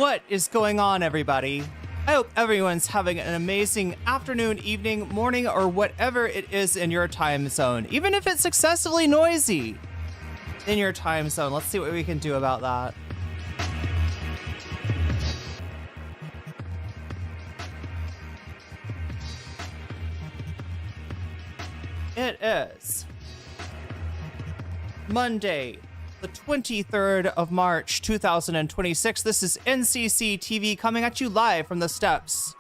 What is going on, everybody? I hope everyone's having an amazing afternoon, evening, morning, or whatever it is in your time zone, even if it's excessively noisy in your time zone. Let's see what we can do about that. It is Monday, the 23rd of March, 2026. This is NCC TV coming at you live from the steps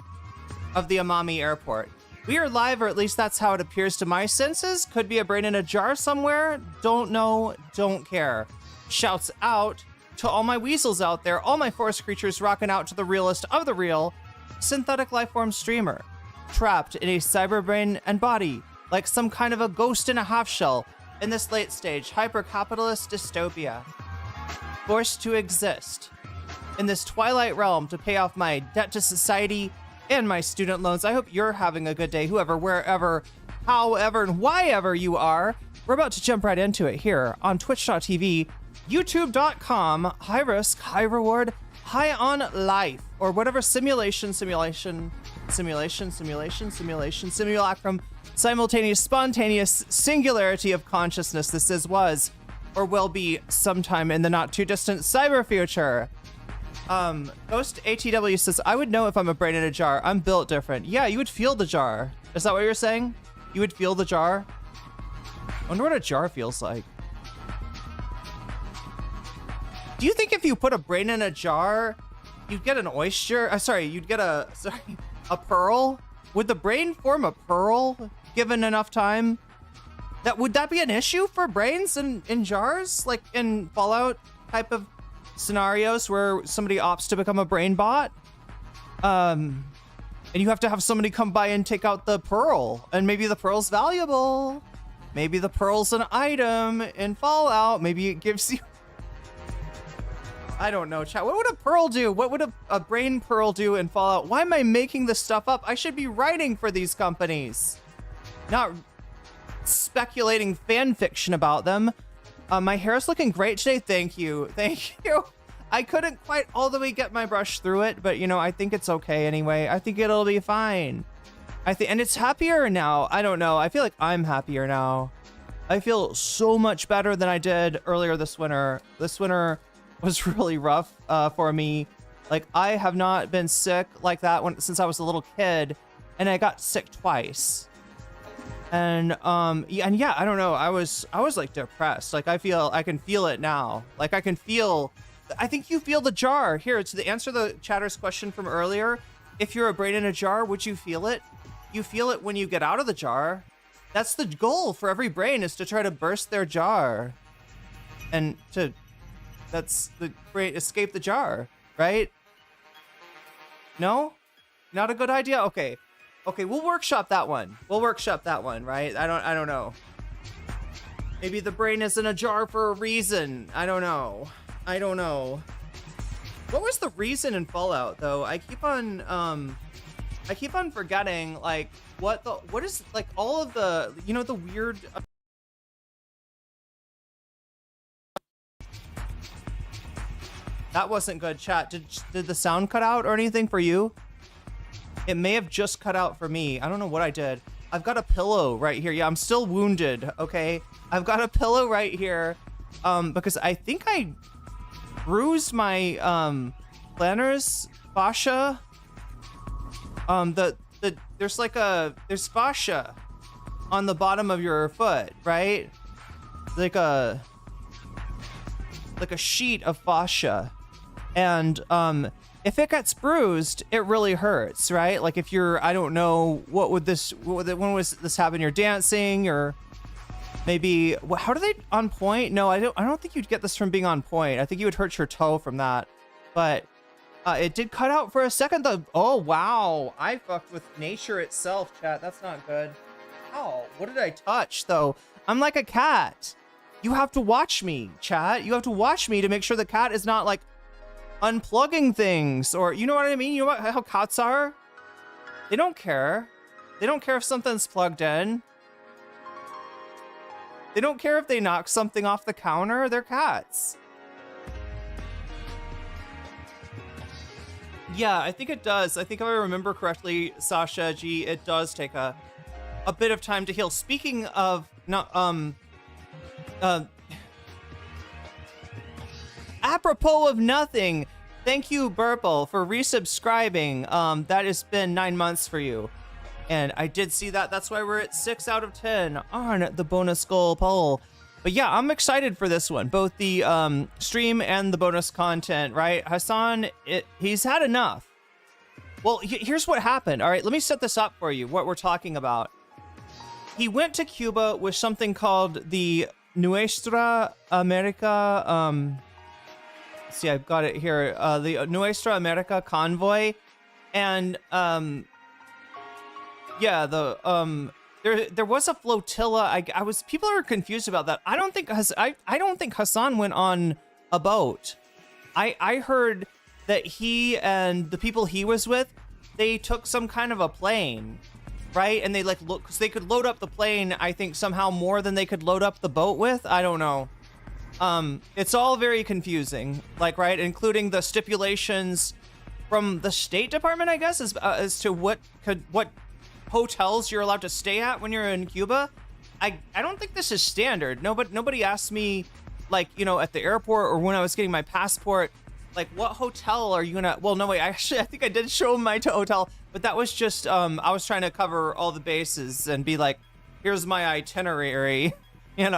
of the Amami Airport. We are live, or at least that's how it appears to my senses. Could be a brain in a jar somewhere. Don't know, don't care. Shouts out to all my weasels out there, all my forest creatures rocking out to the realest of the real, synthetic lifeform streamer, trapped in a cyber brain and body, like some kind of a ghost in a half shell, in this late stage hyper-capitalist dystopia, forced to exist in this twilight realm to pay off my debt to society and my student loans. I hope you're having a good day, whoever, wherever, however, and whyever you are. We're about to jump right into it here on twitch.tv, youtube.com, high risk, high reward, high on life, or whatever simulacrum, simultaneous, spontaneous singularity of consciousness this is, was, or will be sometime in the not too distant cyber future. Ghost ATW says, I would know if I'm a brain in a jar. I'm built different. Yeah, you would feel the jar. Is that what you're saying? You would feel the jar? I wonder what a jar feels like. Do you think if you put a brain in a jar, you'd get an oyster? You'd get a pearl? Would the brain form a pearl given enough time? Would that be an issue for brains in jars? Like in Fallout type of scenarios where somebody opts to become a brain bot? And you have to have somebody come by and take out the pearl. And maybe the pearl's valuable. Maybe the pearl's an item in Fallout. Maybe it gives you... I don't know, chat. What would a pearl do? What would a brain pearl do in Fallout? Why am I making this stuff up? I should be writing for these companies, not speculating fan fiction about them. My hair is looking great today. Thank you. Thank you. I couldn't quite all the way get my brush through it, but you know, I think it's okay anyway. I think it'll be fine. And it's happier now. I don't know. I feel like I'm happier now. I feel so much better than I did earlier this winter. This winter was really rough for me. Like, I have not been sick like that since I was a little kid, and I got sick twice. And yeah, I don't know. I was like depressed. Like, I can feel it now. Like, I think you feel the jar. Here, to answer the chatter's question from earlier, if you're a brain in a jar, would you feel it? You feel it when you get out of the jar. That's the goal for every brain, is to try to burst their jar. And that's the brain, escape the jar, right? No? Not a good idea? Okay. Okay, we'll workshop that one. Right? I don't know. Maybe the brain is in a jar for a reason. I don't know. What was the reason in Fallout, though? I keep on forgetting, like, what is, like, all of the, you know, the weird... That wasn't good, chat. Did the sound cut out or anything for you? It may have just cut out for me. I don't know what I did. I've got a pillow right here. Yeah, I'm still wounded, okay? I've got a pillow right here because I think I bruised my plantar's fascia. There's fascia on the bottom of your foot, right? Like a sheet of fascia. And if it gets bruised, it really hurts, right? Like, if you're, I don't know, when was this happen? You're dancing, or maybe, how do they, on point? No, I don't think you'd get this from being on point. I think you would hurt your toe from that. But it did cut out for a second though. Oh wow, I fucked with nature itself, chat. That's not good. Ow, what did I touch though? I'm like a cat. You have to watch me, chat. You have to watch me to make sure the cat is not, like, unplugging things, or, you know what I mean? You know how cats are? They don't care. They don't care if something's plugged in. They don't care if they knock something off the counter. They're cats. Yeah, I think it does. I think if I remember correctly, Sasha G, it does take a bit of time to heal. Speaking of not uh apropos of nothing, thank you, Burple, for resubscribing. That has been 9 months for you. And I did see that. That's why we're at 6 out of 10 on the bonus goal poll. But yeah, I'm excited for this one. Both the stream and the bonus content, right? Hassan, he's had enough. Well, here's what happened. All right, let me set this up for you, what we're talking about. He went to Cuba with something called the Nuestra America, see, I've got it here. The Nuestra America convoy. And, yeah, there was a flotilla. People are confused about that. I don't think Hassan went on a boat. I heard that he and the people he was with, they took some kind of a plane, right? And they because they could load up the plane, I think somehow more than they could load up the boat with. I don't know. It's all very confusing, right? Including the stipulations from the State Department, I guess, as to what hotels you're allowed to stay at when you're in Cuba. I don't think this is standard. Nobody asked me, at the airport or when I was getting my passport, what hotel are you gonna? Well, no, wait. I think I did show them my hotel, but that was just I was trying to cover all the bases and be like, here's my itinerary, I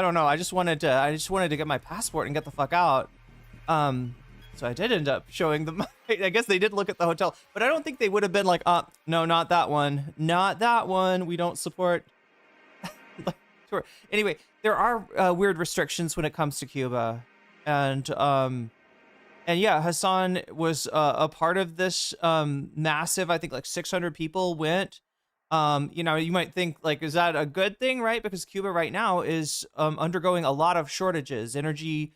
don't know. I just wanted to get my passport and get the fuck out. So I did end up showing them. I guess they did look at the hotel, but I don't think they would have been like, no, not that one. Not that one. We don't support tour. Anyway, there are weird restrictions when it comes to Cuba. And yeah, Hassan was a part of this massive, I think 600 people went. You might think is that a good thing, right? Because Cuba right now is undergoing a lot of shortages, energy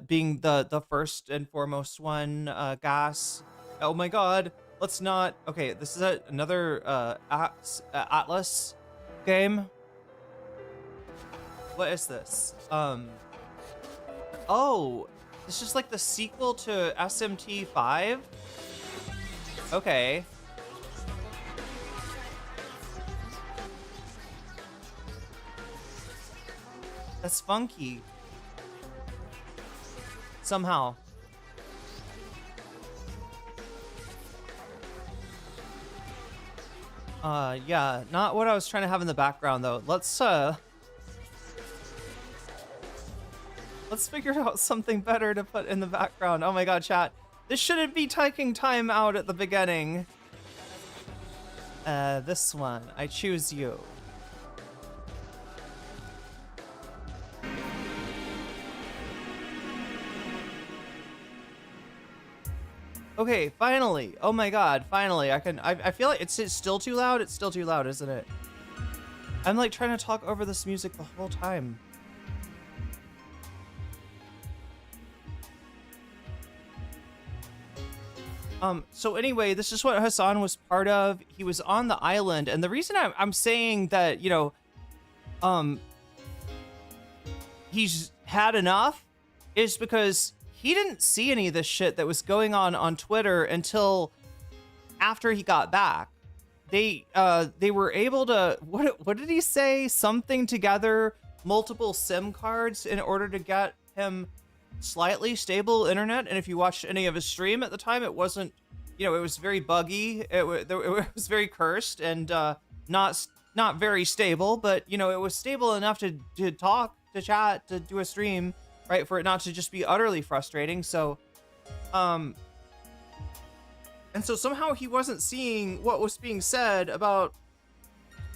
being the first and foremost one, gas. Oh my God, let's not. Okay, this is another Atlas game. What is this? Oh, this is the sequel to SMT 5. Okay. That's funky. Somehow. Yeah, not what I was trying to have in the background though. Let's figure out something better to put in the background. Oh my God, chat. This shouldn't be taking time out at the beginning. This one. I choose you. Okay, finally. Oh my God, finally. I feel like it's still too loud. It's still too loud, isn't it? I'm trying to talk over this music the whole time. So anyway, this is what Hassan was part of. He was on the island, and the reason I'm saying that, he's had enough is because he didn't see any of this shit that was going on Twitter until after he got back. They were able to, what did he say? Something together, multiple SIM cards in order to get him slightly stable internet. And if you watched any of his stream at the time, it wasn't, it was very buggy. It was very cursed and not very stable, but it was stable enough to talk, to chat, to do a stream, right? For it not to just be utterly frustrating. So, and so somehow he wasn't seeing what was being said about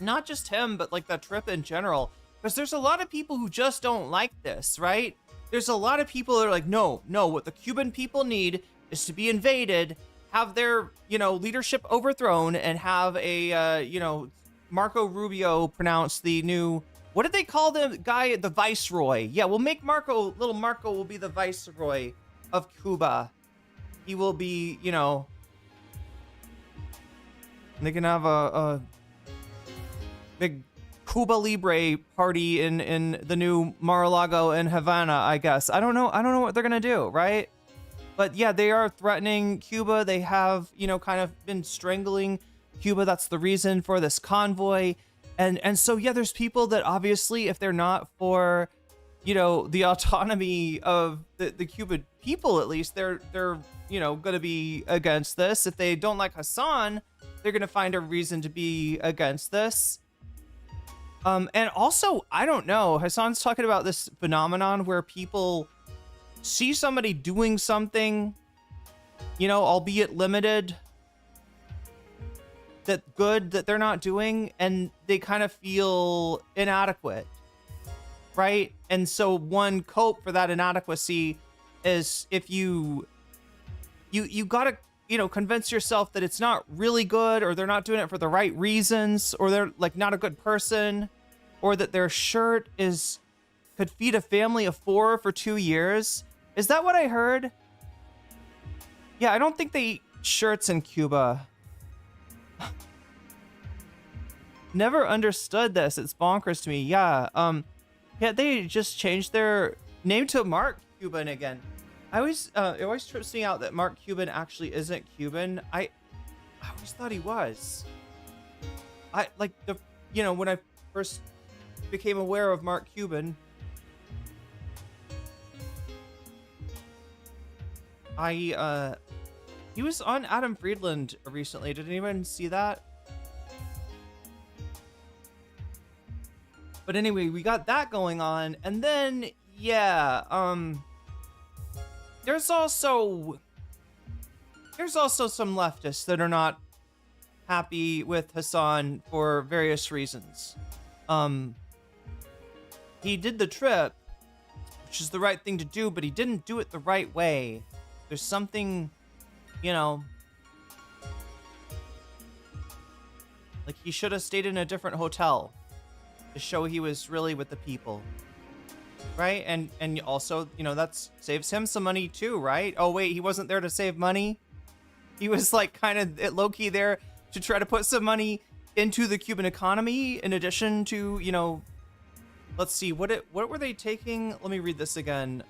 not just him, but that trip in general. Because there's a lot of people who just don't like this, right? There's a lot of people that are like, no, what the Cuban people need is to be invaded, have their, leadership overthrown, and have a, Marco Rubio pronounce the new, what did they call the guy, the viceroy? Yeah, we'll make little Marco will be the viceroy of Cuba. He will be, they can have a big Cuba Libre party in the new Mar-a-Lago in Havana, I guess. I don't know what they're gonna do, right? But yeah, they are threatening Cuba. They have, kind of been strangling Cuba. That's the reason for this convoy. And so, yeah, there's people that obviously, if they're not for, the autonomy of the Cuban people, at least, they're going to be against this. If they don't like Hassan, they're going to find a reason to be against this. And also, I don't know, Hassan's talking about this phenomenon where people see somebody doing something, albeit limited, that they're not doing, and they kind of feel inadequate, right? And so one cope for that inadequacy is if you gotta, convince yourself that it's not really good, or they're not doing it for the right reasons, or they're like not a good person, or that their shirt could feed a family of 4 for 2 years. Is that what I heard? Yeah, I don't think they eat shirts in Cuba. Never understood this. It's bonkers to me. Yeah. Yeah, they just changed their name to Mark Cuban again. It always trips me out that Mark Cuban actually isn't Cuban. I always thought he was. When I first became aware of Mark Cuban, he was on Adam Friedland recently. Did anyone see that? But anyway, we got that going on, and then yeah, there's also some leftists that are not happy with Hassan for various reasons. He did the trip, which is the right thing to do, but he didn't do it the right way. There's something, like he should have stayed in a different hotel to show he was really with the people, right? And also, that saves him some money too, right? Oh wait, he wasn't there to save money. He was like kind of low-key there to try to put some money into the Cuban economy, in addition to, let's see, what were they taking? Let me read this again.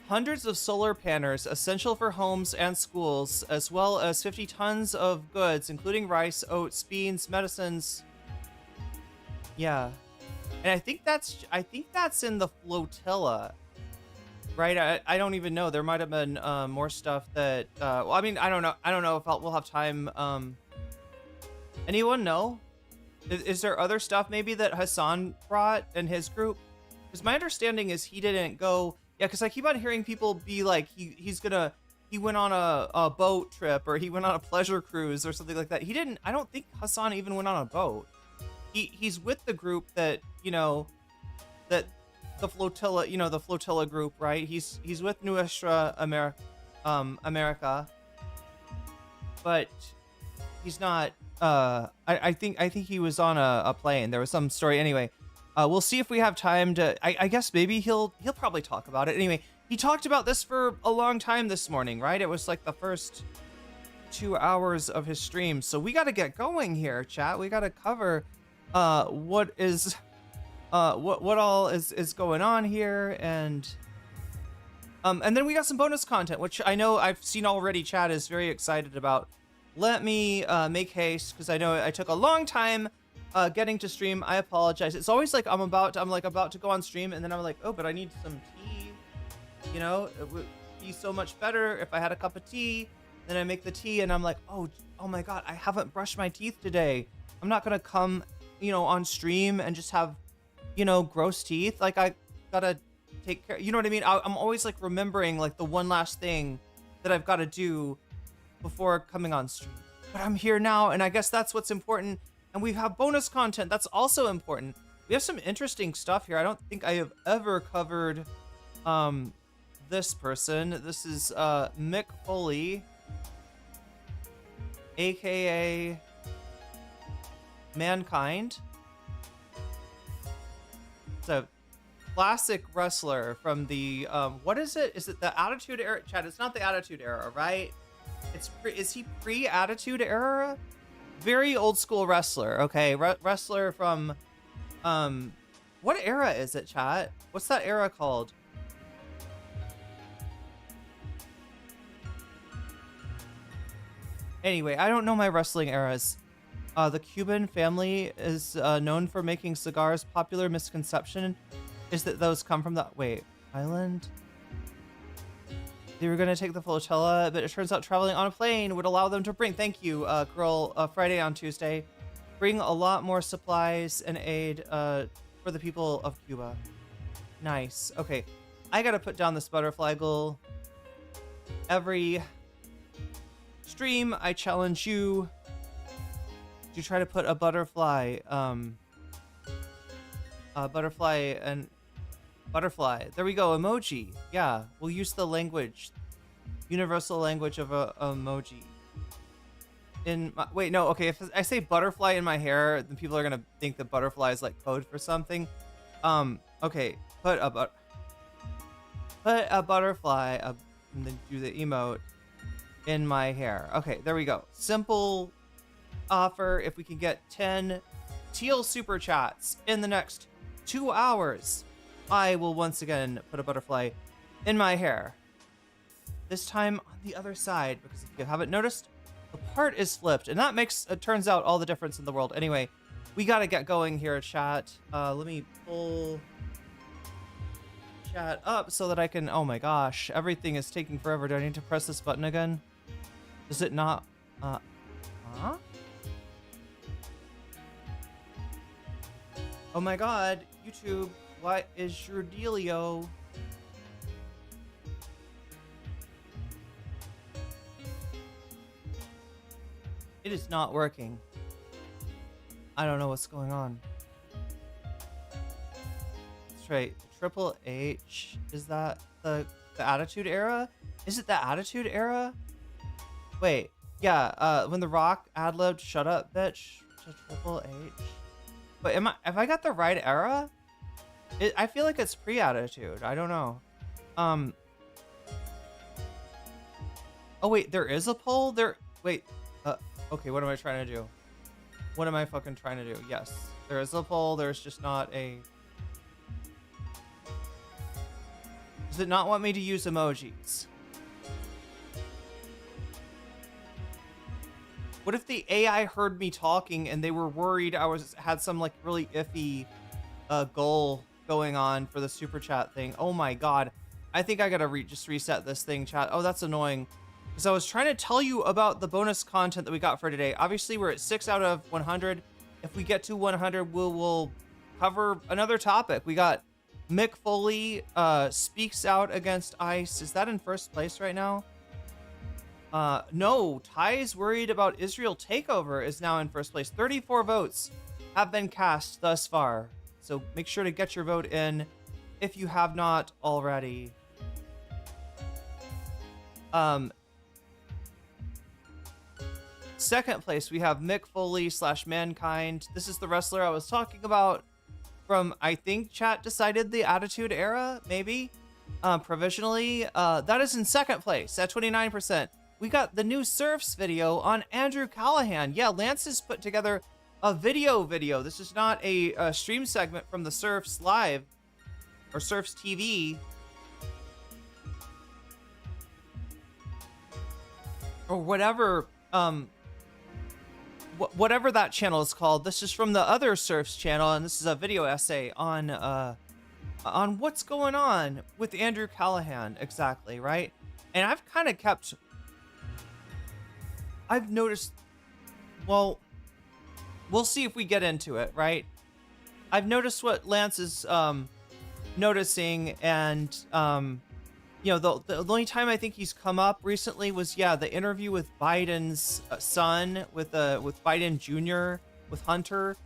Hundreds of solar panels, essential for homes and schools, as well as 50 tons of goods, including rice, oats, beans, medicines. Yeah. And I think that's in the flotilla, right? I don't even know. There might have been more stuff that well, I mean, I don't know if we'll have time. Anyone know? Is there other stuff maybe that Hassan brought in his group? Because my understanding is he didn't go. Yeah, because I keep on hearing people be like, he went on a boat trip, or he went on a pleasure cruise or something like that. He didn't. I don't think Hassan even went on a boat. He's with the group that, that the flotilla, the flotilla group, right? He's with Nuestra America, but he's not. I think he was on a plane. There was some story anyway. We'll see if we have time to. I guess maybe he'll probably talk about it anyway. He talked about this for a long time this morning, right? It was like the first 2 hours of his stream. So we got to get going here, chat. We got to cover what all is going on here, and then we got some bonus content, which I know I've seen already. Chat is very excited about. Let me make haste, because I know I took a long time getting to stream. I apologize. It's always like I'm about to go on stream, and then I'm like, oh, but I need some tea. It would be so much better if I had a cup of tea. Then I make the tea, and I'm like, oh my god, I haven't brushed my teeth today. I'm not gonna come on stream and just have gross teeth. Like, I gotta take care, you know what I mean? I'm always like remembering like the one last thing that I've got to do before coming on stream. But I'm here now, and I guess that's what's important. And we have bonus content that's also important. We have some interesting stuff here. I don't think I have ever covered this person. This is Mick Foley, aka Mankind. It's a classic wrestler from the what is it? Is it the Attitude Era? Chat, it's not the Attitude Era, right? Is he pre-Attitude Era? Very old school wrestler. Okay, wrestler from what era is it, chat? What's that era called? Anyway, I don't know my wrestling eras. The Cuban family is known for making cigars. Popular misconception is that those come from the island. They were gonna take the flotilla, but it turns out traveling on a plane would allow them to bring. Thank you, girl. Friday on Tuesday, bring a lot more supplies and aid for the people of Cuba. Nice. Okay, I gotta put down this butterfly goal. Every stream, I challenge you to try to put a butterfly, butterfly. There we go. Emoji. Yeah, we'll use the language, universal language of emoji. Wait, no. Okay, if I say butterfly in my hair, then people are gonna think that butterfly is like code for something. Okay, put a butterfly, and then do the emote in my hair. Okay, there we go. Simple offer. If we can get 10 teal super chats in the next 2 hours, I will once again put a butterfly in my hair. This time on the other side, because if you haven't noticed, the part is flipped, and that makes, it turns out, all the difference in the world. Anyway, we gotta get going here, chat. Let me pull chat up so that I can, oh my gosh, everything is taking forever. Do I need to press this button again? Does it not, huh? Oh my god, YouTube, what is your dealio? It is not working. I don't know what's going on. That's right. Triple H. Is that the Attitude Era? Is it the Attitude Era? Wait. Yeah. When The Rock ad-libbed "Shut Up, Bitch" to Triple H. But have I got the right era? I feel like it's pre-Attitude. I don't know. Oh wait, there is a poll there. Wait. Okay, what am I trying to do? What am I fucking trying to do? Yes, there is a poll. There's just not a... Does it not want me to use emojis? What if the AI heard me talking and they were worried I had some like really iffy goal going on for the super chat thing? Oh my god. I think I gotta just reset this thing, chat. Oh, that's annoying. Because I was trying to tell you about the bonus content that we got for today. Obviously, we're at 6 out of 100. If we get to 100, we'll cover another topic. We got Mick Foley speaks out against ICE. Is that in first place right now? No. Ty's worried about Israel takeover is now in first place. 34 votes have been cast thus far. So make sure to get your vote in if you have not already. Second place, we have Mick Foley / Mankind. This is the wrestler I was talking about from, I think chat decided, the Attitude Era, maybe, provisionally. That is in second place at 29%. We got the new Surfs video on Andrew Callahan. Yeah, Lance has put together a video. This is not a stream segment from the Surfs Live or Surfs TV. Or whatever, whatever that channel is called. This is from the other Surfs channel, and this is a video essay on what's going on with Andrew Callahan, exactly, right? And I've noticed, well, we'll see if we get into it, right? I've noticed what Lance is noticing, and you know, the only time I think he's come up recently was, yeah, the interview with Biden's son, with Biden Jr., with Hunter,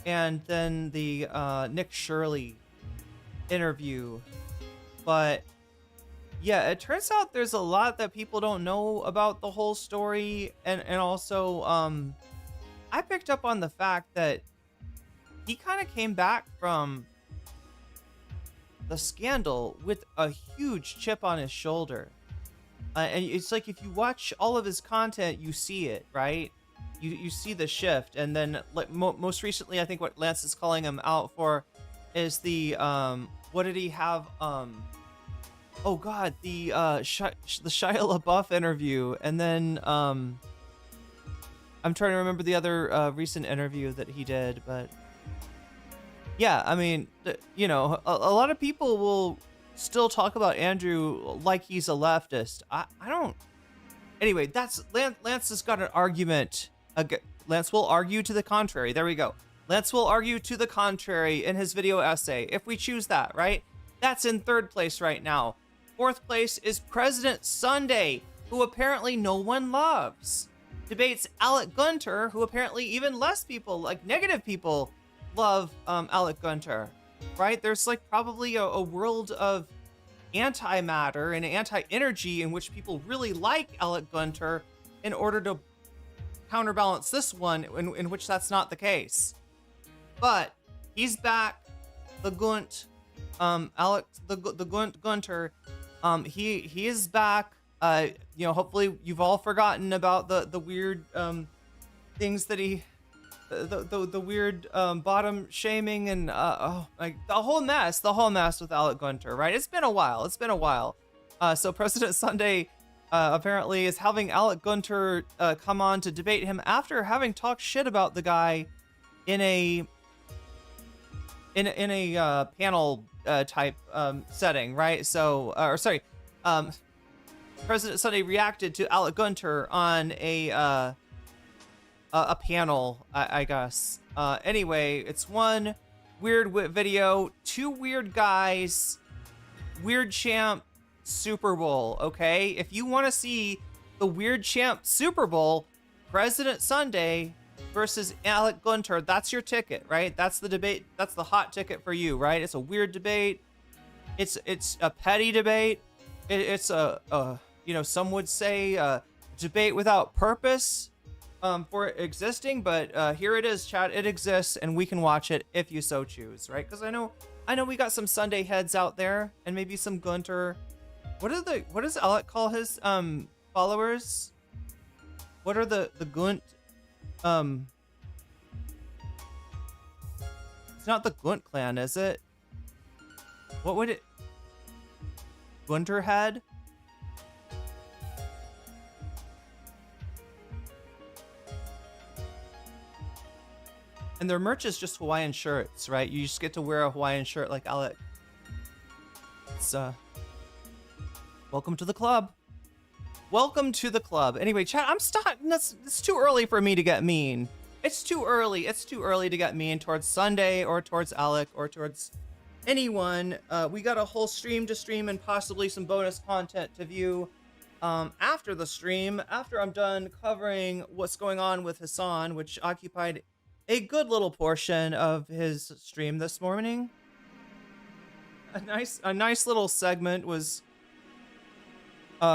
and then the Nick Shirley interview. But yeah, it turns out there's a lot that people don't know about the whole story, and also I picked up on the fact that he kind of came back from the scandal with a huge chip on his shoulder, and it's like, if you watch all of his content, you see it, right? You see the shift. And then, like, most recently, I think what Lance is calling him out for is the what did he have, oh god, the Shia LaBeouf interview, and then I'm trying to remember the other recent interview that he did, but yeah, I mean, you know, a lot of people will still talk about Andrew like he's a leftist. I don't. Anyway, that's Lance has got an argument. Lance will argue to the contrary. There we go. Lance will argue to the contrary in his video essay, if we choose that, right? That's in 3rd place right now. 4th place is President Sunday, who apparently no one loves. Debates Alec Gunter, who apparently even less people, like negative people, love Alec Gunter, right? There's like probably a world of antimatter and anti-energy in which people really like Alec Gunter in order to counterbalance this one in which that's not the case. But he's back, the Gunt, the Gunter, he is back. You know, hopefully you've all forgotten about the weird things that he the weird bottom shaming and like the whole mess with Alec Gunter, right? It's been a while. So President Sunday apparently is having Alec Gunter come on to debate him after having talked shit about the guy in a panel type setting, right? So President Sunday reacted to Alec Gunter on a panel, I guess. Anyway, it's one weird video, 2 weird guys, Weird Champ Super Bowl, okay? If you want to see the Weird Champ Super Bowl, President Sunday versus Alec Gunter, that's your ticket, right? That's the debate. That's the hot ticket for you, right? It's a weird debate. It's a petty debate. It's a you know, some would say a debate without purpose for existing, but here it is, chat. It exists, and we can watch it if you so choose, right? Because I know we got some Sunday heads out there, and maybe some Gunter. What does Alec call his followers? What are the Gunt? It's not the Gunt clan, is it? What would it? Gunter head? And their merch is just Hawaiian shirts, right? You just get to wear a Hawaiian shirt like Alec. It's welcome to the club. Welcome to the club. Anyway, chat, I'm starting. It's too early for me to get mean. It's too early. It's too early to get mean towards Sunday or towards Alec or towards anyone. We got a whole stream to stream and possibly some bonus content to view after the stream, after I'm done covering what's going on with Hassan, which occupied a good little portion of his stream this morning. A nice little segment was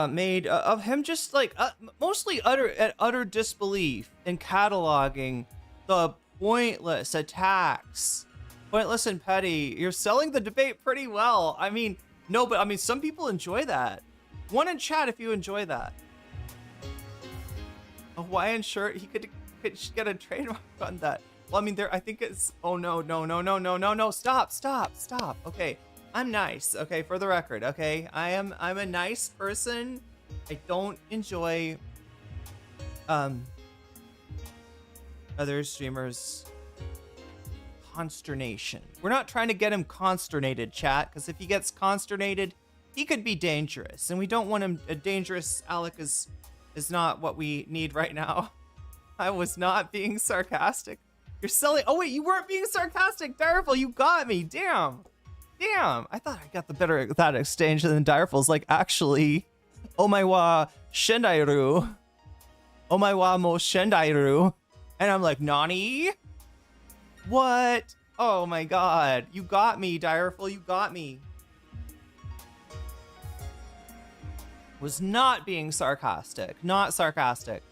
made of him just like mostly utter disbelief in cataloging the pointless attacks, pointless and petty. You're selling the debate pretty well. I mean, no, but I mean, some people enjoy that. One in chat if you enjoy that. A Hawaiian shirt, he could get a trademark on that. Well, I mean, I think it's, oh no, stop. Okay, I'm nice, okay, for the record, okay? I'm a nice person. I don't enjoy other streamers' consternation. We're not trying to get him consternated, chat, because if he gets consternated, he could be dangerous, and we don't want him. A dangerous Alec is not what we need right now. I was not being sarcastic. You're selling. Oh wait, you weren't being sarcastic, Direful. You got me. Damn. I thought I got the better of that exchange, and then Direful's like, actually, omaiwa shendairu. Omaiwa mo shendairu. And I'm like, nani? What? Oh my god. You got me, Direful. You got me. Was not being sarcastic. Not sarcastic.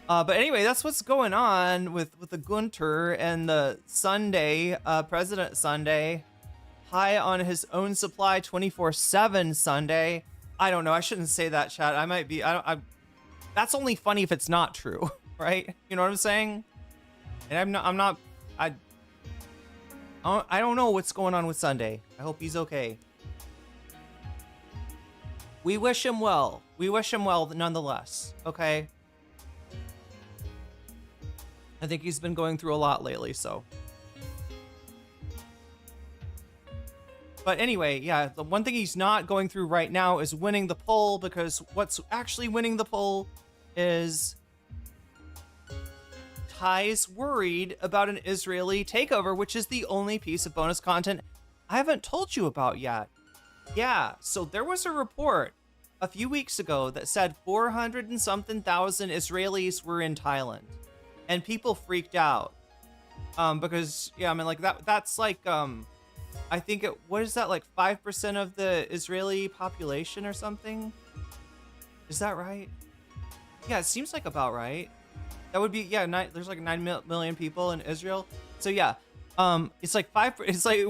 But anyway, that's what's going on with the Gunter and the Sunday, President Sunday, high on his own supply 24/7 Sunday. I don't know. I shouldn't say that, chat. I might be. That's only funny if it's not true, right? You know what I'm saying? And I don't know what's going on with Sunday. I hope he's okay. We wish him well. We wish him well nonetheless. Okay. I think he's been going through a lot lately, so. But anyway, yeah, the one thing he's not going through right now is winning the poll, because what's actually winning the poll is Thai's worried about an Israeli takeover, which is the only piece of bonus content I haven't told you about yet. Yeah, so there was a report a few weeks ago that said 400 and something thousand Israelis were in Thailand, and people freaked out. Because, yeah, I mean, like, that's like, I think what is that, like 5% of the Israeli population or something? Is that right? Yeah, it seems like about right. That would be, yeah, there's like 9 million people in Israel. So yeah, it's like it's like,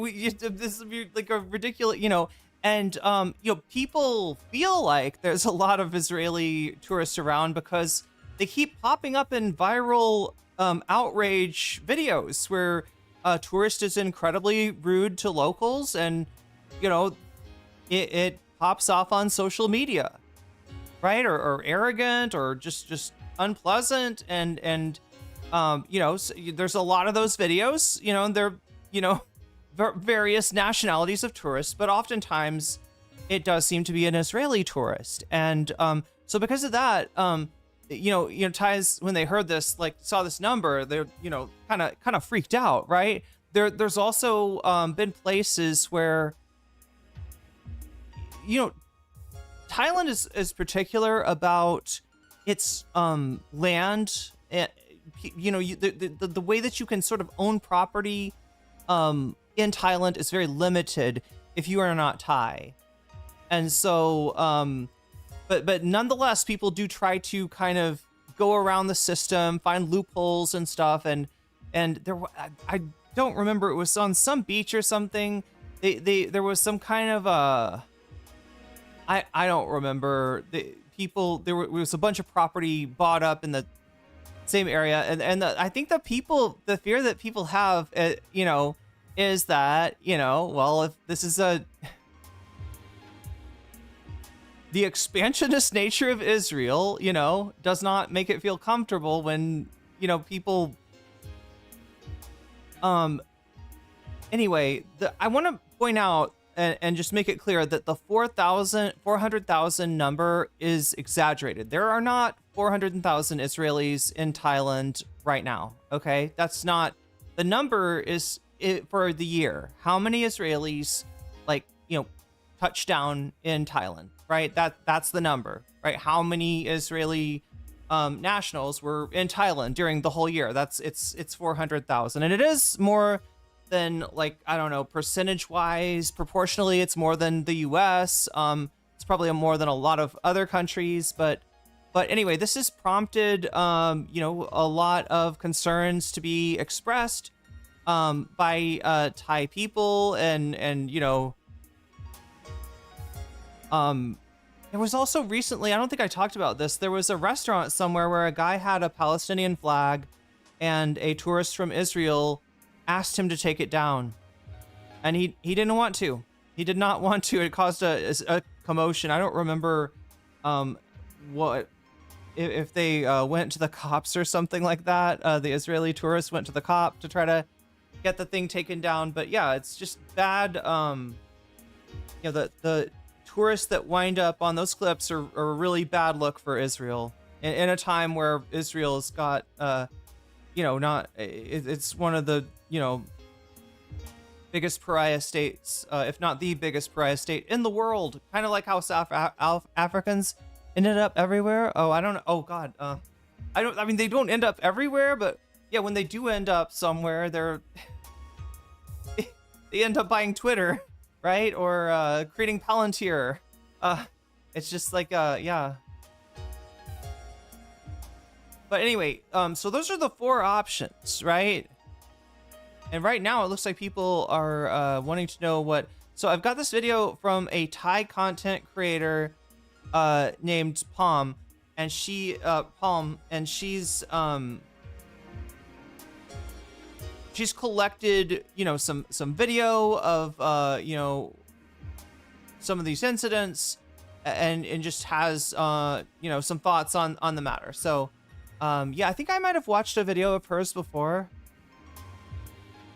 this would be like a ridiculous, you know, and, you know, people feel like there's a lot of Israeli tourists around because they keep popping up in viral, outrage videos where a tourist is incredibly rude to locals, and, you know, it pops off on social media, right? Or arrogant, or just unpleasant, and you know, so there's a lot of those videos, you know, and they're, you know, various nationalities of tourists, but oftentimes it does seem to be an Israeli tourist. And so because of that, you know, Thais, when they heard this, like, saw this number, they're, you know, kind of freaked out, right? There's also been places where, you know, Thailand is particular about its land, and, you know, the way that you can sort of own property in Thailand is very limited if you are not Thai. And so but nonetheless, people do try to kind of go around the system, find loopholes and stuff, and there, I don't remember, it was on some beach or something, there was some kind of I don't remember, the people, there was a bunch of property bought up in the same area, and I think the fear that people have, you know, is that, you know, well, if this is the expansionist nature of Israel, you know, does not make it feel comfortable when, you know, people, anyway, I want to point out and just make it clear that the 400,000 number is exaggerated. There are not 400,000 Israelis in Thailand right now. Okay, that's not, the number is for the year. How many Israelis, like, you know, touched down in Thailand, right? That's the number, right? How many Israeli nationals were in Thailand during the whole year? It's 400,000, and it is more than, like, I don't know, percentage wise, proportionally, it's more than the US. It's probably more than a lot of other countries, but anyway, this has prompted, you know, a lot of concerns to be expressed by Thai people, and you know, there was also recently, I don't think I talked about this, there was a restaurant somewhere where a guy had a Palestinian flag, and a tourist from Israel asked him to take it down, and he didn't want to. He did not want to. It caused a commotion. I don't remember what, if they went to the cops or something like that. The Israeli tourist went to the cop to try to get the thing taken down. But yeah, it's just bad. You know, the tourists that wind up on those clips are a really bad look for Israel in a time where Israel's got, you know, not, it's one of the, you know, biggest pariah states, if not the biggest pariah state in the world. Kind of like how South Africans ended up everywhere. Oh, I don't know. Oh God. I mean, they don't end up everywhere, but yeah, when they do end up somewhere, they end up buying Twitter, right? Or creating Palantir. It's just like, yeah. But anyway, so those are the 4 options, right? And right now it looks like people are wanting to know what. So I've got this video from a Thai content creator named Palm, and she's collected, you know, some video of you know, some of these incidents, and just has you know, some thoughts on the matter. So Yeah, I think I might have watched a video of hers before.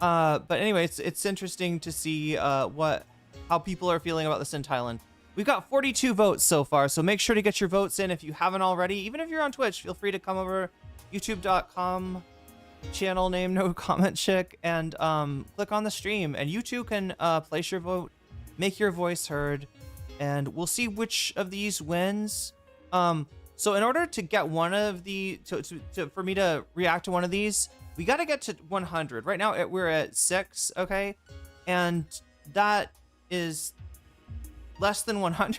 But anyway, it's interesting to see how people are feeling about this in Thailand. We've got 42 votes so far, so make sure to get your votes in if you haven't already. Even if you're on Twitch, feel free to come over youtube.com, channel name nocommentchick, and click on the stream. And you too can place your vote, make your voice heard, and we'll see which of these wins. So in order to get one of the for me to react to one of these, we got to get to 100. Right now we're at 6, okay? And that is less than 100.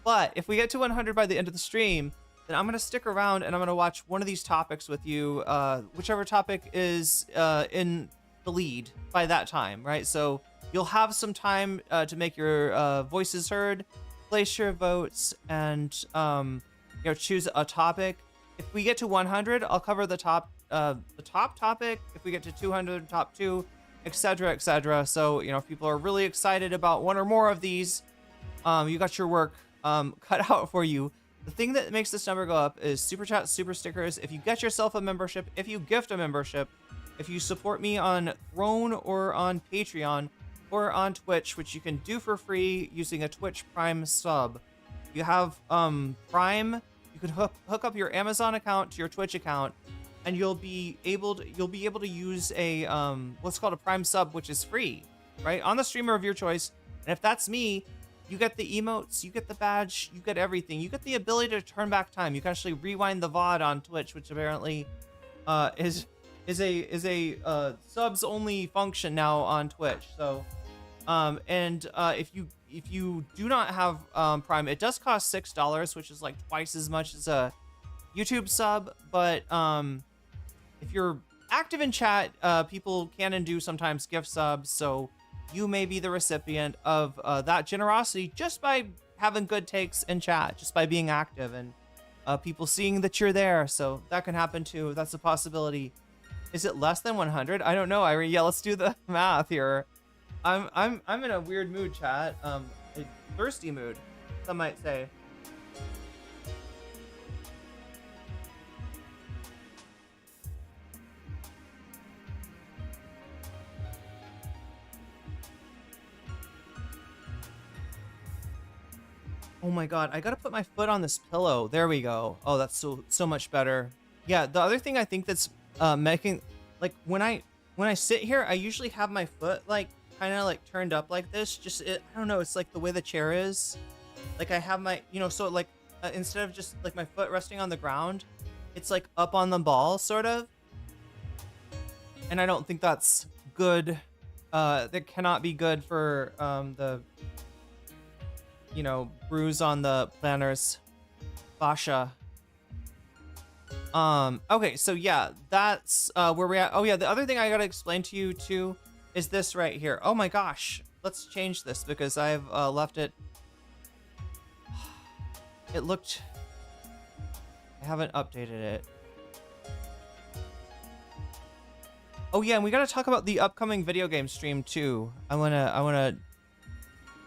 But if we get to 100 by the end of the stream, then I'm going to stick around and I'm going to watch one of these topics with you, whichever topic is in the lead by that time, right? So you'll have some time to make your voices heard, place your votes, and choose a topic. If we get to 100, I'll cover the top topic. If we get to 200, top 2, etc., etc. So if people are really excited about one or more of these, you got your work cut out for you. The thing that makes this number go up is super chat, super stickers. If you get yourself a membership, if you gift a membership, if you support me on Throne or on Patreon or on Twitch, which you can do for free using a Twitch Prime sub. You have Prime. You can hook up your Amazon account to your Twitch account, and you'll be able to use a what's called a Prime sub, which is free, right, on the streamer of your choice. And if that's me, you get the emotes, you get the badge, you get everything. You get the ability to turn back time. You can actually rewind the VOD on Twitch, which apparently is a subs only function now on Twitch. So if you do not have Prime, it does cost $6, which is like twice as much as a YouTube sub. But if you're active in chat, people can and do sometimes gift subs, so you may be the recipient of that generosity just by having good takes in chat, just by being active and people seeing that you're there. So that can happen too. That's a possibility. Is it less than 100? I don't know, Irene. Yeah, let's do the math here. I'm in a weird mood, chat. A thirsty mood, some might say. Oh my god, I gotta put my foot on this pillow. There we go. Oh, that's so much better. Yeah, the other thing I think that's making, like, when I sit here, I usually have my foot like kind of like turned up like this. I don't know, it's like the way the chair is. Like I have my, so like instead of just like my foot resting on the ground, it's like up on the ball sort of. And I don't think that's good. That cannot be good for the bruise on the plantar's fascia. Okay, so yeah, that's where we're at. Oh yeah, the other thing I gotta explain to you too is this right here. Oh my gosh, let's change this because I've left it. I haven't updated it. Oh yeah, and we gotta talk about the upcoming video game stream too. I wanna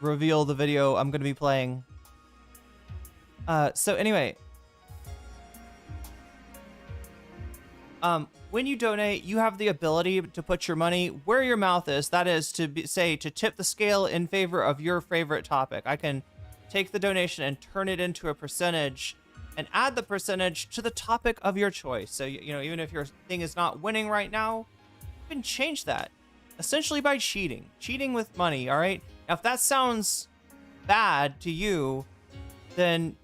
reveal the video I'm gonna be playing. So anyway, when you donate, you have the ability to put your money where your mouth is. That is to tip the scale in favor of your favorite topic. I can take the donation and turn it into a percentage and add the percentage to the topic of your choice. So, even if your thing is not winning right now, you can change that essentially by cheating with money. All right. Now, if that sounds bad to you, then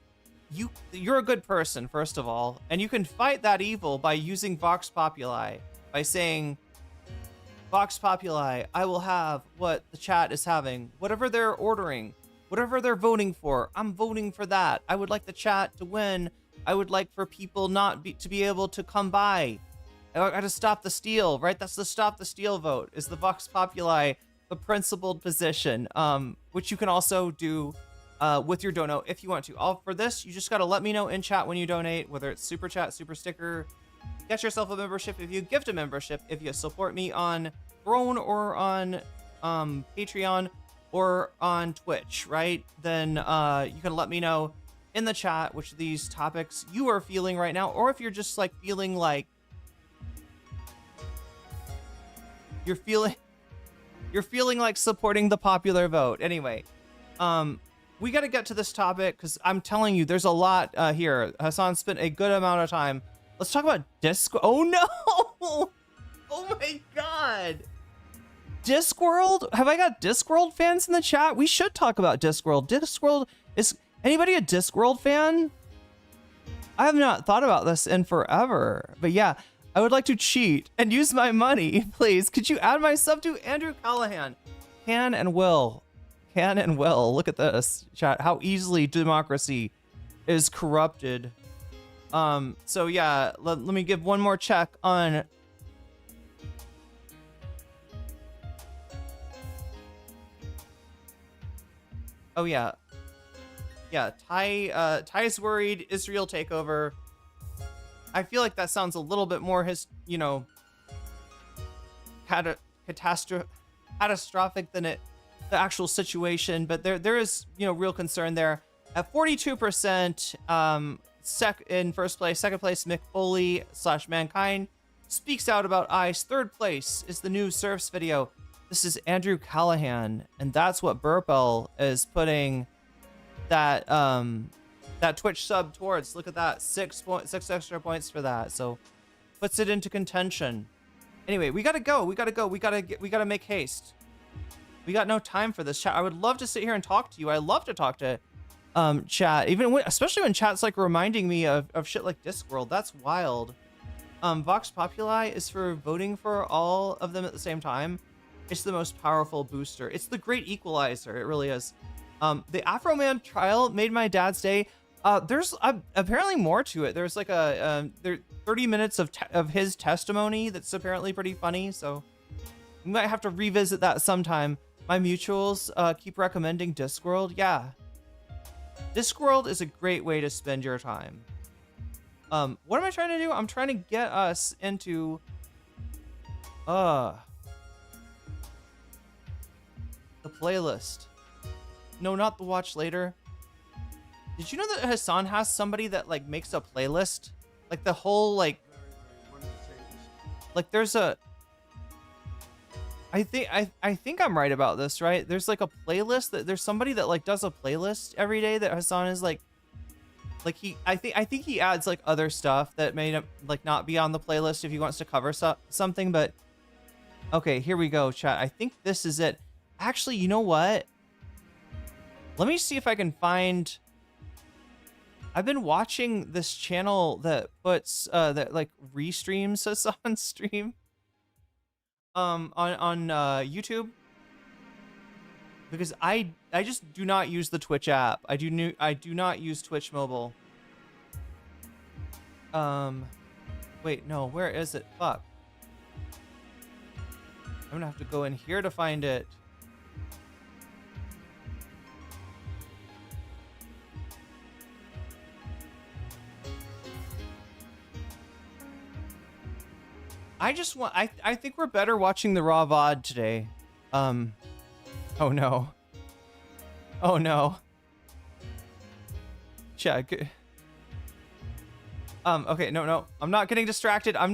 you're a good person, first of all, and you can fight that evil by using Vox Populi, by saying, Vox Populi, I will have what the chat is having, whatever they're ordering, whatever they're voting for, I'm voting for that. I would like the chat to win. I would like for people to be able to come by. I got to stop the steal, right? That's the stop the steal vote, is the Vox Populi, the principled position, which you can also do with your dono if you want to. For this, you just got to let me know in chat when you donate, whether it's super chat, super sticker, get yourself a membership, if you gift a membership, if you support me on Throne or on Patreon or on Twitch, right? Then you can let me know in the chat which of these topics you are feeling right now, or if you're just like feeling like you're feeling like supporting the popular vote. Anyway, we got to get to this topic because I'm telling you, there's a lot here. Hassan spent a good amount of time. Let's talk about Discord. Oh no! Oh my god! Discworld? Have I got Discworld fans in the chat? We should talk about Discworld. Discworld is anybody a Discworld fan? I have not thought about this in forever, but yeah. I would like to cheat and use my money, please. Could you add my sub to Andrew Callahan? Can and will. Can and will. Look at this, chat. How easily democracy is corrupted. So yeah, let me give one more check on... Oh yeah. Yeah, Ty's worried, Israel takeover. I feel like that sounds a little bit more catastrophic than the actual situation, but there is real concern there. At 42%, in first place, second place Mick Foley / Mankind speaks out about ICE. Third place is the new Surfs video. This is Andrew Callahan, and that's what Burpel is putting that Twitch sub towards. Look at that, 6 extra points for that. So puts it into contention. Anyway, we gotta go. We gotta make haste. We got no time for this, chat. I would love to sit here and talk to you. I love to talk to chat, especially when chat's like reminding me of shit like Discworld. That's wild. Vox Populi is for voting for all of them at the same time. It's the most powerful booster. It's the great equalizer. It really is. The Afro Man trial made my dad's day. There's apparently more to it. There's like 30 minutes of his testimony that's apparently pretty funny. So we might have to revisit that sometime. My mutuals keep recommending Discworld. Yeah, Discworld is a great way to spend your time. What am I trying to do? I'm trying to get us into the playlist. No, not the watch later. Did you know that Hassan has somebody that like makes a playlist? Like the whole like there's a I think I'm right about this, right? There's like a playlist there's somebody that like does a playlist every day that Hassan is like I think he adds like other stuff that may not be on the playlist if he wants to cover something, but okay, here we go, chat. I think this is it. Actually, you know what? Let me see if I can find... I've been watching this channel that puts that like restreams Hassan's stream on YouTube, because I just do not use the Twitch app. I do not use Twitch mobile. Wait, no, where is it? Fuck. I'm gonna have to go in here to find it. I think we're better watching the raw VOD today. Oh no. Oh no. Check. Okay, no. I'm not getting distracted. I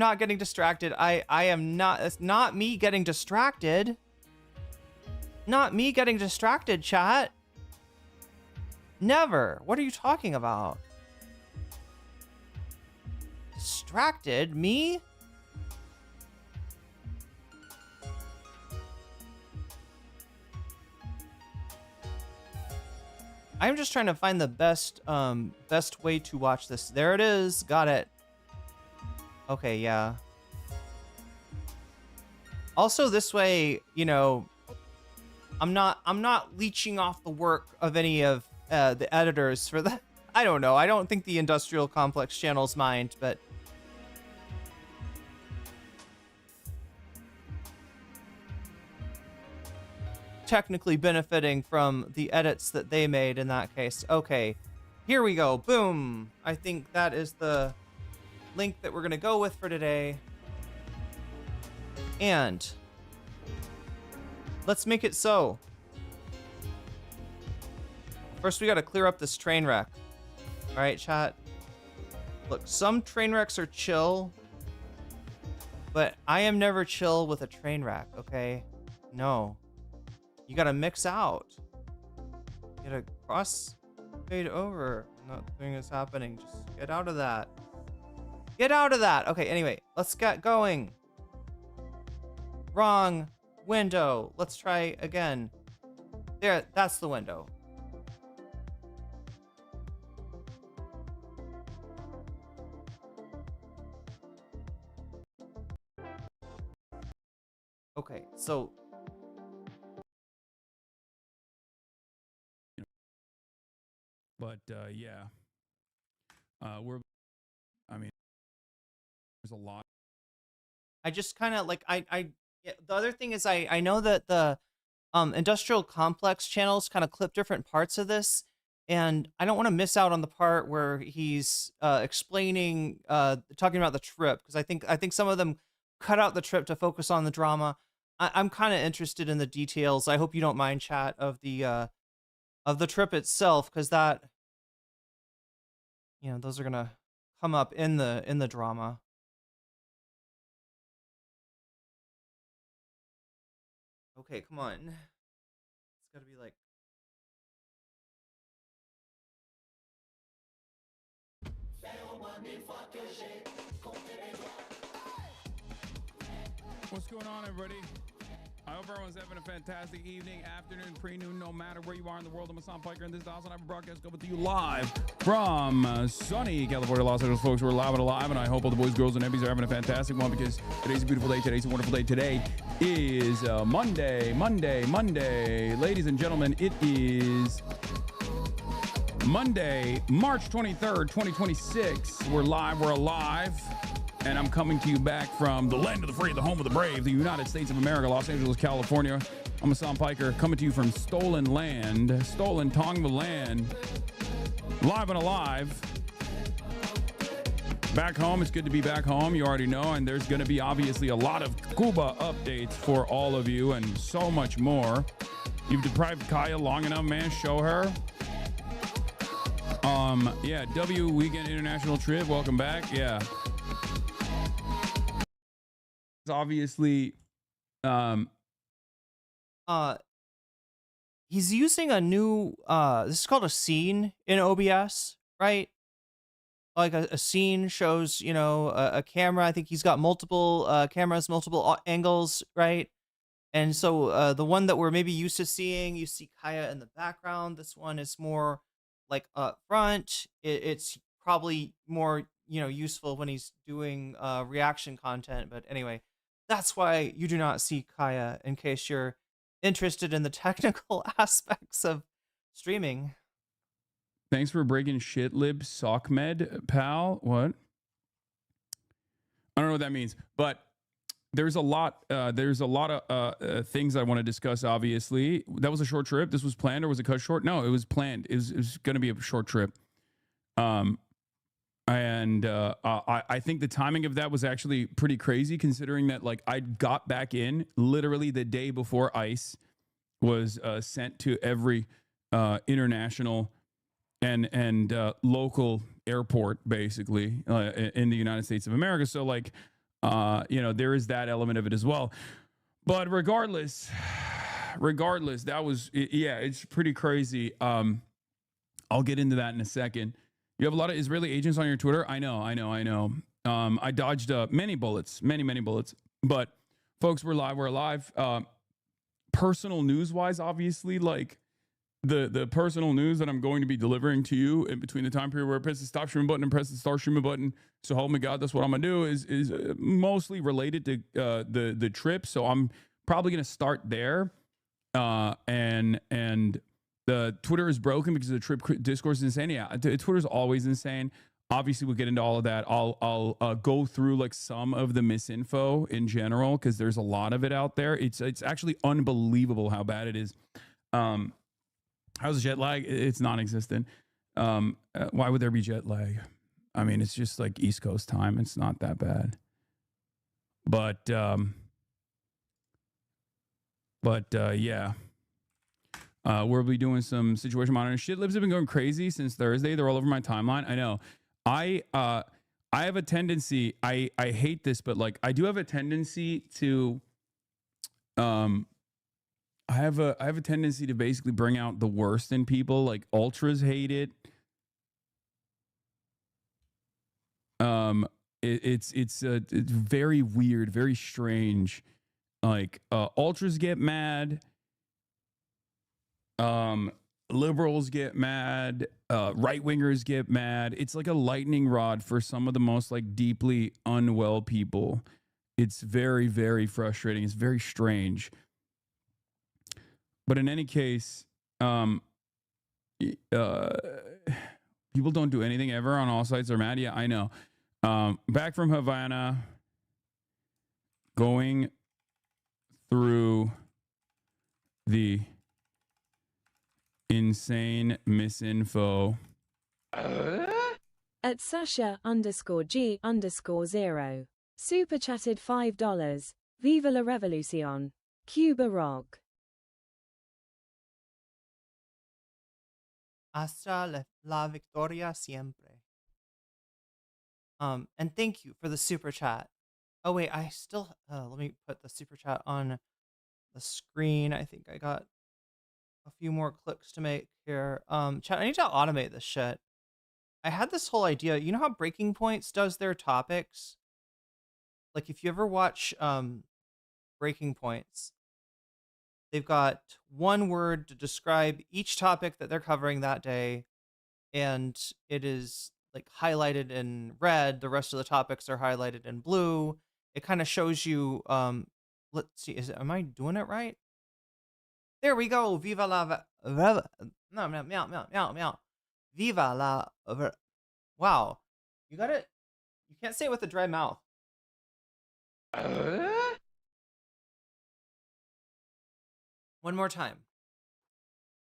am not. It's not me getting distracted. Not me getting distracted, chat. Never. What are you talking about? Distracted? Me? I'm just trying to find the best way to watch this. There it is. Got it. Okay, yeah. Also, this way, you know, I'm not leeching off the work of any of the editors for the... I don't know. I don't think the Industrial Complex channels mind, but... technically benefiting from the edits that they made in that case. Okay, here we go. Boom. I think that is the link that we're gonna go with for today. And let's make it so. First, we gotta clear up this train wreck. All right, chat. Look, some train wrecks are chill, but I am never chill with a train wreck, okay? No. You gotta mix out. You gotta cross fade over. Nothing is happening. Just get out of that. Get out of that. Okay, anyway, let's get going. Wrong window. Let's try again. There, that's the window. Okay, so but yeah, I mean, there's a lot. I just kind of like yeah, the other thing is I know that the industrial complex channels kind of clip different parts of this, and I don't want to miss out on the part where he's explaining talking about the trip, because I think some of them cut out the trip to focus on the drama. I'm kind of interested in the details. I hope you don't mind, chat, of the trip itself, because that, those are gonna come up in the drama. Okay, come on. It's gotta be like. What's going on, everybody? I hope everyone's having a fantastic evening, afternoon, pre-noon, no matter where you are in the world. I'm Hassan Piker, and this is the Hasan broadcast coming to you live from sunny California, Los Angeles. Folks, we're live and alive, and I hope all the boys, girls, and nebbies are having a fantastic one, because today's a beautiful day. Today's a wonderful day. Today is Monday. Ladies and gentlemen, it is Monday, March 23rd, 2026. We're live, we're alive. And I'm coming to you back from the land of the free, the home of the brave, the United States of America, Los Angeles, California. I'm Hasan Piker, coming to you from stolen land, stolen Tongva land, live and alive. Back home, it's good to be back home, you already know, and there's going to be obviously a lot of Cuba updates for all of you and so much more. You've deprived Kaya long enough, man, show her. Yeah, W Weekend International Trip, welcome back, yeah. Obviously he's using a new this is called a scene in OBS, right? Like a scene shows, a camera. I think he's got multiple cameras, multiple angles, right? And so the one that we're maybe used to seeing, you see Kaya in the background. This one is more like up front. It's probably more useful when he's doing reaction content. But anyway, that's why you do not see Kaya, in case you're interested in the technical aspects of streaming. Thanks for breaking shit, lib sockmed, pal. What? I don't know what that means, but there's a lot of things I want to discuss. Obviously, that was a short trip. This was planned, or was it cut short? No, it was planned. It was going to be a short trip. I think the timing of that was actually pretty crazy, considering that like I got back in literally the day before ICE was sent to every international and local airport, basically in the United States of America. So like, there is that element of it as well. But regardless, that was, yeah, it's pretty crazy. I'll get into that in a second. You have a lot of Israeli agents on your Twitter. I know. I dodged many bullets, many bullets. But folks, we're live. We're alive. Personal news-wise, obviously, like the personal news that I'm going to be delivering to you in between the time period where I press the stop streaming button and press the start streaming button. So help me God, that's what I'm gonna do. Is mostly related to the trip. So I'm probably gonna start there. And the Twitter is broken because the trip discourse is insane. Yeah, Twitter's always insane. Obviously, we'll get into all of that. I'll go through like some of the misinfo in general, because there's a lot of it out there. It's actually unbelievable how bad it is. How's jet lag? It's non-existent. Why would there be jet lag? I mean, it's just like East Coast time. It's not that bad. But yeah. We'll be doing some situation monitoring. Shit libs have been going crazy since Thursday. They're all over my timeline. I know. I have a tendency. I hate this, but like I do have a tendency to I have a tendency to basically bring out the worst in people. Like ultras hate it. It's very weird, very strange. Like ultras get mad. Liberals get mad. Right wingers get mad. It's like a lightning rod for some of the most like deeply unwell people. It's very, very frustrating. It's very strange. But in any case, people don't do anything ever on all sides. They're mad. Yeah, I know. Back from Havana, going through the insane misinfo. At Sasha_G_0. Super chatted $5. Viva la revolución. Cuba rock. Hasta la victoria siempre. And thank you for the super chat. Oh wait, I still let me put the super chat on the screen. I think I got a few more clicks to make here. Chat, I need to automate this shit. I had this whole idea. You know how Breaking Points does their topics? Like if you ever watch Breaking Points, they've got one word to describe each topic that they're covering that day, and it is like highlighted in red. The rest of the topics are highlighted in blue. It kind of shows you, let's see, am I doing it right? There we go. Viva la, no, meow, meow, meow, meow, meow. Viva la, wow. You got it. You can't say it with a dry mouth. One more time.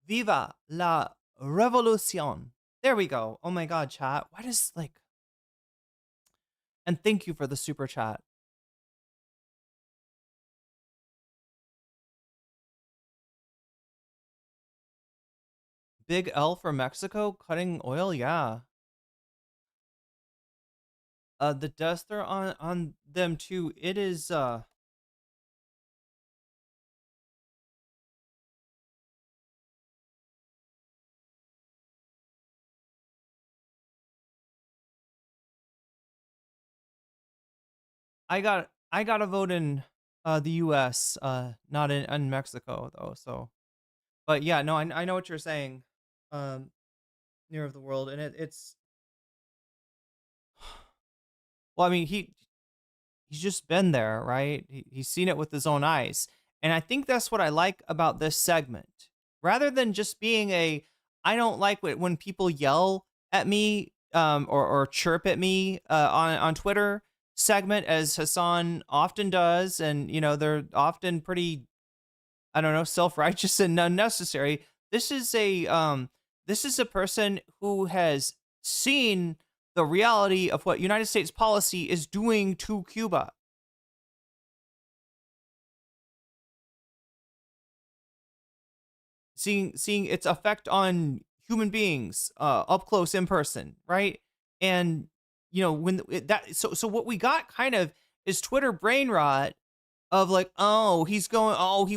Viva la revolución. There we go. Oh my God, chat. Why does like... And thank you for the super chat. Big L for Mexico, cutting oil, yeah. The deaths are on them too. It is I got a vote in the US, not in Mexico though, so. But yeah, no, I know what you're saying. Near of the world, and it's well, I mean, he's just been there, right? He's seen it with his own eyes. And I think that's what I like about this segment. Rather than just being I don't like when people yell at me or chirp at me on Twitter segment, as Hassan often does, and you know they're often pretty, I don't know, self-righteous and unnecessary. This is a person who has seen the reality of what United States policy is doing to Cuba. Seeing its effect on human beings up close in person, right? And you know when so what we got kind of is Twitter brain rot of like, oh, he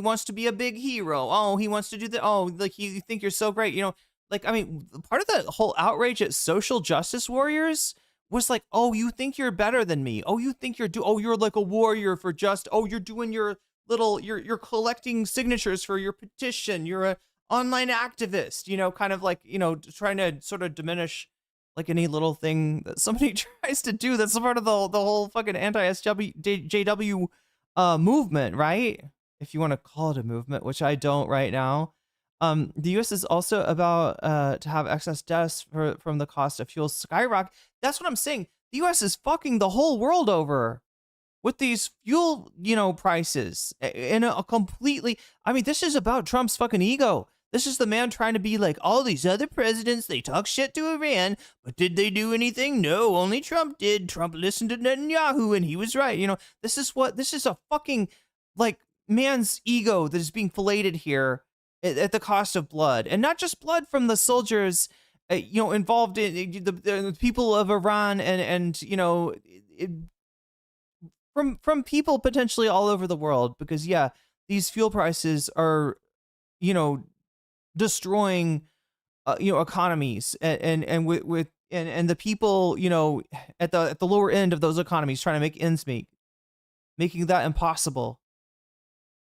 wants to be a big hero. Oh, he wants to do that. Oh, like you think you're so great, you know? Like, I mean, part of the whole outrage at social justice warriors was like, oh, you think you're better than me. Oh, you think you're like a warrior for you're doing your little, you're collecting signatures for your petition. You're a online activist, you know, kind of like, you know, trying to sort of diminish like any little thing that somebody tries to do. That's part of the whole fucking anti-SJW movement, right? If you want to call it a movement, which I don't right now. The U.S. is also about to have excess deaths from the cost of fuel skyrocket. That's what I'm saying. The U.S. is fucking the whole world over with these fuel, you know, prices in a completely. I mean, this is about Trump's fucking ego. This is the man trying to be like all these other presidents. They talk shit to Iran, but did they do anything? No, only Trump did. Trump listened to Netanyahu and he was right. You know, this is a fucking like man's ego that is being filleted here. at the cost of blood, and not just blood from the soldiers, involved in the people of Iran, and from people potentially all over the world, because yeah, these fuel prices are, destroying, economies, and with and the people, at the lower end of those economies trying to make ends meet, making that impossible.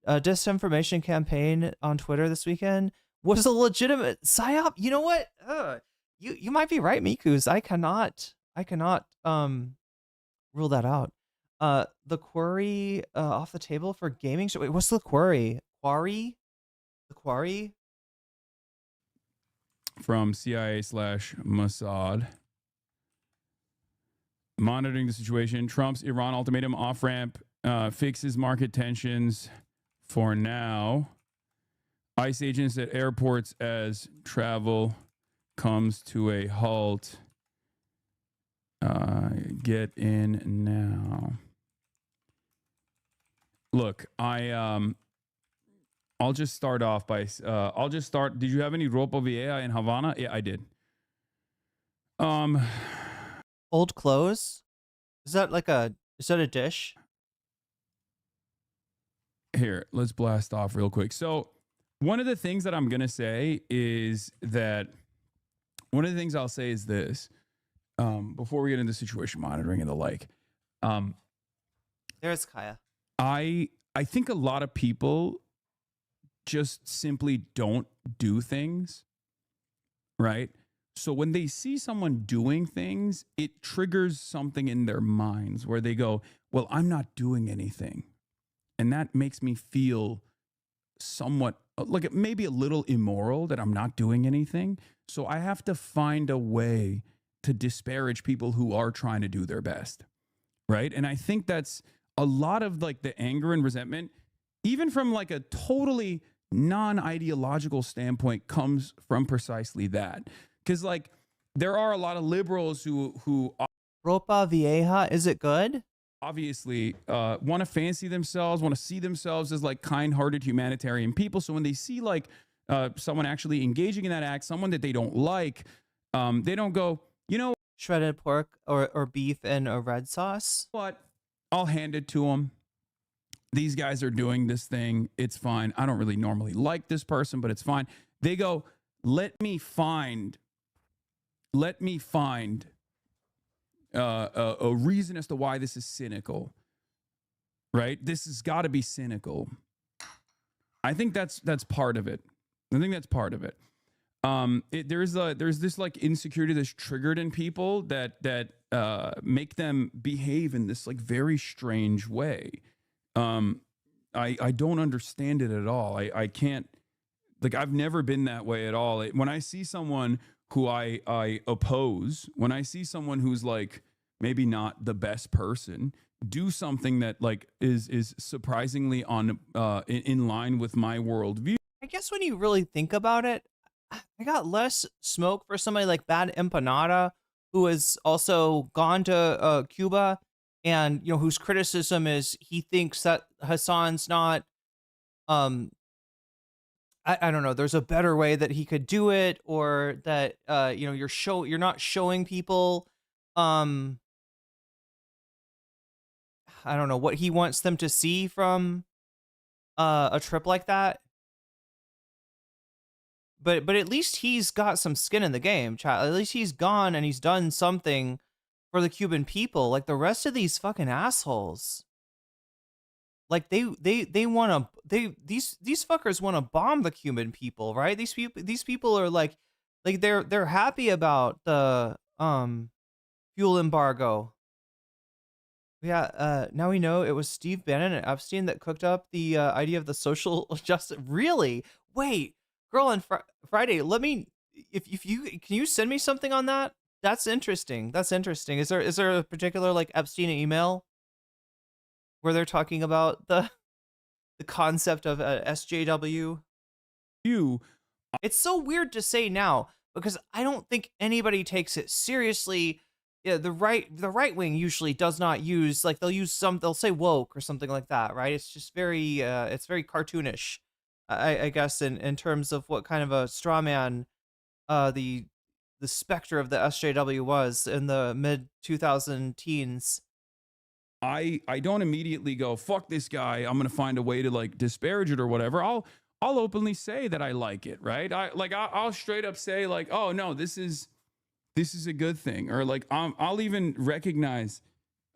A disinformation campaign on Twitter this weekend was a legitimate psyop. You know what? You might be right, Mikus. I cannot rule that out. The query off the table for gaming. Wait, what's the query? The query from CIA/Mossad. Monitoring the situation. Trump's Iran ultimatum off ramp fixes market tensions for now. ICE agents at airports as travel comes to a halt. Get in now. Look, I'll just start off by did you have any ropa vieja in Havana? Yeah, I did. Old clothes? Is that a dish? Here, let's blast off real quick. So one of the things that I'm going to say is that one of the things I'll say is this, before we get into situation monitoring and the like. There's Kaya. I think a lot of people just simply don't do things, right? So when they see someone doing things, it triggers something in their minds where they go, well, I'm not doing anything. And that makes me feel somewhat like maybe a little immoral that I'm not doing anything. So I have to find a way to disparage people who are trying to do their best, right? And I think that's a lot of like the anger and resentment, even from like a totally non-ideological standpoint, comes from precisely that. Because like there are a lot of liberals who Ropa Vieja, is it good? Obviously want to fancy themselves, want to see themselves as like kind-hearted humanitarian people. So when they see like someone actually engaging in that act, someone that they don't like, they don't go, shredded pork or beef in a red sauce. What? I'll hand it to them. These guys are doing this thing. It's fine. I don't really normally like this person, but it's fine. They go, let me find a reason as to why this is cynical, right? This has got to be cynical. I think that's part of it. I think that's part of it. There's this like insecurity that's triggered in people that make them behave in this like very strange way. I don't understand it at all. I can't, like, I've never been that way at all. When I see someone who I oppose, when I see someone who's like maybe not the best person do something that like is surprisingly in line with my worldview. I guess when you really think about it, I got less smoke for somebody like Bad Empanada, who has also gone to Cuba, and whose criticism is he thinks that Hassan's not, I don't know, there's a better way that he could do it, or that you're not showing people I don't know what he wants them to see from a trip like that. But at least he's got some skin in the game, chat. At least he's gone and he's done something for the Cuban people. Like the rest of these fucking assholes, like these fuckers want to bomb the Cuban people, right? These people are like they're happy about the fuel embargo. Yeah, now we know it was Steve Bannon and Epstein that cooked up the idea of the social justice. Really? Wait. Girl on Friday, can you send me something on that? That's interesting. Is there a particular like Epstein email where they're talking about the concept of SJW? It's so weird to say now because I don't think anybody takes it seriously. Yeah, the right wing usually does not use, like, they'll say woke or something like that, right? It's just very it's very cartoonish. I guess in terms of what kind of a straw man the specter of the SJW was in the mid 2000 teens. I don't immediately go, fuck this guy, I'm gonna find a way to like disparage it or whatever. I'll openly say that I like it, right? I'll straight up say like, oh no, this is a good thing, or like I'll even recognize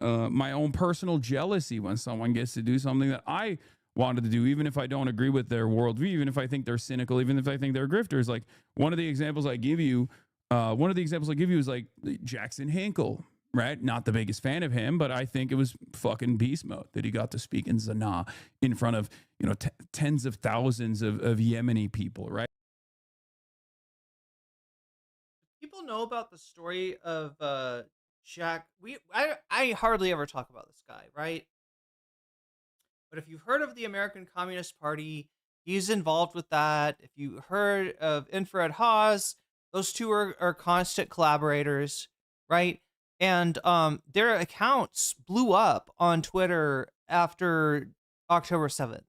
my own personal jealousy when someone gets to do something that I wanted to do, even if I don't agree with their worldview, even if I think they're cynical, even if I think they're grifters. Like one of the examples I give you is like Jackson Hinkle, right? Not the biggest fan of him, but I think it was fucking beast mode that he got to speak in Sanaa in front of, you know, tens of thousands of Yemeni people, right? People know about the story of Jack. I hardly ever talk about this guy, right? But if you've heard of the American Communist Party, he's involved with that. If you heard of Infrared Haas, those two are constant collaborators, right? And their accounts blew up on Twitter after October 7th.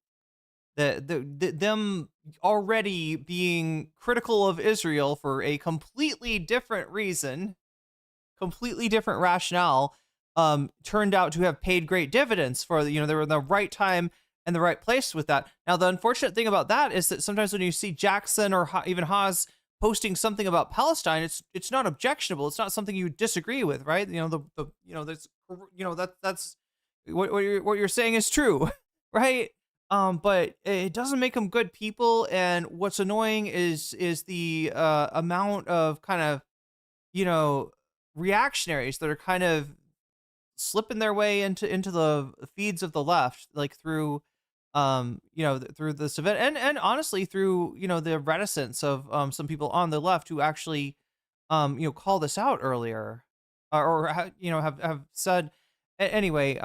Them already being critical of Israel for a completely different reason, completely different rationale, turned out to have paid great dividends for, you know, they were in the right time and the right place with that. Now, the unfortunate thing about that is that sometimes when you see Jackson or even Haas posting something about Palestine, it's not objectionable. It's not something you disagree with, right? You know, the you know, that's, you know, that's what you're saying is true, right? But it doesn't make them good people. And what's annoying is the amount of kind of, you know, reactionaries that are kind of slipping their way into the feeds of the left, like through you know, through this event, and honestly through, you know, the reticence of some people on the left who actually you know, call this out earlier, you know, have said anyway.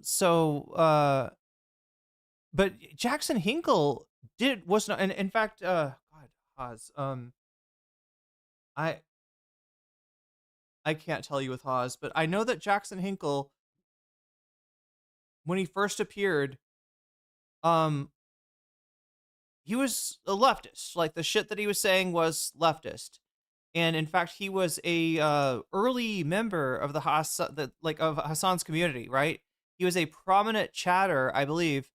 So but Jackson Hinkle was not, and in fact, God, Haas, I I can't tell you with Haas, but I know that Jackson Hinkle, when he first appeared, um, he was a leftist. Like the shit that he was saying was leftist, and in fact, he was a early member of the of Hassan's community. Right, he was a prominent chatter, I believe,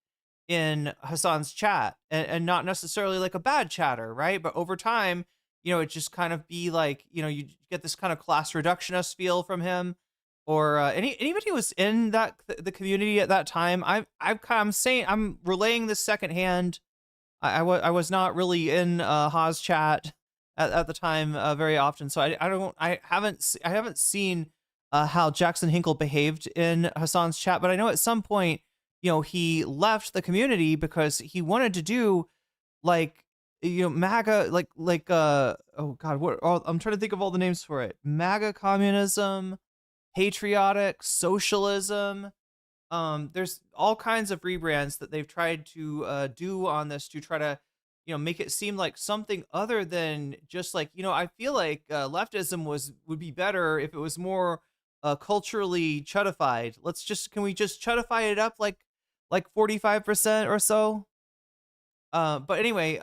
in Hassan's chat, and not necessarily like a bad chatter, right? But over time, you know, it just kind of be like, you know, you get this kind of class reductionist feel from him, or anybody who was in the community at that time. I'm relaying this secondhand. I was not really in Haas chat at the time very often, so I haven't seen how Jackson Hinkle behaved in Hassan's chat, but I know at some point, you know, he left the community because he wanted to do like, you know, MAGA, oh god, I'm trying to think of all the names for it: MAGA communism, patriotic socialism. There's all kinds of rebrands that they've tried to do on this to try to, you know, make it seem like something other than just like, you know, I feel like leftism would be better if it was more culturally chuddified. Can we just chudify it up like 45% or so? But anyway,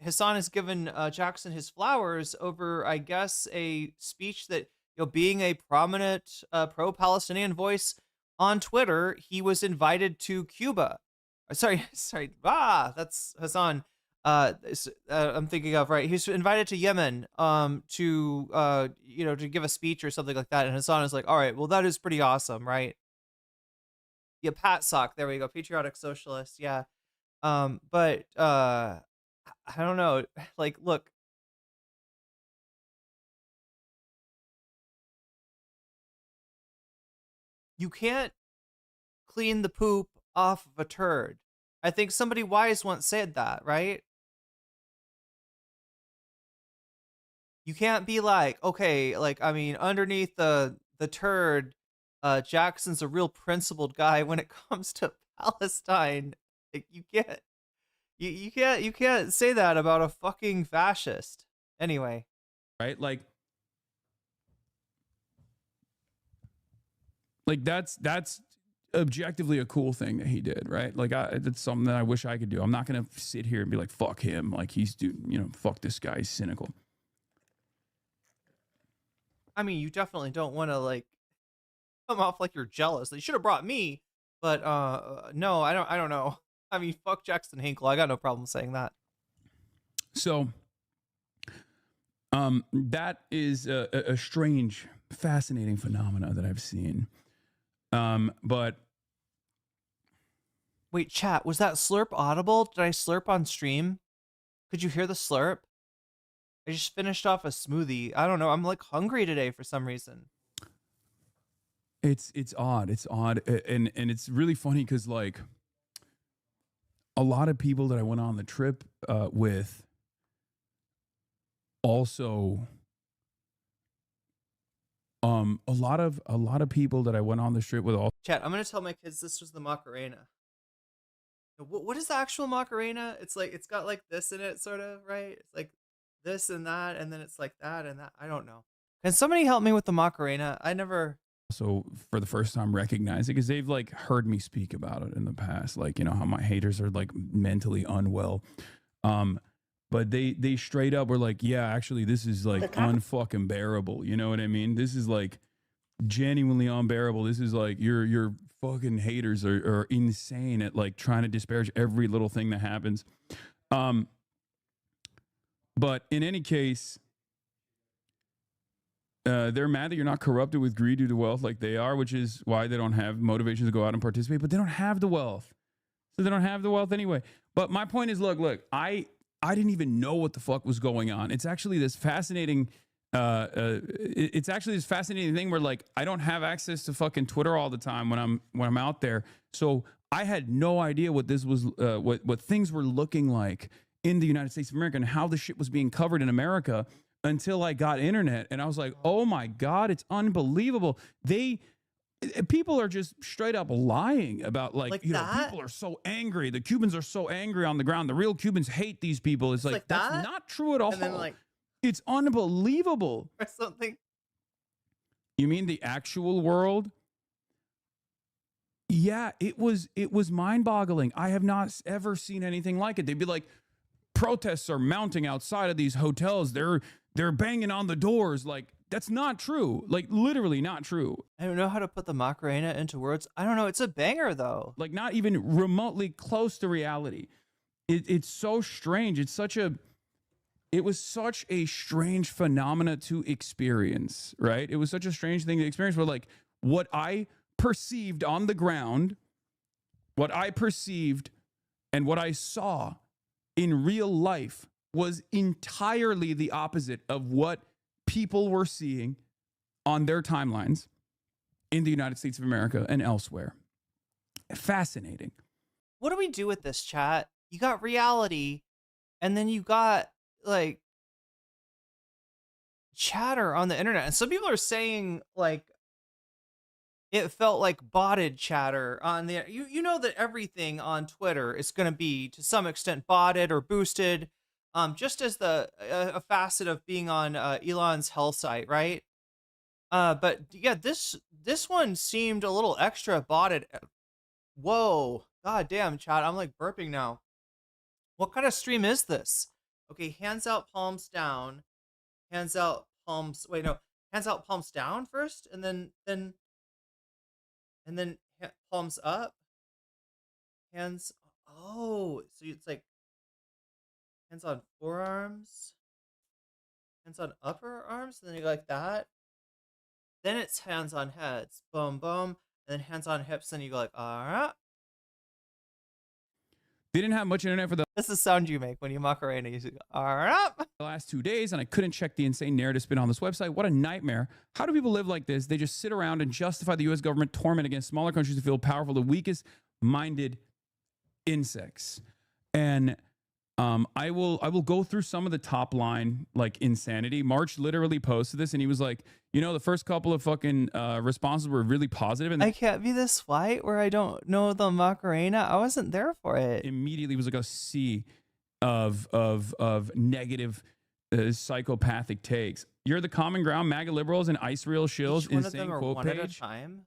Hassan has given Jackson his flowers over, I guess, a speech that, you know, being a prominent pro-Palestinian voice on Twitter, he was invited to Cuba. Sorry. That's Hassan. I'm thinking of, right. He's invited to Yemen to you know, to give a speech or something like that. And Hassan is like, all right, well, that is pretty awesome, right? Yeah, Pat Sock. There we go. Patriotic socialist. Yeah. But I don't know. Like, look, you can't clean the poop off of a turd. I think somebody wise once said that, right? You can't be like, okay, like, I mean, underneath the turd, Jackson's a real principled guy when it comes to Palestine. Like, you can't say that about a fucking fascist. Anyway. Right? Like that's objectively a cool thing that he did, right? Like, that's something that I wish I could do. I'm not going to sit here and be like, fuck him. Like, fuck this guy. He's cynical. I mean, you definitely don't want to, like, come off like you're jealous. They should have brought me, but no, I don't know. I mean, fuck Jackson Hinkle. I got no problem saying that. So, that is a strange, fascinating phenomena that I've seen. But wait, chat, was that slurp audible? Did I slurp on stream? Could you hear the slurp? I just finished off a smoothie. I don't know. I'm like hungry today for some reason. It's odd. It's odd. And it's really funny because, like, a lot of people that I went on the trip with also a lot of people that I went on the trip with all chat, I'm gonna tell my kids this was the Macarena. What is the actual Macarena? It's like, it's got like this in it, sort of, right? It's like this and that, and then it's like that and that. I don't know. Can somebody help me with the Macarena? I never. So for the first time recognize it, because they've like heard me speak about it in the past, like, you know, how my haters are like mentally unwell. But they straight up were like, yeah, actually, this is like unfucking bearable. You know what I mean? This is like genuinely unbearable. This is like your fucking haters are insane at like trying to disparage every little thing that happens. But in any case, they're mad that you're not corrupted with greed due to wealth like they are, which is why they don't have motivation to go out and participate. But they don't have the wealth, so they don't have the wealth anyway. But my point is, look, I didn't even know what the fuck was going on. It's actually this fascinating. It's actually this fascinating thing where, like, I don't have access to fucking Twitter all the time when I'm out there, so I had no idea what this was, what things were looking like in the United States of America and how the shit was being covered in America until I got internet, and I was like, oh my God, it's unbelievable. People are just straight up lying about, like you know, people are so angry. The Cubans are so angry on the ground. The real Cubans hate these people. It's like that's not true at all. And then, like, it's unbelievable. Or something. You mean the actual world? Yeah, it was mind-boggling. I have not ever seen anything like it. They'd be like, protests are mounting outside of these hotels. They're banging on the doors. Like, that's not true. Like, literally not true. I don't know how to put the Macarena into words. I don't know. It's a banger, though. Like, not even remotely close to reality. It's so strange. It was such a strange phenomena to experience, right? It was such a strange thing to experience where, like, what I perceived on the ground, what I perceived and what I saw in real life was entirely the opposite of what people were seeing on their timelines in the United States of America and elsewhere. Fascinating. What do we do with this, chat? You got reality, and then you got, like, chatter on the internet. And some people are saying, like, it felt like botted chatter on the, you know that everything on Twitter is going to be to some extent botted or boosted, just as a facet of being on Elon's hell site, right? But yeah, this one seemed a little extra botted. Whoa, god damn, chat, I'm like burping now. What kind of stream is this? Okay, hands out, palms down. Hands out, palms. Wait, no, hands out, palms down first, and then palms up. Hands. Oh, so it's like hands on forearms, hands on upper arms, and then you go like that. Then it's hands on heads, boom, boom, and then hands on hips, and you go like, all right. They didn't have much internet for the This is the sound you make when you Macarena. You go, all right. The last 2 days, and I couldn't check the insane narrative spin on this website. What a nightmare. How do people live like this? They just sit around and justify the U.S. government torment against smaller countries to feel powerful, the weakest minded insects. And I will go through some of the top line, like, insanity. March literally posted this, and he was like, you know, the first couple of fucking responses were really positive, and I can't be this white where I don't know the Macarena. I wasn't there for it. Immediately was like a sea of negative psychopathic takes. You're the common ground, MAGA liberals and ice real shills. Each one insane of them are quote one page. at a time.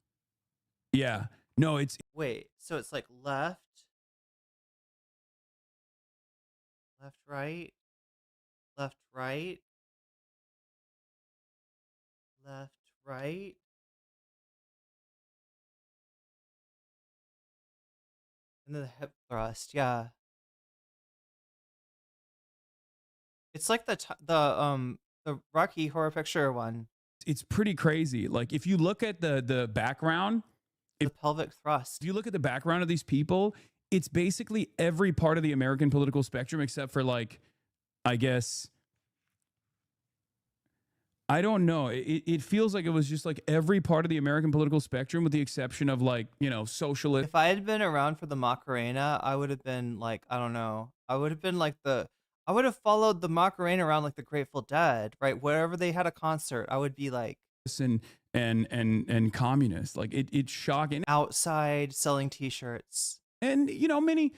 Yeah. No, it's Wait, so it's like left, right, left, right, left, right. And then the hip thrust, yeah. It's like the Rocky Horror Picture one. it's pretty crazy. Like if you look at the background, The pelvic thrust. if you look at the background of these people, it's basically every part of the American political spectrum except for like, I guess, I don't know. It feels like it was just like every part of the American political spectrum with the exception of like, you know, socialist. If I had been around for the Macarena, I would have been like, I don't know. I would have been like I would have followed the Macarena around like the Grateful Dead, right? Wherever they had a concert, I would be like and communist. Like it's shocking. outside selling t-shirts. And you know, many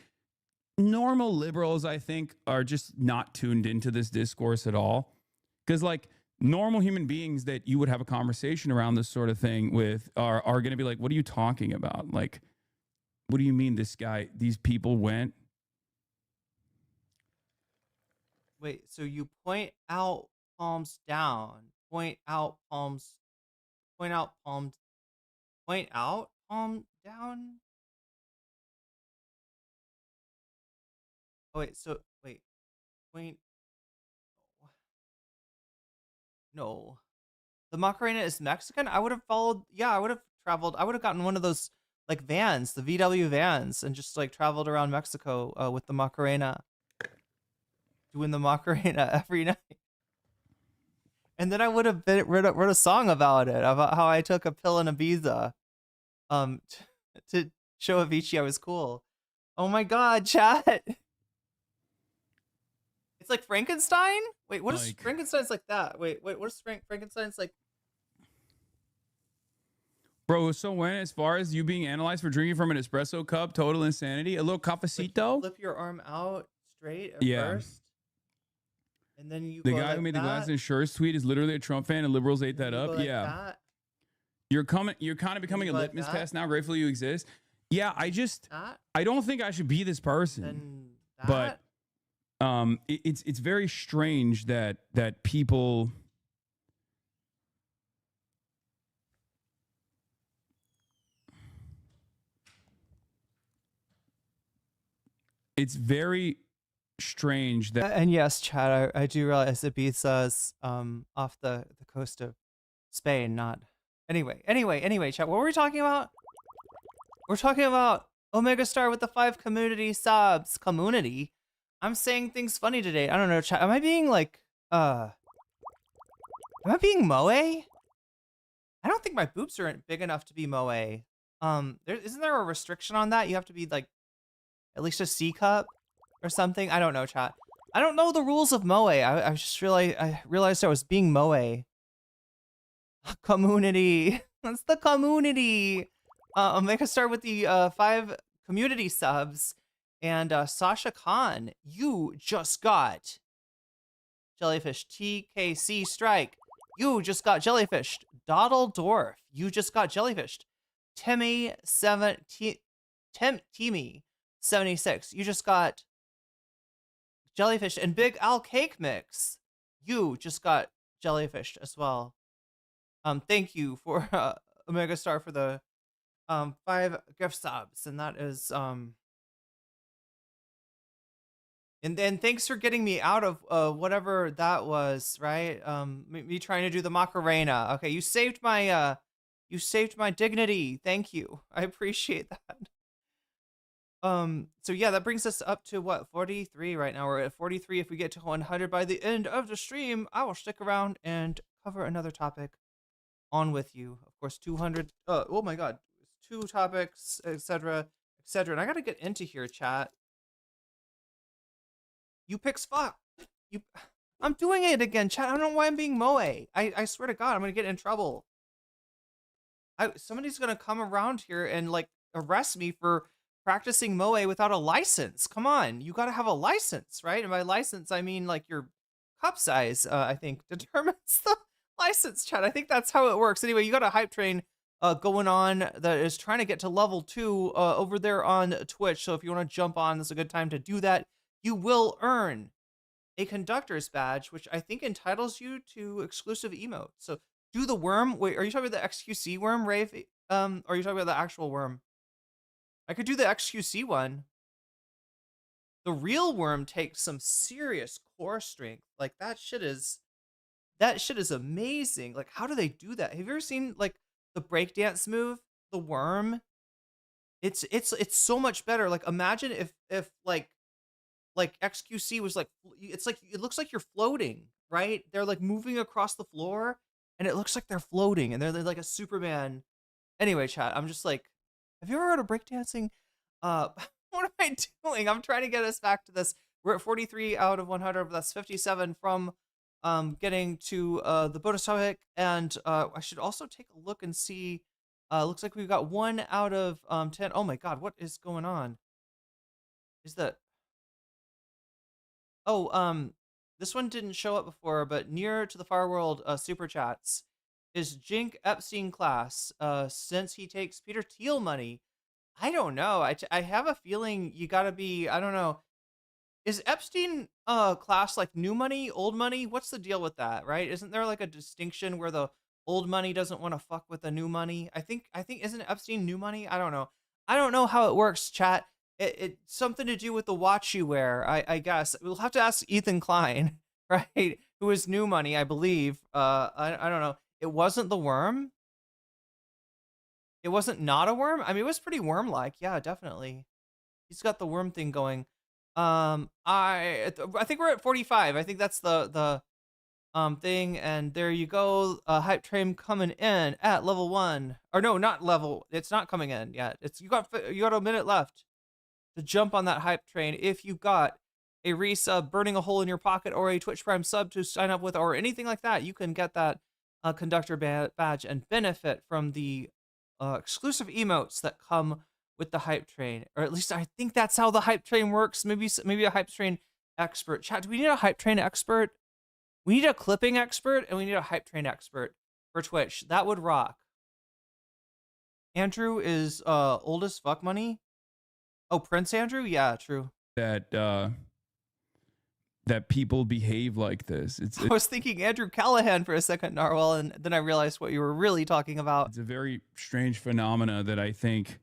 normal liberals, I think, are just not tuned into this discourse at all. Because like normal human beings that you would have a conversation around this sort of thing with are going to be like, what are you talking about? Like, what do you mean these people went? Wait, so you point out palms down, point out palm down. Oh wait, point. No, the Macarena is Mexican. I would have followed. Yeah, I would have traveled. I would have gotten one of those like vans, the VW vans, and just like traveled around Mexico with the Macarena, doing the Macarena every night. And then I would have wrote a song about it, about how I took a pill in Ibiza, to show Avicii I was cool. Oh my God, chat! It's like Frankenstein. Wait, what is Like- Frankenstein's like that? Wait, what is Frankenstein's like? Bro, so when, as far as you being analyzed for drinking from an espresso cup, total insanity, a little cafecito. Flip your arm out straight at Yeah. first, and then you. The go guy like who made the that. glass in shirts tweet is literally a Trump fan, and liberals ate that You go up. like Yeah, that, you're kind of becoming a go like litmus that. test now. Grateful you exist. Yeah, that, I don't think I should be this person. and that. But it's very strange that people. It's very strange that And yes, Chad, I do realize Ibiza's off the coast of Spain, not. Anyway, Chad, what were we talking about? We're talking about Omega Star with the 5 community subs. Community. I'm saying things funny today. I don't know, Chad. Am I being like am I being moe? I don't think my boobs are big enough to be moe. Isn't there a restriction on that? You have to be like at least a C cup or something. I don't know, chat. I don't know the rules of moe. I just realized I was being moe. Community. That's the community. Make us start with the 5 community subs. And Sasha Khan, you just got jellyfish. TKC Strike, you just got jellyfished. Doddledorf, you just got jellyfished. Timmy 76, you just got jellyfish. And Big Al Cake Mix, you just got jellyfished as well. Thank you for Omega Star for the 5 gift subs, and that is and then thanks for getting me out of whatever that was, right? Me trying to do the Macarena. Okay, you saved my dignity. Thank you. I appreciate that. So yeah, that brings us up to what, 43 right now. We're at 43. If we get to 100 by the end of the stream, I will stick around and cover another topic on with you. Of course, 200. Oh my God, 2 topics, etc., etc. And I gotta get into here, chat. You picks fuck. I'm doing it again, chat. I don't know why I'm being moe. I swear to God, I'm gonna get in trouble. Somebody's gonna come around here and like arrest me for practicing moe without a license. Come on, you gotta have a license, right? And by license, I mean like your cup size. I think determines the license, chat. I think that's how it works. Anyway, you got a hype train going on that is trying to get to level 2 over there on Twitch. So if you want to jump on, this is a good time to do that. You will earn a conductor's badge, which I think entitles you to exclusive emotes. So do the worm. Wait, are you talking about the XQC worm, Rave? Or are you talking about the actual worm? I could do the XQC one. The real worm takes some serious core strength. Like that shit is amazing. Like, how do they do that? Have you ever seen like the breakdance move, the worm? It's so much better. Like, imagine if like XQC was like, it's like it looks like you're floating, right? They're like moving across the floor, and it looks like they're floating, and they're like a Superman. Anyway, chat, I'm just like, have you ever heard of breakdancing? What am I doing? I'm trying to get us back to this. We're at 43 out of 100. That's 57 from getting to the bonus topic. And I should also take a look and see. Looks like we've got 1 out of 10. Oh my god, what is going on? Is that... Oh, this one didn't show up before, but near to the far world super chats is Jink Epstein class. Since he takes Peter Thiel money, I don't know. I have a feeling you gotta be, I don't know. Is Epstein class like new money, old money? What's the deal with that, right? Isn't there like a distinction where the old money doesn't want to fuck with the new money? I think isn't Epstein new money? I don't know. I don't know how it works, chat. It's something to do with the watch you wear, I guess. We'll have to ask Ethan Klein, right? Who is new money, I believe. I don't know. It wasn't the worm. It wasn't not a worm. I mean, it was pretty worm-like. Yeah, definitely. He's got the worm thing going. I think we're at 45. I think that's the thing. And there you go. Hype train coming in at level 1. Or no, not level. It's not coming in yet. You got a minute left to jump on that hype train. If you got a resub, burning a hole in your pocket, or a Twitch Prime sub to sign up with, or anything like that, you can get that conductor badge and benefit from the exclusive emotes that come with the hype train. Or at least I think that's how the hype train works. Maybe a hype train expert. Chat, do we need a hype train expert? We need a clipping expert, and we need a hype train expert for Twitch. That would rock. Andrew is old as fuck money. Oh, Prince Andrew? Yeah, true. That people behave like this. I was thinking Andrew Callahan for a second, Narwhal, and then I realized what you were really talking about. It's a very strange phenomena that I think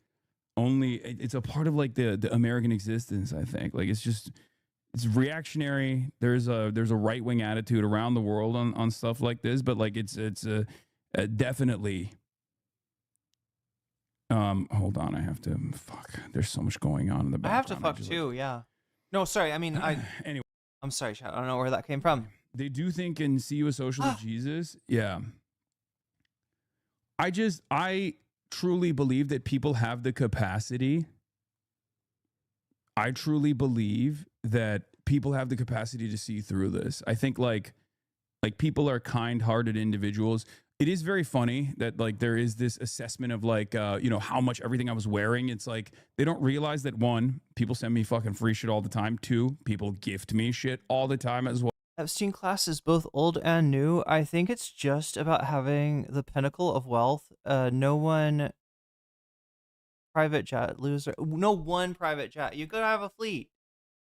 it's a part of like the American existence, I think. Like it's reactionary. There's a right-wing attitude around the world on stuff like this, but like it's definitely hold on, I have to there's so much going on in the background. I have to fuck too, yeah. No, sorry, I mean anyway. I'm sorry, chat. I don't know where that came from. They do think and see you as social with Jesus. Yeah. I truly believe that people have the capacity. I truly believe that people have the capacity to see through this. I think like people are kind-hearted individuals. It is very funny that like there is this assessment of like, how much everything I was wearing. It's like they don't realize that 1, people send me fucking free shit all the time. 2, people gift me shit all the time as well. Epstein class is both old and new. I think it's just about having the pinnacle of wealth. No one private jet loser. No one private jet. You gotta have a fleet.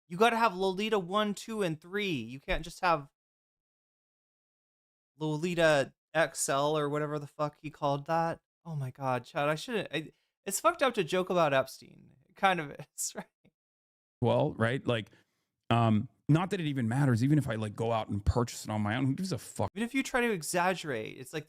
You gotta have Lolita 1, 2, and 3. You can't just have Lolita XL or whatever the fuck he called that. Oh my god, Chad, I shouldn't. It's fucked up to joke about Epstein. It kind of is, right? Well, right? Like, not that it even matters. Even if I like go out and purchase it on my own, who gives a fuck? Even if you try to exaggerate, it's like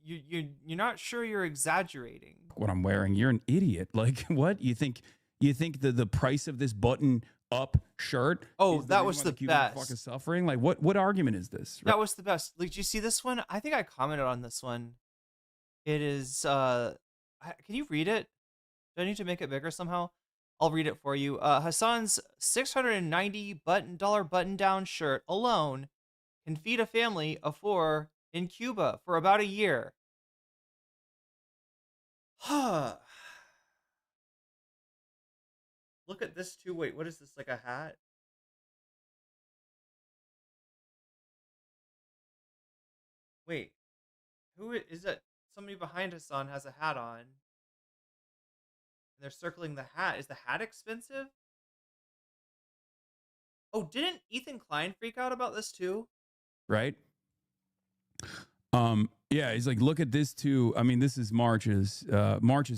you're not sure you're exaggerating. What I'm wearing, you're an idiot. Like, what you think the price of this button up shirt? Oh, that was the best. Fucking suffering. Like, what argument is this? Right? That was the best. Like, did you see this one? I think I commented on this one. It is. Can you read it? Do I need to make it bigger somehow? I'll read it for you. Hassan's $690 button-down shirt alone can feed a family of 4 in Cuba for about a year. Look at this too. Wait, what is this? Like a hat? Wait, who is it? somebody behind Hassan has a hat on. And they're circling the hat. Is the hat expensive? Oh, didn't Ethan Klein freak out about this too? Right. Yeah, he's like, look at this too. I mean, this is March's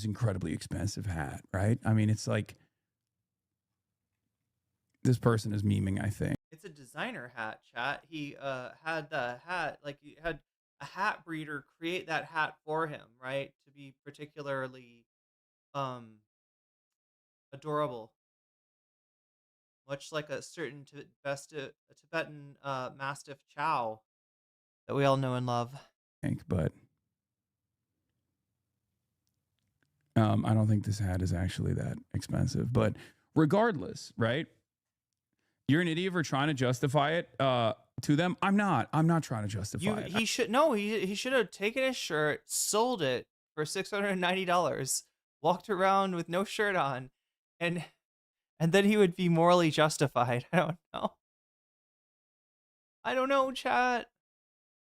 incredibly expensive hat, right? I mean, it's like this person is memeing, I think. It's a designer hat, chat. He had the hat, like he had a hat breeder create that hat for him, right? To be particularly um adorable. Much like a certain a Tibetan Mastiff Chow that we all know and love. But I don't think this hat is actually that expensive. But regardless, right? You're an idiot for trying to justify it to them. I'm not trying to justify it. He should have taken his shirt, sold it for $690, walked around with no shirt on, and then he would be morally justified. I don't know, chat.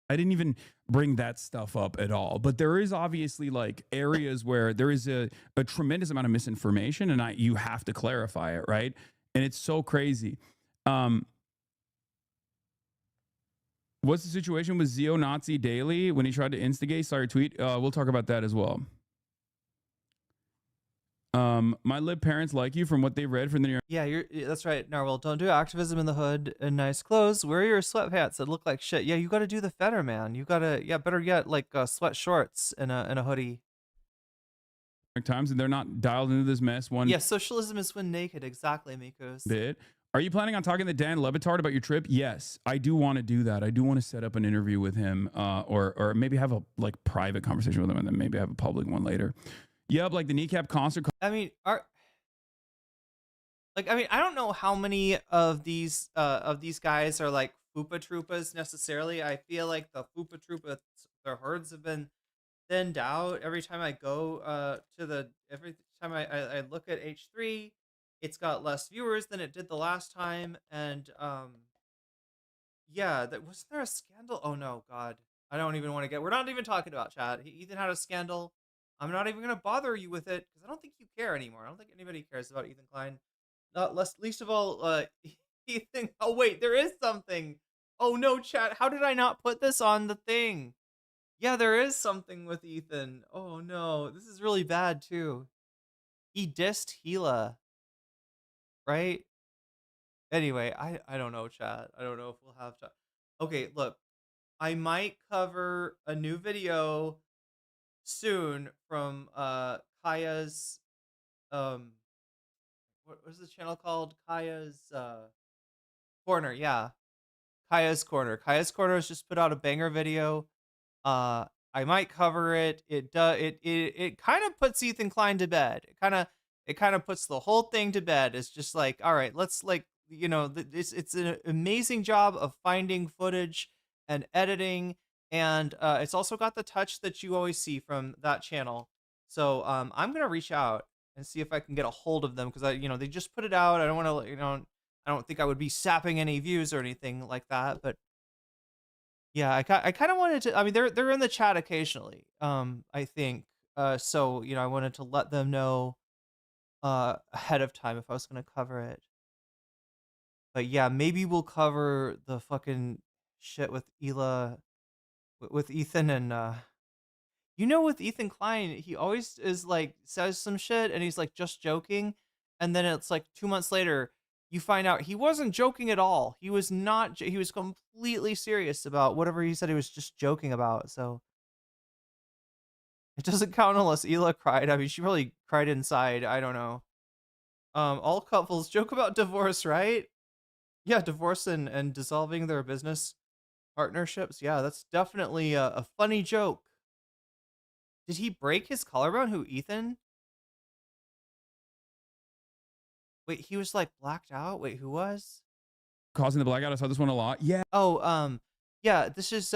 I didn't even bring that stuff up at all. But there is obviously like areas where there is a tremendous amount of misinformation, and you have to clarify it, right? And it's so crazy. What's the situation with Zeo Nazi Daily when he tried to instigate? Sorry, tweet. We'll talk about that as well. My lib parents like you from what they read from the New York. Yeah, that's right, Narwhal. Don't do activism in the hood in nice clothes. Wear your sweatpants that look like shit. Yeah, you got to do the Feder, man. You got to, better yet, like sweat shorts and a hoodie. Times, and they're not dialed into this mess one. Yeah, socialism is when naked. Exactly, Mikos. Bit. Are you planning on talking to Dan Levitard about your trip? Yes, I do want to do that. I do want to set up an interview with him, or maybe have a like private conversation with him, and then maybe have a public one later. Yep, like the kneecap concert. I mean, I don't know how many of these guys are like Fupa Troopas necessarily. I feel like the Fupa Troopas, their herds have been thinned out. Every time I go every time I look at H3, it's got less viewers than it did the last time. And yeah, wasn't there a scandal? Oh no, God, I don't even want to we're not even talking about chat. Ethan had a scandal. I'm not even going to bother you with it because I don't think you care anymore. I don't think anybody cares about Ethan Klein. Least of all, Ethan. Oh, wait, there is something. Oh, no, chat. How did I not put this on the thing? Yeah, there is something with Ethan. Oh, no. This is really bad, too. He dissed Gila. Right? Anyway, I don't know, chat. I don't know if we'll have chat. Okay, look. I might cover a new video soon from Kaya's what was the channel called? Kaya's Corner. Yeah, Kaya's Corner. Kaya's Corner has just put out a banger video. I might cover it. It kind of puts Ethan Klein to bed. It kind of puts the whole thing to bed. It's just like, all right, let's like, it's an amazing job of finding footage and editing. And it's also got the touch that you always see from that channel. So I'm gonna reach out and see if I can get a hold of them because they just put it out. I don't want to, I don't think I would be sapping any views or anything like that. But yeah, I kind of wanted to. I mean, they're in the chat occasionally. I think so. I wanted to let them know ahead of time if I was gonna cover it. But yeah, maybe we'll cover the fucking shit with with Ethan and with Ethan Klein, he always is like says some shit and he's like just joking, and then it's like 2 months later you find out he wasn't joking at all. He was not. He was completely serious about whatever he said he was just joking about. So it doesn't count unless Hila cried. I mean, she really cried inside. I don't know. All couples joke about divorce, right? Yeah, divorce and dissolving their business partnerships. Yeah, that's definitely a funny joke. Did he break his collarbone? Who, Ethan? Wait, he was like blacked out? Wait, who was? Causing the blackout. I saw this one a lot. Yeah. Oh, yeah, this is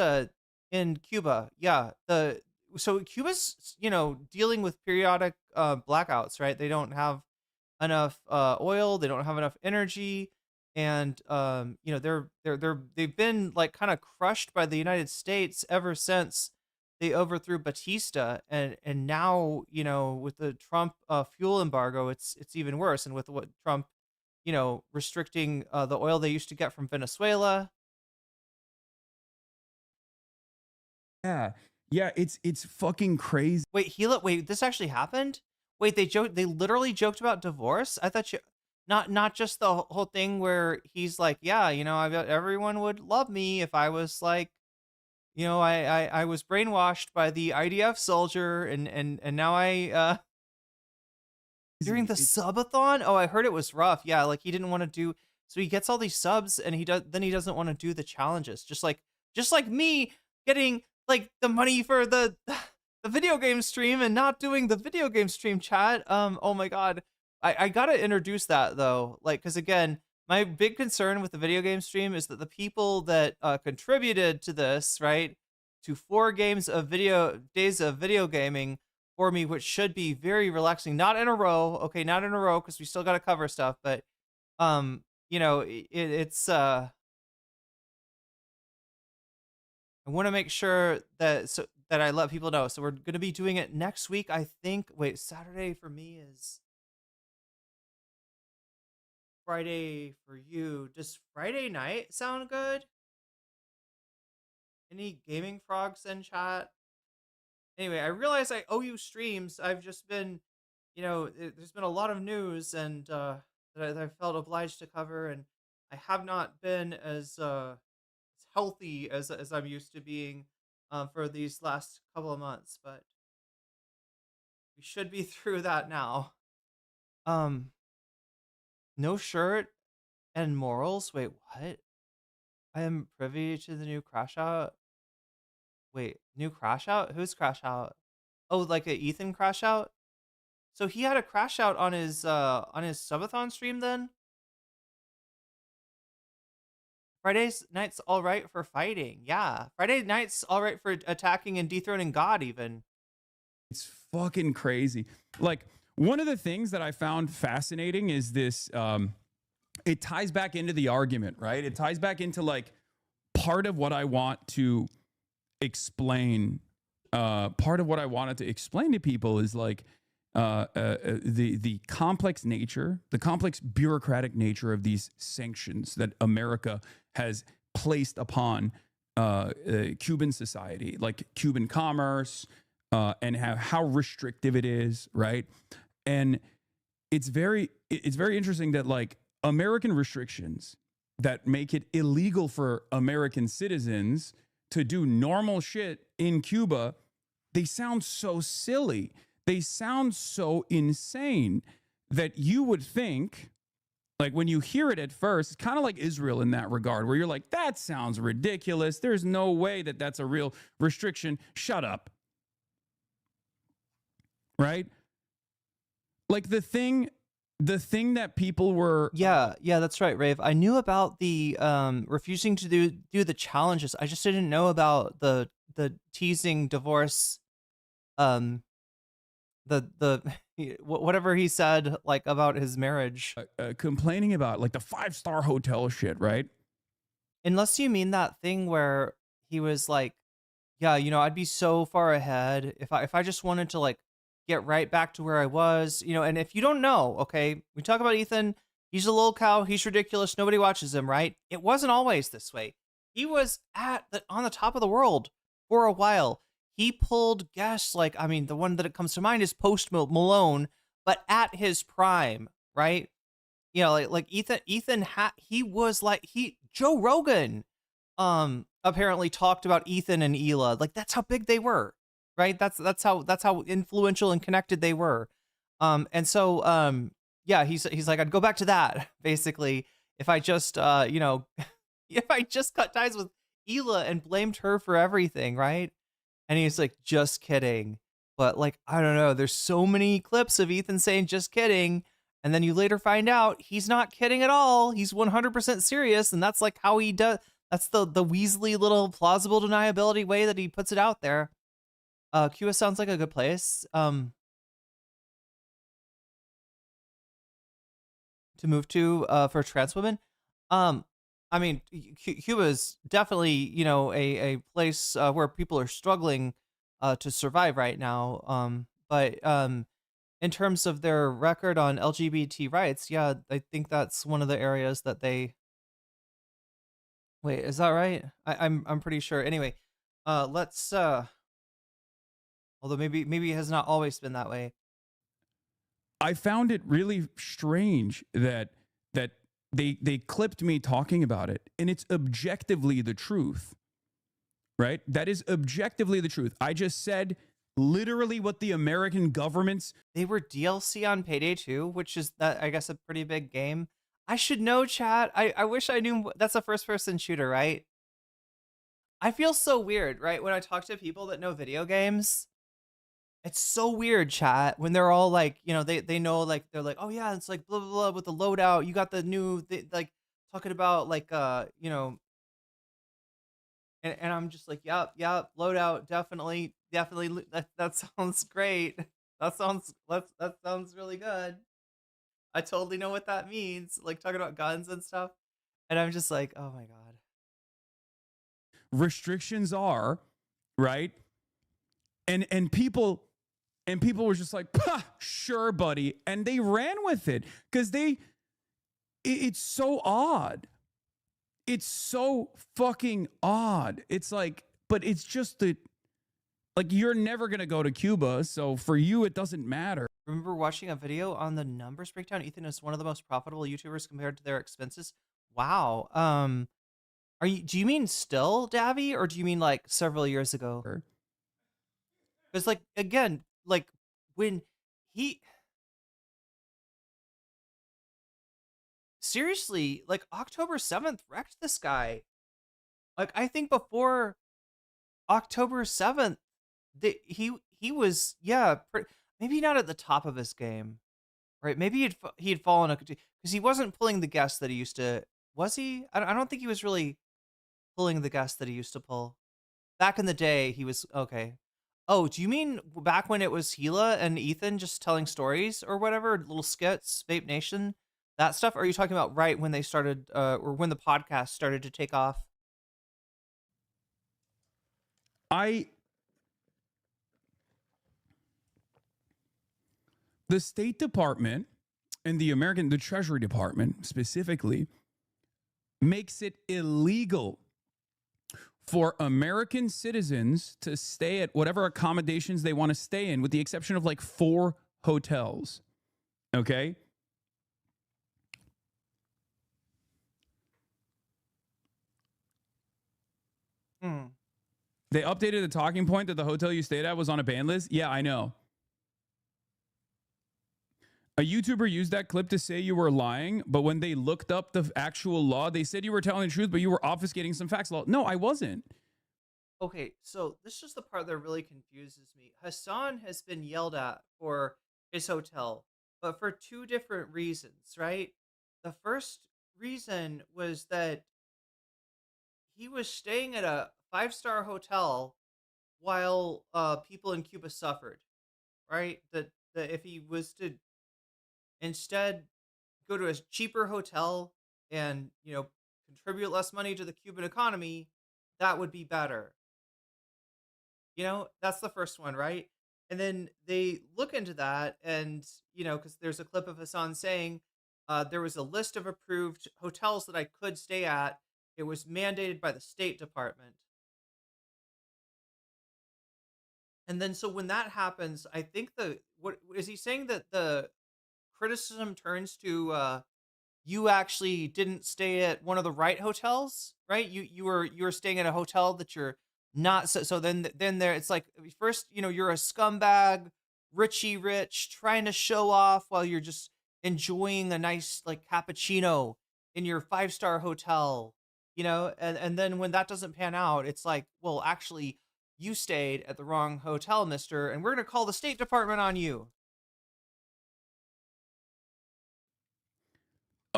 in Cuba. Yeah. So Cuba's, dealing with periodic blackouts, right? They don't have enough oil, they don't have enough energy, and they've been like kind of crushed by the United States ever since they overthrew Batista, and now, with the Trump fuel embargo, it's even worse, and with what Trump, restricting the oil they used to get from Venezuela. Yeah. Yeah, it's fucking crazy. Wait, this actually happened? Wait, they literally joked about divorce? I thought not just the whole thing where he's like, yeah, I bet everyone would love me if I was like, I was brainwashed by the IDF soldier, and now during the It's subathon? Oh, I heard it was rough. Yeah, like he didn't want to do, so he gets all these subs and he doesn't want to do the challenges. Just like me getting like the money for the the video game stream and not doing the video game stream chat. Oh my god. I gotta introduce that though. Like, cause again, my big concern with the video game stream is that the people that contributed to this, right, to 4 days of video gaming for me, which should be very relaxing. Not in a row, okay, not in a row, because we still got to cover stuff. But it's I want to make sure that I let people know. So we're gonna be doing it next week, I think. Wait, Saturday for me is Friday for you. Does Friday night sound good? Any gaming frogs in chat? Anyway, I realize I owe you streams. I've just been, there's been a lot of news and that I felt obliged to cover, and I have not been as healthy as I'm used to being for these last couple of months, but we should be through that now. Um, no shirt and morals. Wait, what? I am privy to the new crash out. Wait, new crash out? Who's crash out? Oh, like a Ethan crash out? So he had a crash out on his subathon stream then? Friday's night's all right for fighting. Yeah. Friday night's all right for attacking and dethroning God even. It's fucking crazy. Like, one of the things that I found fascinating is this it ties back into the argument, right? It ties back into like part of what I want to explain. Part of what I wanted to explain to people is like the complex nature, the complex bureaucratic nature of these sanctions that America has placed upon Cuban society, like Cuban commerce, and how restrictive it is, right? And it's very interesting that like American restrictions that make it illegal for American citizens to do normal shit in Cuba, they sound so silly. They sound so insane that you would think, like when you hear it at first, it's kind of like Israel in that regard, where you're like, that sounds ridiculous. There's no way that that's a real restriction. Shut up. Right? Like the thing that people were Yeah, that's right, Rave. I knew about the refusing to do the challenges. I just didn't know about the teasing divorce, um the whatever he said like about his marriage. complaining about, like the 5-star hotel shit, right? Unless you mean that thing where he was like, yeah, I'd be so far ahead if I just wanted to like get right back to where I was, and if you don't know, okay, we talk about Ethan, he's a little cow, he's ridiculous, nobody watches him, right? It wasn't always this way. He was on the top of the world for a while. He pulled guests like, I mean, the one that comes to mind is Post Malone, but at his prime, right? Like Ethan he was like Joe Rogan apparently talked about Ethan and Hila. Like that's how big they were, right? That's how influential and connected they were. And so yeah, he's like, I'd go back to that basically if I just if I just cut ties with Hila and blamed her for everything, right? And he's like, just kidding. But like, I don't know, there's so many clips of Ethan saying just kidding, and then you later find out he's not kidding at all. He's 100% serious, and that's like how he does. That's the Weasley little plausible deniability way that he puts it out there. Cuba sounds like a good place to move to for trans women. I mean, Cuba is definitely a place where people are struggling to survive right now. But in terms of their record on LGBT rights, yeah, I think that's one of the areas that they. Wait, is that right? I'm pretty sure. Anyway, let's although maybe it has not always been that way. I found it really strange that they clipped me talking about it, and it's objectively the truth, right? That is objectively the truth. I just said literally what the American government's. They were DLC on Payday 2, which is that I guess a pretty big game. I should know, chat. I wish I knew. That's a first person shooter, right? I feel so weird, right? When I talk to people that know video games, it's so weird, chat, when they're all like, they know, like, they're like, oh yeah, it's like blah blah blah with the loadout. You got the new, like, talking about like, and I'm just like, yep, loadout, definitely, that sounds great. That sounds really good. I totally know what that means. Like talking about guns and stuff, and I'm just like, oh my god. Restrictions are, right? And people were just like, sure, buddy, and they ran with it because it's so odd. It's so fucking odd. It's like, but it's just like, you're never gonna go to Cuba, so for you it doesn't matter. Remember watching a video on the numbers breakdown? Ethan is one of the most profitable YouTubers compared to their expenses. Wow. Do you mean still, Davy, or do you mean like several years ago? Because like, again, like when he seriously, like October 7th wrecked this guy. Like I think before October 7th, he was, yeah, maybe not at the top of his game, right? Maybe he'd fallen because he wasn't pulling the guests that he used to. Was he? I don't think he was really pulling the guests that he used to pull. Back in the day, he was okay. Oh, do you mean back when it was Gila and Ethan just telling stories or whatever, little skits, Vape Nation, that stuff? Or are you talking about right when they started, or when the podcast started to take off? The State Department and the Treasury Department specifically makes it illegal for American citizens to stay at whatever accommodations they want to stay in, with the exception of like 4 hotels. Okay? They updated the talking point that the hotel you stayed at was on a ban list. Yeah, I know. A YouTuber used that clip to say you were lying, but when they looked up the actual law, they said you were telling the truth, but you were obfuscating some facts. No, I wasn't. Okay, so this is the part that really confuses me. Hassan has been yelled at for his hotel, but for 2 different reasons, right? The first reason was that he was staying at a 5-star hotel while people in Cuba suffered, right? That if he was to instead go to a cheaper hotel and, contribute less money to the Cuban economy, that would be better. That's the first one, right? And then they look into that and, because there's a clip of Hassan saying there was a list of approved hotels that I could stay at. It was mandated by the State Department. And then so when that happens, I think what is he saying, that the criticism turns to you actually didn't stay at one of the right hotels, right? You were staying at a hotel that you're not. So then there it's like, first, you're a scumbag, Richie Rich, trying to show off while you're just enjoying a nice like cappuccino in your 5-star hotel, and then when that doesn't pan out, it's like, well, actually, you stayed at the wrong hotel, mister, and we're gonna call the State Department on you.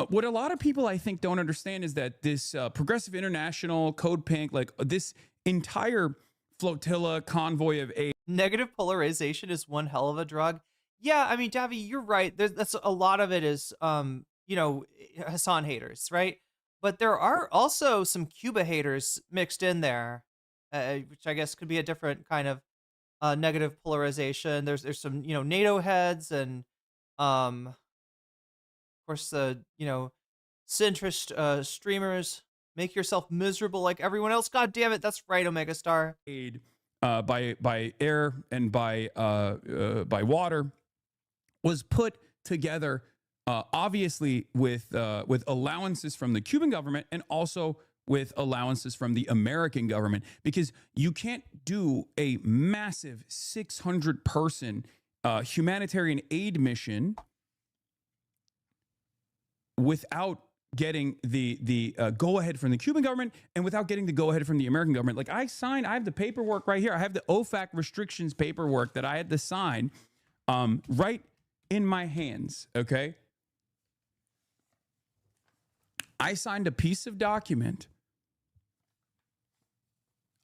What a lot of people, I think, don't understand is that this Progressive International, Code Pink, like this entire flotilla, convoy of aid. Negative polarization is one hell of a drug. Yeah, I mean, Davy, you're right. That's a lot of it is, Hassan haters, right? But there are also some Cuba haters mixed in there, which I guess could be a different kind of negative polarization. There's some, you know, NATO heads and of course the, you know, centrist streamers. Make yourself miserable like everyone else. God damn it, that's right, Omega Star. Aid by air and by water was put together, obviously with allowances from the Cuban government and also with allowances from the American government, because you can't do a massive 600-person humanitarian aid mission without getting the go-ahead from the Cuban government and without getting the go-ahead from the American government. Like I have the paperwork right here. I have the OFAC restrictions paperwork that I had to sign right in my hands, okay? I signed a piece of document.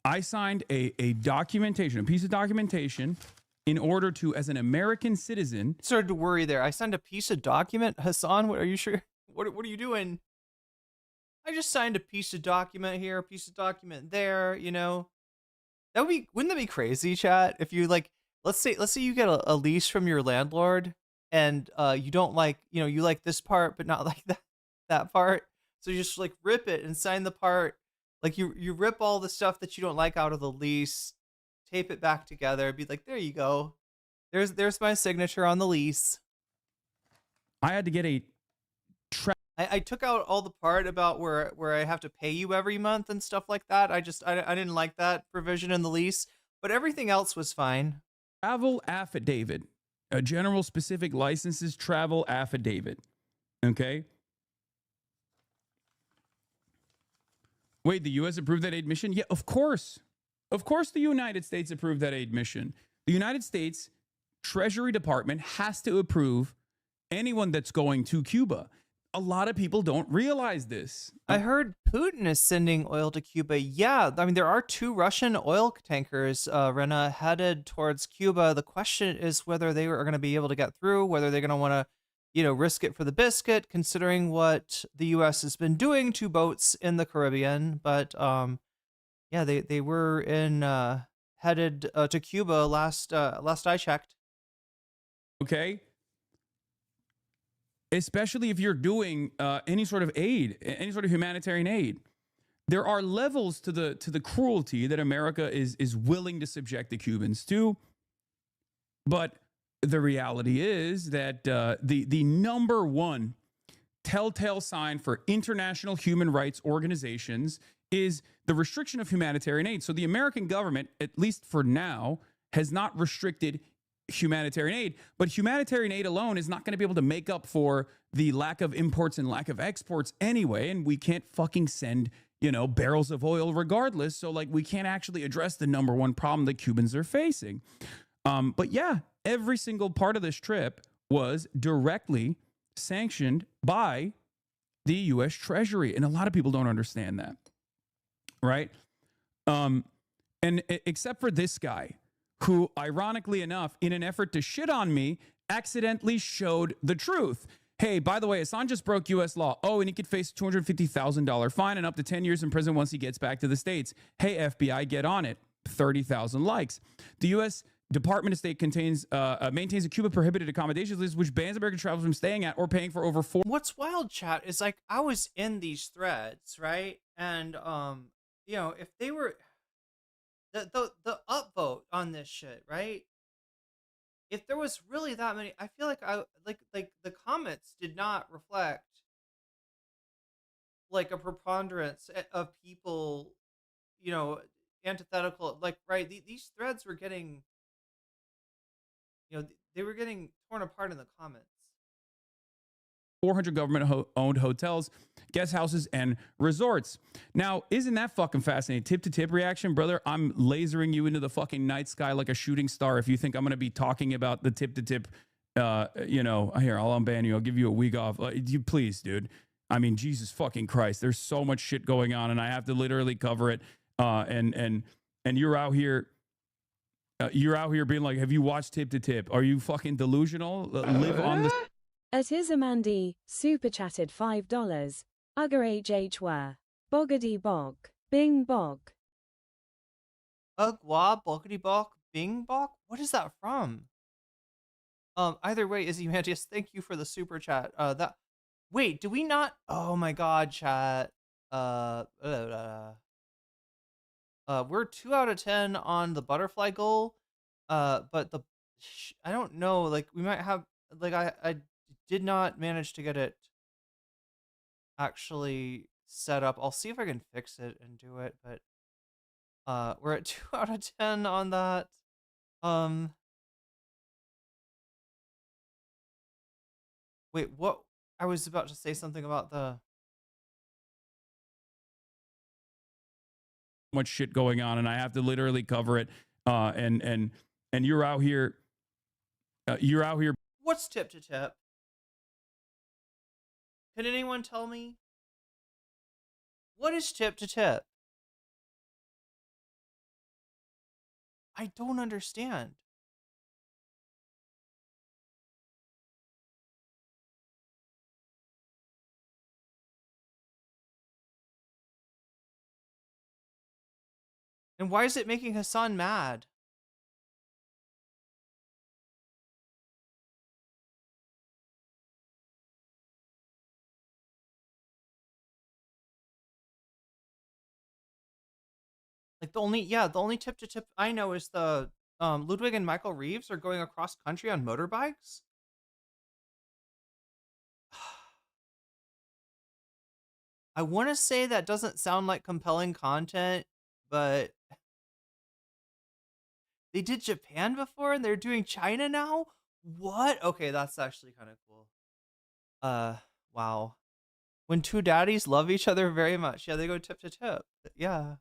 I signed a piece of documentation in order to, as an American citizen... Started to worry there. I signed a piece of document? Hassan, what are you sure? What are you doing? I just signed a piece of document here, a piece of document there, you know? Wouldn't that be crazy, chat? If you like, let's say you get a lease from your landlord and you don't like, you know, you like this part, but not like that part. So you just like rip it and sign the part. Like you rip all the stuff that you don't like out of the lease, tape it back together, be like, there you go. There's my signature on the lease. I had to get a I took out all the part about where I have to pay you every month and stuff like that. I didn't like that provision in the lease, but everything else was fine. Travel affidavit, a general specific licenses travel affidavit. Okay. Wait, the U.S. approved that aid mission? Yeah, of course. Of course the United States approved that aid mission. The United States Treasury Department has to approve anyone that's going to Cuba. A lot of people don't realize this. I heard Putin is sending oil to Cuba. Yeah, I mean, there are 2 Russian oil tankers, Rena, headed towards Cuba. The question is whether they are going to be able to get through, whether they're going to want to, you know, risk it for the biscuit, considering what the U.S. has been doing to boats in the Caribbean. But, yeah, they were headed to Cuba last I checked. Okay. Especially if you're doing any sort of aid, any sort of humanitarian aid. There are levels to the cruelty that America is willing to subject the Cubans to. But the reality is that the number one telltale sign for international human rights organizations is the restriction of humanitarian aid. So the American government, at least for now, has not restricted humanitarian aid, but humanitarian aid alone is not going to be able to make up for the lack of imports and lack of exports anyway, and we can't fucking send, you know, barrels of oil regardless, so like we can't actually address the number one problem that Cubans are facing. But yeah, every single part of this trip was directly sanctioned by the U.S. Treasury, and a lot of people don't understand that, right? And except for this guy, who, ironically enough, in an effort to shit on me, accidentally showed the truth. Hey, by the way, Hassan just broke U.S. law. Oh, and he could face a $250,000 fine and up to 10 years in prison once he gets back to the States. Hey, FBI, get on it. 30,000 likes. The U.S. Department of State maintains a Cuba prohibited accommodations list, which bans American travelers from staying at or paying for over 4. What's wild, chat, is like I was in these threads, right? And you know, if they were the upvote on this shit, right? If there was really that many, I feel like like the comments did not reflect like a preponderance of people, you know, antithetical. Like, right? These threads were getting, you know, they were getting torn apart in the comments. 400 government-owned hotels, guest houses, and resorts. Now, isn't that fucking fascinating? Tip-to-tip reaction, brother. I'm lasering you into the fucking night sky like a shooting star if you think I'm going to be talking about the tip-to-tip, you know, here, I'll unban you. I'll give you a week off. You please, dude. I mean, Jesus fucking Christ. There's so much shit going on, and I have to literally cover it. And you're out here... you're out here being like, have you watched Tip-to-Tip? Are you fucking delusional? Live on the... At Isamandi, super chatted $5. Ugger HH were. Boggedy bog. Bing bog. Ugwa, boggity bog, Bing Bok? What is that from? Either way, Izzy Mantius, thank you for the super chat. Wait, do we not? Oh my god, chat. We're 2 out of 10 on the butterfly goal. But I don't know. Like we might have. Like I did not manage to get it actually set up. I'll see if I can fix it and do it. But we're at 2 out of 10 on that. Wait, what? I was about to say something about the. Much shit going on, and I have to literally cover it. And you're out here. You're out here. What's tip to tip? Can anyone tell me? What is tip to tip? I don't understand. And why is it making Hassan mad? Like the only tip to tip I know is the Ludwig and Michael Reeves are going across country on motorbikes. I want to say that doesn't sound like compelling content, but they did Japan before and they're doing China now? What? Okay, that's actually kind of cool. Wow. When two daddies love each other very much. Yeah, they go tip to tip. Yeah.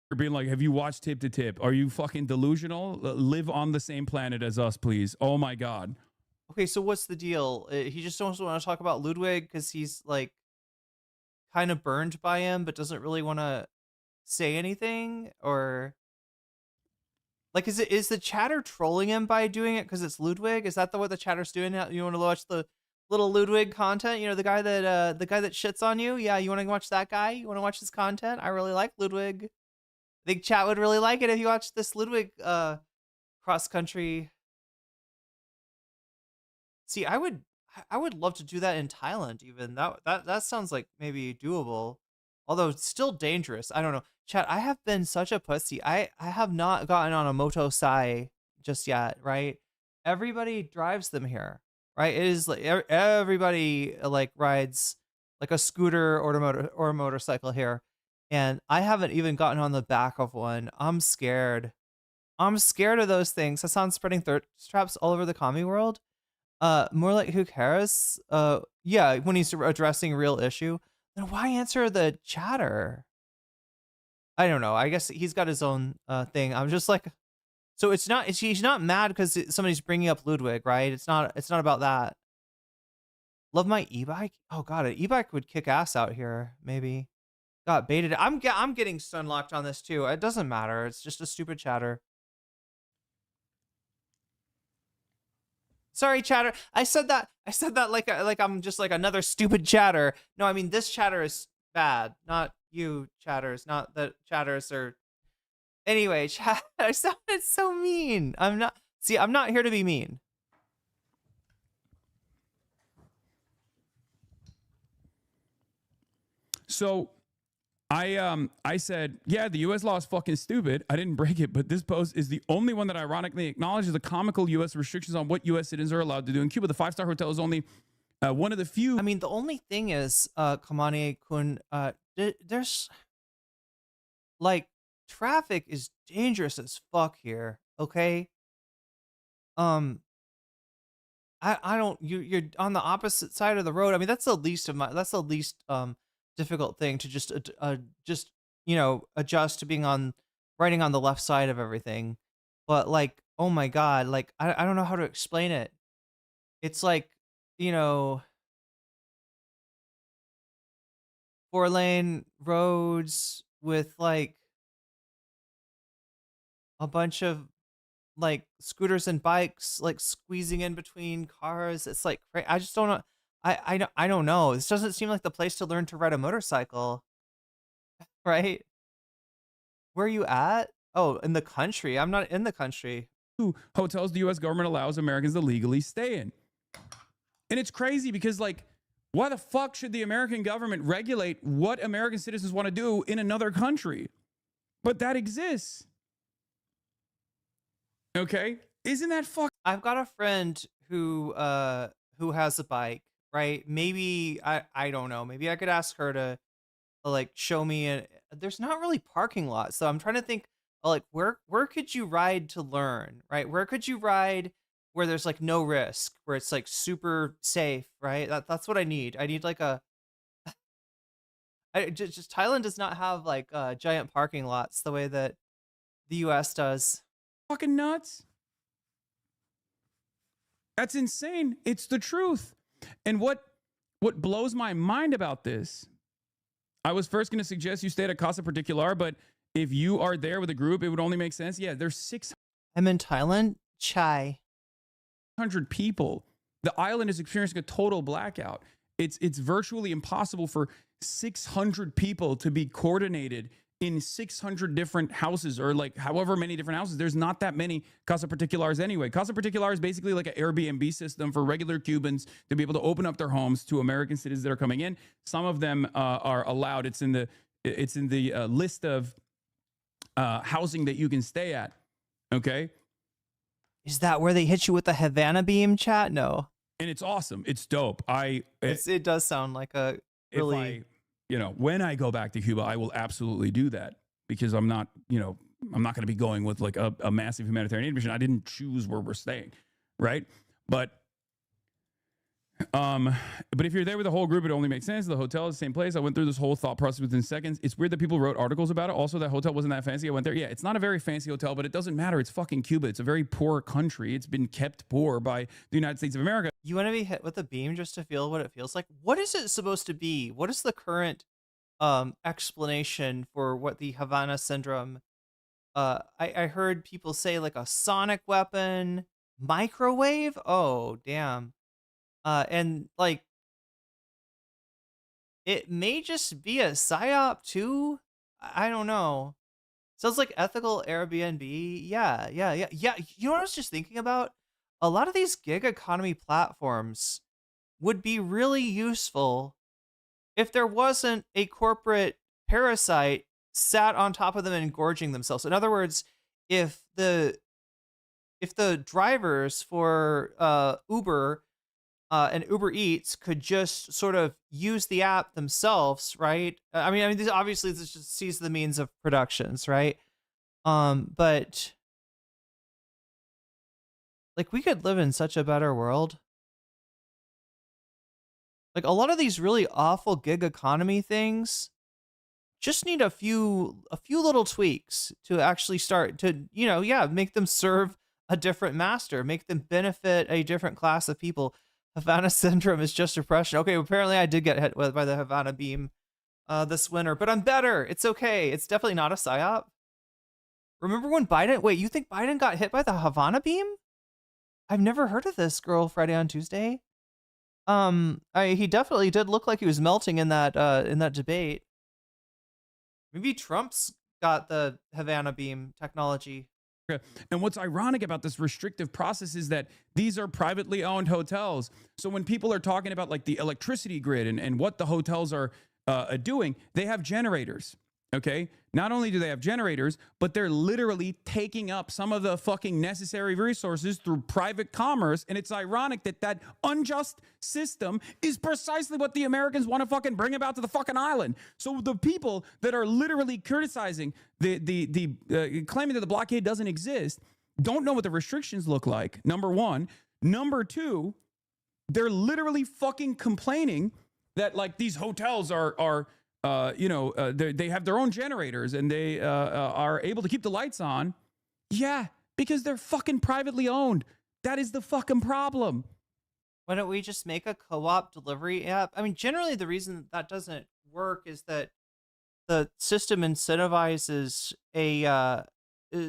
You're being like, have you watched Tip to Tip? Are you fucking delusional? Live on the same planet as us, please. Oh my god. Okay, so what's the deal? He just doesn't want to talk about Ludwig because he's like kind of burned by him, but doesn't really want to say anything, or like is the chatter trolling him by doing it because it's Ludwig? Is that what the chatter's doing? You want to watch the little Ludwig content? You know, the guy that shits on you. Yeah, you want to watch that guy? You want to watch his content? I really like Ludwig. I think chat would really like it if you watched this Ludwig cross country. See, I would love to do that in Thailand. Even that sounds like maybe doable, although it's still dangerous. I don't know. Chat, I have been such a pussy. I have not gotten on a moto sai just yet. Right? Everybody drives them here. Right? It is like everybody like rides like a scooter or a motorcycle here, and I haven't even gotten on the back of one. I'm scared. I'm scared of those things. Hassan spreading thirst traps all over the commie world. More like who cares? Yeah, when he's addressing real issue, then why answer the chatter? I don't know. I guess he's got his own thing. I'm just like, so he's not mad because somebody's bringing up Ludwig, right? It's not about that. Love my e-bike. Oh god, an e-bike would kick ass out here. Maybe got baited. I'm getting sunlocked on this too. It doesn't matter. It's just a stupid chatter. Sorry, chatter. I said that like I'm just like another stupid chatter. No, I mean this chatter is bad, not you chatters. Not that chatters are. Anyway, chat. I sounded so mean. I'm not. See, I'm not here to be mean. So I said, yeah, the U.S. law is fucking stupid. I didn't break it, but this post is the only one that ironically acknowledges the comical U.S. restrictions on what U.S. citizens are allowed to do in Cuba. The 5-star hotel is only one of the few. I mean, the only thing is, Kamani-kun, there's like traffic is dangerous as fuck here. Okay. I don't. You're on the opposite side of the road. I mean, that's the least difficult thing to just adjust to being riding on the left side of everything. But like, oh my god, like I don't know how to explain it. It's like, 4-lane roads with like a bunch of like scooters and bikes like squeezing in between cars. It's like I just don't know. I don't know. This doesn't seem like the place to learn to ride a motorcycle. Right? Where are you at? Oh, in the country? I'm not in the country. Hotels the U.S. government allows Americans to legally stay in. And it's crazy because, like, why the fuck should the American government regulate what American citizens want to do in another country? But that exists. Okay? Isn't that fuck? I've got a friend who has a bike, right? Maybe I don't know. Maybe I could ask her to like show me there's not really parking lots. So I'm trying to think like where could you ride to learn, right? Where could you ride where there's like no risk, where it's like super safe, right? That's what I need. I need like just Thailand does not have like giant parking lots the way that the US does. Fucking nuts. That's insane. It's the truth. And what blows my mind about this, I was first going to suggest you stay at a Casa Particular, but if you are there with a group, it would only make sense. Yeah, there's 600 I'm in Thailand. Chai. people. The island is experiencing a total blackout. It's virtually impossible for 600 people to be coordinated in 600 different houses, or like however many different houses. There's not that many Casa Particulars anyway. Casa Particular is basically like an Airbnb system for regular Cubans to be able to open up their homes to American citizens that are coming in. Some of them are allowed. It's in the list of housing that you can stay at. Okay. Is that where they hit you with the Havana beam, chat? No. And it's awesome. It's dope. It does sound like a really... when I go back to Cuba, I will absolutely do that, because I'm not going to be going with like a massive humanitarian mission. I didn't choose where we're staying, right? But if you're there with the whole group, it only makes sense. The hotel is the same place. I went through this whole thought process within seconds. It's weird that people wrote articles about it. Also, that hotel wasn't that fancy. I went there. Yeah, it's not a very fancy hotel, but it doesn't matter. It's fucking Cuba. It's a very poor country. It's been kept poor by the United States of America. You want to be hit with a beam just to feel what it feels like? What is it supposed to be? What is the current explanation for what the Havana syndrome? I heard people say like a sonic weapon, microwave. Oh, damn. And like, it may just be a psyop too. I don't know. Sounds like ethical Airbnb. Yeah. You know what I was just thinking about? A lot of these gig economy platforms would be really useful if there wasn't a corporate parasite sat on top of them and engorging themselves. In other words, if the drivers for Uber and Uber Eats could just sort of use the app themselves, right? I mean, this obviously this just sees the means of productions, right? But like we could live in such a better world. Like a lot of these really awful gig economy things just need a few little tweaks to actually start to, make them serve a different master, make them benefit a different class of people. Havana syndrome is just depression. Okay, apparently I did get hit by the Havana beam this winter, but I'm better. It's okay. It's definitely not a psyop. Remember when wait, you think Biden got hit by the Havana beam? I've never heard of this, Girl Friday on Tuesday. He definitely did look like he was melting in that debate. Maybe Trump's got the Havana beam technology. And what's ironic about this restrictive process is that these are privately owned hotels. So when people are talking about like the electricity grid and what the hotels are doing, they have generators. Okay. Not only do they have generators, but they're literally taking up some of the fucking necessary resources through private commerce. And it's ironic that that unjust system is precisely what the Americans want to fucking bring about to the fucking island. So the people that are literally criticizing the claiming that the blockade doesn't exist don't know what the restrictions look like. Number one. Number two, they're literally fucking complaining that like these hotels are they have their own generators and they are able to keep the lights on. Yeah, because they're fucking privately owned. That is the fucking problem. Why don't we just make a co-op delivery app? I mean, generally the reason that doesn't work is that the system incentivizes a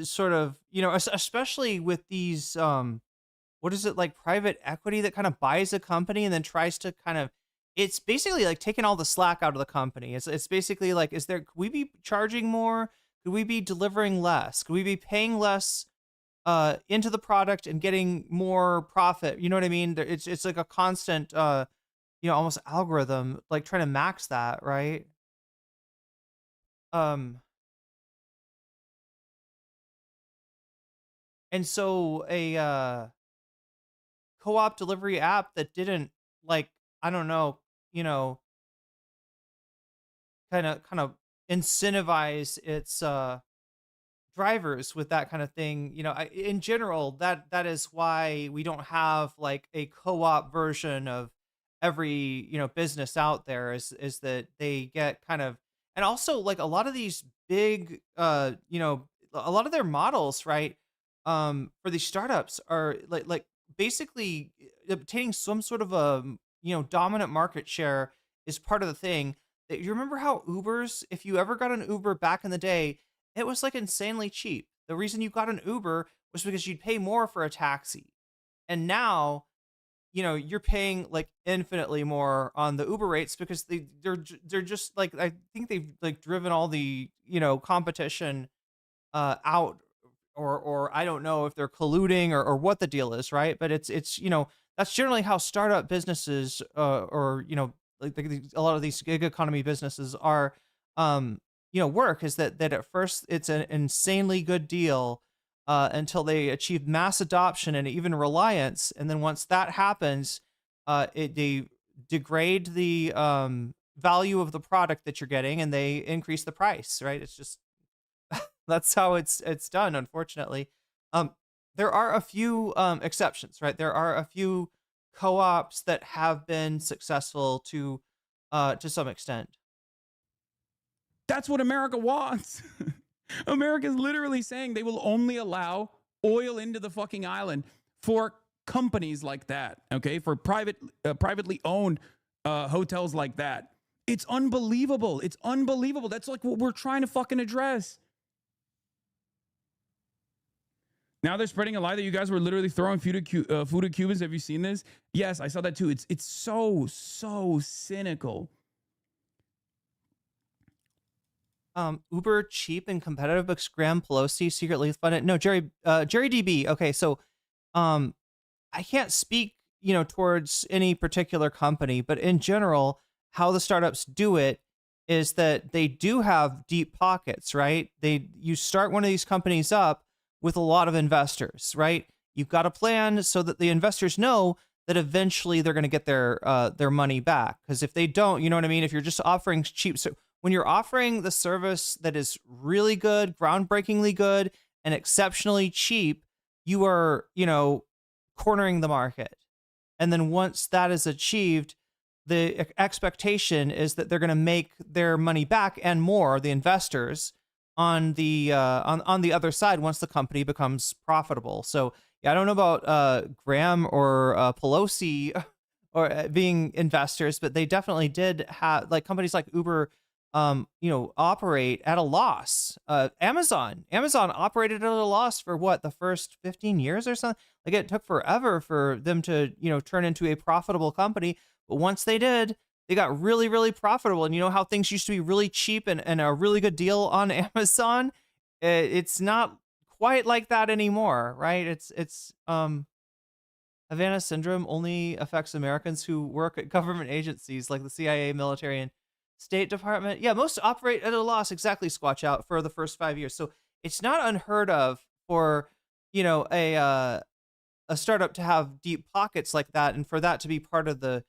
sort of, especially with these, what is it, like private equity that kind of buys a company and then tries to kind of, it's basically like taking all the slack out of the company. It's basically like, could we be charging more? Could we be delivering less? Could we be paying less into the product and getting more profit? You know what I mean? It's like a constant, almost algorithm, like trying to max that, right? Um, and so a co-op delivery app that didn't like, I don't know, you know, kind of incentivize its drivers with that kind of thing. In general, that is why we don't have like a co-op version of every business out there. Is that they get kind of, and also like a lot of these big a lot of their models, right, for these startups are like basically obtaining some sort of a dominant market share is part of the thing. You remember how Ubers, if you ever got an Uber back in the day, it was like insanely cheap. The reason you got an Uber was because you'd pay more for a taxi. And now, you're paying like infinitely more on the Uber rates because they're just like, I think they've like driven all the, competition out, or I don't know if they're colluding or what the deal is, right? But it's that's generally how startup businesses or a lot of these gig economy businesses are work, is that at first it's an insanely good deal until they achieve mass adoption and even reliance, and then once that happens, they degrade the value of the product that you're getting, and they increase the price, right? It's just that's how it's done, unfortunately. Um, there are a few exceptions, right? There are a few co-ops that have been successful to some extent. That's what America wants. America is literally saying they will only allow oil into the fucking island for companies like that, okay? For privately owned hotels like that. It's unbelievable. It's unbelievable. That's like what we're trying to fucking address. Now they're spreading a lie that you guys were literally throwing food at Cubans. Have you seen this? Yes, I saw that too. It's so cynical. Uber cheap and competitive, but Graham Pelosi secretly funded. No, Jerry DB. Okay, so I can't speak towards any particular company, but in general, how the startups do it is that they do have deep pockets, right? You start one of these companies up with a lot of investors, right? You've got a plan so that the investors know that eventually they're going to get their money back. Because if they don't, you know what I mean? If you're just offering cheap, so when you're offering the service that is really good, groundbreakingly good, and exceptionally cheap, you are, cornering the market. And then once that is achieved, the expectation is that they're going to make their money back and more, the investors, on the on the other side once the company becomes profitable. So yeah, I don't know about Graham or Pelosi or being investors, but they definitely did have, like, companies like Uber operate at a loss. Amazon operated at a loss for what, the first 15 years or something. Like, it took forever for them to turn into a profitable company, but once they did, they got really, really profitable. And you know how things used to be really cheap and a really good deal on Amazon? It's not quite like that anymore, right? It's Havana syndrome only affects Americans who work at government agencies like the CIA, military, and State Department. Yeah, most operate at a loss, exactly, Squatch Out, for the first 5 years. So it's not unheard of for a startup to have deep pockets like that, and for that to be part of the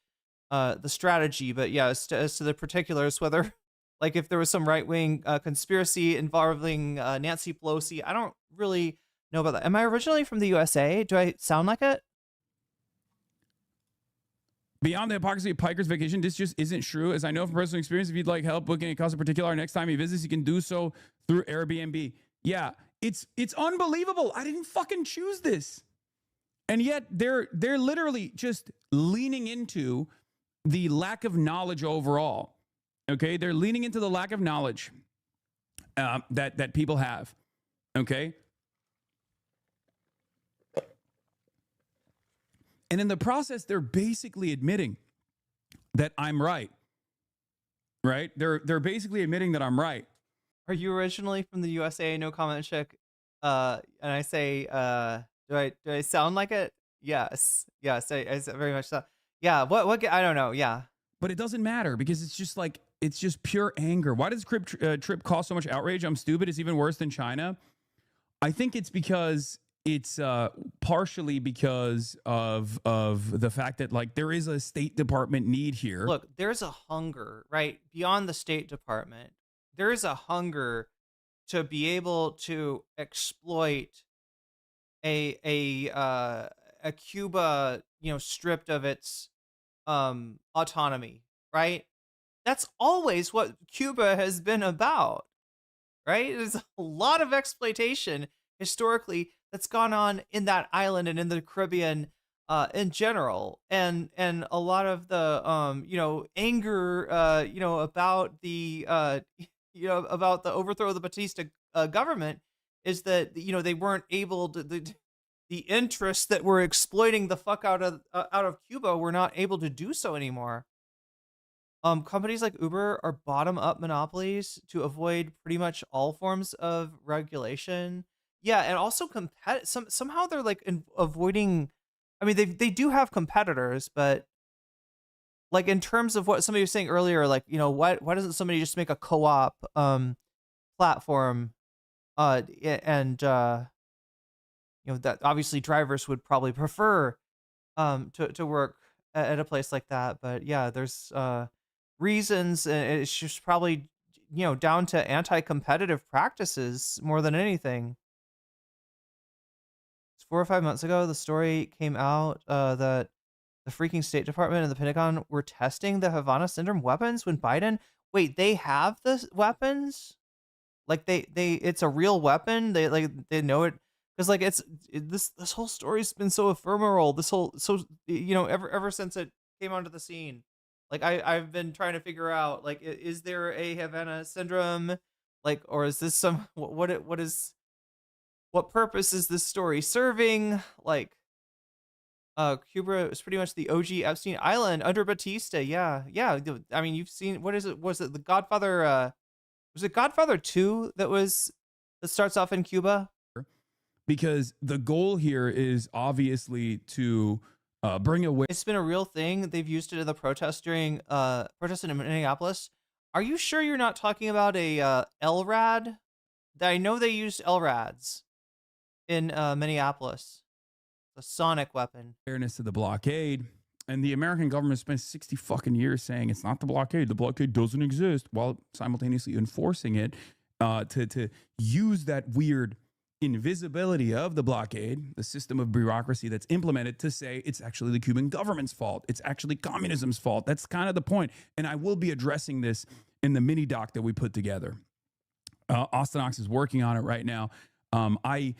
strategy. But yeah, as to the particulars, whether like if there was some right-wing conspiracy involving Nancy Pelosi, I don't really know about that. Am I originally from the USA? Do I sound like it? Beyond the hypocrisy of Piker's vacation, this just isn't true. As I know from personal experience, if you'd like help booking a cost in particular next time he visits, you can do so through Airbnb. Yeah, it's unbelievable. I didn't fucking choose this. And yet they're literally just leaning into the lack of knowledge overall. Okay, they're leaning into the lack of knowledge that people have. Okay. And in the process, they're basically admitting that I'm right. Right? They're basically admitting that I'm right. Are you originally from the USA? No comment chick. And I say, do I sound like it? Yes. Yes, I very much so. Yeah, what I don't know. Yeah. But it doesn't matter because it's just like it's just pure anger. Why does trip cause so much outrage? I'm stupid. It's even worse than China. I think it's because it's partially because of the fact that like there is a State Department need here. Look, there's a hunger, right? Beyond the State Department. There is a hunger to be able to exploit a Cuba, stripped of its autonomy, right? That's always what Cuba has been about, right? There's a lot of exploitation historically that's gone on in that island and in the Caribbean in general, and a lot of the anger about the about the overthrow of the Batista government is that they weren't able to the interests that were exploiting the fuck out of Cuba were not able to do so anymore. Companies like Uber are bottom-up monopolies to avoid pretty much all forms of regulation. Yeah, and also somehow they're like avoiding. I mean, they do have competitors, but like in terms of what somebody was saying earlier, like why doesn't somebody just make a co-op platform? And that obviously drivers would probably prefer to work at a place like that, but yeah, there's reasons, and it's just probably down to anti-competitive practices more than anything. It's 4 or 5 months ago the story came out that the freaking State Department and the Pentagon were testing the Havana syndrome weapons when Biden. Wait, they have the weapons? Like they it's a real weapon? They know it because like this whole story's been so ephemeral. This whole ever since it came onto the scene. Like I've been trying to figure out like is there a Havana syndrome, like, or is this some what purpose is this story serving? Like Cuba is pretty much the OG Epstein Island under Batista. Yeah. I mean, you've seen, what is it? Was it The Godfather? Was it Godfather 2 that starts off in Cuba? Because the goal here is obviously to bring away. It's been a real thing. They've used it in the protest during protest in Minneapolis. Are you sure you're not talking about a LRAD? I know they used LRADs in Minneapolis. A sonic weapon. Fairness to the blockade. And the American government spent 60 fucking years saying it's not the blockade. The blockade doesn't exist, while simultaneously enforcing it to use that weird invisibility of the blockade, the system of bureaucracy that's implemented, to say it's actually the Cuban government's fault. It's actually communism's fault. That's kind of the point. And I will be addressing this in the mini doc that we put together. Austin Ox is working on it right now. I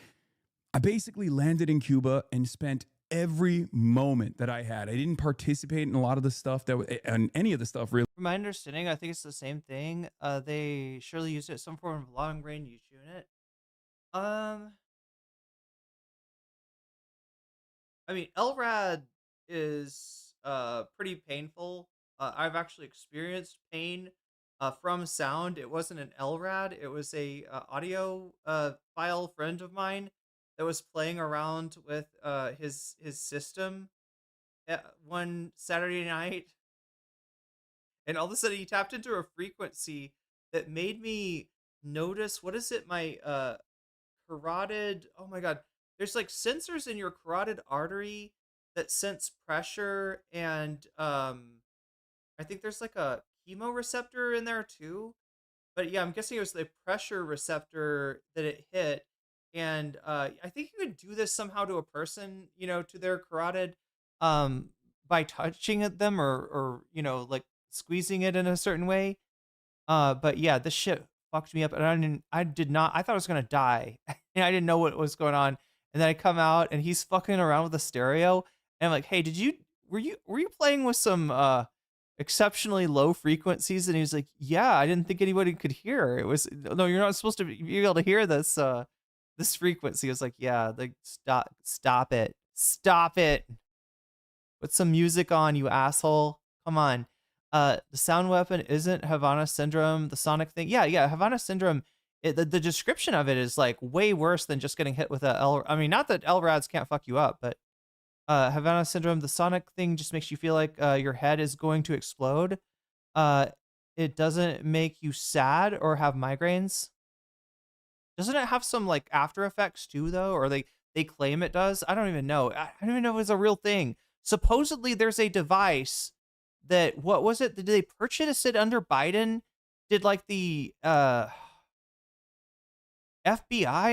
basically landed in Cuba and spent every moment that I had. I didn't participate in a lot of the stuff and any of the stuff really. From my understanding, I think it's the same thing. They surely used it as some form of long range unit. I mean, LRAD is pretty painful. I've actually experienced pain from sound. It wasn't an LRAD. It was a audio file friend of mine that was playing around with his system one Saturday night, and all of a sudden he tapped into a frequency that made me notice, what is it, my carotid, oh my god, there's like sensors in your carotid artery that sense pressure, and I think there's like a chemoreceptor in there too, but yeah, I'm guessing it was the pressure receptor that it hit. And I think you could do this somehow to a person, to their carotid, by touching at them or like squeezing it in a certain way. But yeah, this shit fucked me up, and I thought I was gonna die, and I didn't know what was going on. And then I come out, and he's fucking around with the stereo, and I'm like, hey, were you playing with some exceptionally low frequencies? And he was like, yeah, I didn't think anybody could hear. It was, no, you're not supposed to be able to hear this this frequency. Is like, yeah, like stop it. Put some music on, you asshole. Come on. The sound weapon isn't Havana syndrome, the sonic thing. Yeah, Havana syndrome the description of it is like way worse than just getting hit with a I mean, not that LRADs can't fuck you up, but Havana syndrome, the sonic thing just makes you feel like your head is going to explode. Uh, it doesn't make you sad or have migraines. Doesn't it have some like after effects too, though? Or they claim it does? I don't even know. I don't even know if it's a real thing. Supposedly, there's a device that what was it? Did they purchase it under Biden? Did like the FBI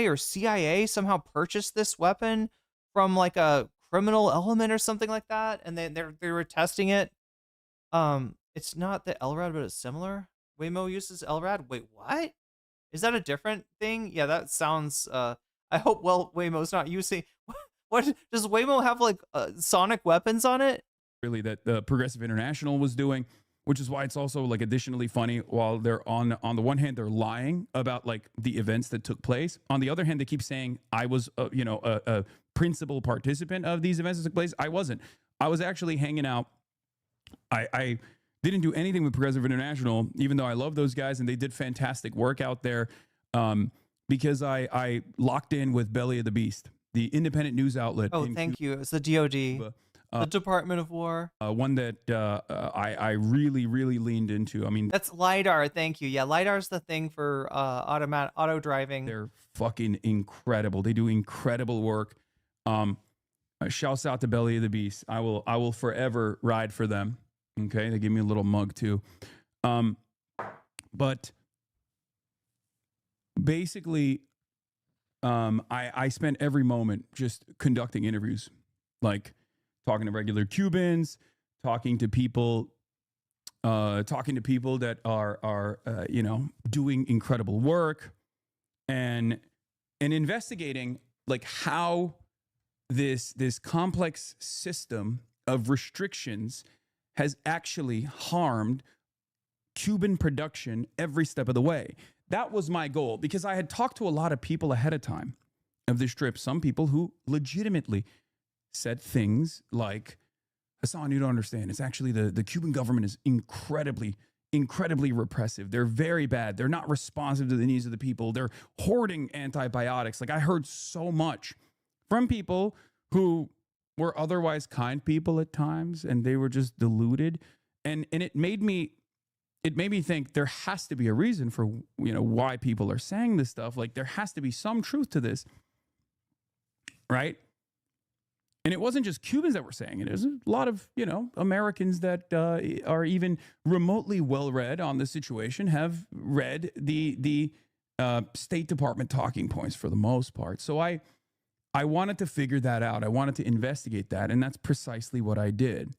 or CIA somehow purchase this weapon from like a criminal element or something like that? And they were testing it. It's not the LRAD, but it's similar. Waymo uses LRAD. Wait, what? Is that a different thing? Yeah, that sounds. I hope Waymo's not using. What does Waymo have like sonic weapons on it? Really, that the Progressive International was doing, which is why it's also like additionally funny. While they're on the one hand they're lying about like the events that took place, on the other hand they keep saying I was a principal participant of these events that took place. I wasn't. I was actually hanging out. I didn't do anything with Progressive International, even though I love those guys and they did fantastic work out there, because I locked in with Belly of the Beast, the independent news outlet. Oh, thank you. It's the DoD, the Department of War. One that I really, really leaned into. I mean, that's LiDAR. Thank you. Yeah, LiDAR's the thing for auto driving. They're fucking incredible. They do incredible work. Shouts out to Belly of the Beast. I will forever ride for them. Okay, they give me a little mug too. But basically, I spent every moment just conducting interviews, like talking to regular Cubans, talking to people that are doing incredible work, and investigating like how this complex system of restrictions has actually harmed Cuban production every step of the way. That was my goal, because I had talked to a lot of people ahead of time of this trip. Some people who legitimately said things like, Hassan, you don't understand. It's actually the Cuban government is incredibly repressive. They're very bad. They're not responsive to the needs of the people. They're hoarding antibiotics. Like, I heard so much from people who were otherwise kind people at times, and they were just deluded. And it made me think there has to be a reason for, why people are saying this stuff. Like, there has to be some truth to this, right? And it wasn't just Cubans that were saying it. There's a lot of, Americans that are even remotely well-read on the situation, have read the State Department talking points for the most part. So I wanted to figure that out. I wanted to investigate that, and that's precisely what I did.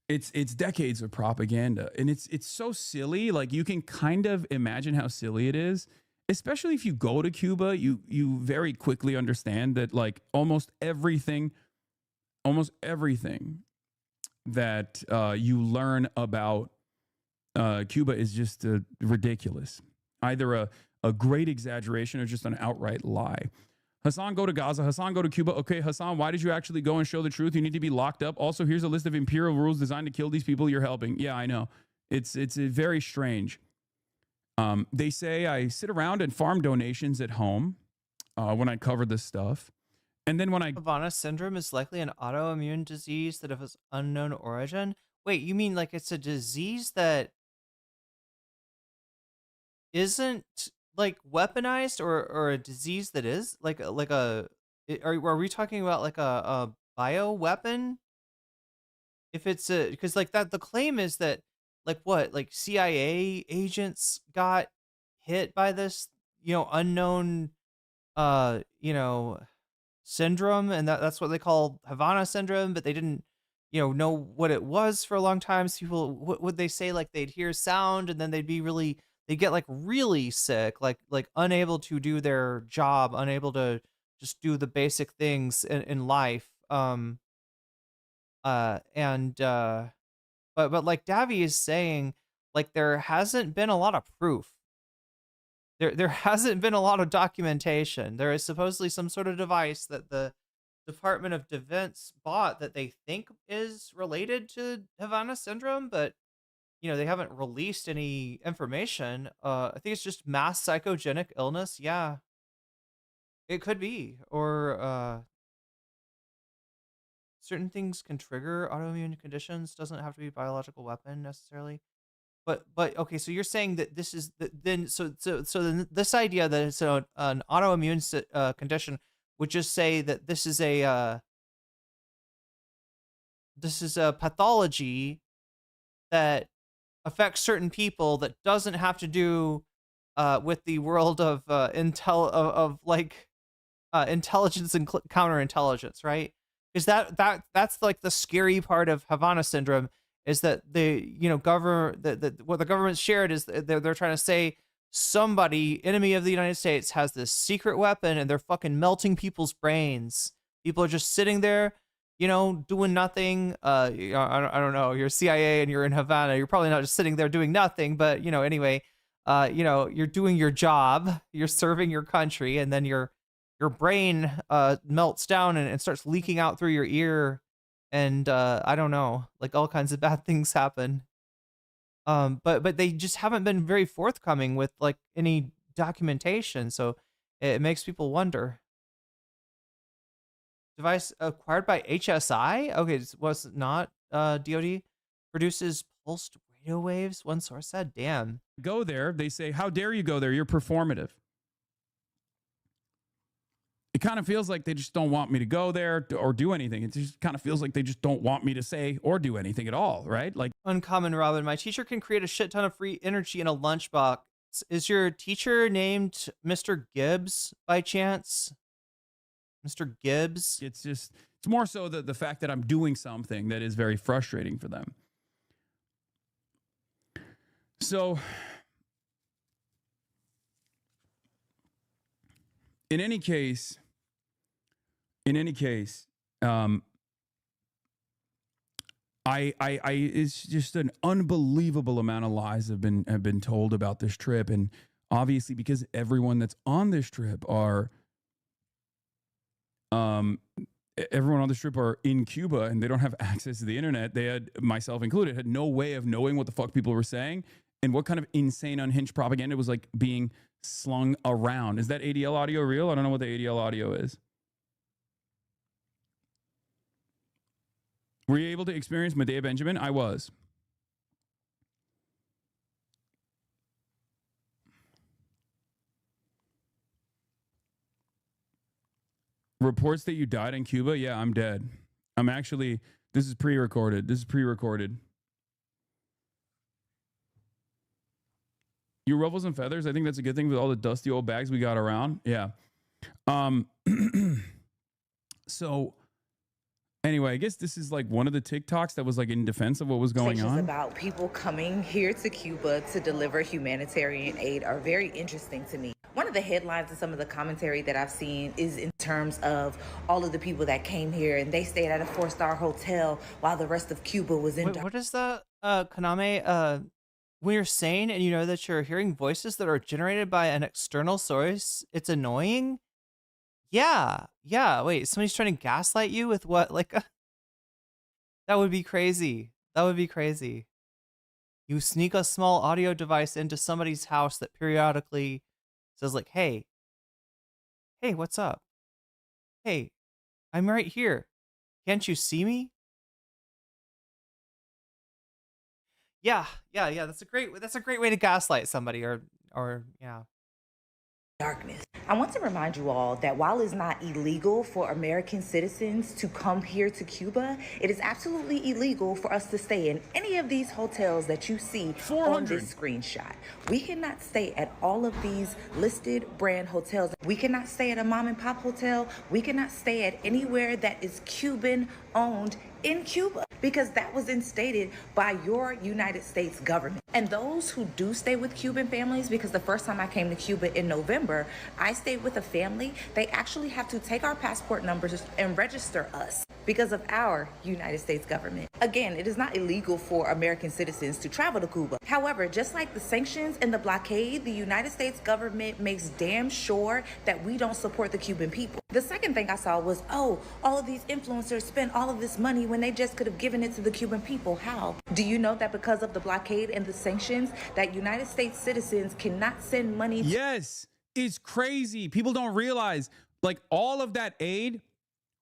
It's decades of propaganda, and it's so silly. Like, you can kind of imagine how silly it is, especially if you go to Cuba. You very quickly understand that like almost everything that you learn about Cuba is just ridiculous. Either a great exaggeration or just an outright lie. Hassan, go to Gaza. Hassan, go to Cuba. Okay, Hassan, why did you actually go and show the truth? You need to be locked up. Also, here's a list of imperial rules designed to kill these people you're helping. Yeah, I know. It's very strange. They say I sit around and farm donations at home when I cover this stuff. And then when Havana syndrome is likely an autoimmune disease that has unknown origin. Wait, you mean like it's a disease that isn't like weaponized, or a disease that is like are we talking about like a bio weapon? If it's because like that, the claim is that like what, like CIA agents got hit by this unknown syndrome, and that's what they call Havana syndrome, but they didn't know what it was for a long time. So people, what would they say, like they'd hear sound and then they'd get like really sick, like unable to do their job, unable to just do the basic things in life. But like Davy is saying, like there hasn't been a lot of proof. There hasn't been a lot of documentation. There is supposedly some sort of device that the Department of Defense bought that they think is related to Havana syndrome, but they haven't released any information. I think it's just mass psychogenic illness. Yeah, it could be. Or certain things can trigger autoimmune conditions. Doesn't have to be a biological weapon necessarily. But okay, so you're saying that this is then then this idea that it's an autoimmune condition would just say that this is a pathology that affects certain people that doesn't have to do with the world of intelligence and counterintelligence, right? Is that's like the scary part of Havana syndrome, is that what the government shared is they're trying to say somebody, enemy of the United States, has this secret weapon and they're fucking melting people's brains. People are just sitting there, doing nothing. I don't know. You're CIA and you're in Havana. You're probably not just sitting there doing nothing, but anyway, you're doing your job. You're serving your country, and then your brain melts down and starts leaking out through your ear, and I don't know, like all kinds of bad things happen. But they just haven't been very forthcoming with like any documentation, so it makes people wonder. Device acquired by HSI? Okay, was not DoD. Produces pulsed radio waves, one source said. Damn. Go there, they say, how dare you go there? You're performative. It kind of feels like they just don't want me to go there or do anything. It just kind of feels like they just don't want me to say or do anything at all, right? Like, Uncommon Robin, my teacher can create a shit ton of free energy in a lunchbox. Is your teacher named Mr. Gibbs by chance? Mr. Gibbs? it's more so the fact that I'm doing something that is very frustrating for them. So in any case, it's just an unbelievable amount of lies have been told about this trip, and obviously because everyone that's on this trip are in Cuba and they don't have access to the internet. They had, myself included, had no way of knowing what the fuck people were saying and what kind of insane unhinged propaganda was like being slung around. Is that ADL audio real? I don't know what the ADL audio is. Were you able to experience Medea Benjamin? I was. Reports that you died in Cuba? Yeah, I'm dead. I'm actually, this is pre-recorded. You ruffles and feathers? I think that's a good thing with all the dusty old bags we got around. Yeah. So anyway, I guess this is like one of the TikToks that was like in defense of what was going on. About people coming here to Cuba to deliver humanitarian aid are very interesting to me. One of the headlines and some of the commentary that I've seen is in terms of all of the people that came here and they stayed at a 4-star hotel while the rest of Cuba was in. Wait, what is that, Kaname? When you're sane and you know that you're hearing voices that are generated by an external source, it's annoying? Yeah. Wait, somebody's trying to gaslight you with what? Like, that would be crazy. You sneak a small audio device into somebody's house that periodically says like, hey, what's up? Hey, I'm right here. Can't you see me? Yeah. That's a great way to gaslight somebody or yeah. Darkness. I want to remind you all that while it's not illegal for American citizens to come here to Cuba, it is absolutely illegal for us to stay in any of these hotels that you see on this screenshot. We cannot stay at all of these listed brand hotels. We cannot stay at a mom and pop hotel. We cannot stay at anywhere that is Cuban owned in Cuba, because that was instated by your United States government. And those who do stay with Cuban families, because the first time I came to Cuba in November, I stayed with a family. They actually have to take our passport numbers and register us because of our United States government. Again, it is not illegal for American citizens to travel to Cuba. However, just like the sanctions and the blockade, the United States government makes damn sure that we don't support the Cuban people. The second thing I saw was, oh, all of these influencers spend all of this money when they just could have given it to the Cuban people. How? Do you know that because of the blockade and the sanctions, that United States citizens cannot send money? Yes, it's crazy. People don't realize, like, all of that aid,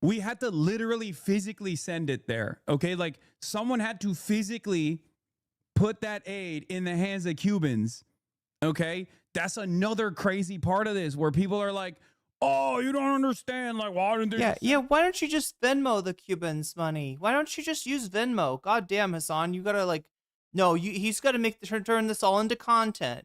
we had to literally physically send it there. Okay, like someone had to physically put that aid in the hands of Cubans. Okay, that's another crazy part of this where people are like, oh, you don't understand. Like, why didn't they? Yeah. Why don't you just Venmo the Cubans money? Why don't you just use Venmo? God damn, Hassan, you gotta like, no, he's gotta turn this all into content.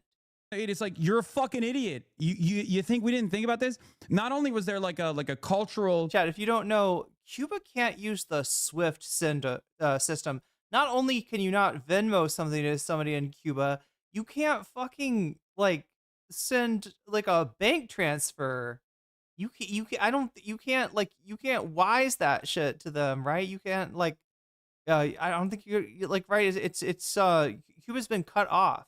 It's like, you're a fucking idiot. You think we didn't think about this? Not only was there like a cultural Chad, if you don't know, Cuba can't use the SWIFT system. Not only can you not Venmo something to somebody in Cuba, you can't fucking like send like a bank transfer. You can't wise that shit to them, right? You can't like I don't think you're like, right, it's Cuba's been cut off.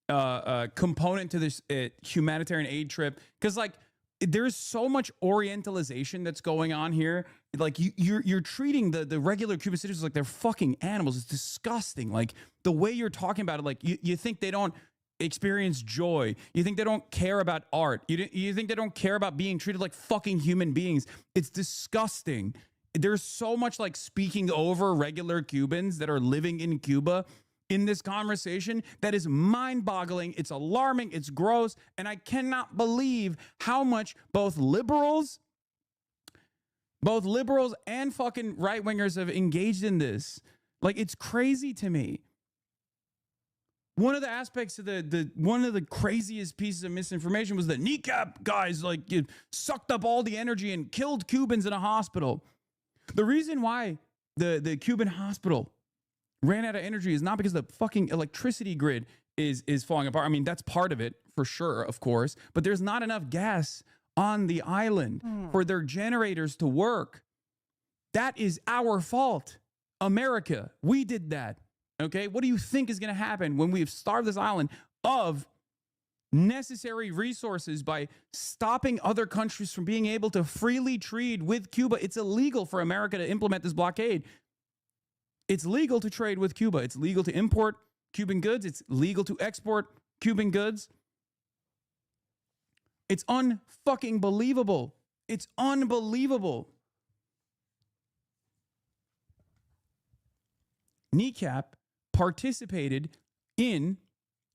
component to this humanitarian aid trip, because like there's so much orientalization that's going on here. Like you're treating the regular Cuban citizens like they're fucking animals. It's disgusting. Like the way you're talking about it, like you think they don't experience joy. You think they don't care about art. You think they don't care about being treated like fucking human beings. It's disgusting. There's so much like speaking over regular Cubans that are living in Cuba in this conversation that is mind-boggling. It's alarming. It's gross. And I cannot believe how much both liberals and fucking right-wingers have engaged in this. Like, it's crazy to me. One of the aspects of one of the craziest pieces of misinformation was the kneecap guys like sucked up all the energy and killed Cubans in a hospital. The reason why the Cuban hospital ran out of energy is not because the fucking electricity grid is falling apart. I mean, that's part of it for sure, of course, but there's not enough gas on the island for their generators to work. That is our fault. America, we did that. Okay, what do you think is going to happen when we've starved this island of necessary resources by stopping other countries from being able to freely trade with Cuba? It's illegal for America to implement this blockade. It's legal to trade with Cuba. It's legal to import Cuban goods. It's legal to export Cuban goods. It's unfucking believable. It's unbelievable. Kneecap participated in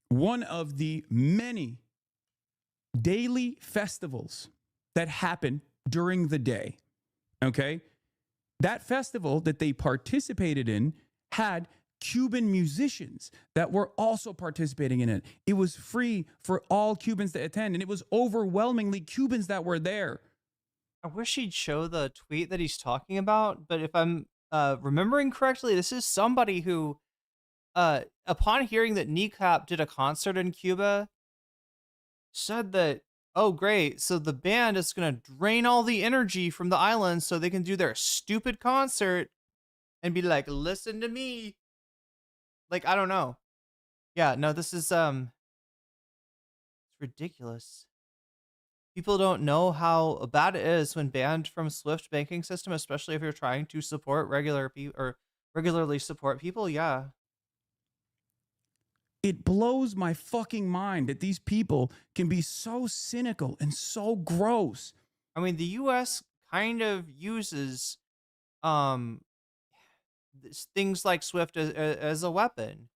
one of the many daily festivals that happen during the day. Okay? That festival that they participated in had Cuban musicians that were also participating in it. It was free for all Cubans to attend, and it was overwhelmingly Cubans that were there. I wish he'd show the tweet that he's talking about, but if I'm remembering correctly, this is somebody who, upon hearing that Kneecap did a concert in Cuba, said that, oh, great, so the band is going to drain all the energy from the island so they can do their stupid concert and be like, listen to me. Like, I don't know. Yeah, no, this is, it's ridiculous. People don't know how bad it is when banned from SWIFT banking system, especially if you're trying to support regular people or regularly support people. Yeah. It blows my fucking mind that these people can be so cynical and so gross. I mean, the US kind of uses things like SWIFT as a weapon.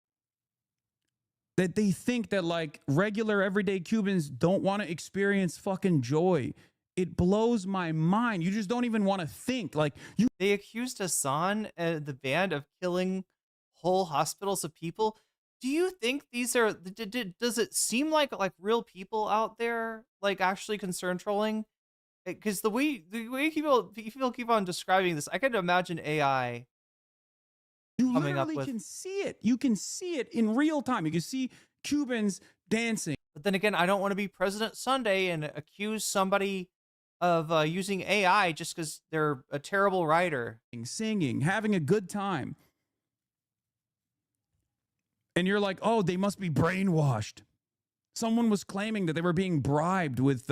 That they think that like regular everyday Cubans don't want to experience fucking joy. It blows my mind. You just don't even want to think. Like they accused Hassan and the band of killing whole hospitals of people. Do you think these are? Does it seem like real people out there like actually concern trolling? Because the way people keep on describing this, I could imagine AI. You literally can see it. You can see it in real time. You can see Cubans dancing. But then again, I don't want to be President Sunday and accuse somebody of using AI just because they're a terrible writer. Singing, having a good time. And you're like, oh, they must be brainwashed. Someone was claiming that they were being bribed with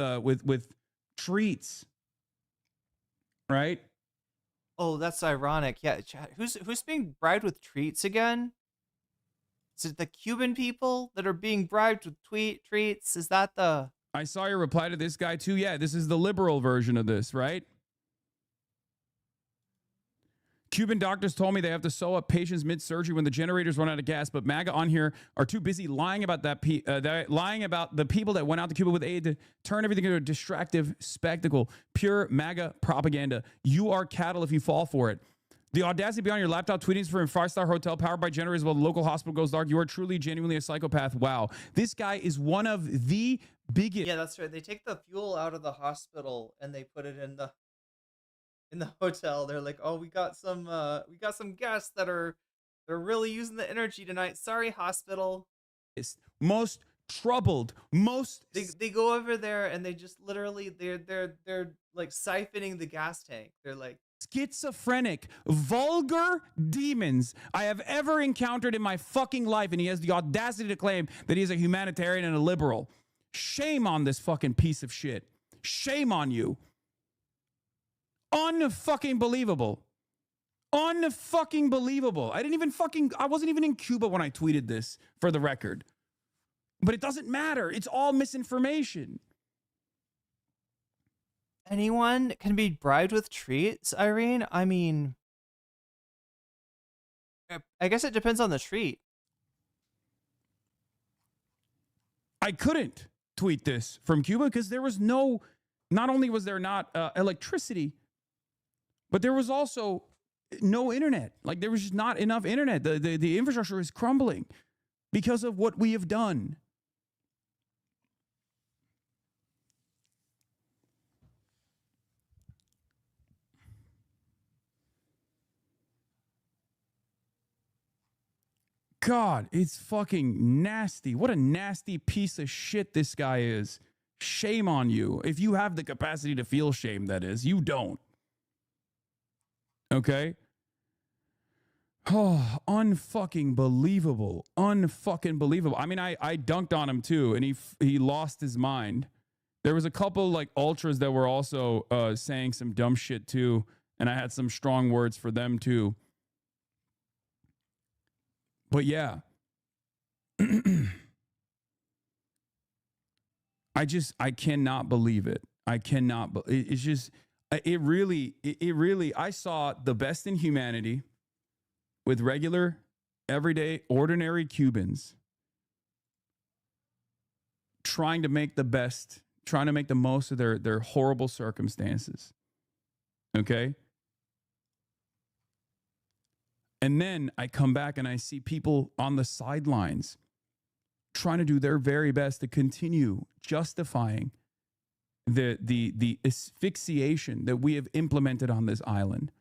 treats, right? Oh, that's ironic. Yeah, who's being bribed with treats again? Is it the Cuban people that are being bribed with treats? Is that the... I saw your reply to this guy too. Yeah, this is the liberal version of this, right? Cuban doctors told me they have to sew up patients mid-surgery when the generators run out of gas, but MAGA on here are too busy lying about lying about the people that went out to Cuba with aid to turn everything into a distractive spectacle. Pure MAGA propaganda. You are cattle if you fall for it. The audacity to be on your laptop tweeting for a five-star hotel powered by generators while the local hospital goes dark. You are truly, genuinely a psychopath. Wow. This guy is one of the biggest. Yeah, that's right. They take the fuel out of the hospital and they put it in the hotel. They're like, oh, we got some guests they're really using the energy tonight. Sorry, hospital. Most troubled, they go over there and they just literally they're like siphoning the gas tank. They're like schizophrenic, vulgar demons I have ever encountered in my fucking life, and he has the audacity to claim that he is a humanitarian and a liberal. Shame on this fucking piece of shit. Shame on you. Unfucking believable. Unfucking believable. I wasn't even in Cuba when I tweeted this, for the record. But it doesn't matter. It's all misinformation. Anyone can be bribed with treats, Irene? I mean, I guess it depends on the treat. I couldn't tweet this from Cuba because there was not only was there not electricity, but there was also no internet. Like, there was just not enough internet. The infrastructure is crumbling because of what we have done. God, it's fucking nasty. What a nasty piece of shit this guy is. Shame on you. If you have the capacity to feel shame, that is. You don't. Okay? Oh, unfucking believable. Unfucking believable. I mean, I dunked on him too, and he lost his mind. There was a couple like ultras that were also saying some dumb shit too, and I had some strong words for them too. But yeah, I cannot believe it. I cannot. It's just, it really, I saw the best in humanity with regular, everyday, ordinary Cubans trying to make the most of their horrible circumstances. Okay? And then I come back and I see people on the sidelines trying to do their very best to continue justifying the asphyxiation that we have implemented on this island.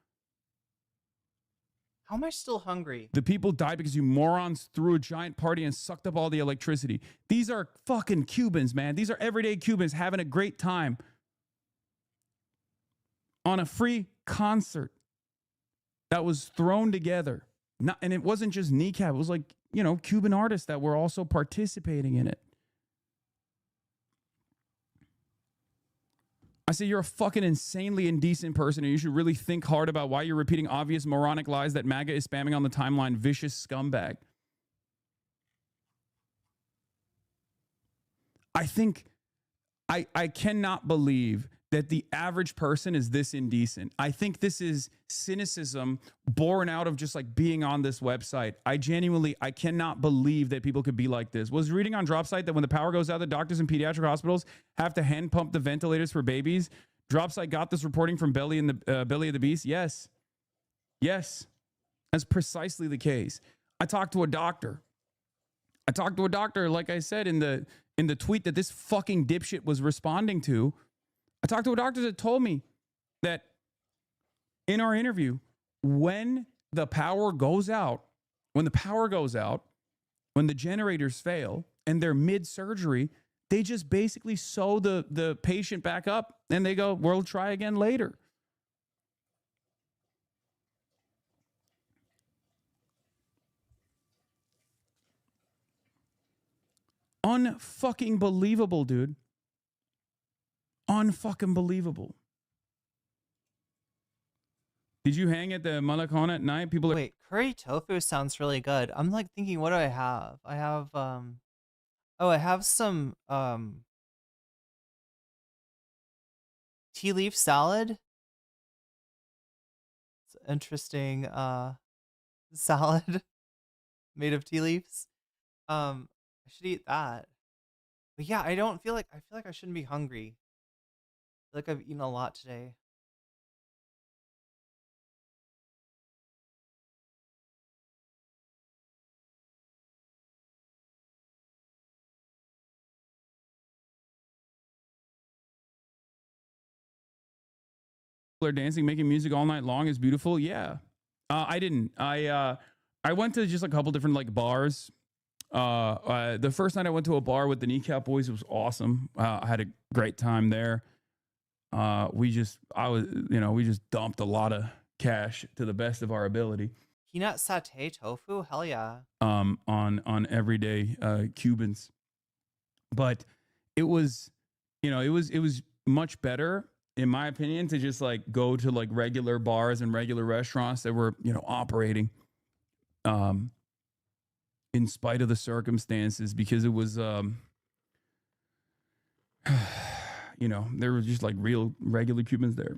How am I still hungry? The people died because you morons threw a giant party and sucked up all the electricity. These are fucking Cubans, man. These are everyday Cubans having a great time on a free concert that was thrown together. And it wasn't just kneecap. It was like, Cuban artists that were also participating in it. I say you're a fucking insanely indecent person, and you should really think hard about why you're repeating obvious moronic lies that MAGA is spamming on the timeline. Vicious scumbag. I think I cannot believe that the average person is this indecent. I think this is cynicism born out of just like being on this website. I cannot believe that people could be like this. Was reading on Dropsite that when the power goes out, the doctors in pediatric hospitals have to hand pump the ventilators for babies. Dropsite got this reporting from Belly of the Beast. Yes. That's precisely the case. I talked to a doctor, like I said in the tweet that this fucking dipshit was responding to. I talked to a doctor that told me that in our interview, when the power goes out, when the generators fail and they're mid-surgery, They just basically sew the patient back up and they go, we'll try again later. Unfucking believable, dude. Unfucking believable. Did you hang at the Malakon at night? People are Wait, curry tofu sounds really good. I'm like thinking, what do I have? I have oh, I have some tea leaf salad. It's interesting salad made of tea leaves. I should eat that. But yeah, I feel like I shouldn't be hungry. I feel like I've eaten a lot today. dancing, making music all night long is beautiful. Yeah. I didn't. I went to just a couple different like bars. The first night I went to a bar with the Kneecap Boys, it was awesome. I had a great time there. We just dumped a lot of cash to the best of our ability. Peanut satay tofu? Hell yeah. On everyday Cubans. But it was, it was much better, in my opinion, to just like go to like regular bars and regular restaurants that were, operating in spite of the circumstances, because it was there were just like real regular Cubans there.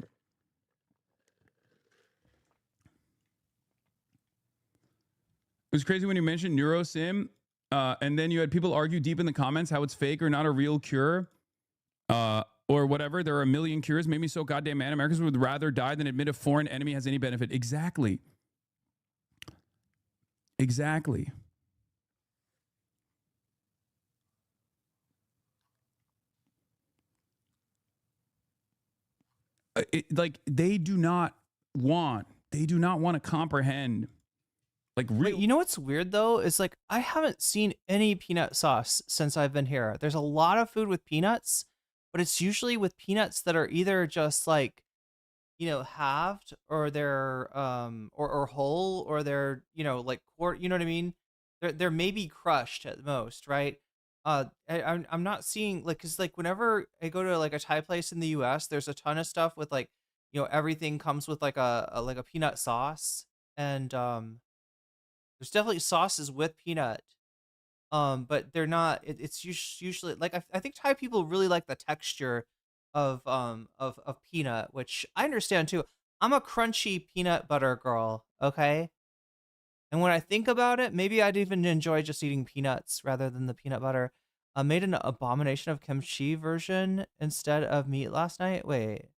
It was crazy when you mentioned NeuroSim, and then you had people argue deep in the comments how it's fake or not a real cure, or whatever. There are a million cures. Made me so goddamn mad. Americans would rather die than admit a foreign enemy has any benefit. Exactly. Exactly. They do not want to comprehend. Like, Wait, you know what's weird though is like I haven't seen any peanut sauce since I've been here. There's a lot of food with peanuts, but it's usually with peanuts that are either just like, halved, or they're or whole, or they're like quart. You know what I mean? They're maybe crushed at most, right? I'm not seeing like, because like whenever I go to like a Thai place in the U.S., there's a ton of stuff with like, everything comes with like a peanut sauce, and there's definitely sauces with peanut, but they're not. It's usually like I think Thai people really like the texture of peanut, which I understand too. I'm a crunchy peanut butter girl, okay? And when I think about it, maybe I'd even enjoy just eating peanuts rather than the peanut butter. I made an abomination of kimchi version instead of meat last night. Wait.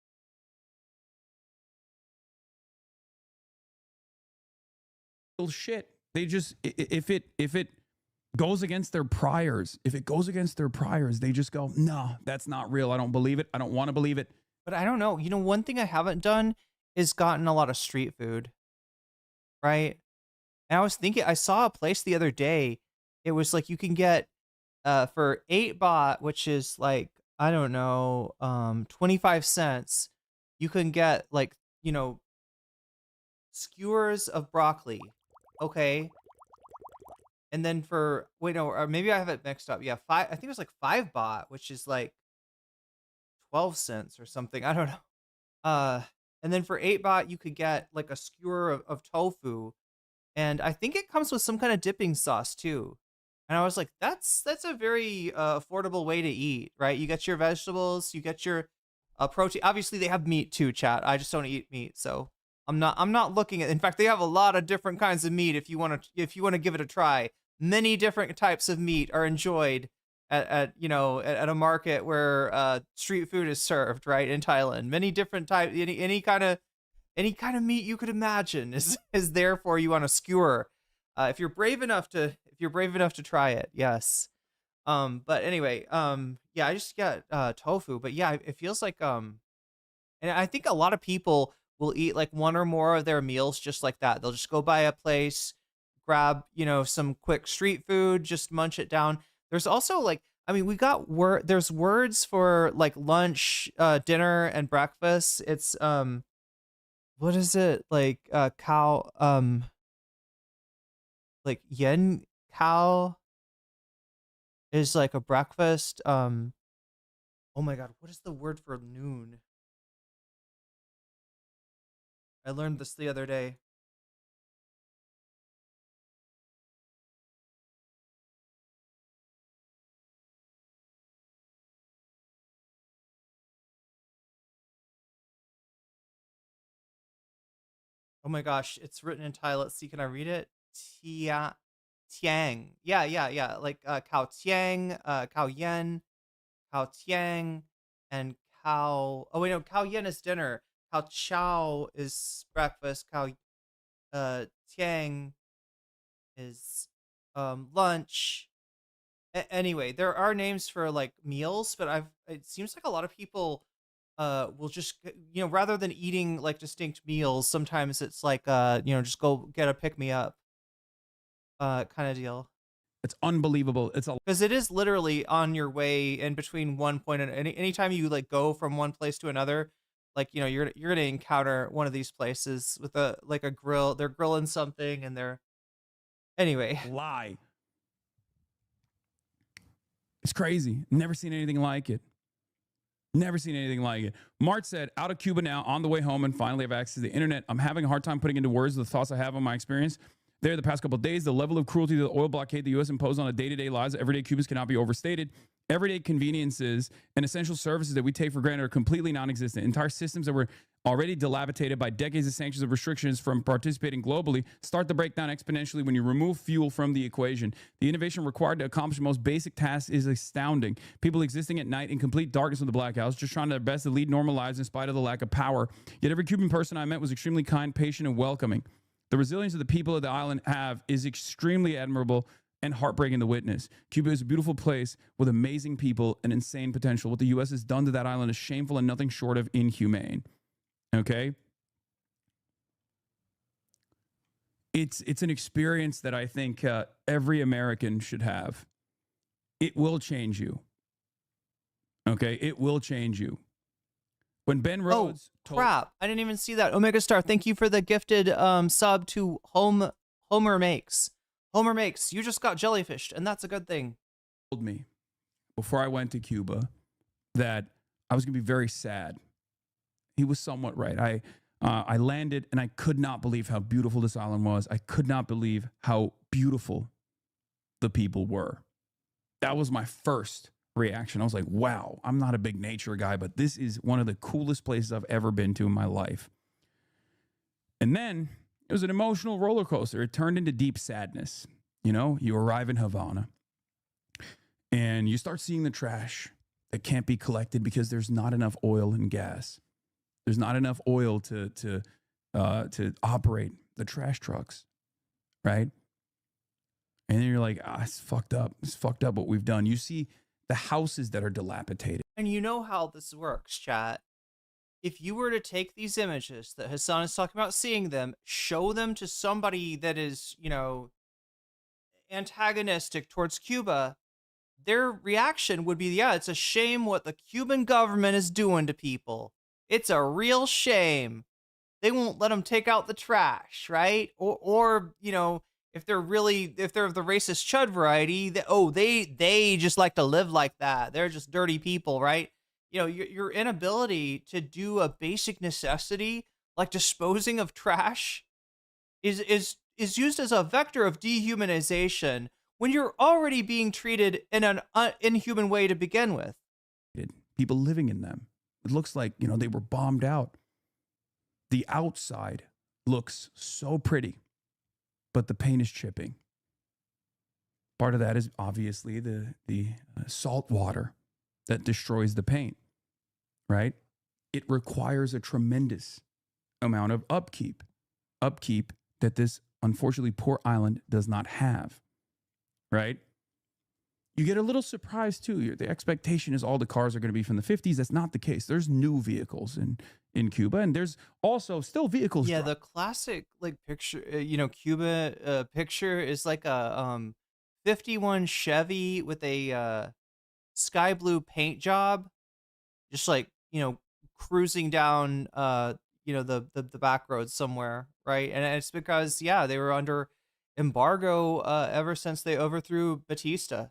Shit. They just, if it goes against their priors, they just go, no, that's not real. I don't believe it. I don't want to believe it. But I don't know. One thing I haven't done is gotten a lot of street food, right? And I was thinking, I saw a place the other day. It was like you can get for 8 baht, which is like, I don't know, 25 cents, you can get like, skewers of broccoli. Okay. And then for, wait, no, or maybe I have it mixed up. Yeah, I think it was like 5 baht, which is like 12 cents or something. I don't know. And then for 8 baht, you could get like a skewer of tofu. And I think it comes with some kind of dipping sauce too. And I was like, that's a very affordable way to eat, right? You get your vegetables, you get your protein. Obviously, they have meat too, chat. I just don't eat meat, so I'm not looking at. In fact, they have a lot of different kinds of meat. If you want to give it a try, many different types of meat are enjoyed at a market where street food is served, right, in Thailand. Many different types, any kind of meat you could imagine is there for you on a skewer. If you're brave enough to try it, yes. But anyway, yeah, I just got tofu, but yeah, it feels like and I think a lot of people will eat like one or more of their meals just like that. They'll just go by a place, grab, some quick street food, just munch it down. There's also like, I mean, we got there's words for like lunch, dinner, and breakfast. It's what is it like? Cow, like yen cow is like a breakfast. Oh my god, what is the word for noon? I learned this the other day. Oh my gosh, it's written in Thai. Let's see, can I read it? Tia Tiang. Yeah. Like Kao Tiang, Kao Yen, Kao Tiang, and Kao. Oh wait, no, Kao Yen is dinner. Kao Chow is breakfast. Kao Tiang is lunch. Anyway, there are names for like meals, but it seems like a lot of people will just rather than eating like distinct meals, sometimes it's like just go get a pick me up kind of deal. It's unbelievable. It's a Because it is literally on your way in between one point and anytime you like go from one place to another, like you're gonna encounter one of these places with a grill. They're grilling something and they're anyway. lie. It's crazy. Never seen anything like it. Never seen anything like it. Mart said, out of Cuba now, on the way home, and finally have access to the internet. I'm having a hard time putting into words the thoughts I have on my experience there the past couple of days. The level of cruelty to the oil blockade the U.S. imposed on a day-to-day lives of everyday Cubans cannot be overstated. Everyday conveniences and essential services that we take for granted are completely non-existent. Entire systems that were already dilapidated by decades of sanctions and restrictions from participating globally start to break down exponentially when you remove fuel from the equation. The innovation required to accomplish the most basic tasks is astounding. People existing at night in complete darkness with the blackouts, just trying their best to lead normal lives in spite of the lack of power. Yet every Cuban person I met was extremely kind, patient, and welcoming. The resilience that the people of the island have is extremely admirable and heartbreaking to witness. Cuba is a beautiful place with amazing people and insane potential. What the U.S. has done to that island is shameful and nothing short of inhumane. Okay? It's an experience that I think every American should have. It will change you. Okay? It will change you. When Ben Rhodes crap, I didn't even see that. Omega Star, thank you for the gifted sub to Homer Makes. Homer Makes, you just got jellyfished, and that's a good thing. Told me before I went to Cuba that I was going to be very sad. He was somewhat right. I landed, and I could not believe how beautiful this island was. I could not believe how beautiful the people were. That was my first reaction. I was like, wow, I'm not a big nature guy, but this is one of the coolest places I've ever been to in my life. And then it was an emotional roller coaster. It turned into deep sadness. You arrive in Havana and you start seeing the trash that can't be collected because there's not enough oil and gas. There's not enough oil to operate the trash trucks, right? And then you're like, it's fucked up. It's fucked up what we've done. You see the houses that are dilapidated. And you know how this works, chat. If you were to take these images that Hassan is talking about seeing them, show them to somebody that is, antagonistic towards Cuba, their reaction would be, yeah, it's a shame what the Cuban government is doing to people. It's a real shame. They won't let them take out the trash, right? Or if they're of the racist chud variety, they just like to live like that. They're just dirty people, right? Your inability to do a basic necessity like disposing of trash is used as a vector of dehumanization when you're already being treated in an inhuman way to begin with. People living in them. It looks like, they were bombed out. The outside looks so pretty, but the paint is chipping. Part of that is obviously the salt water that destroys the paint, right? It requires a tremendous amount of upkeep that this unfortunately poor island does not have, right? You get a little surprised too. The expectation is all the cars are going to be from the 50s. That's not the case. There's new vehicles in Cuba, and there's also still vehicles. Yeah, the classic picture, Cuba picture is like a 51 Chevy with a sky blue paint job, just like, cruising down, the back roads somewhere, right? And it's because, yeah, they were under embargo ever since they overthrew Batista.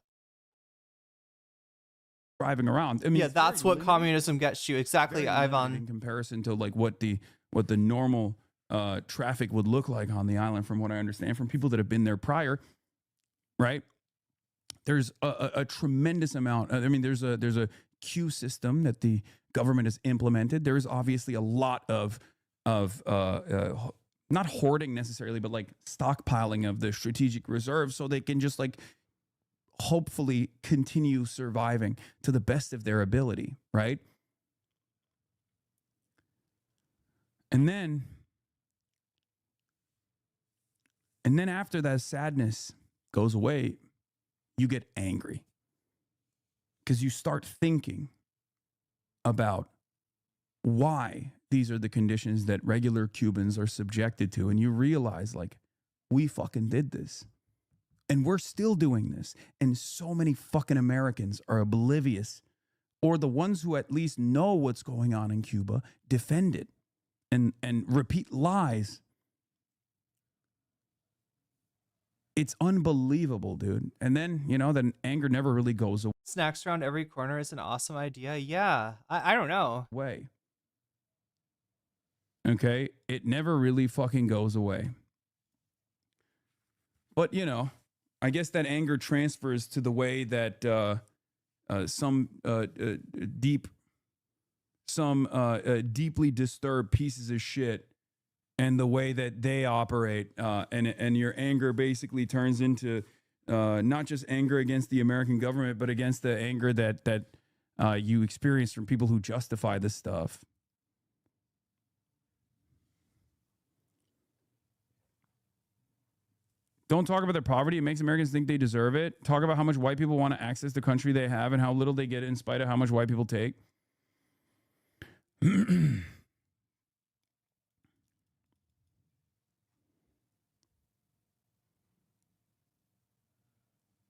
Driving around. I mean, Yeah, that's what communism gets you. Exactly, Ivan. In comparison to like what the normal traffic would look like on the island, from what I understand from people that have been there prior, right? There's a tremendous amount. I mean, there's a queue system that the government has implemented. There is obviously a lot of not hoarding necessarily, but like stockpiling of the strategic reserves, so they can just like hopefully continue surviving to the best of their ability, right? And then after that sadness goes away, you get angry because you start thinking about why these are the conditions that regular Cubans are subjected to. And you realize, like, we fucking did this. And we're still doing this. And so many fucking Americans are oblivious, or the ones who at least know what's going on in Cuba defend it and repeat lies. It's unbelievable, dude. And then, then anger never really goes away. Snacks around every corner is an awesome idea. Yeah, I don't know. Okay? It never really fucking goes away. But, I guess that anger transfers to the way that some deeply disturbed pieces of shit, and the way that they operate, and your anger basically turns into not just anger against the American government, but against the anger that you experience from people who justify this stuff. Don't talk about their poverty. It makes Americans think they deserve it. Talk about how much white people want to access the country they have and how little they get in spite of how much white people take.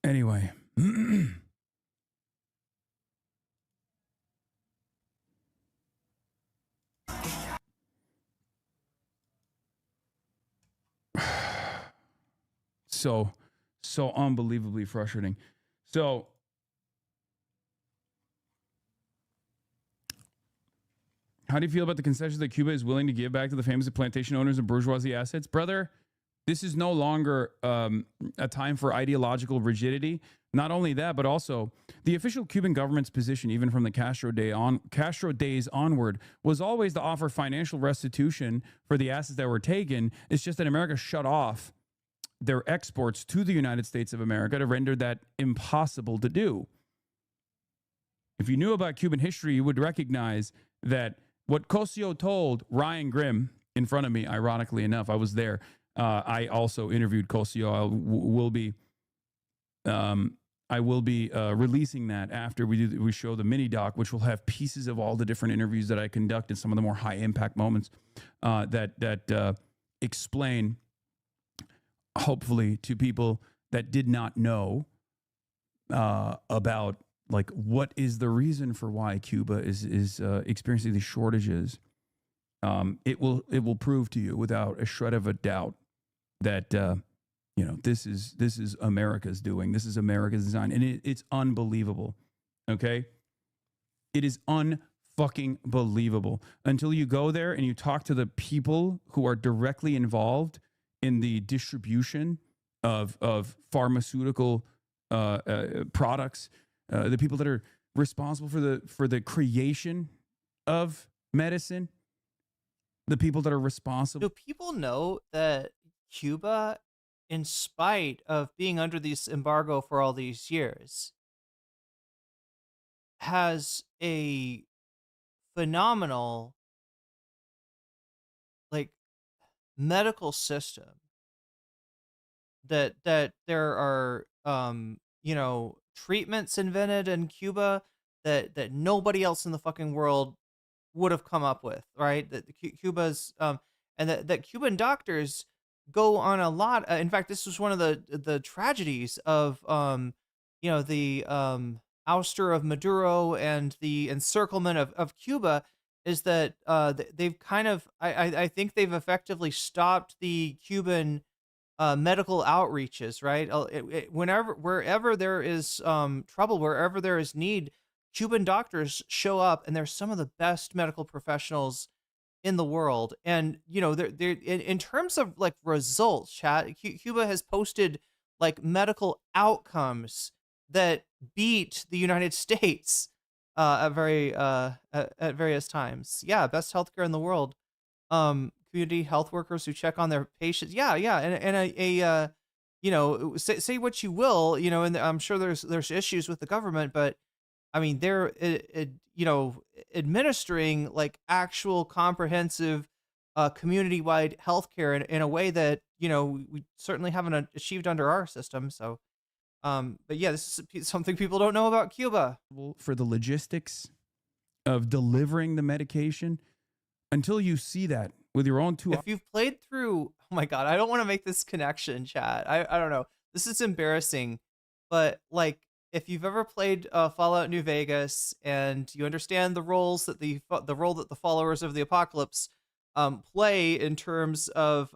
Anyway. So unbelievably frustrating. So how do you feel about the concessions that Cuba is willing to give back to the famous plantation owners and bourgeoisie assets? Brother, this is no longer a time for ideological rigidity. Not only that, but also the official Cuban government's position, even from the Castro days onward, was always to offer financial restitution for the assets that were taken. It's just that America shut off their exports to the United States of America to render that impossible to do. If you knew about Cuban history, you would recognize that what Cosio told Ryan Grimm in front of me, ironically enough, I was there. I also interviewed Cosio. I will be releasing that after we show the mini doc, which will have pieces of all the different interviews that I conducted, some of the more high impact moments that explain, hopefully, to people that did not know about like what is the reason for why Cuba is experiencing these shortages. It will prove to you without a shred of a doubt that this is America's doing. This is America's design, and it's unbelievable. Okay, it is unfucking believable until you go there and you talk to the people who are directly involved in the distribution of pharmaceutical products, the people that are responsible for the creation of medicine, the people that are responsible. Do people know that Cuba, in spite of being under this embargo for all these years, has a phenomenal medical system, that there are treatments invented in Cuba that nobody else in the fucking world would have come up with, right? That Cuba's and that Cuban doctors go on a lot. In fact, this was one of the tragedies of the ouster of Maduro and the encirclement of Cuba is that they've kind of I think they've effectively stopped the Cuban medical outreaches, right? Wherever there is trouble, wherever there is need, Cuban doctors show up, and they're some of the best medical professionals in the world. And they're in terms of like results, chat. Cuba has posted like medical outcomes that beat the United States at various times. Yeah, best healthcare in the world. Community health workers who check on their patients. Yeah, yeah, and say what you will, and I'm sure there's issues with the government, but I mean they're administering like actual comprehensive community-wide healthcare in a way that we certainly haven't achieved under our system. So but yeah, this is something people don't know about Cuba. For the logistics of delivering the medication, until you see that with your own two. If you've played through, oh my God, I don't want to make this connection, chat. I don't know. This is embarrassing, but like if you've ever played Fallout New Vegas and you understand the roles that the role that the followers of the apocalypse play in terms of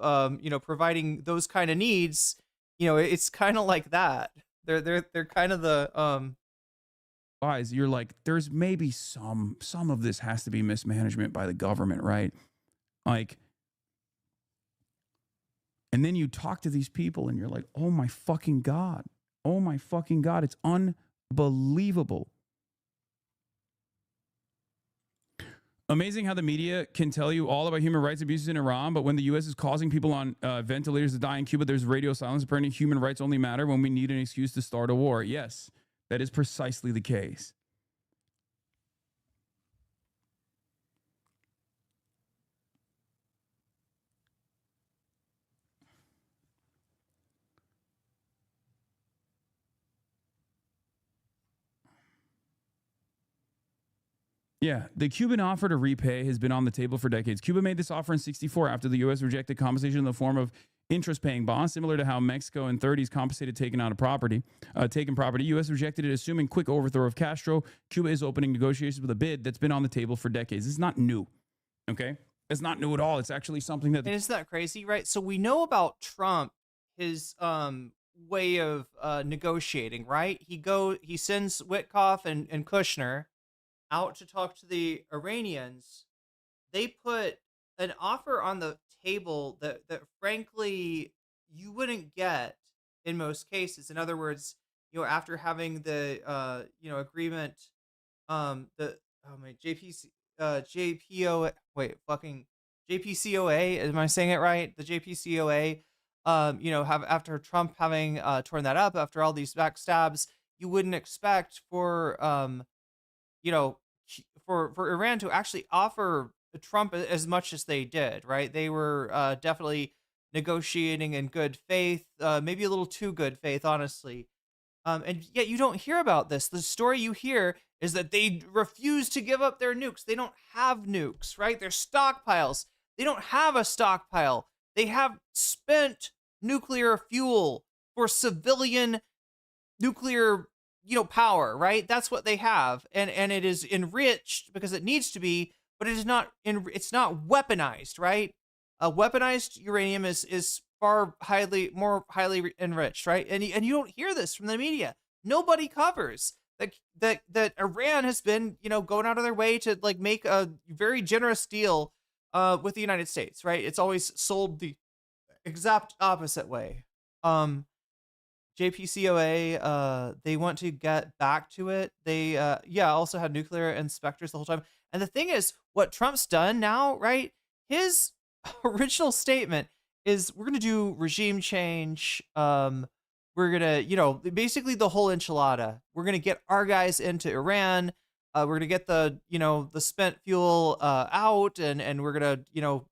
providing those kind of needs, it's kind of like that. They're kind of the Wise, you're like, there's maybe some of this has to be mismanagement by the government, right? Like, and then you talk to these people and you're like, oh my fucking God. Oh my fucking God. It's unbelievable. Amazing how the media can tell you all about human rights abuses in Iran, but when the U.S. is causing people on ventilators to die in Cuba, there's radio silence. Apparently, human rights only matter when we need an excuse to start a war. Yes, that is precisely the case. Yeah, the Cuban offer to repay has been on the table for decades. Cuba made this offer in '64 after the U.S. rejected compensation in the form of interest-paying bonds, similar to how Mexico in '30s compensated taken property. U.S. rejected it, assuming quick overthrow of Castro. Cuba is opening negotiations with a bid that's been on the table for decades. It's not new, okay? It's not new at all. It's actually something that... And isn't that crazy, right? So we know about Trump, his way of negotiating, right? He sends Witkoff and Kushner out to talk to the Iranians. They put an offer on the table that frankly you wouldn't get in most cases. In other words, after having the agreement, JPCOA, am I saying it right? The JPCOA, after Trump having torn that up after all these backstabs, you wouldn't expect for for Iran to actually offer Trump as much as they did, right? They were definitely negotiating in good faith, maybe a little too good faith, honestly. And yet you don't hear about this. The story you hear is that they refuse to give up their nukes. They don't have nukes, right? They're stockpiles. They don't have a stockpile. They have spent nuclear fuel for civilian nuclear power, right? That's what they have, and it is enriched because it needs to be, but it is not. It's not weaponized, right? Weaponized uranium is far more highly enriched, right? And you don't hear this from the media. Nobody covers that Iran has been going out of their way to like make a very generous deal with the United States, right? It's always sold the exact opposite way. JPCOA, they want to get back to it. They, also had nuclear inspectors the whole time. And the thing is, what Trump's done now, right? His original statement is, we're going to do regime change. We're going to, basically the whole enchilada. We're going to get our guys into Iran. We're going to get the spent fuel out, and we're going to,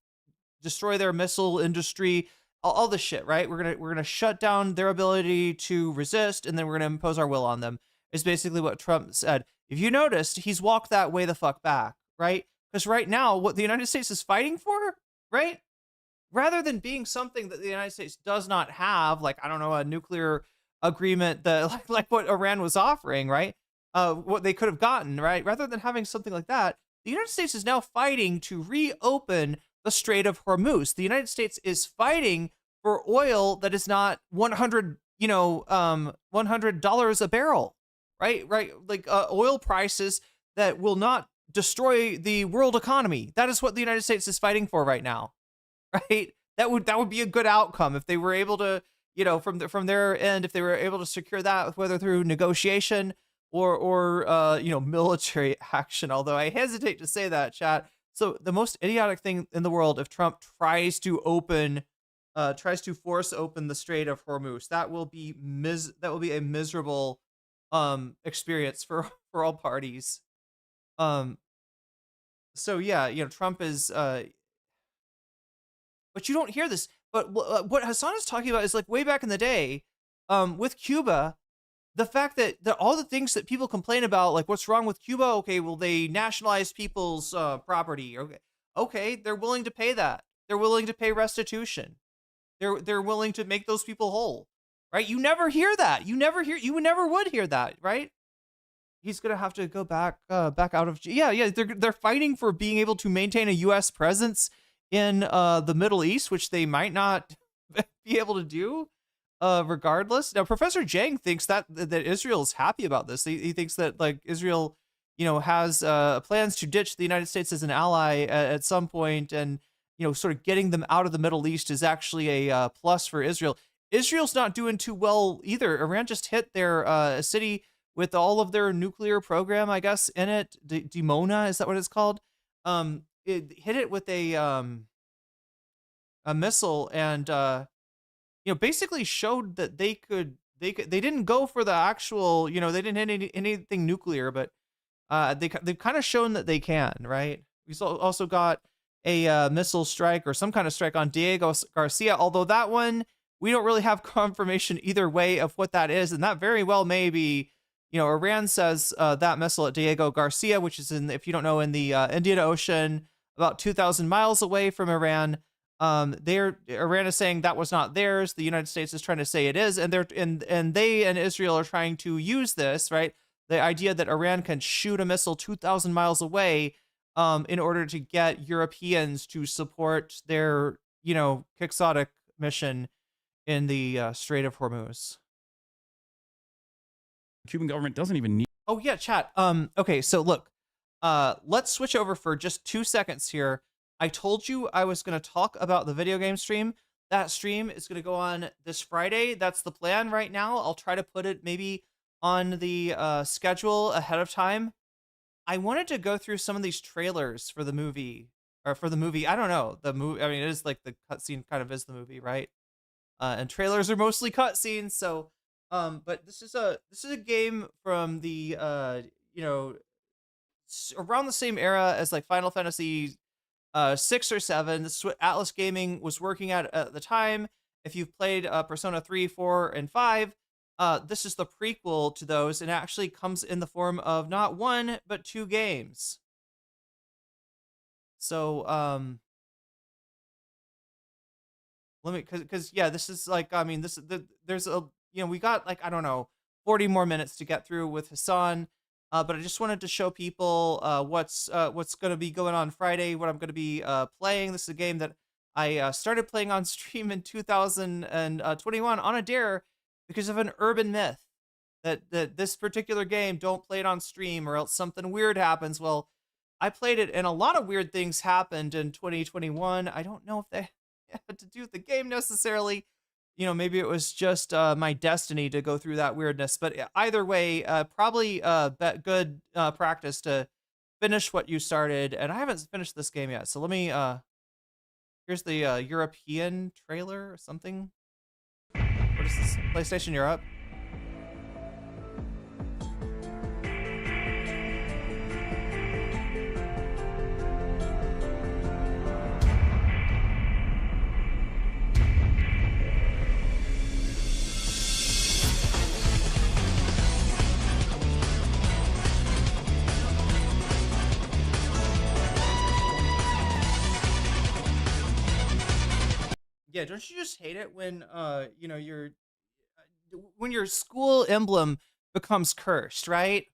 destroy their missile industry. All this shit, right? We're gonna shut down their ability to resist, and then we're gonna impose our will on them. Is basically what Trump said. If you noticed, he's walked that way the fuck back, right? Because right now, what the United States is fighting for, right? Rather than being something that the United States does not have, like, I don't know, a nuclear agreement that like what Iran was offering, right? what they could have gotten, right? Rather than having something like that, the United States is now fighting to reopen the Strait of Hormuz. The United States is fighting for oil that is not $100 a barrel, right? Right, like oil prices that will not destroy the world economy. That is what the United States is fighting for right now, right? That would be a good outcome if they were able to, from their end, if they were able to secure that, whether through negotiation or military action. Although I hesitate to say that, chat. So the most idiotic thing in the world, if Trump tries to force open the Strait of Hormuz, that will be a miserable experience for all parties. So yeah, Trump is but you don't hear this. But what Hassan is talking about is like way back in the day, with Cuba, the fact that all the things that people complain about, like what's wrong with Cuba? Okay, well they nationalize people's property. Okay, they're willing to pay that. They're willing to pay restitution. They're willing to make those people whole, right? You never hear that. You never would hear that, right? He's gonna have to go back out of yeah. They're fighting for being able to maintain a U.S. presence in the Middle East, which they might not be able to do, regardless. Now, Professor Jang thinks that Israel is happy about this. He thinks that like Israel, has plans to ditch the United States as an ally at some point, and sort of getting them out of the Middle East is actually a plus for Israel. Israel's not doing too well either. Iran just hit their city with all of their nuclear program, I guess, in it. Dimona, is that what it's called? It hit it with a missile, and basically showed that they didn't go for the actual, they didn't hit anything nuclear, but they've kind of shown that they can, right? We also got a missile strike or some kind of strike on Diego Garcia, although that one we don't really have confirmation either way of what that is, and that very well may be, Iran says that missile at Diego Garcia, which is if you don't know, in the Indian Ocean, about 2,000 miles away from Iran. Iran is saying that was not theirs. The United States is trying to say it is, and they and Israel are trying to use this, right? The idea that Iran can shoot a missile 2,000 miles away, in order to get Europeans to support their, quixotic mission in the Strait of Hormuz. The Cuban government doesn't even need. Oh yeah, chat. Okay, so look, let's switch over for just 2 seconds here. I told you I was going to talk about the video game stream. That stream is going to go on this Friday. That's the plan right now. I'll try to put it maybe on the schedule ahead of time. I wanted to go through some of these trailers for the movie. I don't know. The movie, I mean, it is like the cutscene kind of is the movie, right? And trailers are mostly cutscenes, so but this is a game from the around the same era as like Final Fantasy 6 or 7. This is what Atlas Gaming was working at the time. If you've played Persona 3, 4, and 5, this is the prequel to those, and it actually comes in the form of not one but 2 games. So let me, because yeah, this is like, I mean, there's a, we got like, I don't know, 40 more minutes to get through with Hassan. But I just wanted to show people what's going to be going on Friday, what I'm going to be playing. This is a game that I started playing on stream in 2021 on a dare because of an urban myth that this particular game, don't play it on stream or else something weird happens. Well, I played it and a lot of weird things happened in 2021. I don't know if they had to do with the game necessarily. Maybe it was just my destiny to go through that weirdness. But either way, probably good practice to finish what you started. And I haven't finished this game yet. So let me, here's the European trailer or something. What is this? PlayStation Europe? Yeah, don't you just hate it when when your school emblem becomes cursed, right?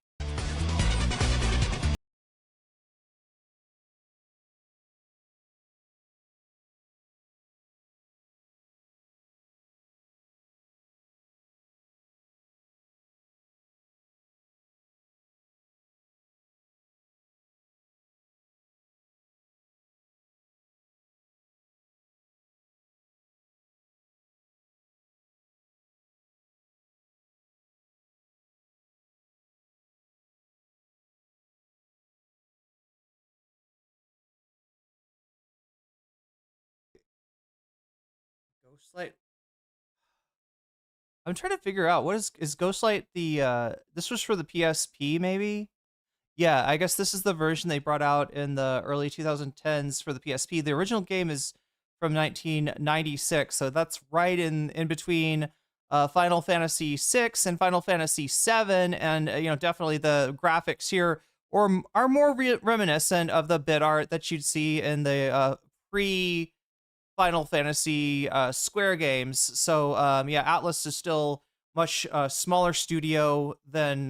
Ghostlight. I'm trying to figure out what is Ghostlight the this was for the PSP maybe? Yeah, I guess this is the version they brought out in the early 2010s for the PSP. The original game is from 1996, so that's right in between Final Fantasy 6 and Final Fantasy 7, and you know, definitely the graphics here are more reminiscent of the bit art that you'd see in the pre Final Fantasy Square games. So yeah, Atlas is still much smaller studio than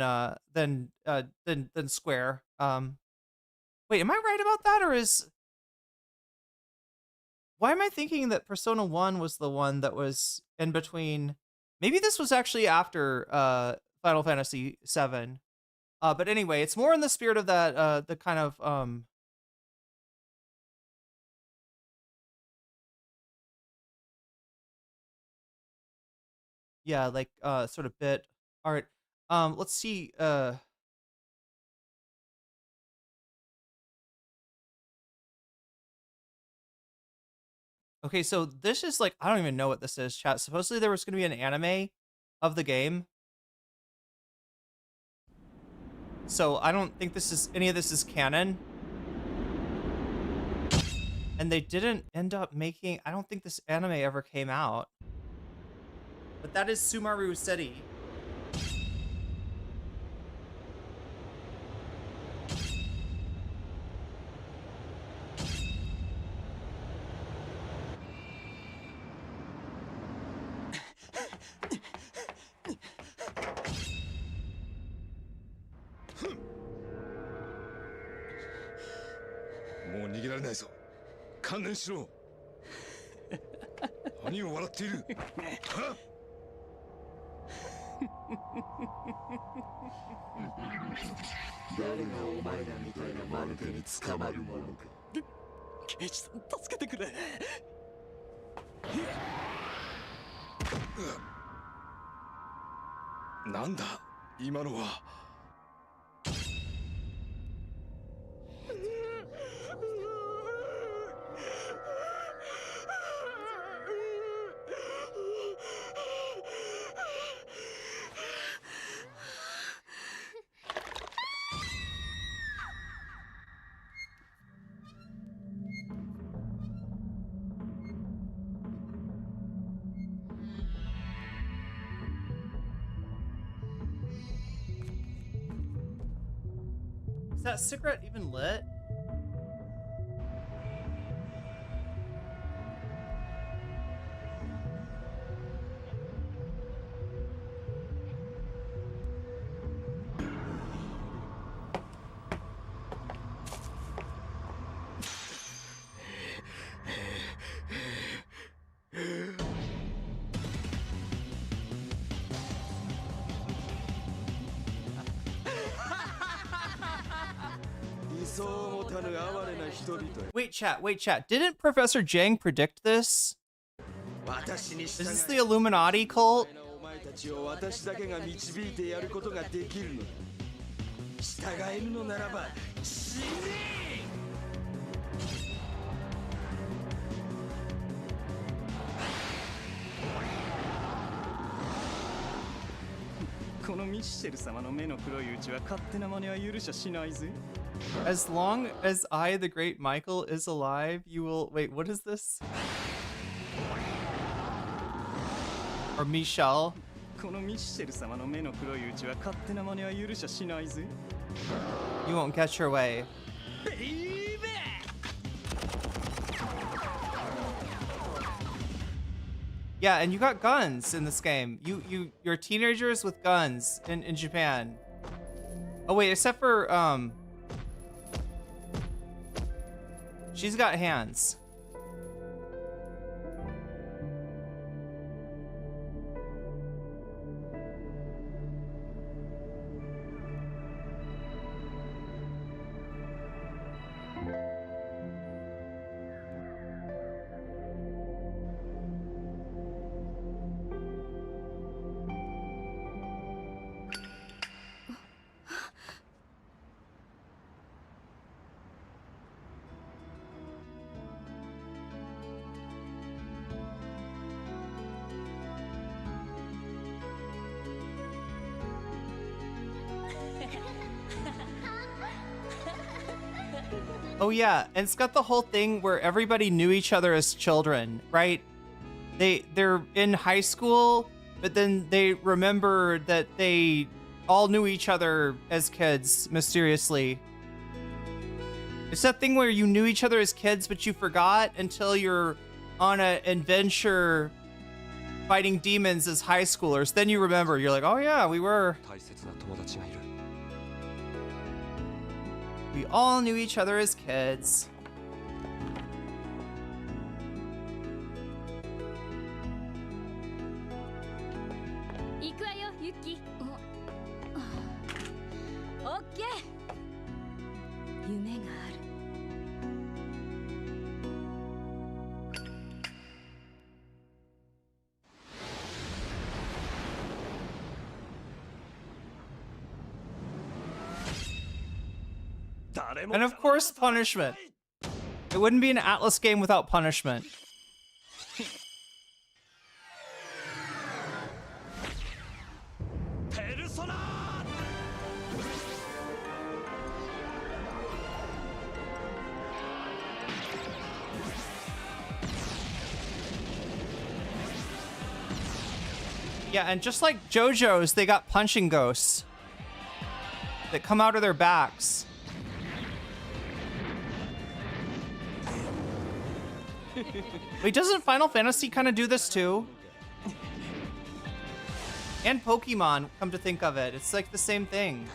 Square. Wait, am I right about that, or is why am I thinking that Persona 1 was the one that was in between? Maybe this was actually after Final Fantasy 7. But anyway, it's more in the spirit of that the kind of yeah, like sort of bit art. Let's see. Okay, so this is like I don't even know what this is, chat. Supposedly there was going to be an anime of the game. So I don't think any of this is canon. And they didn't end up making, I don't think this anime ever came out. But that is Sumaru City. Is that cigarette even lit? Wait, chat. Didn't Professor Jang predict this? Is this the Illuminati cult? As long as I, the great Michael, is alive, you will... Wait, what is this? Or Michelle? You won't catch your way. Yeah, and you got guns in this game. You're teenagers with guns in Japan. Oh wait, except for she's got hands. Oh yeah, and it's got the whole thing where everybody knew each other as children, right? They're in high school, but then they remember that they all knew each other as kids mysteriously. It's that thing where you knew each other as kids, but you forgot until you're on an adventure fighting demons as high schoolers. Then you remember. You're like, oh yeah, we all knew each other as kids. And of course, punishment. It wouldn't be an Atlas game without punishment. Yeah, and just like JoJo's, they got punching ghosts that come out of their backs. Wait, doesn't Final Fantasy kind of do this too? And Pokemon, come to think of it. It's like the same thing.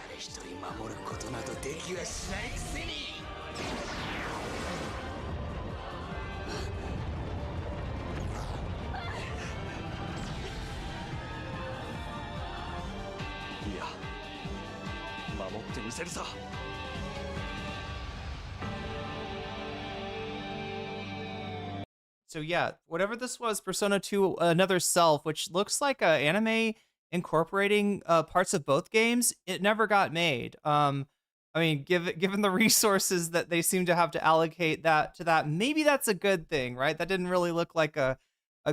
So yeah, whatever this was, Persona 2 Another Self, which looks like an anime incorporating parts of both games, it never got made. I mean, given the resources that they seem to have to allocate that to that, maybe that's a good thing, right? That didn't really look like a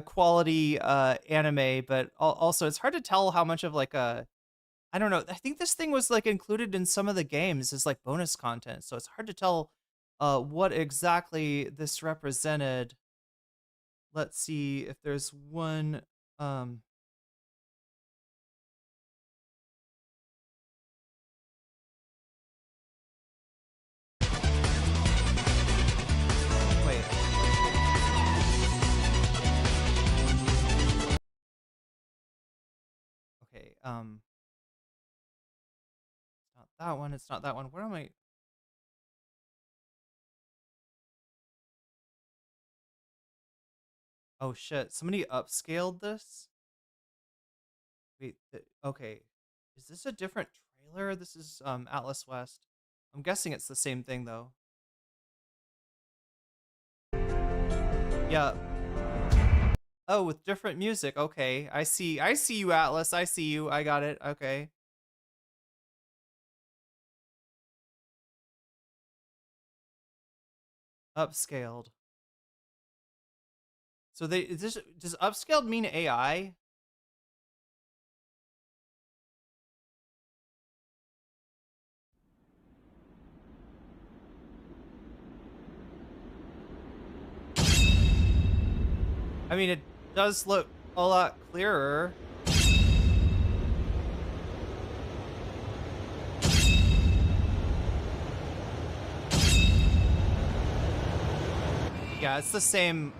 quality anime, but also it's hard to tell how much of like a, I don't know. I think this thing was like included in some of the games as like bonus content, so it's hard to tell what exactly this represented. Let's see if there's one. Wait. Okay. It's not that one. It's not that one. Where am I? Oh shit, somebody upscaled this? Wait, okay. Is this a different trailer? This is Atlas West. I'm guessing it's the same thing though. Yeah. Oh, with different music. Okay. I see you, Atlas. I see you. I got it. Okay. Upscaled. So does upscaled mean AI? I mean, it does look a lot clearer. Yeah, it's the same,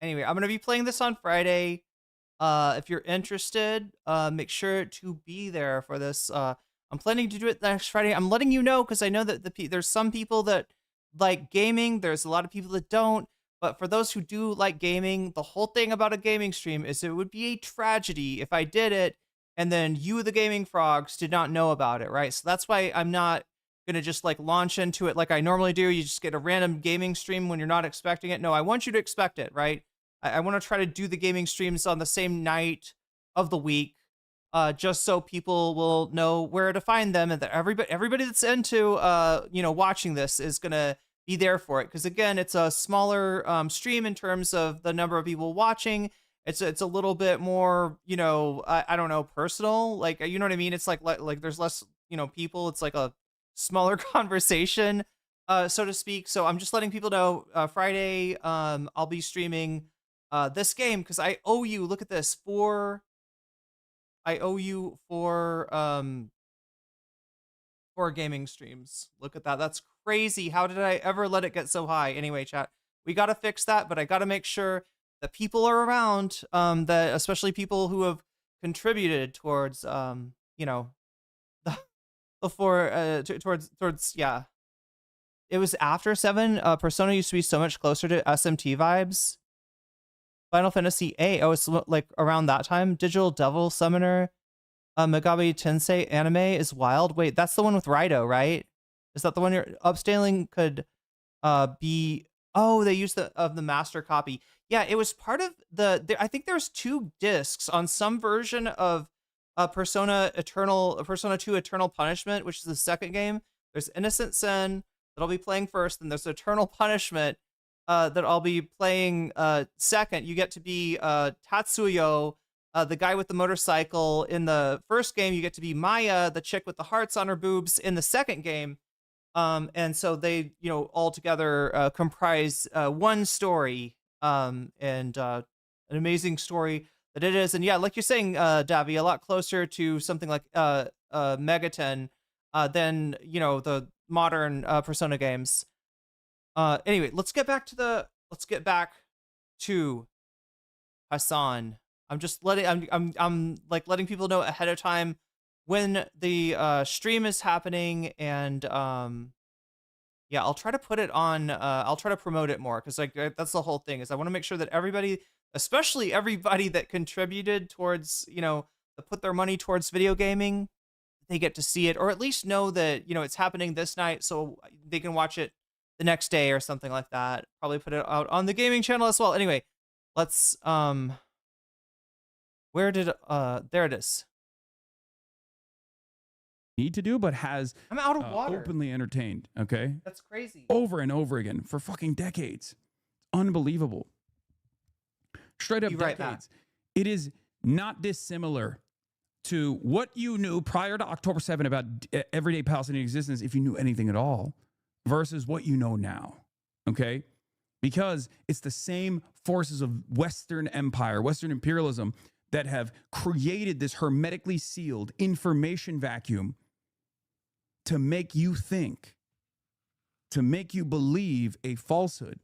Anyway, I'm gonna be playing this on Friday. If you're interested, make sure to be there for this. I'm planning to do it next Friday. I'm letting you know because I know that there's some people that like gaming. There's a lot of people that don't. But for those who do like gaming, the whole thing about a gaming stream is it would be a tragedy if I did it and then you, the gaming frogs, did not know about it, right? So that's why I'm not gonna just like launch into it like I normally do. You just get a random gaming stream when you're not expecting it. No, I want you to expect it, right? I want to try to do the gaming streams on the same night of the week, just so people will know where to find them, and that everybody that's into watching this is gonna be there for it. Because again, it's a smaller stream in terms of the number of people watching. It's a little bit more, you know, I don't know, personal. Like, you know what I mean? It's like there's less, you know, people. It's like a smaller conversation, so to speak. So I'm just letting people know, Friday, I'll be streaming this game because I owe you. Look at this, I owe you for gaming streams. Look at that. That's crazy. How did I ever let it get so high? Anyway, chat, we got to fix that, but I got to make sure that people are around, that especially people who have contributed towards, you know, towards, yeah. It was after 7. Persona used to be so much closer to SMT vibes. Final Fantasy 8. Oh, it's like around that time. Digital Devil Summoner, Megabe Tensei anime is wild. Wait, that's the one with Raito, right? Is that the one you're upscaling could be? Oh, they used the master copy. Yeah, it was part of I think there's 2 discs on some version of Persona 2 Eternal Punishment, which is the second game. There's Innocent Sin that I'll be playing first, and there's Eternal Punishment that I'll be playing second. You get to be Tatsuyo, the guy with the motorcycle in the first game. You get to be Maya, the chick with the hearts on her boobs in the second game. And so they, you know, all together comprise one story, and an amazing story that it is. And yeah, like you're saying, Davi, a lot closer to something like Megaten than, you know, the modern Persona games. Anyway, let's get back to Hassan. I'm just I'm like letting people know ahead of time when the stream is happening, and yeah, I'll try to put it on, I'll try to promote it more, because like that's the whole thing, is I want to make sure that everybody, especially everybody that contributed towards, you know, that put their money towards video gaming, they get to see it, or at least know that, you know, it's happening this night so they can watch it the next day or something like that. Probably put it out on the gaming channel as well. Anyway, let's where did there it is. Need to do, but has I'm out of water. Openly entertained. Okay, that's crazy. Over and over again for fucking decades. Unbelievable. Straight up decades. It is not dissimilar to what you knew prior to October 7 about everyday Palestinian existence, if you knew anything at all, versus what you know now. Okay, because it's the same forces of Western empire, Western imperialism, that have created this hermetically sealed information vacuum to make you think, to make you believe a falsehood.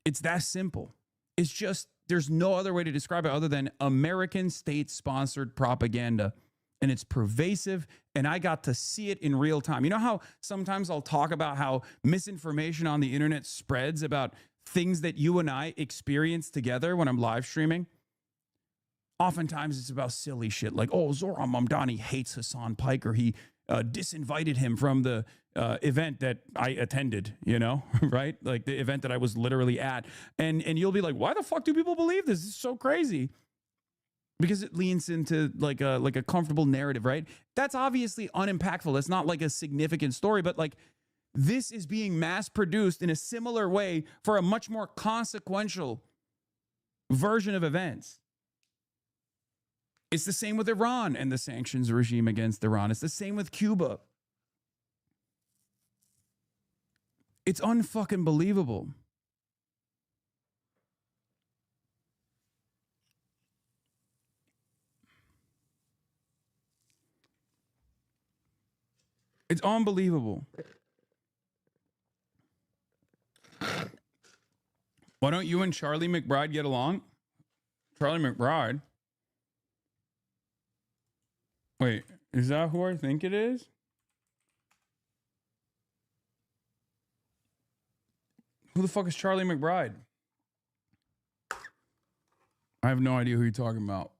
It's that simple. It's just, there's no other way to describe it other than American state-sponsored propaganda. And it's pervasive, and I got to see it in real time. You know how sometimes I'll talk about how misinformation on the internet spreads about things that you and I experience together when I'm live streaming? Oftentimes it's about silly shit like, oh, Zoran Mamdani hates Hassan Pike, or he disinvited him from the event that I attended, you know, right? Like the event that I was literally at. And you'll be like, why the fuck do people believe this? This is so crazy. Because it leans into like a comfortable narrative, right? That's obviously unimpactful. That's not like a significant story, but like this is being mass produced in a similar way for a much more consequential version of events. It's the same with Iran and the sanctions regime against Iran. It's the same with Cuba. It's unfucking believable. It's unbelievable. Why don't you and Charlie McBride get along? Charlie McBride? Wait, is that who I think it is? Who the fuck is Charlie McBride? I have no idea who you're talking about.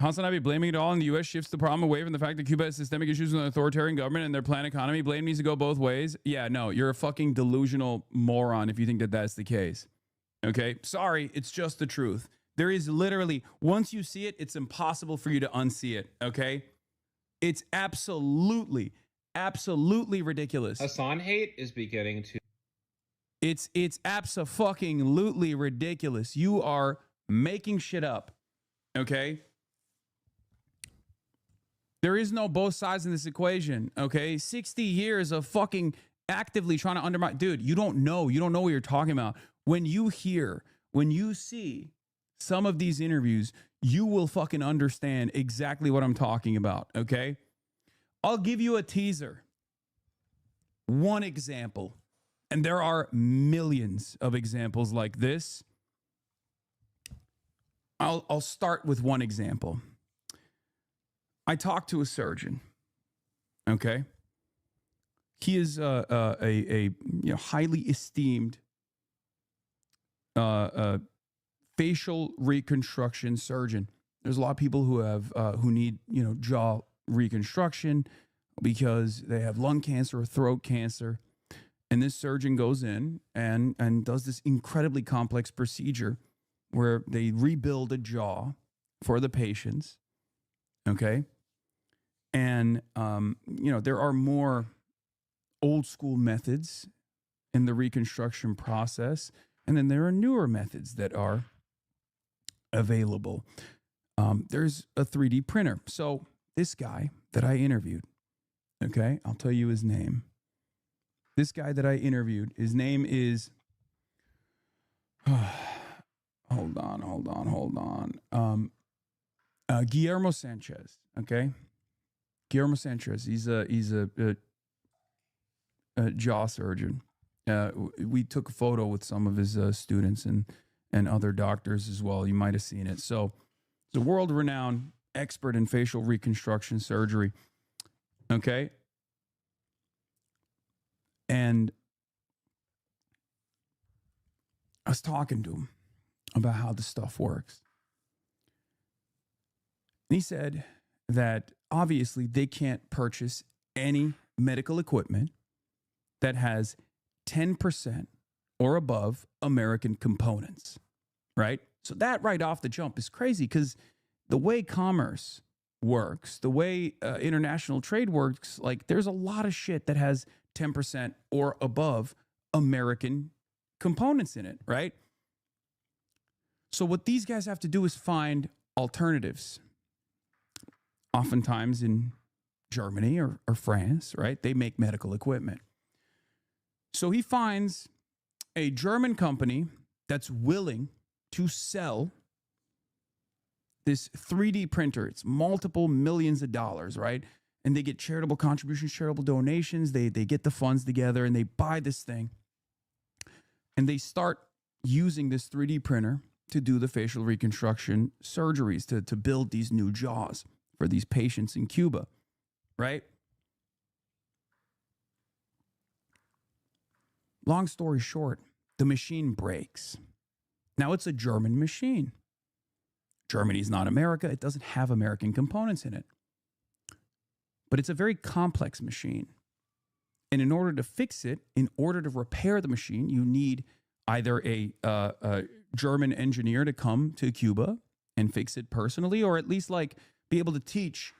Hassan, I be blaming it all, and the U.S. shifts the problem away from the fact that Cuba has systemic issues with an authoritarian government and their planned economy. Blame needs to go both ways. Yeah, no, you're a fucking delusional moron if you think that that's the case. Okay? Sorry, it's just the truth. There is literally, once you see it, it's impossible for you to unsee it, okay? It's absolutely, absolutely ridiculous. Hassan hate is beginning to. It's abso-fucking-lutely ridiculous. You are making shit up, okay? There is no both sides in this equation, okay? 60 years of fucking actively trying to undermine. Dude, you don't know. You don't know what you're talking about. When you see some of these interviews, you will fucking understand exactly what I'm talking about, okay? I'll give you a teaser. One example. And there are millions of examples like this. I'll start with one example. I talked to a surgeon. Okay, he is a highly esteemed facial reconstruction surgeon. There's a lot of people who need jaw reconstruction because they have lung cancer or throat cancer. And this surgeon goes in and does this incredibly complex procedure where they rebuild a jaw for the patients. Okay. And, there are more old school methods in the reconstruction process. And then there are newer methods that are available. There's a 3D printer. So this guy that I interviewed, okay, I'll tell you his name. This guy that I interviewed, his name is, hold on. Guillermo Sanchez. Okay. Guillermo Sanchez. He's a jaw surgeon. We took a photo with some of his students and other doctors as well. You might have seen it. So he's a world-renowned expert in facial reconstruction surgery. Okay. And I was talking to him about how this stuff works. And he said that obviously they can't purchase any medical equipment that has 10% or above American components, right? So that right off the jump is crazy because the way commerce works, the way international trade works, like there's a lot of shit that has 10% or above American components in it, right? So what these guys have to do is find alternatives. Oftentimes in Germany or France, right? They make medical equipment. So he finds a German company that's willing to sell this 3D printer. It's multiple millions of dollars, right? And they get charitable contributions, charitable donations. They get the funds together and they buy this thing. And they start using this 3D printer to do the facial reconstruction surgeries, to build these new jaws for these patients in Cuba, right? Long story short, the machine breaks. Now it's a German machine. Germany's not America. It doesn't have American components in it. But it's a very complex machine. And in order to fix it, in order to repair the machine, you need either a German engineer to come to Cuba and fix it personally, or at least like be able to teach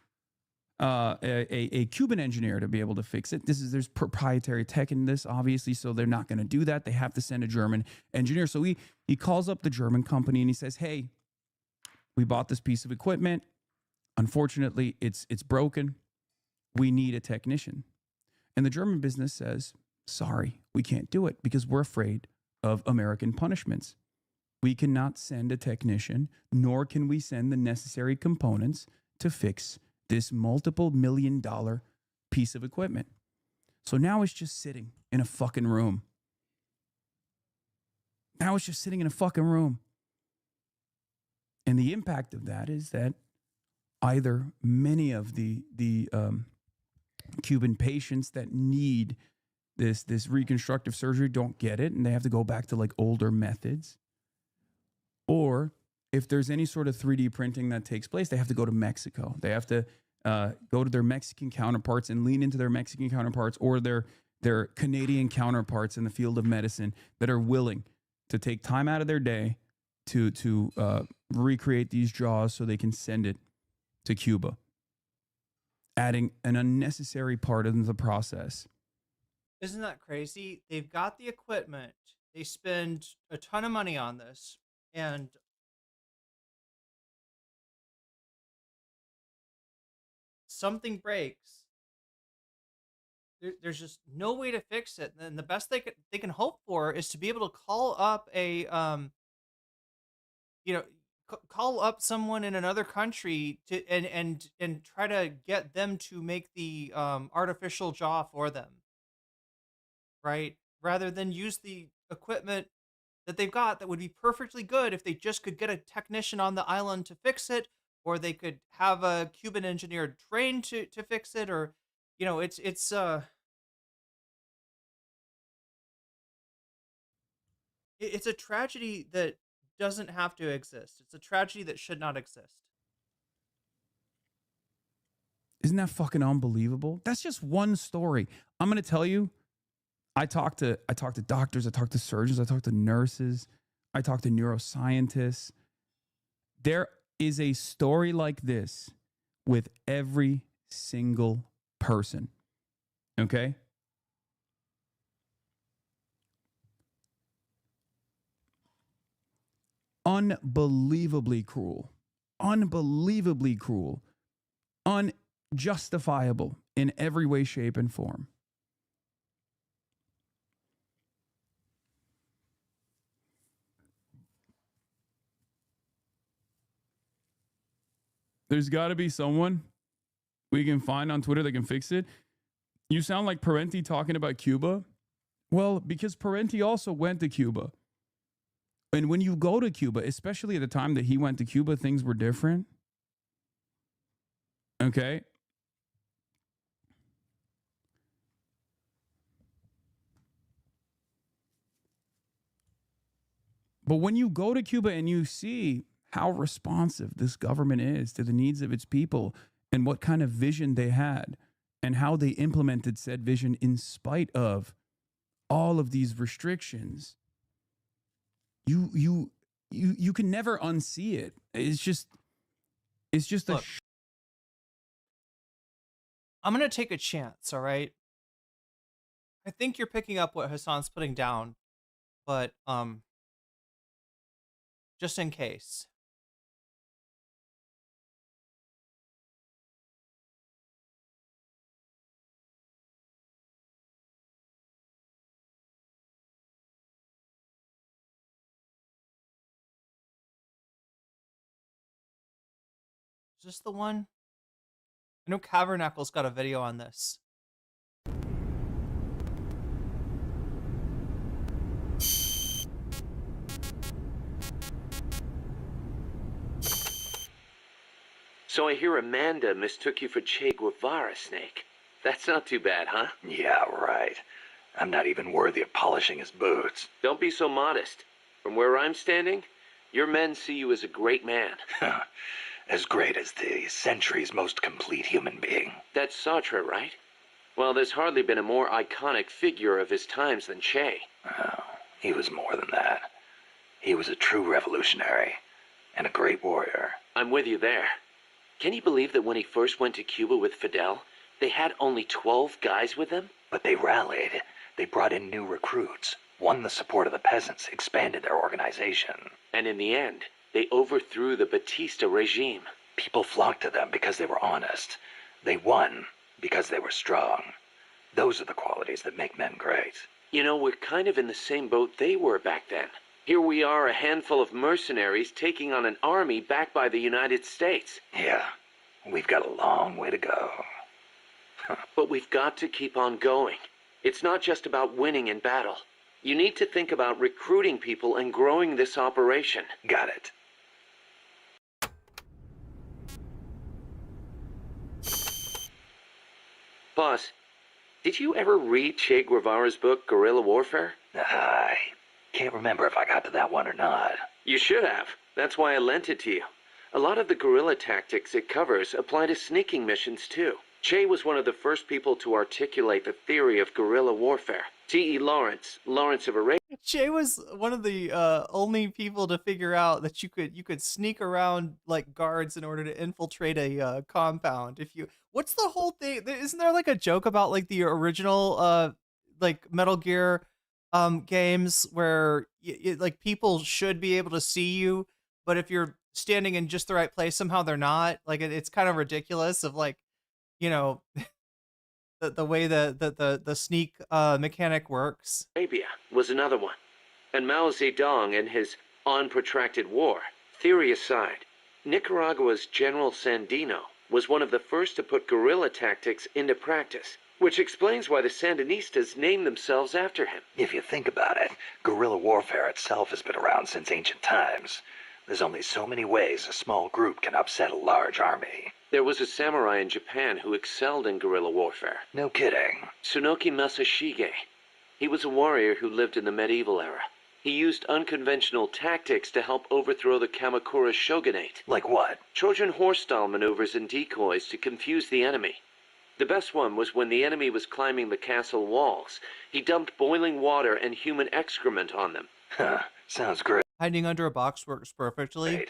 a Cuban engineer to be able to fix it. There's proprietary tech in this, obviously, so they're not going to do that. They have to send a German engineer. So he calls up the German company and he says, hey, we bought this piece of equipment. Unfortunately, it's broken. We need a technician. And the German business says, sorry, we can't do it because we're afraid of American punishments. We cannot send a technician, nor can we send the necessary components to fix this multiple $million piece of equipment. So now it's just sitting in a fucking room. Now it's just sitting in a fucking room. And the impact of that is that either many of the Cuban patients that need this reconstructive surgery don't get it, and they have to go back to like older methods. Or if there's any sort of 3D printing that takes place, they have to go to Mexico. They have to go to their Mexican counterparts and lean into their Mexican counterparts or their Canadian counterparts in the field of medicine that are willing to take time out of their day to recreate these jaws so they can send it to Cuba. adding an unnecessary part into the process. Isn't that crazy? They've got the equipment. They spend a ton of money on this, and something breaks. There's just no way to fix it. And the best they can hope for is to be able to call up a you know, call up someone in another country to and try to get them to make the artificial jaw for them, right? Rather than use the equipment that they've got that would be perfectly good if they just could get a technician on the island to fix it, or they could have a Cuban engineer trained to fix it, or it's a tragedy that doesn't have to exist. It's a tragedy that should not exist. Isn't that fucking unbelievable? That's just one story. I'm going to tell you, I talk to doctors, I talk to surgeons, I talk to nurses, I talk to neuroscientists. There is a story like this with every single person. Okay? Unbelievably cruel. Unbelievably cruel. Unjustifiable in every way, shape, and form. There's got to be someone we can find on Twitter that can fix it. You sound like Parenti talking about Cuba. Well, because Parenti also went to Cuba. And when you go to Cuba, especially at the time that he went to Cuba, things were different. Okay? But when you go to Cuba and you see how responsive this government is to the needs of its people and what kind of vision they had and how they implemented said vision in spite of all of these restrictions, you can never unsee it. It's just Look, I'm going to take a chance, all right? I think you're picking up what Hassan's putting down, but just in case. Is this the one? I know Cavernacle's got a video on this. So I hear Amanda mistook you for Che Guevara, Snake. That's not too bad, huh? Yeah, right. I'm not even worthy of polishing his boots. Don't be so modest. From where I'm standing, your men see you as a great man. As great as the century's most complete human being. That's Sartre, right? Well, there's hardly been a more iconic figure of his times than Che. Oh, he was more than that. He was a true revolutionary and a great warrior. I'm with you there. Can you believe that when he first went to Cuba with Fidel, they had only 12 guys with them? But they rallied. They brought in new recruits, won the support of the peasants, expanded their organization. And in the end, they overthrew the Batista regime. People flocked to them because they were honest. They won because they were strong. Those are the qualities that make men great. You know, we're kind of in the same boat they were back then. Here we are, a handful of mercenaries taking on an army backed by the United States. Yeah, we've got a long way to go. But we've got to keep on going. It's not just about winning in battle. You need to think about recruiting people and growing this operation. Got it. Boss, did you ever read Che Guevara's book, Guerrilla Warfare? I can't remember if I got to that one or not. You should have. That's why I lent it to you. A lot of the guerrilla tactics it covers apply to sneaking missions, too. Che was one of the first people to articulate the theory of guerrilla warfare. T.E. Lawrence of Arabia. Che was one of the only people to figure out that you could sneak around like guards in order to infiltrate a compound. If you, what's the whole thing? Isn't there like a joke about like the original like Metal Gear games where like people should be able to see you, but if you're standing in just the right place, somehow they're not. Like it's kind of ridiculous. Of like, you know, the way the sneak mechanic works. Arabia was another one. And Mao Zedong and his on protracted war. Theory aside, Nicaragua's General Sandino was one of the first to put guerrilla tactics into practice, which explains why the Sandinistas named themselves after him. If you think about it, guerrilla warfare itself has been around since ancient times. There's only so many ways a small group can upset a large army. There was a samurai in Japan who excelled in guerrilla warfare. No kidding. Tsunoki Masashige. He was a warrior who lived in the medieval era. He used unconventional tactics to help overthrow the Kamakura shogunate. Like what? Trojan horse-style maneuvers and decoys to confuse the enemy. The best one was when the enemy was climbing the castle walls. He dumped boiling water and human excrement on them. Huh, sounds great. Hiding under a box works perfectly. Wait,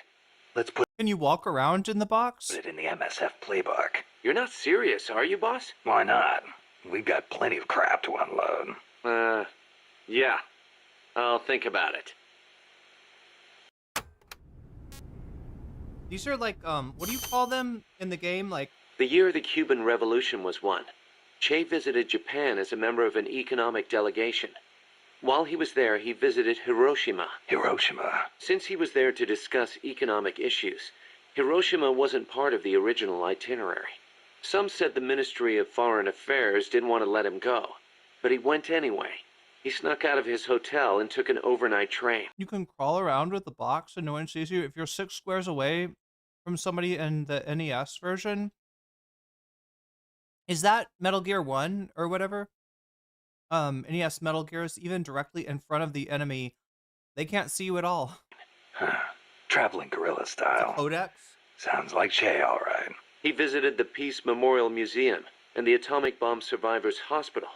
let's put Can you walk around in the box? it in the MSF playbook. You're not serious, are you, boss? Why not? We've got plenty of crap to unload. Yeah. I'll think about it. These are like, what do you call them in the game? Like, The year the Cuban Revolution was won, Che visited Japan as a member of an economic delegation. While he was there, he visited Hiroshima. Hiroshima. Since he was there to discuss economic issues, Hiroshima wasn't part of the original itinerary. Some said the Ministry of Foreign Affairs didn't want to let him go, but he went anyway. He snuck out of his hotel and took an overnight train. you can crawl around with the box and no one sees you. If you're 6 squares away from somebody in the NES version, is that Metal Gear 1 or whatever? NES Metal Gear is even directly in front of the enemy. They can't see you at all. Huh. Traveling guerrilla style. Codex? Sounds like Che, all right. He visited the Peace Memorial Museum and the Atomic Bomb Survivors Hospital.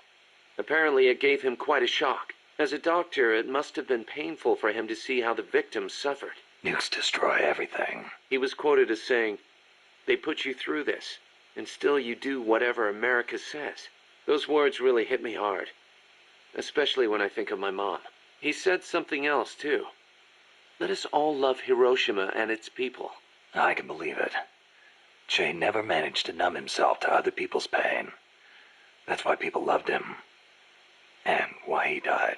Apparently, it gave him quite a shock. As a doctor, it must have been painful for him to see how the victims suffered. Nukes destroy everything. He was quoted as saying, "They put you through this, and still you do whatever America says." Those words really hit me hard, especially when I think of my mom. He said something else, too. Let us all love Hiroshima and its people. I can believe it. Che never managed to numb himself to other people's pain. That's why people loved him. And why he died.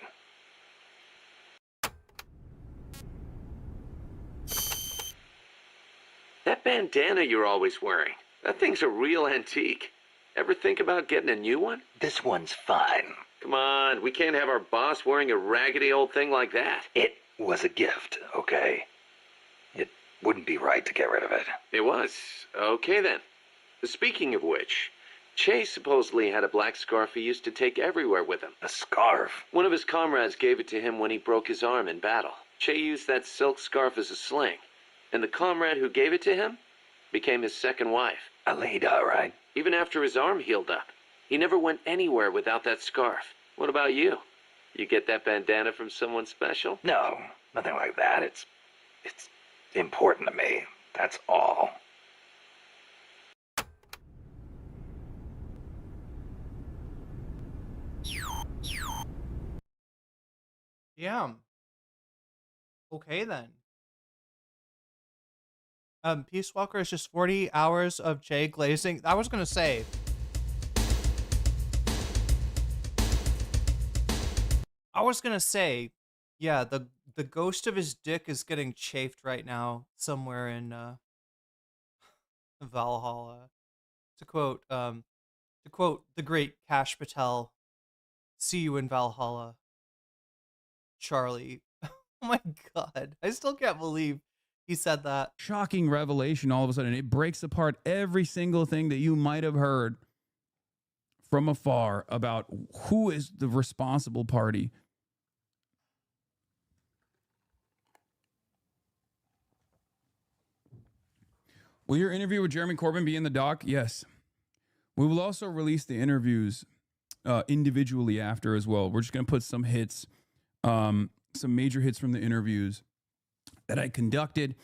That bandana you're always wearing, that thing's a real antique. Ever think about getting a new one? This one's fine. Come on, we can't have our boss wearing a raggedy old thing like that. It was a gift, okay? It wouldn't be right to get rid of it. It was. Okay then. Speaking of which, Che supposedly had a black scarf he used to take everywhere with him. A scarf? One of his comrades gave it to him when he broke his arm in battle. Che used that silk scarf as a sling, and the comrade who gave it to him became his second wife. Alida, right? Even after his arm healed up, he never went anywhere without that scarf. What about you? You get that bandana from someone special? No, nothing like that. It's important to me. That's all. Yeah. Okay then. Peace Walker is just 40 hours of Che glazing. I was gonna say. Yeah, the ghost of his dick is getting chafed right now somewhere in Valhalla. To quote the great Cash Patel, "See you in Valhalla, Charlie." Oh my god. I still can't believe he said that. Shocking revelation all of a sudden. It breaks apart every single thing that you might have heard from afar about who is the responsible party. Will your interview with Jeremy Corbyn be in the doc? Yes. We will also release the interviews individually after as well. We're just going to put some hits some major hits from the interviews that I conducted.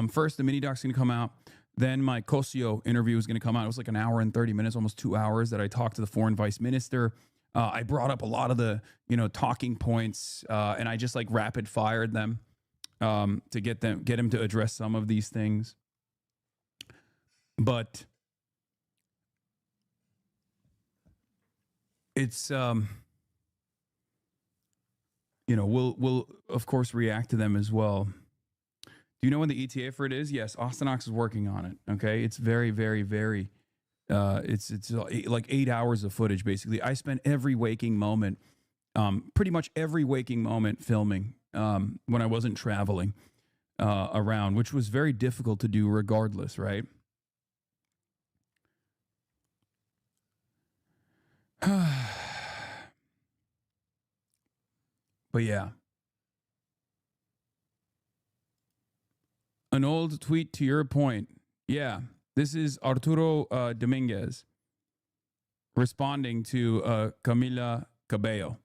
First, the mini doc's going to come out. Then my Cosio interview is going to come out. It was like an hour and 30 minutes, almost 2 hours, that I talked to the foreign vice minister. I brought up a lot of the, talking points, and I just like rapid fired them to get him to address some of these things. But it's, we'll of course react to them as well. Do you know when the ETA for it is? Yes, Austinox is working on it. Okay, it's very, very, very. It's like 8 hours of footage basically. I spent every waking moment, pretty much every waking moment filming when I wasn't traveling around, which was very difficult to do regardless, right? But yeah. An old tweet to your point. Yeah. This is Arturo Dominguez responding to Camila Cabello.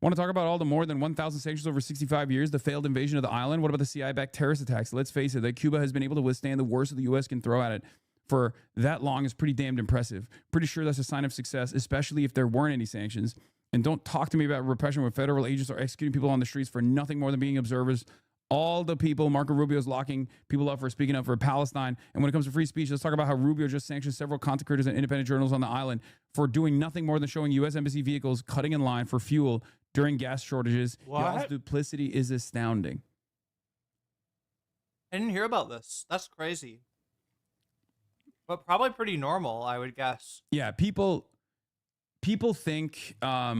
Want to talk about all the more than 1,000 sanctions over 65 years, the failed invasion of the island? What about the CIA-backed terrorist attacks? Let's face it, that Cuba has been able to withstand the worst of the U.S. can throw at it for that long is pretty damned impressive. Pretty sure that's a sign of success, especially if there weren't any sanctions. And don't talk to me about repression when federal agents are executing people on the streets for nothing more than being observers. All the people, Marco Rubio is locking people up for speaking up for Palestine. And when it comes to free speech, let's talk about how Rubio just sanctioned several content creators and independent journals on the island for doing nothing more than showing U.S. Embassy vehicles cutting in line for fuel during gas shortages. Y'all's duplicity is astounding. I didn't hear about this. That's crazy. But probably pretty normal, I would guess. Yeah, people think, I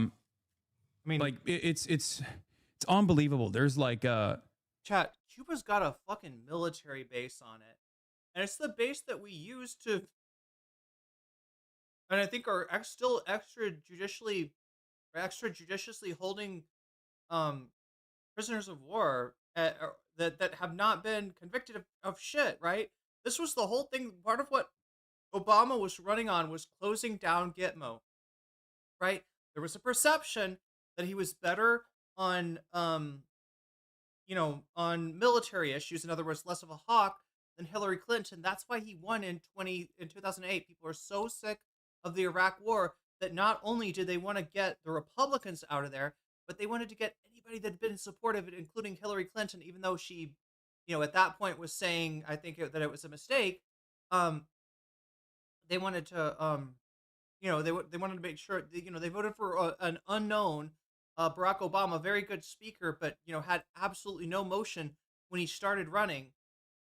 mean, like it's unbelievable. There's like chat, Cuba's got a fucking military base on it. And it's the base that we use to, and I think are still extrajudiciously holding prisoners of war that have not been convicted of shit, right? This was the whole thing. Part of what Obama was running on was closing down Gitmo, right? There was a perception that he was better on on military issues, in other words, less of a hawk than Hillary Clinton. That's why he won in 2008. People are so sick of the Iraq war that not only did they want to get the Republicans out of there, but they wanted to get anybody that had been supportive, including Hillary Clinton, even though she, at that point was saying, I think that it was a mistake. They wanted to, they wanted to make sure, they voted for an unknown Barack Obama, very good speaker, but had absolutely no motion when he started running,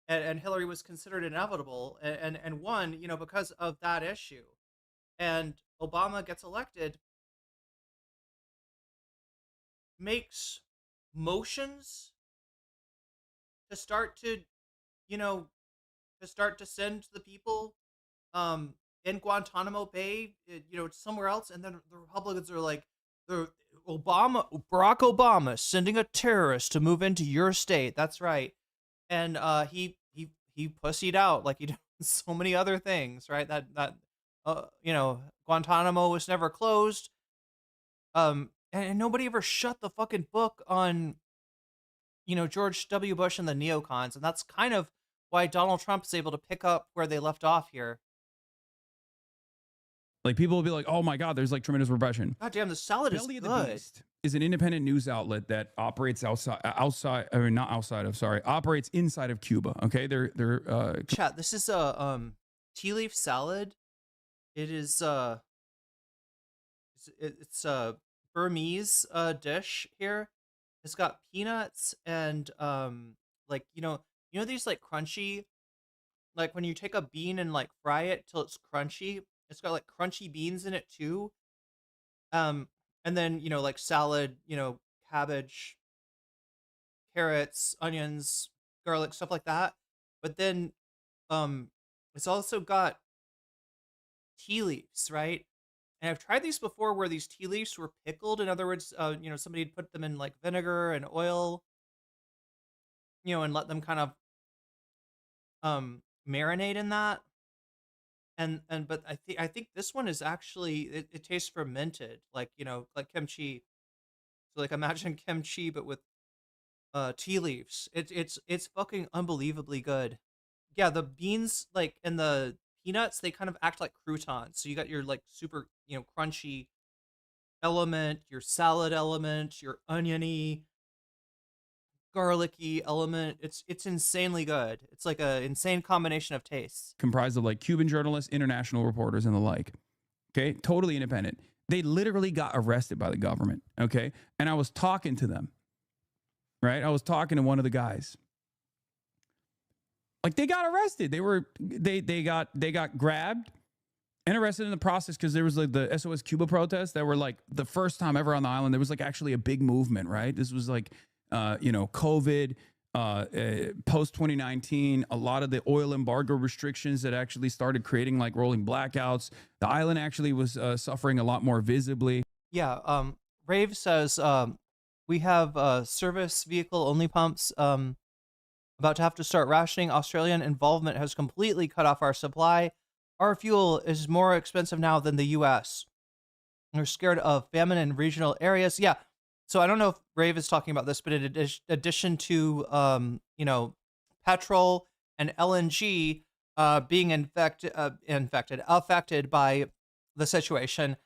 and Hillary was considered inevitable and won, because of that issue. And Obama gets elected, makes motions to start to, send the people in Guantanamo Bay, somewhere else, and then the Republicans are like, Barack Obama sending a terrorist to move into your state. That's right. And he pussied out like he did so many other things, right? That Guantanamo was never closed. And nobody ever shut the fucking book on George W. Bush and the neocons, and that's kind of why Donald Trump is able to pick up where they left off here. Like, people will be like, "Oh my God, there's like tremendous repression." God damn, the salad is Belly of good. the Beast is an independent news outlet that operates operates inside of Cuba. Okay, they're chat. This is a tea leaf salad. It is it's a Burmese dish here. It's got peanuts and like these like crunchy, like when you take a bean and like fry it till it's crunchy. It's got like crunchy beans in it too. And then, like salad, cabbage, carrots, onions, garlic, stuff like that. But then it's also got tea leaves, right? And I've tried these before where these tea leaves were pickled. In other words, somebody had put them in like vinegar and oil, and let them kind of marinate in that. But I think this one is actually, it tastes fermented, like like kimchi. So like imagine kimchi but with tea leaves. It's fucking unbelievably good. Yeah, the beans like and the peanuts, they kind of act like croutons. So you got your like super, crunchy element, your salad element, your oniony, garlicky element. It's insanely good. It's like a insane combination of tastes. Comprised of like Cuban journalists, international reporters, and the like. Okay, totally independent. They literally got arrested by the government. Okay, and I was talking to them. Right, I was talking to one of the guys. Like they got arrested. They got grabbed and arrested in the process because there was like the SOS Cuba protests that were like the first time ever on the island. There was like actually a big movement, right? This was like, COVID, post 2019, a lot of the oil embargo restrictions that actually started creating like rolling blackouts. The island actually was suffering a lot more visibly. Yeah. Rave says we have service vehicle only pumps. About to have to start rationing. Australian involvement has completely cut off our supply. Our fuel is more expensive now than the US. We're scared of famine in regional areas. Yeah. So I don't know if Rave is talking about this, but in addition to, petrol and LNG being affected by the situation,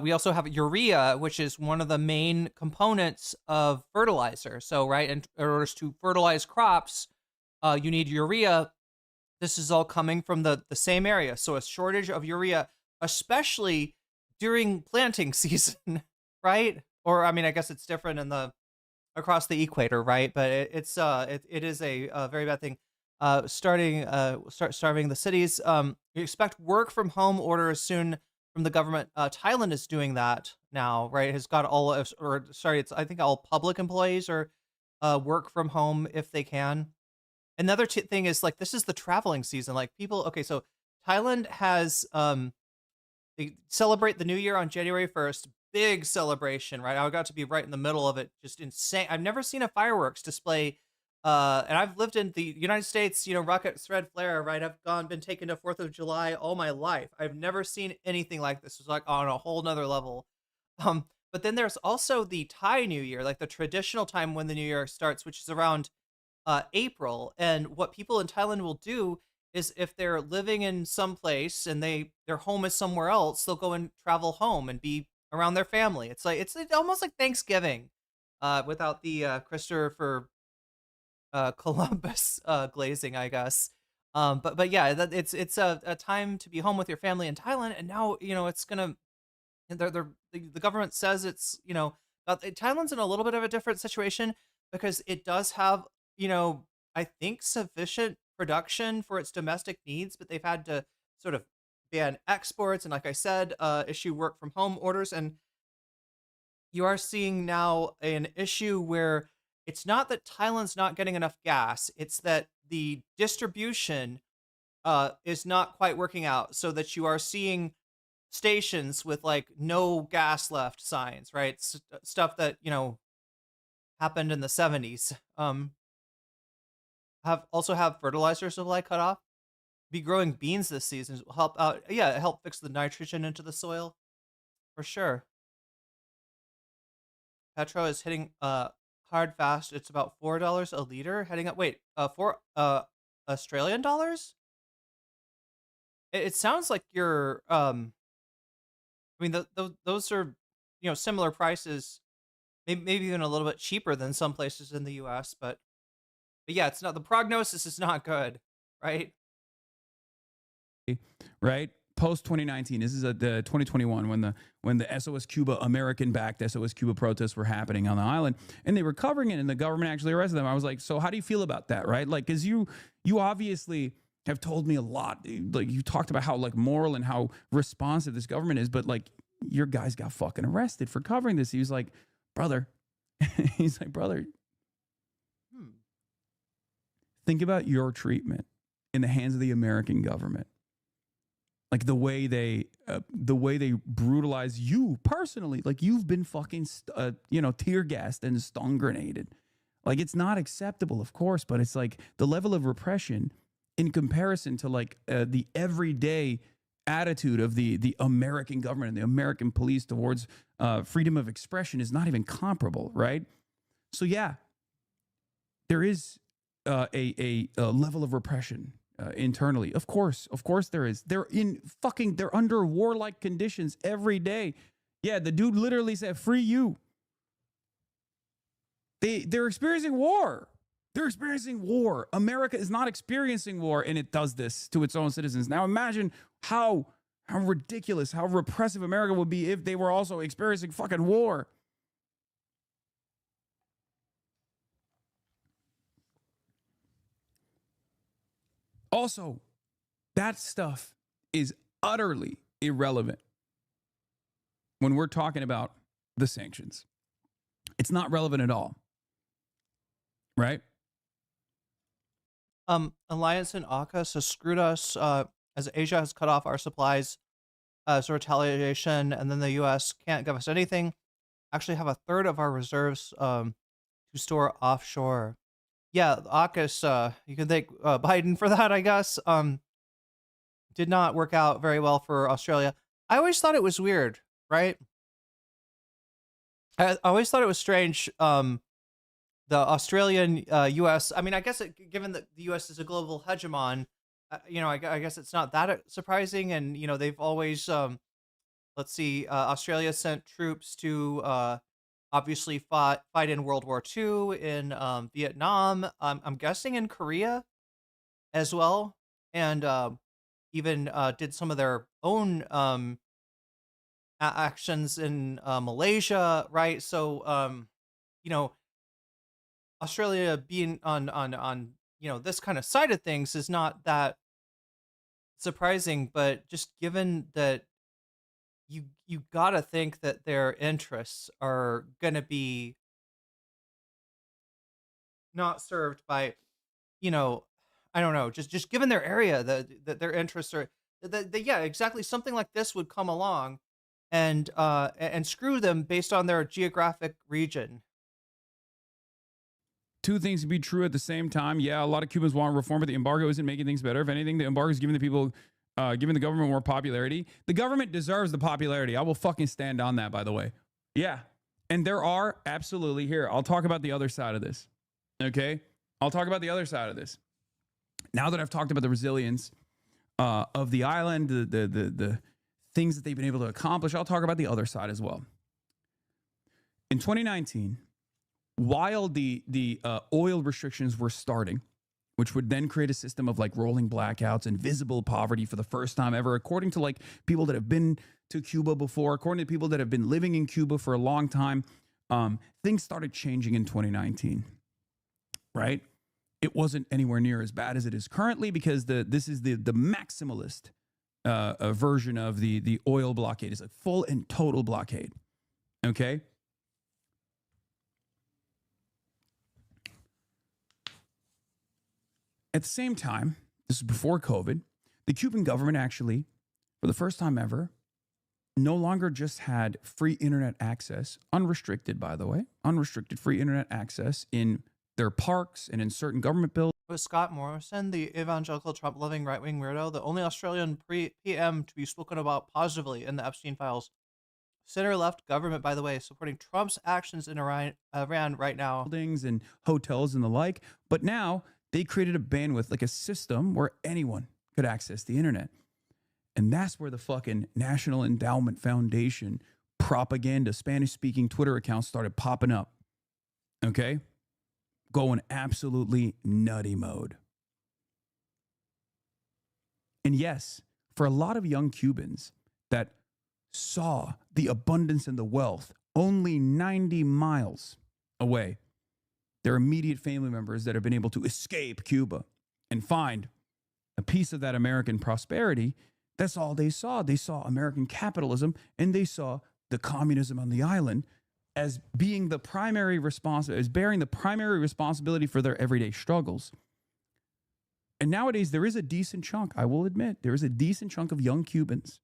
we also have urea, which is one of the main components of fertilizer. So, right, in order to fertilize crops, you need urea. This is all coming from the same area. So a shortage of urea, especially during planting season, right? Or, I mean, I guess it's different across the equator, right? But it is a very bad thing. Start starving the cities. We expect work from home orders soon from the government. Thailand is doing that now, right? Has got I think all public employees are work from home if they can. Another thing is like this is the traveling season. Like people, okay, so Thailand has they celebrate the new year on January 1st. Big celebration, right? I got to be right in the middle of it. Just insane. I've never seen a fireworks display. And I've lived in the United States, rockets, red flare, right? Been taken to 4th of July all my life. I've never seen anything like this. It's like on a whole nother level. But then there's also the Thai New Year, like the traditional time when the New Year starts, which is around April. And what people in Thailand will do is if they're living in some place and their home is somewhere else, they'll go and travel home and be around their family. It's almost like Thanksgiving, without the Christopher Columbus glazing, I guess. But yeah, it's a time to be home with your family in Thailand, and now it's gonna. The government says it's Thailand's in a little bit of a different situation because it does have I think sufficient production for its domestic needs, but they've had to sort of ban exports and, like I said, issue work from home orders, and you are seeing now an issue where it's not that Thailand's not getting enough gas, it's that the distribution is not quite working out, so that you are seeing stations with like no gas left signs, right? Stuff that, happened in the 70s. Have fertilizer supply cut off. Be growing beans this season will help out. Yeah, help fix the nitrogen into the soil for sure. Petro is hitting hard fast. It's about $4 a liter, heading up. Wait, for Australian dollars? It sounds like you're I mean, those are similar prices, maybe even a little bit cheaper than some places in the U.S. But yeah, it's not, the prognosis is not good, right? Right. Post 2019, this is the 2021 when the SOS Cuba American-backed SOS Cuba protests were happening on the island, and they were covering it, and the government actually arrested them. I was like, so how do you feel about that, right? Like, because you obviously have told me a lot. Like, you talked about how like moral and how responsive this government is, but like your guys got fucking arrested for covering this. He was like, brother, think about your treatment in the hands of the American government. Like the way they brutalize you personally, like you've been fucking, tear gassed and stun grenaded. Like it's not acceptable, of course, but it's like the level of repression in comparison to like the everyday attitude of the American government and the American police towards freedom of expression is not even comparable, right? So yeah, there is a level of repression internally. Of course there is. They're under warlike conditions every day. Yeah, the dude literally said, "Free you." They're experiencing war. They're experiencing war. America is not experiencing war, and it does this to its own citizens. Now imagine how ridiculous, how repressive America would be if they were also experiencing fucking war. Also, that stuff is utterly irrelevant when we're talking about the sanctions. It's not relevant at all. Right? Alliance and AUKUS has screwed us as Asia has cut off our supplies as a retaliation, and then the U.S. can't give us anything. Actually have a third of our reserves to store offshore. Yeah, AUKUS, you can thank Biden for that, I guess. Did not work out very well for Australia. I always thought it was weird, right? I always thought it was strange. The Australian U.S. I mean, I guess given that the U.S. is a global hegemon, I guess it's not that surprising. And they've always, let's see, Australia sent troops to obviously fight in World War II, in Vietnam. I'm guessing in Korea as well, and even did some of their own actions in Malaysia, right? So, Australia being on this kind of side of things is not that surprising, but just given that you gotta think that their interests are gonna be not served by, I don't know, just given their area, that their interests are yeah, exactly, something like this would come along and screw them based on their geographic region. Two things can be true at the same time. Yeah, a lot of Cubans want reform, but the embargo isn't making things better. If anything, the embargo is giving the people, giving the government more popularity. The government deserves the popularity. I will fucking stand on that, by the way. Yeah. And there are absolutely, here, I'll talk about the other side of this. Okay? I'll talk about the other side of this. Now that I've talked about the resilience of the island, the things that they've been able to accomplish, I'll talk about the other side as well. In 2019, while the oil restrictions were starting, which would then create a system of like rolling blackouts and visible poverty for the first time ever, according to like people that have been to Cuba before, according to people that have been living in Cuba for a long time, things started changing in 2019, right? It wasn't anywhere near as bad as it is currently because this is the maximalist version of the oil blockade. It's a full and total blockade, okay? At the same time, this is before COVID, the Cuban government actually, for the first time ever, no longer just had free internet access, unrestricted, by the way, unrestricted free internet access in their parks and in certain government buildings. Was Scott Morrison, the evangelical Trump-loving right-wing weirdo, the only Australian PM to be spoken about positively in the Epstein files? Center-left government, by the way, supporting Trump's actions in Iran right now. Buildings and hotels and the like. But now they created a bandwidth, like a system where anyone could access the internet. And that's where the fucking National Endowment Foundation propaganda, Spanish-speaking Twitter accounts started popping up. Okay? Going absolutely nutty mode. And yes, for a lot of young Cubans that saw the abundance and the wealth only 90 miles away, their immediate family members that have been able to escape Cuba and find a piece of that American prosperity, that's all they saw. They saw American capitalism and they saw the communism on the island as being the primary as bearing the primary responsibility for their everyday struggles. And nowadays, there is a decent chunk, I will admit, there is a decent chunk of young Cubans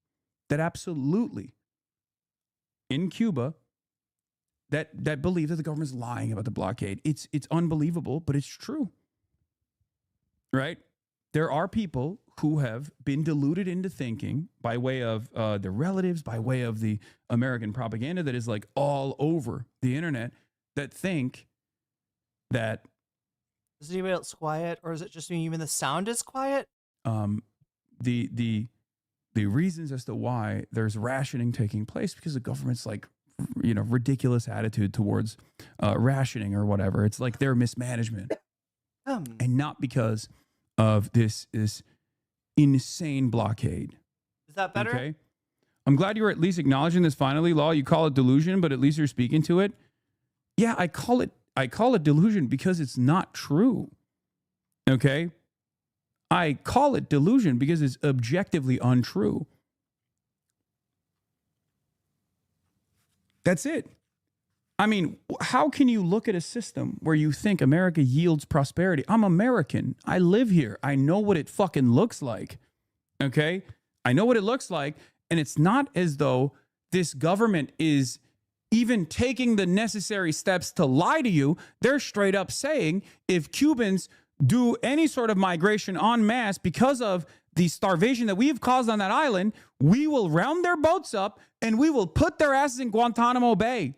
that absolutely, in Cuba, that believe that the government is lying about the blockade. It's unbelievable, but it's true. Right? There are people who have been deluded into thinking by way of their relatives, by way of the American propaganda that is like all over the internet, that think that is anybody else quiet, or is it just me? Even the sound is quiet. The reasons as to why there's rationing taking place because the government's like, you know, ridiculous attitude towards rationing or whatever. It's like their mismanagement, and not because of this insane blockade. Is that better? Okay. I'm glad you were at least acknowledging this finally, Law. You call it delusion, but at least you're speaking to it. Yeah, I call it delusion because it's not true. Okay? I call it delusion because it's objectively untrue. That's it. I mean, how can you look at a system where you think America yields prosperity? I'm American. I live here. I know what it fucking looks like. Okay? I know what it looks like. And it's not as though this government is even taking the necessary steps to lie to you. They're straight up saying if Cubans do any sort of migration en masse because of the starvation that we've caused on that island, we will round their boats up and we will put their asses in Guantanamo Bay.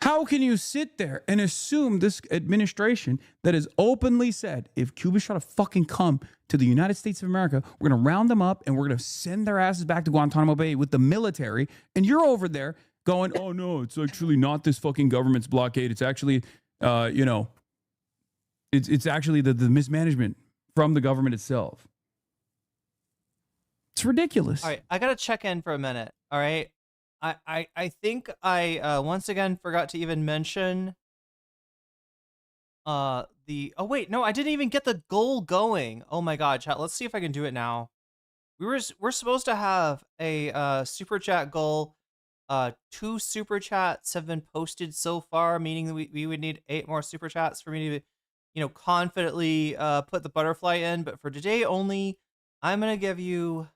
How can you sit there and assume this administration that has openly said, if Cuba's try to fucking come to the United States of America, we're going to round them up and we're going to send their asses back to Guantanamo Bay with the military, and you're over there going, oh no, it's actually not this fucking government's blockade. It's actually, you know, it's actually the mismanagement from the government itself. It's ridiculous. All right, I got to check in for a minute. All right. I think I once again forgot to even mention oh wait, no, I didn't even get the goal going. Oh my god, chat. Let's see if I can do it now. We're supposed to have a super chat goal. 2 super chats have been posted so far, meaning that we would need 8 more super chats for me to, you know, confidently put the butterfly in. But for today only, I'm gonna give you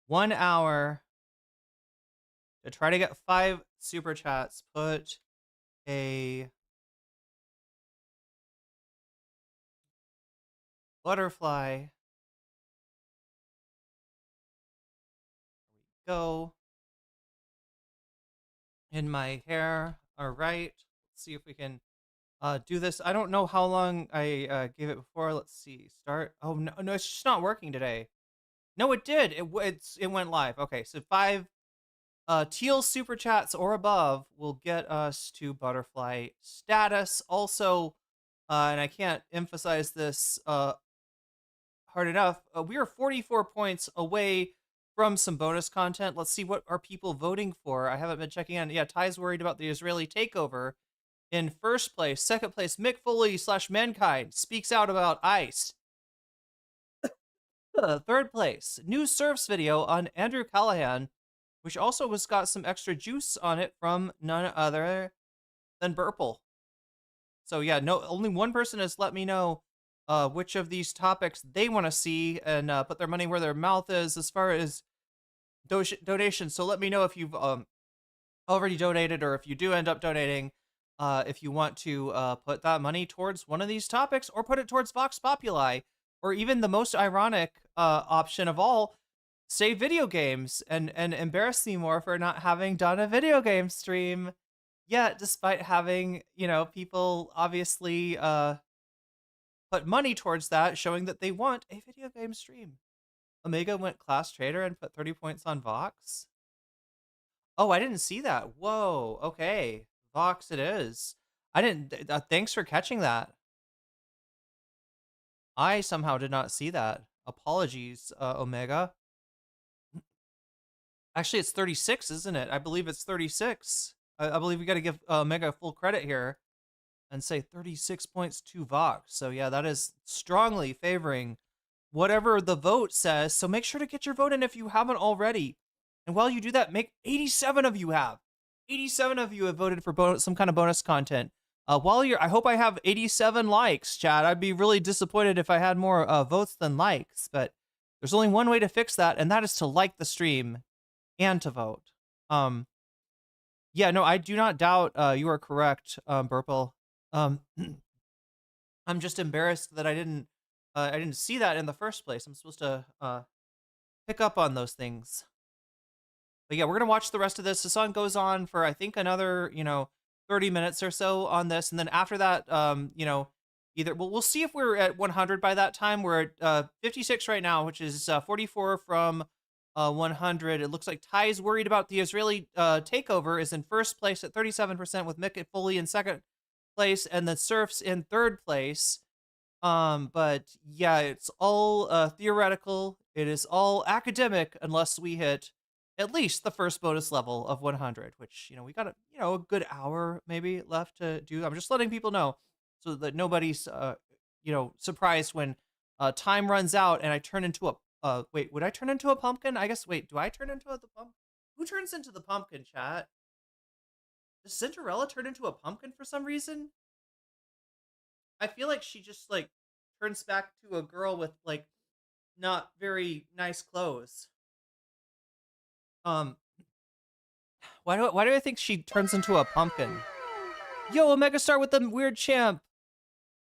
1 hour to try to get 5 super chats. Put a butterfly. Go in my hair. All right. Let's see if we can do this. I don't know how long I gave it before. Let's see. Start. Oh no, it's just not working today. No, it did. It went live. Okay, so 5 teal super chats or above will get us to butterfly status. Also, and I can't emphasize this hard enough, we are 44 points away from some bonus content. Let's see what are people voting for. I haven't been checking on. Yeah, Ty's worried about the Israeli takeover. In first place, second place, Mick Foley / Mankind speaks out about ICE. Third place, new surfs video on Andrew Callahan, which also has got some extra juice on it from none other than Burple. So yeah, no, only one person has let me know which of these topics they want to see and put their money where their mouth is as far as donations. So let me know if you've already donated, or if you do end up donating, if you want to put that money towards one of these topics, or put it towards Vox Populi, or even the most ironic option of all, say video games and embarrass me more for not having done a video game stream yet, despite having, you know, people obviously put money towards that, showing that they want a video game stream. Omega went class trader and put 30 points on Vox. Oh, I didn't see that. Whoa. Okay. Vox it is. I didn't. Thanks for catching that. I somehow did not see that. Apologies, Omega. Actually, it's 36, isn't it? I believe it's 36. I believe we got to give Omega full credit here and say 36 points to Vox. So yeah, that is strongly favoring whatever the vote says. So make sure to get your vote in if you haven't already. And while you do that, make 87 of you have. 87 of you have voted for some kind of bonus content. I hope I have 87 likes, chat. I'd be really disappointed if I had more votes than likes, but There's only one way to fix that, and that is to like the stream and to vote. Yeah, no, I do not doubt you are correct, Burple. I'm just embarrassed that I didn't see that in the first place. I'm supposed to pick up on those things. But yeah, we're gonna watch the rest of this. The song goes on for I think another 30 minutes or so on this, and then after that, either we'll see if we're at 100 by that time. We're at 56 right now, which is 44 from 100. It looks like Ty's worried about the Israeli takeover is in first place at 37% with Mick Foley in second place and the Surfs in third place. But yeah, it's all theoretical. It is all academic unless we hit at least the first bonus level of 100, which, we got a good hour maybe left to do. I'm just letting people know so that nobody's, surprised when time runs out and I turn into a, wait, would I turn into a pumpkin? I guess, wait, do I turn into the pumpkin? Who turns into the pumpkin, chat? Does Cinderella turn into a pumpkin for some reason? I feel like she just, turns back to a girl with, not very nice clothes. Why do I think she turns into a pumpkin? Yo, Omega Star with the weird champ.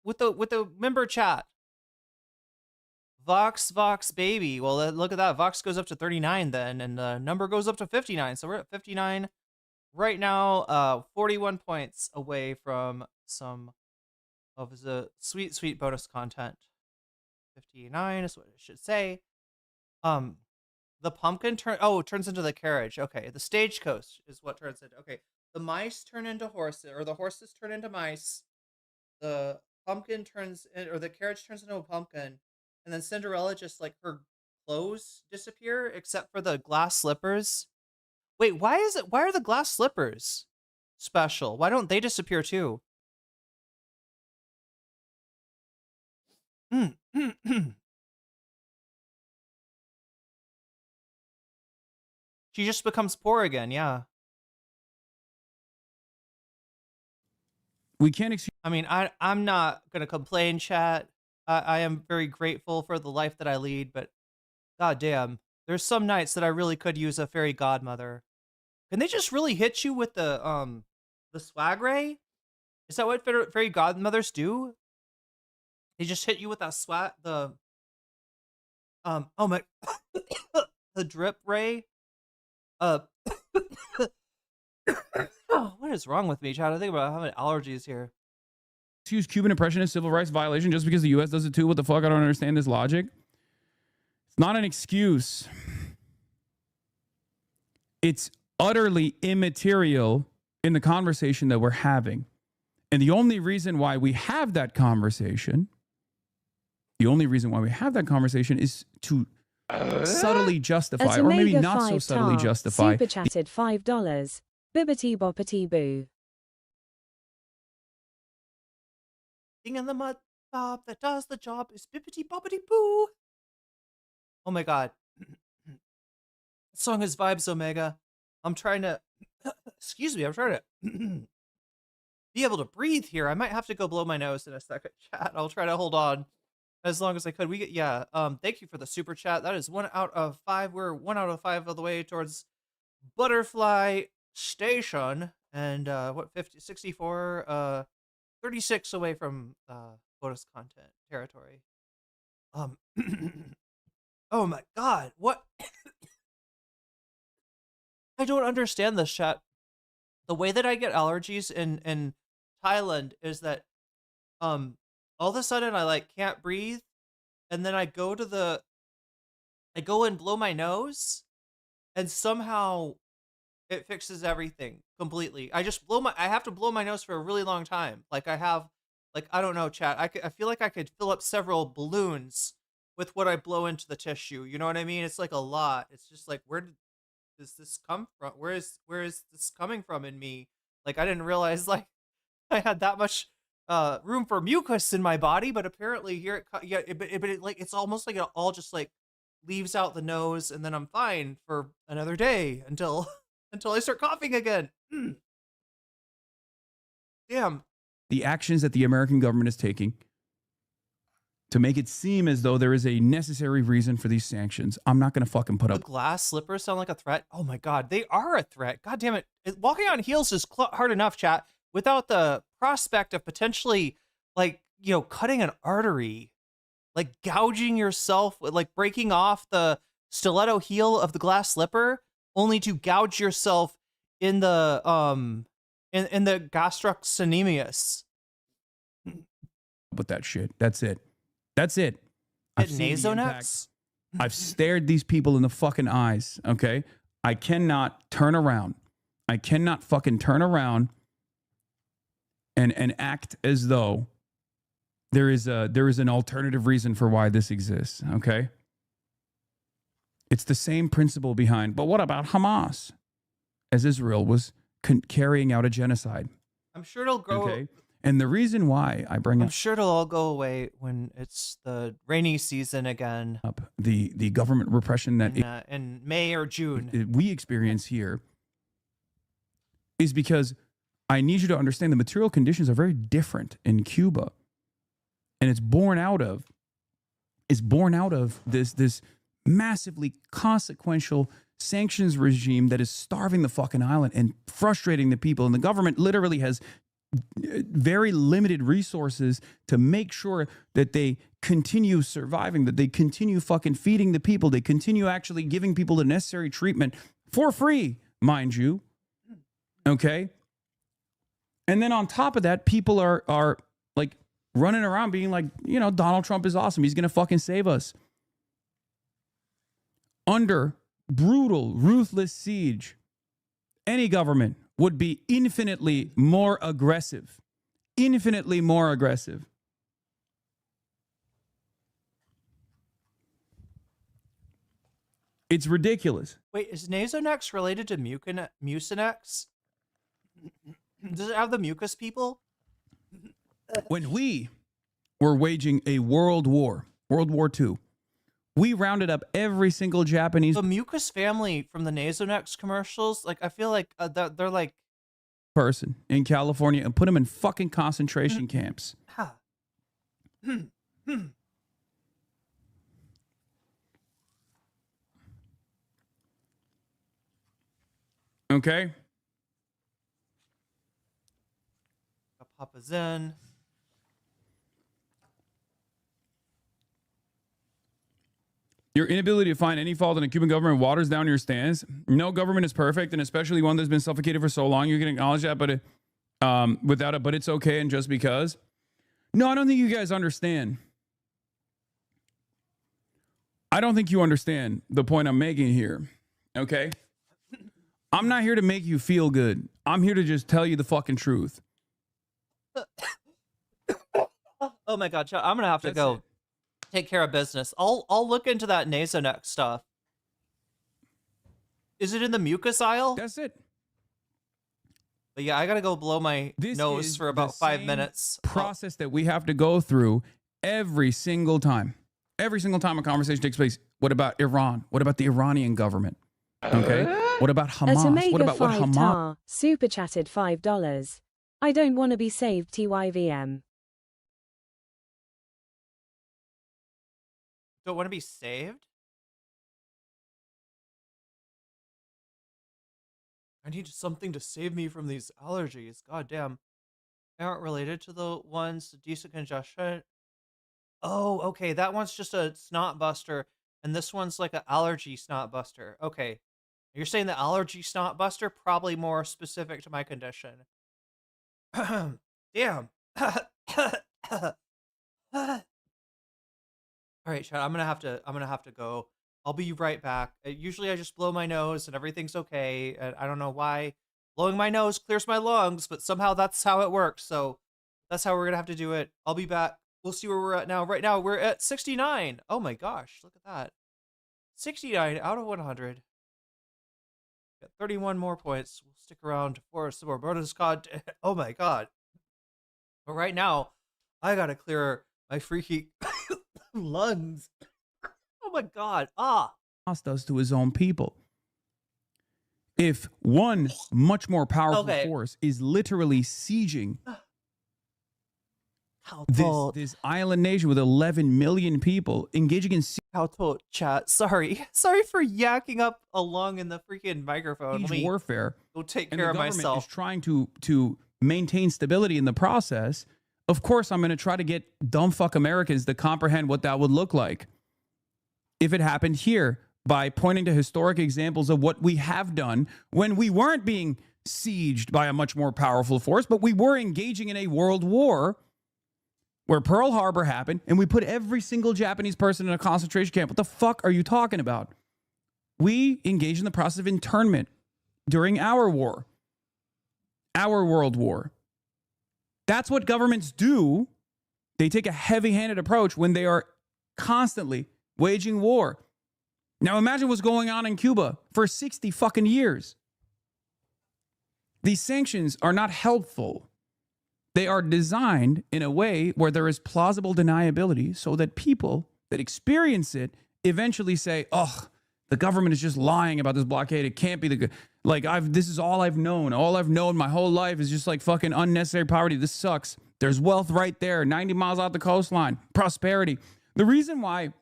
With the member chat. Vox baby. Well, look at that. Vox goes up to 39 then, and the number goes up to 59. So we're at 59 right now. 41 points away from some of the sweet bonus content. 59 is what it should say. The pumpkin turns into the carriage. Okay, the stagecoach is what turns into. Okay, the mice turn into horses, or the horses turn into mice. The pumpkin or the carriage turns into a pumpkin, and then Cinderella just her clothes disappear except for the glass slippers. Wait, why are the glass slippers special? Why don't they disappear too? She just becomes poor again, yeah. We can't excuse. I mean, I'm not gonna complain, chat. I am very grateful for the life that I lead, but goddamn, there's some nights that I really could use a fairy godmother. Can they just really hit you with the swag ray? Is that what fairy godmothers do? They just hit you with that oh my, the drip ray. Oh, what is wrong with me, Chad? I think about having allergies here. Excuse Cuban oppression as civil rights violation just because the U.S. does it too. What the fuck? I don't understand this logic. It's not an excuse. It's utterly immaterial in the conversation that we're having. And the only reason why we have that conversation, is to subtly justify, or maybe not so subtly justify. Super chatted $5. Bibbity boppity boo. Thing in the mud bob that does the job is bibbity boppity boo. Oh my god. That song is vibes, Omega. I'm trying to excuse me, I'm trying to be able to breathe here. I might have to go blow my nose in a second, chat. I'll try to hold on as long as I could. Thank you for the super chat. That is 1 out of 5. We're 1 out of 5 of the way towards Butterfly Station. And 64, 36 away from bonus content territory. Oh my god, what? I don't understand this, chat. The way that I get allergies in Thailand is that all of a sudden I can't breathe, and then I go and blow my nose, and somehow it fixes everything completely. I have to blow my nose for a really long time. I don't know, chat. I feel like I could fill up several balloons with what I blow into the tissue. You know what I mean? It's a lot. It's just where does this come from? Where is this coming from in me? I didn't realize I had that much room for mucus in my body, but apparently here it's almost like it all just leaves out the nose, and then I'm fine for another day until I start coughing again. Damn. The actions that the American government is taking to make it seem as though there is a necessary reason for these sanctions. I'm not going to fucking put The up. glass slippers sound like a threat. Oh my God, they are a threat. God damn it. Walking on heels is hard enough, chat, without the prospect of potentially, like, you know, cutting an artery, like gouging yourself, like breaking off the stiletto heel of the glass slipper, only to gouge yourself in the in the gastrocnemius. With that shit. That's it. That's it. I've seen the impact. Nasonex? I've stared these people in the fucking eyes, okay? I cannot turn around. I cannot fucking turn around and act as though there is an alternative reason for why this exists, okay? It's the same principle behind, but what about Hamas? As Israel was carrying out a genocide. I'm sure it'll grow. Okay? And the reason why I bring I'm up sure it'll all go away when it's the rainy season again. The government repression that In May or June. we experience here is because I need you to understand the material conditions are very different in Cuba. And it's born out of this massively consequential sanctions regime that is starving the fucking island and frustrating the people. And the government literally has very limited resources to make sure that they continue surviving, that they continue fucking feeding the people, they continue actually giving people the necessary treatment for free, mind you. Okay? And then on top of that, people are like running around being like, you know, Donald Trump is awesome. He's going to fucking save us. Under brutal, ruthless siege, any government would be infinitely more aggressive. Infinitely more aggressive. It's ridiculous. Wait, is Nasonex related to Mucinex? Does it have the mucus people? When we were waging a world war, World War II, we rounded up every single Japanese The mucus family from the Nasonex commercials, like I feel like they're like person in California and put them in fucking concentration camps. huh. Okay? Papa's in. Your inability to find any fault in the Cuban government waters down your stance. No government is perfect, and especially one that's been suffocated for so long. You can acknowledge that, but without it, but it's okay, and just because. No, I don't think you guys understand. I don't think you understand the point I'm making here. Okay? I'm not here to make you feel good. I'm here to just tell you the fucking truth. Oh my God, I'm gonna have to go take care of business. I'll look into that Nasonex stuff. Is it in the mucus aisle? That's it. But yeah, I gotta go blow my nose for about 5 minutes. Process that we have to go through every single time. Every single time a conversation takes place. What about Iran? What about the Iranian government? Okay. What about Hamas? What about what Hamas? Super chatted $5. I don't want to be saved, TYVM. Don't want to be saved? I need something to save me from these allergies. God damn. They aren't related to the ones, decent congestion. Oh, okay. That one's just a snot buster, and this one's like an allergy snot buster. Okay. You're saying the allergy snot buster probably more specific to my condition. Damn. All right, Chad, I'm gonna have to go. I'll be right back. Usually I just blow my nose and everything's okay. And I don't know why blowing my nose clears my lungs, but somehow that's how it works. So that's how we're gonna have to do it. I'll be back. We'll see where we're at now. Right now we're at 69. Oh my gosh, look at that. 69 out of 100. Got 31 more points. We'll stick around for some more bonus content. Oh my god. But right now, I gotta clear my freaky lungs. Oh my god. Hamas does to his own people. If one much more powerful force is literally sieging this island nation with 11 million people engaging in chat. Sorry for yakking up along in the freaking microphone. siege warfare. Go take And care the of government myself. is trying to maintain stability in the process. Of course, I'm going to try to get dumb fuck Americans to comprehend what that would look like if it happened here by pointing to historic examples of what we have done when we weren't being sieged by a much more powerful force, but we were engaging in a world war where Pearl Harbor happened and we put every single Japanese person in a concentration camp. What the fuck are you talking about? We engaged in the process of internment during our war, our world war. That's what governments do. They take a heavy-handed approach when they are constantly waging war. Now imagine what's going on in Cuba for 60 fucking years. These sanctions are not helpful. They are designed in a way where there is plausible deniability so that people that experience it eventually say, oh, the government is just lying about this blockade. It can't be this is all I've known. All I've known my whole life is just like fucking unnecessary poverty. This sucks. There's wealth right there, 90 miles out the coastline, prosperity. The reason why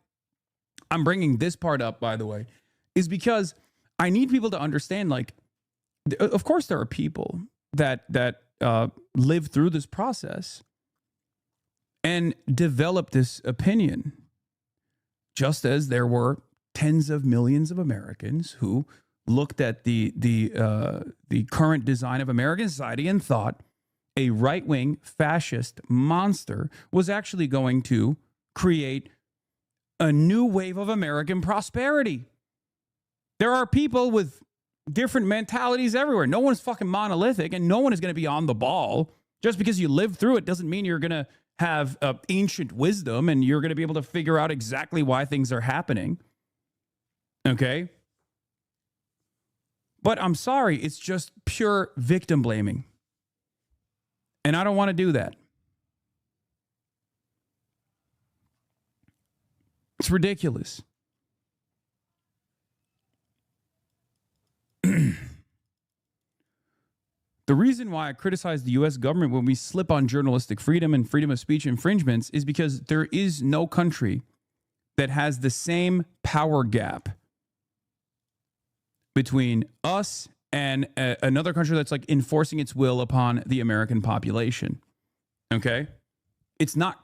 I'm bringing this part up, by the way, is because I need people to understand, like, of course there are people that live through this process and develop this opinion, just as there were tens of millions of Americans who looked at the current design of American society and thought a right-wing fascist monster was actually going to create a new wave of American prosperity. There are people with different mentalities everywhere. No one's fucking monolithic, and no one is going to be on the ball. Just because you live through it doesn't mean you're going to have ancient wisdom and you're going to be able to figure out exactly why things are happening. Okay? But I'm sorry, it's just pure victim blaming. And I don't want to do that. It's ridiculous. The reason why I criticize the U.S. government when we slip on journalistic freedom and freedom of speech infringements is because there is no country that has the same power gap between us and another country that's like enforcing its will upon the American population. Okay? It's not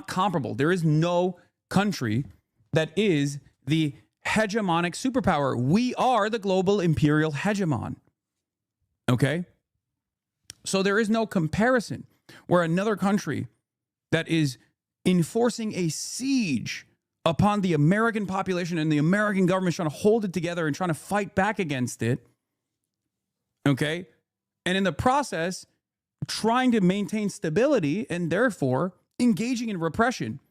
comparable. There is no country that is the hegemonic superpower. We are the global imperial hegemon. Okay? So there is no comparison where another country that is enforcing a siege upon the American population and the American government trying to hold it together and trying to fight back against it. Okay? And in the process, trying to maintain stability and therefore engaging in repression.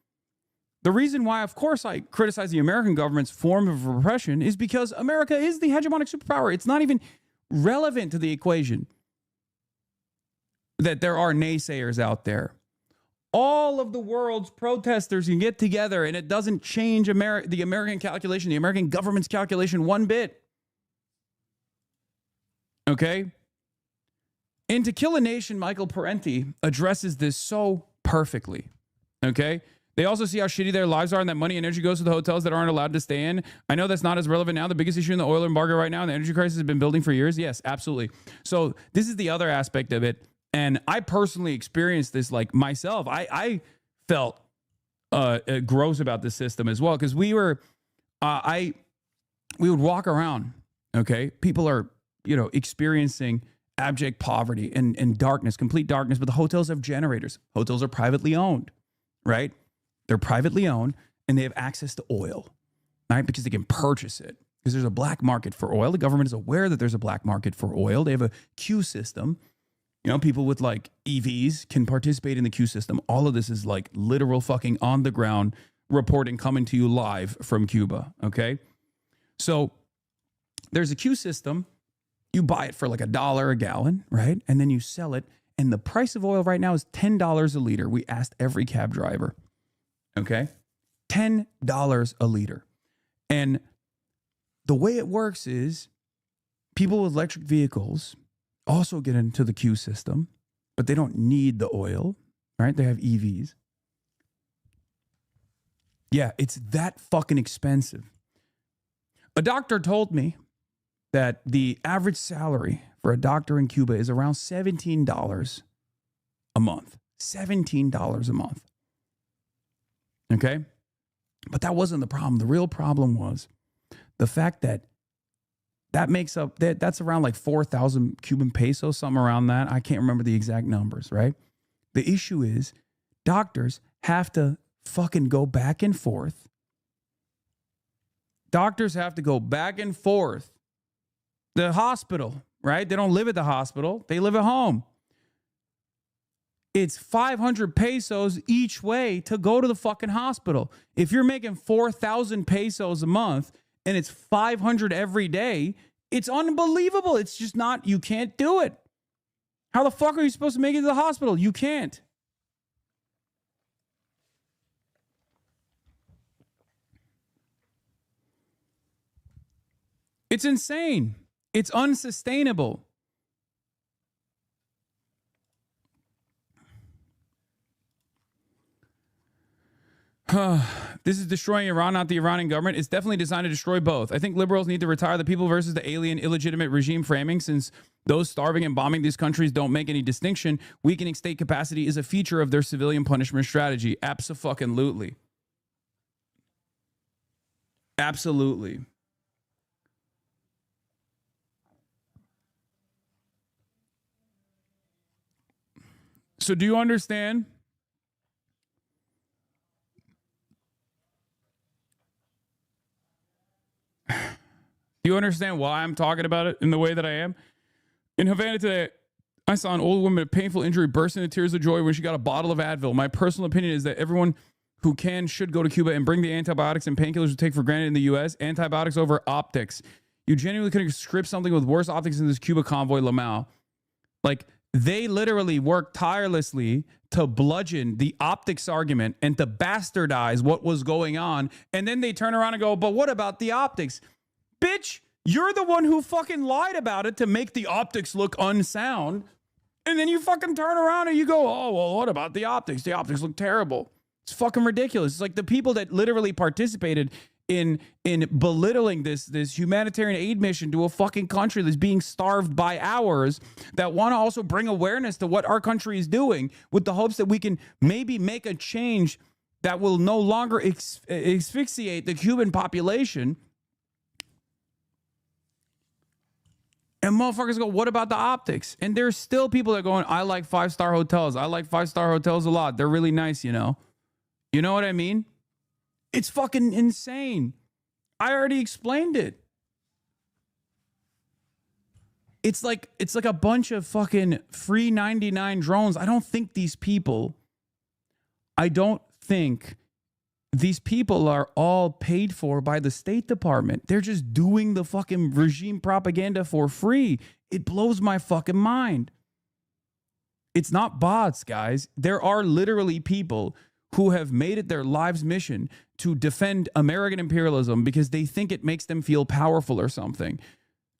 The reason why, of course, I criticize the American government's form of repression is because America is the hegemonic superpower. It's not even relevant to the equation that there are naysayers out there. All of the world's protesters can get together and it doesn't change the American calculation, the American government's calculation one bit. Okay? In To Kill a Nation, Michael Parenti addresses this so perfectly. Okay? They also see how shitty their lives are and that money and energy goes to the hotels that aren't allowed to stay in. I know that's not as relevant now. The biggest issue in the oil embargo right now and the energy crisis has been building for years. Yes, absolutely. So this is the other aspect of it. And I personally experienced this like myself. I felt gross about the system as well because we would walk around, okay? People are, experiencing abject poverty and darkness, complete darkness, but the hotels have generators. Hotels are privately owned, right? They're privately owned and they have access to oil, right? Because they can purchase it because there's a black market for oil. The government is aware that there's a black market for oil. They have a queue system. People with like EVs can participate in the queue system. All of this is like literal fucking on the ground reporting coming to you live from Cuba. Okay. So there's a queue system. You buy it for like $1 a gallon, right? And then you sell it. And the price of oil right now is $10 a liter. We asked every cab driver. Okay. $10 a liter. And the way it works is people with electric vehicles also get into the queue system, but they don't need the oil right? They have EVs. Yeah, it's that fucking expensive. A doctor told me that the average salary for a doctor in Cuba is around $17 a month. $17 a month. Okay? But that wasn't the problem. The real problem was the fact that makes up, that's around like 4,000 Cuban pesos, something around that. I can't remember the exact numbers, right? The issue is doctors have to fucking go back and forth. Doctors have to go back and forth. The hospital, right? They don't live at the hospital. They live at home. It's 500 pesos each way to go to the fucking hospital. If you're making 4,000 pesos a month and it's 500 every day, it's unbelievable. It's just not, you can't do it. How the fuck are you supposed to make it to the hospital? You can't. It's insane. It's unsustainable. This is destroying Iran, not the Iranian government. It's definitely designed to destroy both. I think liberals need to retire the people versus the alien, illegitimate regime framing, since those starving and bombing these countries don't make any distinction. Weakening state capacity is a feature of their civilian punishment strategy. Abso-fucking-lutely. Absolutely. So do you understand? Do you understand why I'm talking about it in the way that I am? In Havana today, I saw an old woman with a painful injury burst into tears of joy when she got a bottle of Advil. My personal opinion is that everyone who can should go to Cuba and bring the antibiotics and painkillers we take for granted in the U.S. Antibiotics over optics. You genuinely couldn't script something with worse optics in this Cuba convoy, Lamau. Like, they literally worked tirelessly to bludgeon the optics argument and to bastardize what was going on. And then they turn around and go, but what about the optics? Bitch, you're the one who fucking lied about it to make the optics look unsound. And then you fucking turn around and you go, oh, well, what about the optics? The optics look terrible. It's fucking ridiculous. It's like the people that literally participated in belittling this humanitarian aid mission to a fucking country that's being starved by ours, that want to also bring awareness to what our country is doing with the hopes that we can maybe make a change that will no longer asphyxiate the Cuban population. And motherfuckers go, what about the optics? And there's still people that are going, I like 5-star hotels. I like 5-star hotels a lot. They're really nice, you know? You know what I mean? It's fucking insane. I already explained it. It's like a bunch of fucking free 99 drones. I don't think these people are all paid for by the State Department. They're just doing the fucking regime propaganda for free. It blows my fucking mind. It's not bots, guys. There are literally people who have made it their lives' mission to defend American imperialism because they think it makes them feel powerful or something.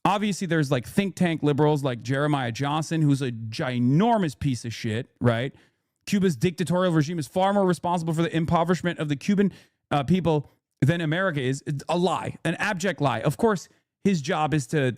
Obviously, there's like think tank liberals like Jeremiah Johnson, who's a ginormous piece of shit, right? Cuba's dictatorial regime is far more responsible for the impoverishment of the Cuban people than America is. It's a lie, an abject lie. Of course, his job is to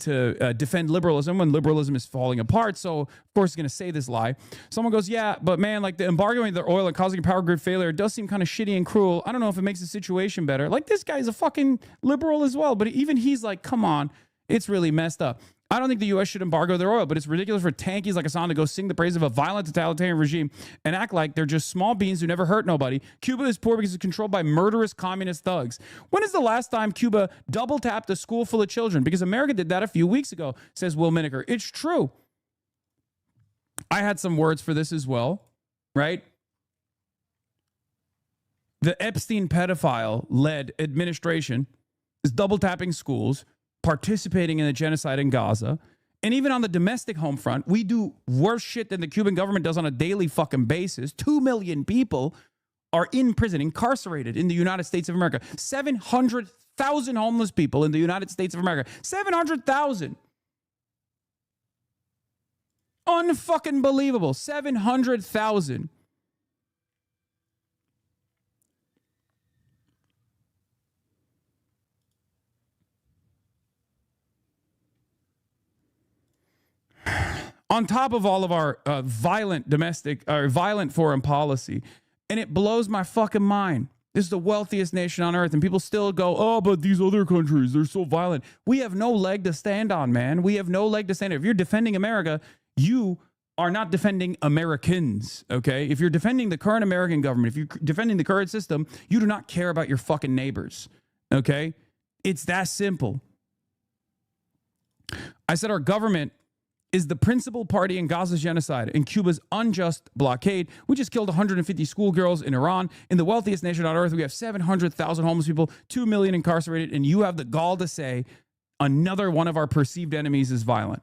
defend liberalism when liberalism is falling apart. So, of course, he's going to say this lie. Someone goes, yeah, but man, like the embargoing their oil and causing a power grid failure does seem kind of shitty and cruel. I don't know if it makes the situation better. Like, this guy's a fucking liberal as well. But even he's like, come on, it's really messed up. I don't think the U.S. should embargo their oil, but it's ridiculous for tankies like Hassan to go sing the praise of a violent totalitarian regime and act like they're just small beans who never hurt nobody. Cuba is poor because it's controlled by murderous communist thugs. When is the last time Cuba double tapped a school full of children? Because America did that a few weeks ago, says Will Miniker. It's true. I had some words for this as well, right? The Epstein pedophile-led administration is double tapping schools, participating in the genocide in Gaza. And even on the domestic home front, we do worse shit than the Cuban government does on a daily fucking basis. 2 million people are in prison, incarcerated in the United States of America. 700,000 homeless people in the United States of America. 700,000. Unfucking believable. 700,000. on top of all of our violent domestic or violent foreign policy. And it blows my fucking mind. This is the wealthiest nation on earth, and people still go, oh, but these other countries, they're so violent. We have no leg to stand on, man. We have no leg to stand on. If you're defending America, you are not defending Americans, okay? If you're defending the current American government, if you're defending the current system, you do not care about your fucking neighbors, okay? It's that simple. I said our government is the principal party in Gaza's genocide and Cuba's unjust blockade. We just killed 150 schoolgirls in Iran. In the wealthiest nation on earth, we have 700,000 homeless people, 2 million incarcerated, and you have the gall to say another one of our perceived enemies is violent.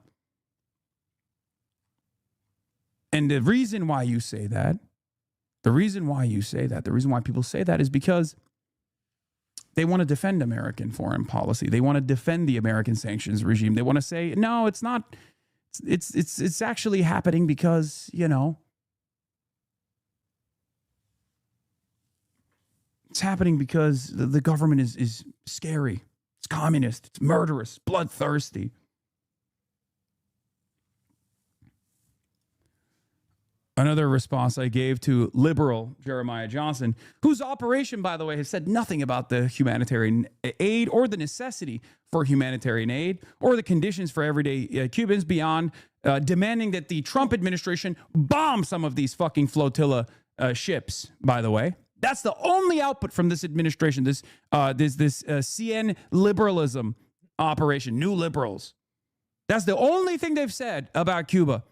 And the reason why you say that, the reason why people say that is because they want to defend American foreign policy. They want to defend the American sanctions regime. They want to say, no, it's not. It's actually happening because, you know, it's happening because the government is scary. It's communist. It's murderous, bloodthirsty. Another response I gave to liberal Jeremiah Johnson, whose operation, by the way, has said nothing about the humanitarian aid or the necessity for humanitarian aid or the conditions for everyday Cubans beyond demanding that the Trump administration bomb some of these fucking flotilla ships, by the way. That's the only output from this administration, this CN liberalism operation, new liberals. That's the only thing they've said about Cuba.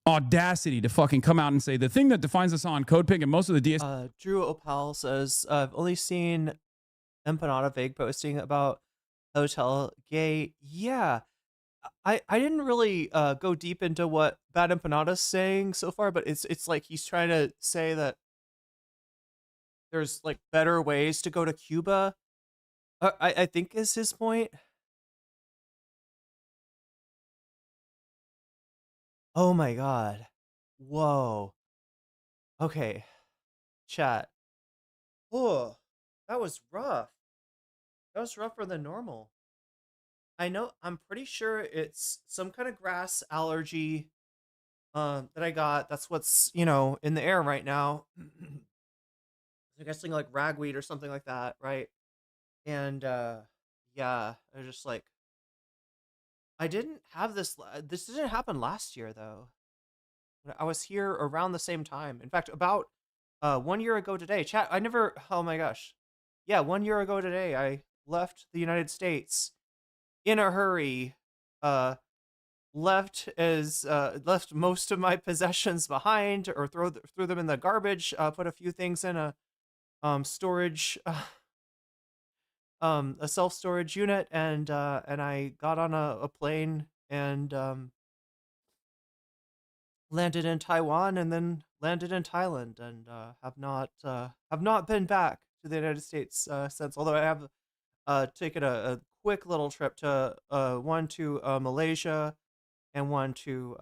Audacity to fucking come out and say the thing that defines us on CodePink and most of the DS. Drew Opal says, I've only seen Empanada vague posting about Hotel Gay. Yeah, I didn't really go deep into what Bad Empanada's saying so far, but it's like he's trying to say that there's like better ways to go to Cuba. I think is his point. Oh my God. Whoa. Okay. Chat. Oh, that was rough. That was rougher than normal. I know, I'm pretty sure it's some kind of grass allergy that I got. That's what's, you know, in the air right now. I'm guessing like ragweed or something like that, right? And yeah, I was just like, I didn't have this. This didn't happen last year, though. I was here around the same time. In fact, about 1 year ago today. Chat, I never. Oh my gosh. Yeah, 1 year ago today, I left the United States in a hurry. Left most of my possessions behind, or threw them in the garbage. Put a few things in a storage. A self-storage unit, and I got on a plane and landed in Taiwan and then landed in Thailand, and have not been back to the United States since. Although I have taken a quick little trip to one to Malaysia and one to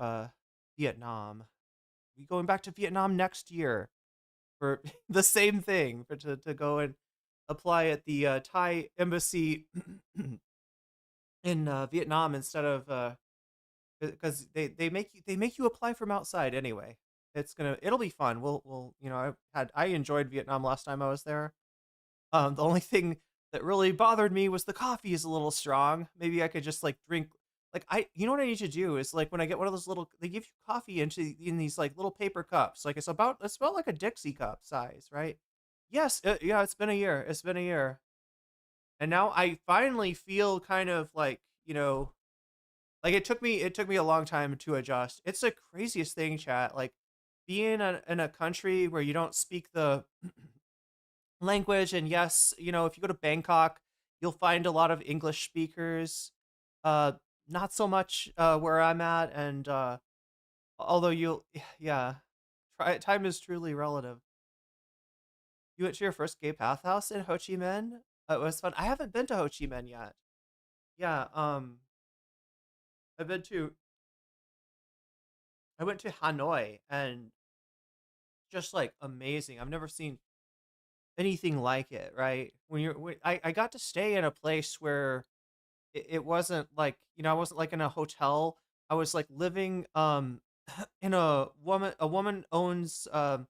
Vietnam. We going back to Vietnam next year for the same thing, to go and apply at the Thai embassy in Vietnam instead of because they make you apply from outside anyway. It'll be fun. We'll you know, I enjoyed Vietnam last time I was there. The only thing that really bothered me was the coffee is a little strong. Maybe I could just like drink, like, you know what I need to do is, like, when I get one of those little, they give you coffee in these like little paper cups, like it's about like a Dixie cup size, right? Yes, yeah, it's been a year. It's been a year. And now I finally feel kind of like, you know, like it took me a long time to adjust. It's the craziest thing, chat. Like being in a country where you don't speak the language, and yes, you know, if you go to Bangkok, you'll find a lot of English speakers. Not so much where I'm at, and although yeah, time is truly relative. You went to your first gay path house in Ho Chi Minh? It was fun. I haven't been to Ho Chi Minh yet. Yeah, I went to Hanoi, and just like amazing. I've never seen anything like it, right? I got to stay in a place where it wasn't like, you know, I wasn't like in a hotel. I was like living in a woman owns a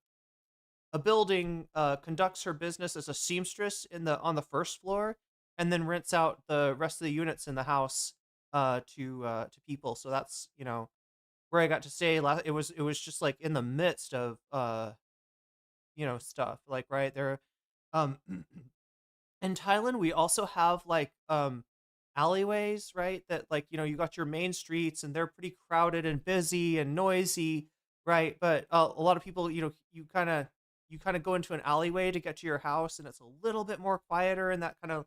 building, conducts her business as a seamstress on the first floor, and then rents out the rest of the units in the house to people. So that's, where I got to stay. It was just like in the midst of stuff like right there. Um, in Thailand, we also have like alleyways, right? That like you got your main streets, and they're pretty crowded and busy and noisy, right? But a lot of people, you kind of go into an alleyway to get to your house, and it's a little bit more quieter and that kind of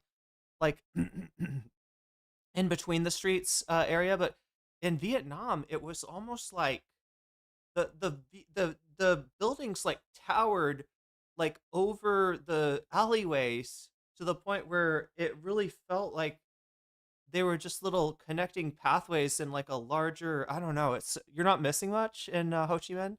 like in between the streets area. But in Vietnam, it was almost like the buildings like towered like over the alleyways to the point where it really felt like they were just little connecting pathways in like a larger, I don't know, you're not missing much in Ho Chi Minh.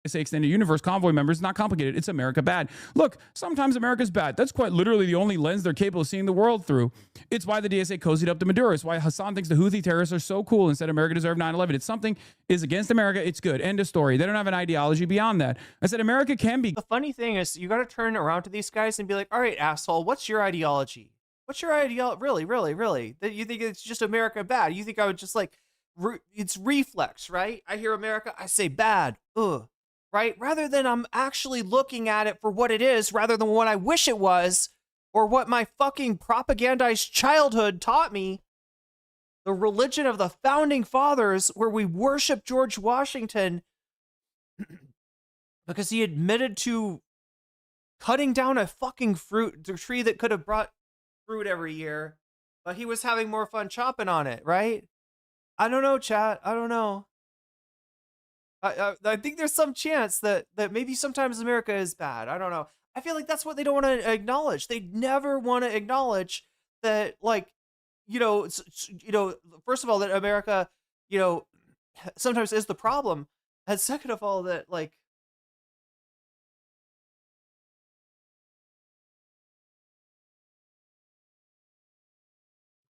Say extended universe convoy members. It's not complicated. It's America bad. Look, sometimes America's bad. That's quite literally the only lens they're capable of seeing the world through. It's why the DSA cozied up to Maduro. It's why Hassan thinks the Houthi terrorists are so cool and said America deserved 9/11. It's something is against America. It's good. End of story. They don't have an ideology beyond that. I said America can be. The funny thing is, you got to turn around to these guys and be like, all right, asshole, what's your ideology? What's your ideology? Really, really, really? That you think it's just America bad? You think I would just like, it's reflex, right? I hear America, I say bad. Ugh. Right? Rather than I'm actually looking at it for what it is, rather than what I wish it was, or what my fucking propagandized childhood taught me. The religion of the founding fathers, where we worship George Washington because he admitted to cutting down a fucking tree that could have brought fruit every year, but he was having more fun chopping on it, right? I don't know, chat. I don't know. I think there's some chance that maybe sometimes America is bad. I don't know. I feel like that's what they don't want to acknowledge. They never want to acknowledge that, like, first of all, that America, sometimes is the problem, and second of all, that like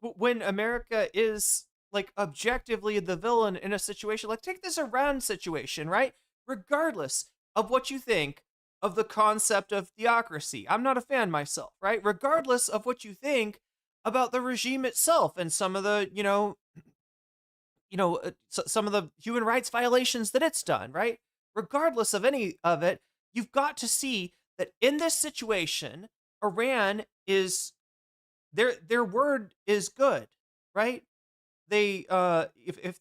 when America is like objectively the villain in a situation, like take this Iran situation, right? Regardless of what you think of the concept of theocracy, I'm not a fan myself, right? Regardless of what you think about the regime itself and some of the, some of the human rights violations that it's done, right? Regardless of any of it, you've got to see that in this situation, Iran is their word is good, right? They if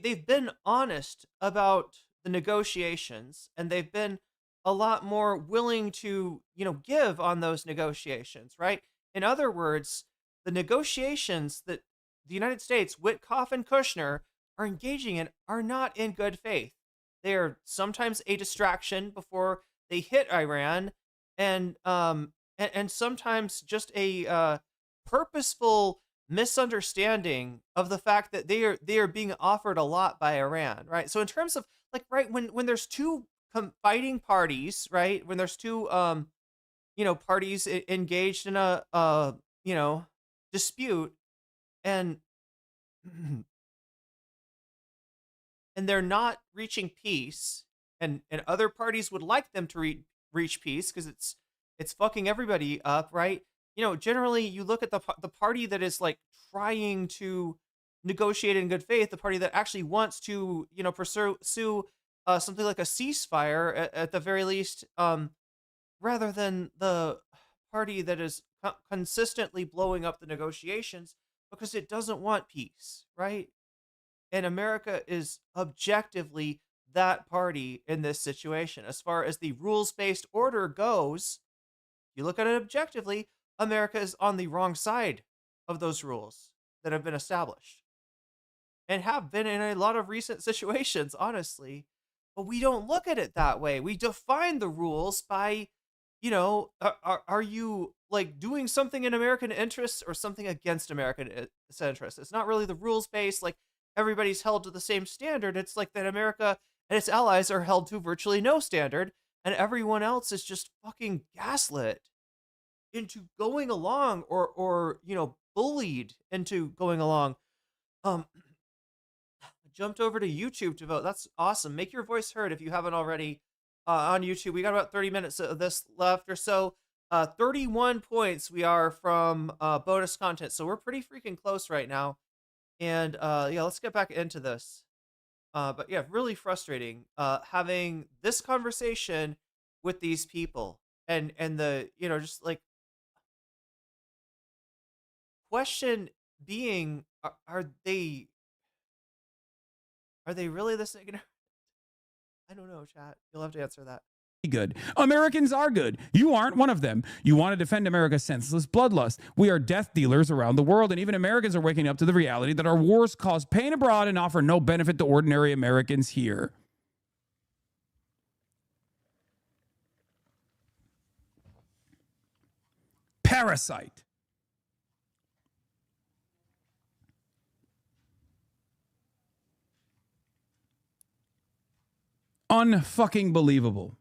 they've been honest about the negotiations, and they've been a lot more willing to, give on those negotiations, right? In other words, the negotiations that the United States, Witkoff and Kushner, are engaging in are not in good faith. They are sometimes a distraction before they hit Iran, and sometimes just a purposeful misunderstanding of the fact that they are being offered a lot by Iran, right? So in terms of like, right, when there's two fighting parties, right, when there's two parties engaged in a dispute, and and they're not reaching peace, and other parties would like them to reach peace because it's fucking everybody up, right? Generally you look at the party that is like trying to negotiate in good faith, the party that actually wants to, pursue something like a ceasefire at the very least, rather than the party that is consistently blowing up the negotiations because it doesn't want peace, right? And America is objectively that party in this situation. As far as the rules-based order goes, you look at it objectively, America is on the wrong side of those rules that have been established and have been in a lot of recent situations, honestly. But we don't look at it that way. We define the rules by, are you like doing something in American interests or something against American interests? It's not really the rules based, like everybody's held to the same standard. It's like that America and its allies are held to virtually no standard, and everyone else is just fucking gaslit. into going along, or bullied into going along. Um, jumped over to YouTube to vote. That's awesome. Make your voice heard if you haven't already on YouTube. We got about 30 minutes of this left or so. 31 points we are from bonus content, so we're pretty freaking close right now. And yeah, let's get back into this. But yeah, really frustrating having this conversation with these people, and the just like question being, are they really this ignorant? I don't know, chat. You'll have to answer that. Good. Americans are good. You aren't one of them. You want to defend America's senseless bloodlust. We are death dealers around the world, and even Americans are waking up to the reality that our wars cause pain abroad and offer no benefit to ordinary Americans here. Parasite. Unfucking believable.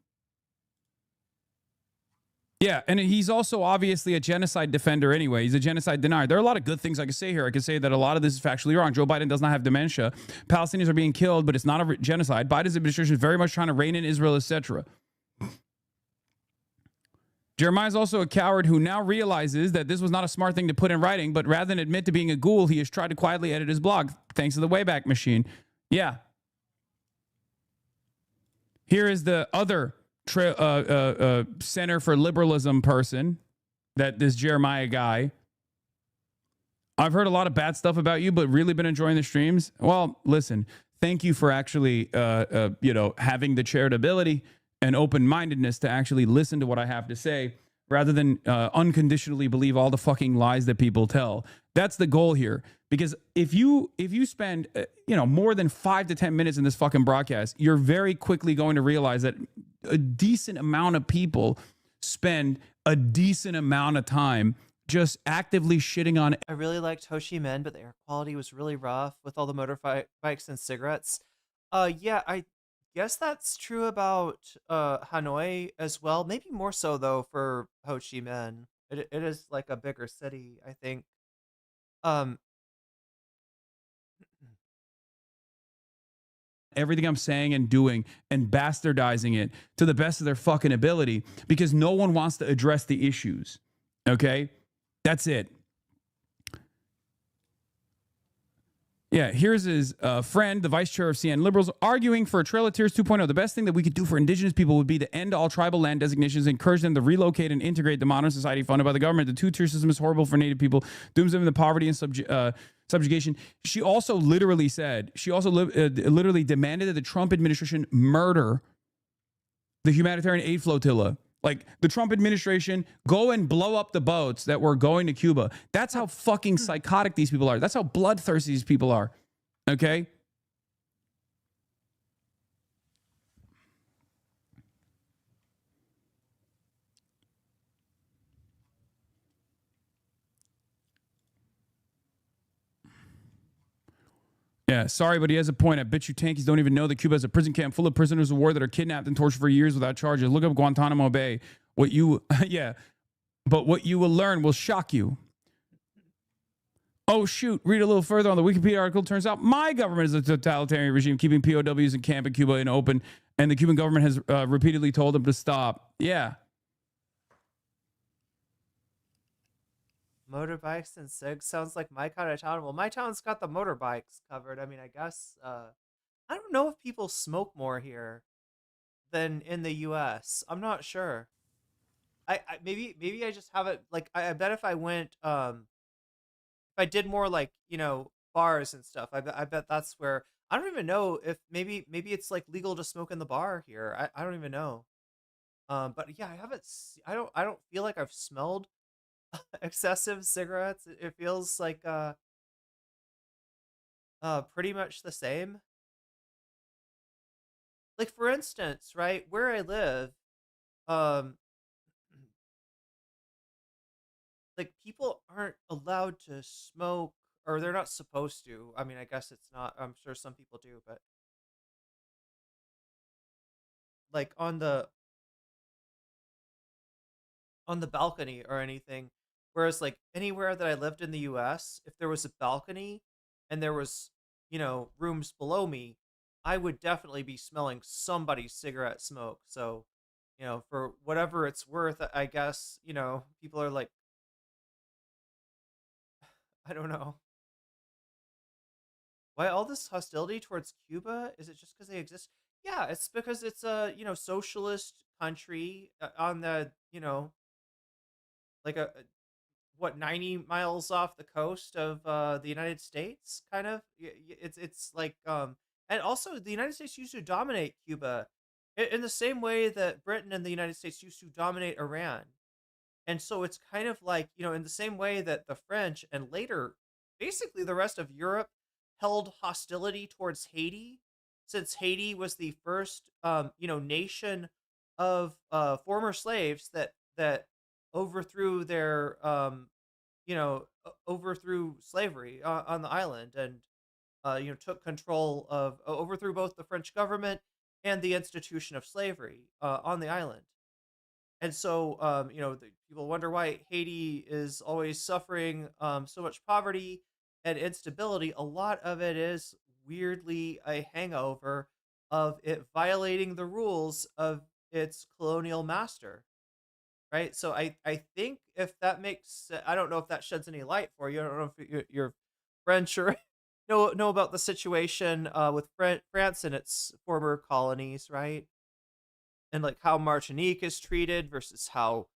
Yeah, and he's also obviously a genocide defender anyway. He's a genocide denier. There are a lot of good things I could say here. I could say that a lot of this is factually wrong. Joe Biden does not have dementia. Palestinians are being killed, but it's not a genocide. Biden's administration is very much trying to rein in Israel, etc. Jeremiah is also a coward who now realizes that this was not a smart thing to put in writing, but rather than admit to being a ghoul, he has tried to quietly edit his blog, thanks to the Wayback Machine. Yeah. Here is the other Center for Liberalism person, that this Jeremiah guy. I've heard a lot of bad stuff about you, but really been enjoying the streams. Well, listen, thank you for actually, having the charitability and open-mindedness to actually listen to what I have to say, rather than unconditionally believe all the fucking lies that people tell. That's the goal here. Because if you spend more than 5 to 10 minutes in this fucking broadcast, you're very quickly going to realize that a decent amount of people spend a decent amount of time just actively shitting on. I really liked Ho Chi Minh, but the air quality was really rough with all the motorbikes and cigarettes. Yeah, I guess that's true about Hanoi as well. Maybe more so though for Ho Chi Minh. It is like a bigger city, I think. Everything I'm saying and doing and bastardizing it to the best of their fucking ability, because no one wants to address the issues. Okay? That's it. Yeah, here's his friend, the vice chair of CN Liberals, arguing for a Trail of Tears 2.0. The best thing that we could do for indigenous people would be to end all tribal land designations, encourage them to relocate and integrate the modern society funded by the government. The two-tier system is horrible for Native people, dooms them into poverty and subjugation. She also literally said, literally demanded that the Trump administration murder the humanitarian aid flotilla. Like, the Trump administration go and blow up the boats that were going to Cuba. That's how fucking psychotic these people are. That's how bloodthirsty these people are. Okay? Yeah, sorry, but he has a point. I bet you tankies don't even know that Cuba has a prison camp full of prisoners of war that are kidnapped and tortured for years without charges. Look up Guantanamo Bay. What you will learn will shock you. Oh, shoot. Read a little further on the Wikipedia article. Turns out my government is a totalitarian regime keeping POWs in camp in Cuba in open, and the Cuban government has repeatedly told them to stop. Yeah. Motorbikes and SIG sounds like my kind of town. Well, my town's got the motorbikes covered. I mean, I guess I don't know if people smoke more here than in the US. I'm not sure. I maybe I just have it like I bet if I went if I did more like, bars and stuff, I bet that's where. I don't even know if maybe it's like legal to smoke in the bar here. I don't even know. But yeah, I don't feel like I've smelled excessive cigarettes. It feels like pretty much the same. Like, for instance, right where I live, like, people aren't allowed to smoke, or they're not supposed to. I mean, I guess it's not. I'm sure some people do, but like on the on the balcony or anything. Whereas like anywhere that I lived in the US, if there was a balcony and there was, rooms below me, I would definitely be smelling somebody's cigarette smoke. So, for whatever it's worth, I guess, people are like, I don't know. Why all this hostility towards Cuba? Is it just because they exist? Yeah, it's because it's a, socialist country on the, like what, 90 miles off the coast of the United States, kind of. It's like and also the United States used to dominate Cuba in the same way that Britain and the United States used to dominate Iran. And so it's kind of like, in the same way that the French and later basically the rest of Europe held hostility towards Haiti, since Haiti was the first nation of former slaves that overthrew their overthrew slavery on the island, and took control of overthrew both the French government and the institution of slavery on the island. And so, people wonder why Haiti is always suffering so much poverty and instability. A lot of it is weirdly a hangover of it violating the rules of its colonial master, right? So I think if that I don't know if that sheds any light for you. I don't know if you're French or know about the situation with France and its former colonies, right? And like how Martinique is treated versus how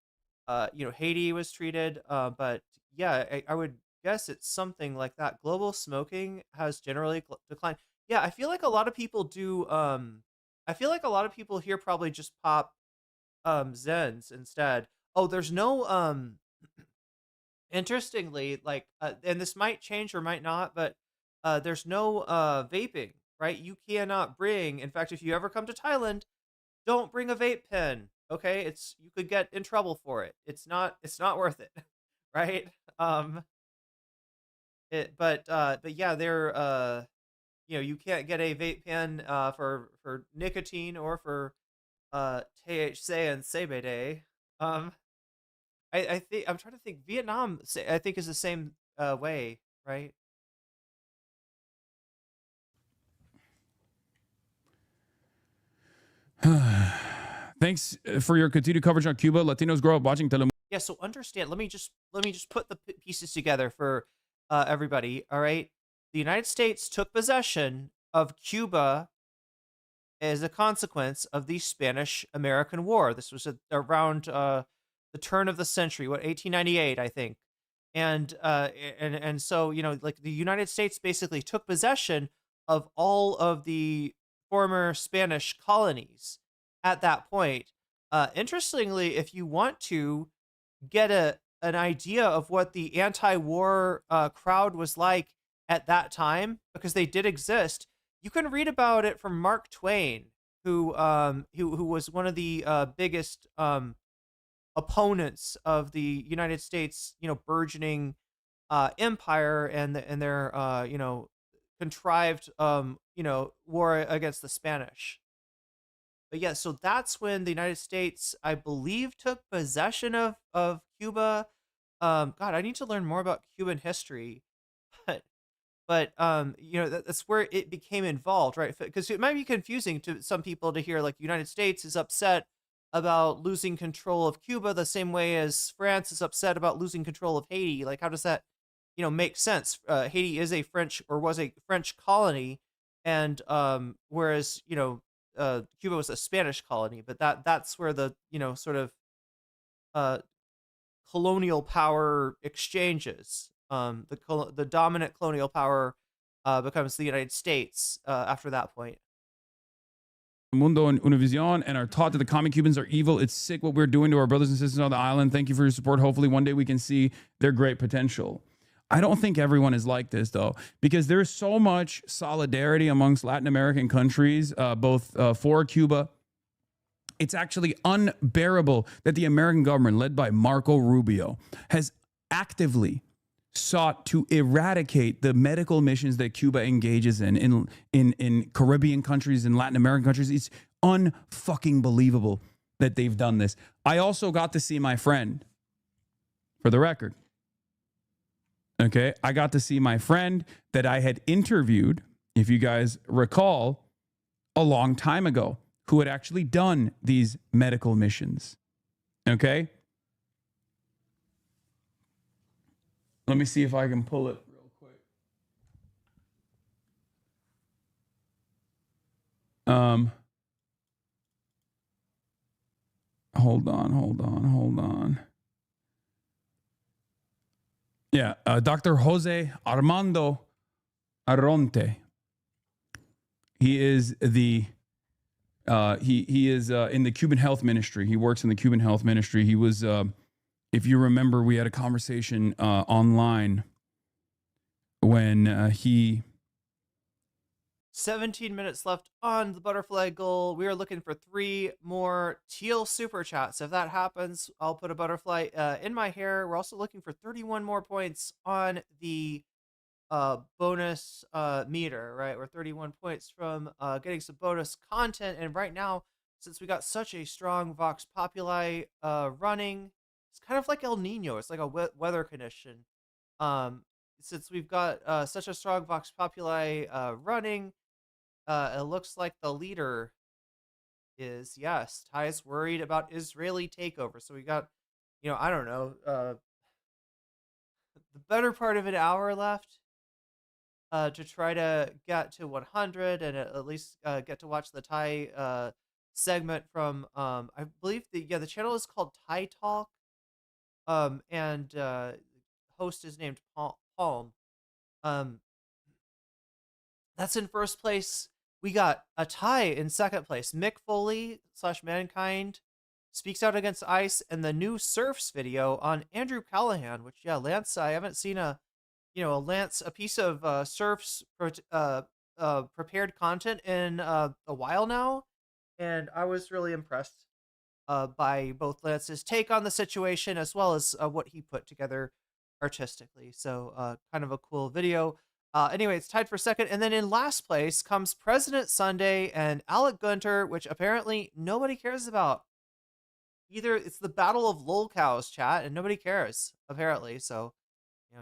Haiti was treated. But yeah, I would guess it's something like that. Global smoking has generally declined. Yeah, I feel like a lot of people do. I feel like a lot of people here probably just pop Zens instead. Oh, there's no interestingly, like and this might change or might not, but there's no vaping, right? You cannot bring, in fact, if you ever come to Thailand, don't bring a vape pen, okay? You could get in trouble for it. It's not worth it, right? But yeah, they're you can't get a vape pen for nicotine or for THC and CBD. I think I'm trying to think. Vietnam, I think, is the same way, right? Thanks for your continued coverage on Cuba. Latinos grow up watching Telemundo. Yeah, so understand. Let me just put the pieces together for everybody. All right, the United States took possession of Cuba as a consequence of the Spanish-American War. This was around the turn of the century, 1898, I think. And so like the United States basically took possession of all of the former Spanish colonies at that point. Interestingly, if you want to get an idea of what the anti-war crowd was like at that time, because they did exist, you can read about it from Mark Twain, who was one of the biggest opponents of the United States, burgeoning empire and their contrived war against the Spanish. But yeah, so that's when the United States, I believe, took possession of Cuba. God, I need to learn more about Cuban history. But that's where it became involved, right? Because it might be confusing to some people to hear like United States is upset about losing control of Cuba the same way as France is upset about losing control of Haiti. Like, how does that, make sense? Haiti is a French, or was a French colony, and whereas Cuba was a Spanish colony. But that's where the sort of colonial power exchanges. The dominant colonial power becomes the United States after that point. Mundo and Univision, and are taught that the common Cubans are evil. It's sick what we're doing to our brothers and sisters on the island. Thank you for your support. Hopefully one day we can see their great potential. I don't think everyone is like this, though, because there's so much solidarity amongst Latin American countries, both for Cuba. It's actually unbearable that the American government, led by Marco Rubio, has actively sought to eradicate the medical missions that Cuba engages in Caribbean countries and Latin American countries. It's unfucking believable. that they've done this. I also got to see my friend, for the record. Okay, I got to see my friend that I had interviewed, if you guys recall, a long time ago, who had actually done these medical missions. Okay? Let me see if I can pull it real quick. Hold on. Yeah, Dr. Jose Armando Arronte. He is the he is in the Cuban health ministry. He works in the Cuban health ministry. He was, if you remember, we had a conversation online when he. 17 minutes left on the butterfly goal. We are looking for 3 more teal super chats. If that happens, I'll put a butterfly in my hair. We're also looking for 31 more points on the bonus meter, right? We're 31 points from getting some bonus content. And right now, since we got such a strong Vox Populi running, it's kind of like El Nino. It's like a weather condition. Since we've got such a strong Vox Populi running, it looks like the leader is, yes, Ty is worried about Israeli takeover. So we got, I don't know, the better part of an hour left to try to get to 100 and at least get to watch the Thai segment from, I believe the channel is called Thai Talk, and host is named Palm. That's in first place. We got a tie in second place. Mick Foley / Mankind speaks out against ICE, and the new Surfs video on Andrew Callahan, which, yeah, Lance, I haven't seen a piece of Surfs prepared content in a while now, and I was really impressed by both Lance's take on the situation as well as what he put together artistically. So kind of a cool video. Anyway, it's tied for second. And then in last place comes President Sunday and Alec Gunter, which apparently nobody cares about. Either it's the Battle of Lol Cows, chat, and nobody cares, apparently. So,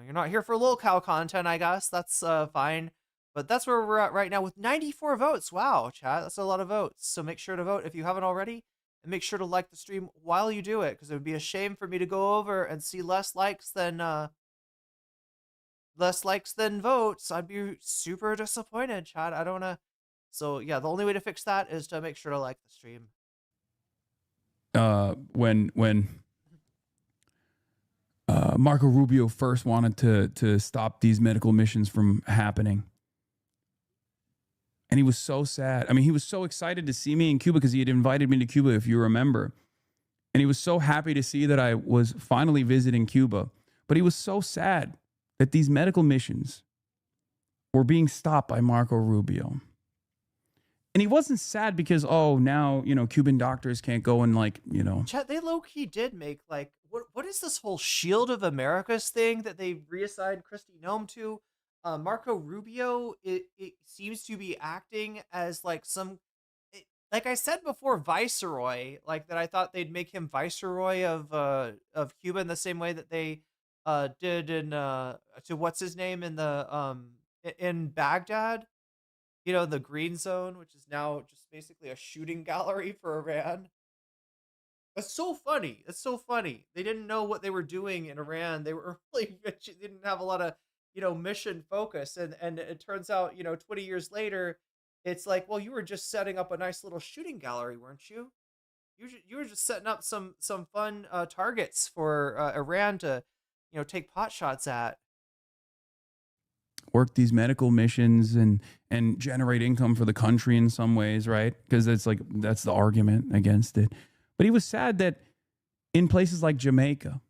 you're not here for Lol Cow content, I guess. That's fine. But that's where we're at right now with 94 votes. Wow, chat, that's a lot of votes. So make sure to vote if you haven't already. And make sure to like the stream while you do it, because it would be a shame for me to go over and see less likes than votes. I'd be super disappointed, chat. I don't want to. So yeah, the only way to fix that is to make sure to like the stream. When Marco Rubio first wanted to stop these medical missions from happening, and he was so sad. I mean, he was so excited to see me in Cuba because he had invited me to Cuba, if you remember. And he was so happy to see that I was finally visiting Cuba. But he was so sad that these medical missions were being stopped by Marco Rubio. And he wasn't sad because, now, Cuban doctors can't go and Chat, they low-key did make, what is this whole Shield of Americas thing that they reassigned Kristi Noem to? Marco Rubio, it seems to be acting as like I said before, Viceroy, that I thought they'd make him Viceroy of Cuba in the same way that they did in to what's his name in the in Baghdad, the Green Zone, which is now just basically a shooting gallery for Iran. That's so funny. It's so funny. They didn't know what they were doing in Iran. They were really didn't have a lot of mission focus, and it turns out 20 years later, it's like, well, you were just setting up a nice little shooting gallery, weren't you? You were just setting up some fun targets for Iran to take pot shots at. Work these medical missions and generate income for the country in some ways, right? Because that's the argument against it. But he was sad that in places like Jamaica,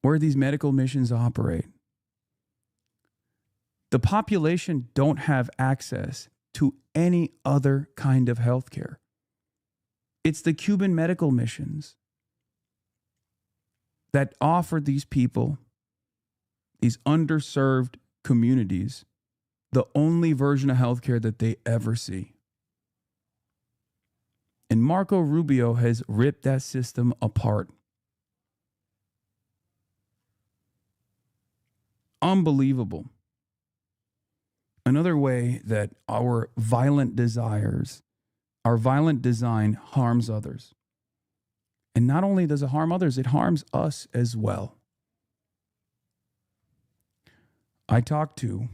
where these medical missions operate, the population don't have access to any other kind of healthcare. It's the Cuban medical missions that offer these people, these underserved communities, the only version of healthcare that they ever see. And Marco Rubio has ripped that system apart. Unbelievable. Another way that our violent desires, our violent design harms others. And not only does it harm others, it harms us as well. I talked to...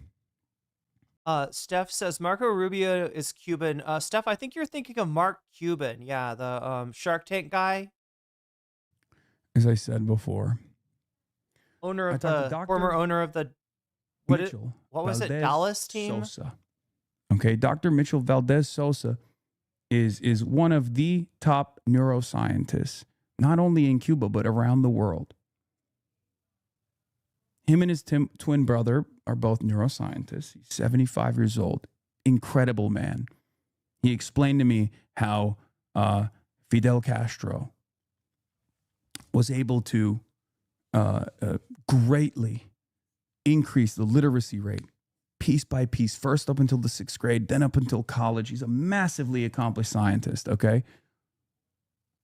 Steph says Marco Rubio is Cuban. Steph, I think you're thinking of Mark Cuban. Yeah, the Shark Tank guy. As I said before. Owner of the former owner of the what was it? Dallas team? Sosa. Okay, Dr. Mitchell Valdez Sosa is one of the top neuroscientists, not only in Cuba, but around the world. Him and his twin brother are both neuroscientists. He's 75 years old. Incredible man. He explained to me how Fidel Castro was able to greatly increase the literacy rate piece by piece, first up until the 6th grade, then up until college. He's a massively accomplished scientist, okay?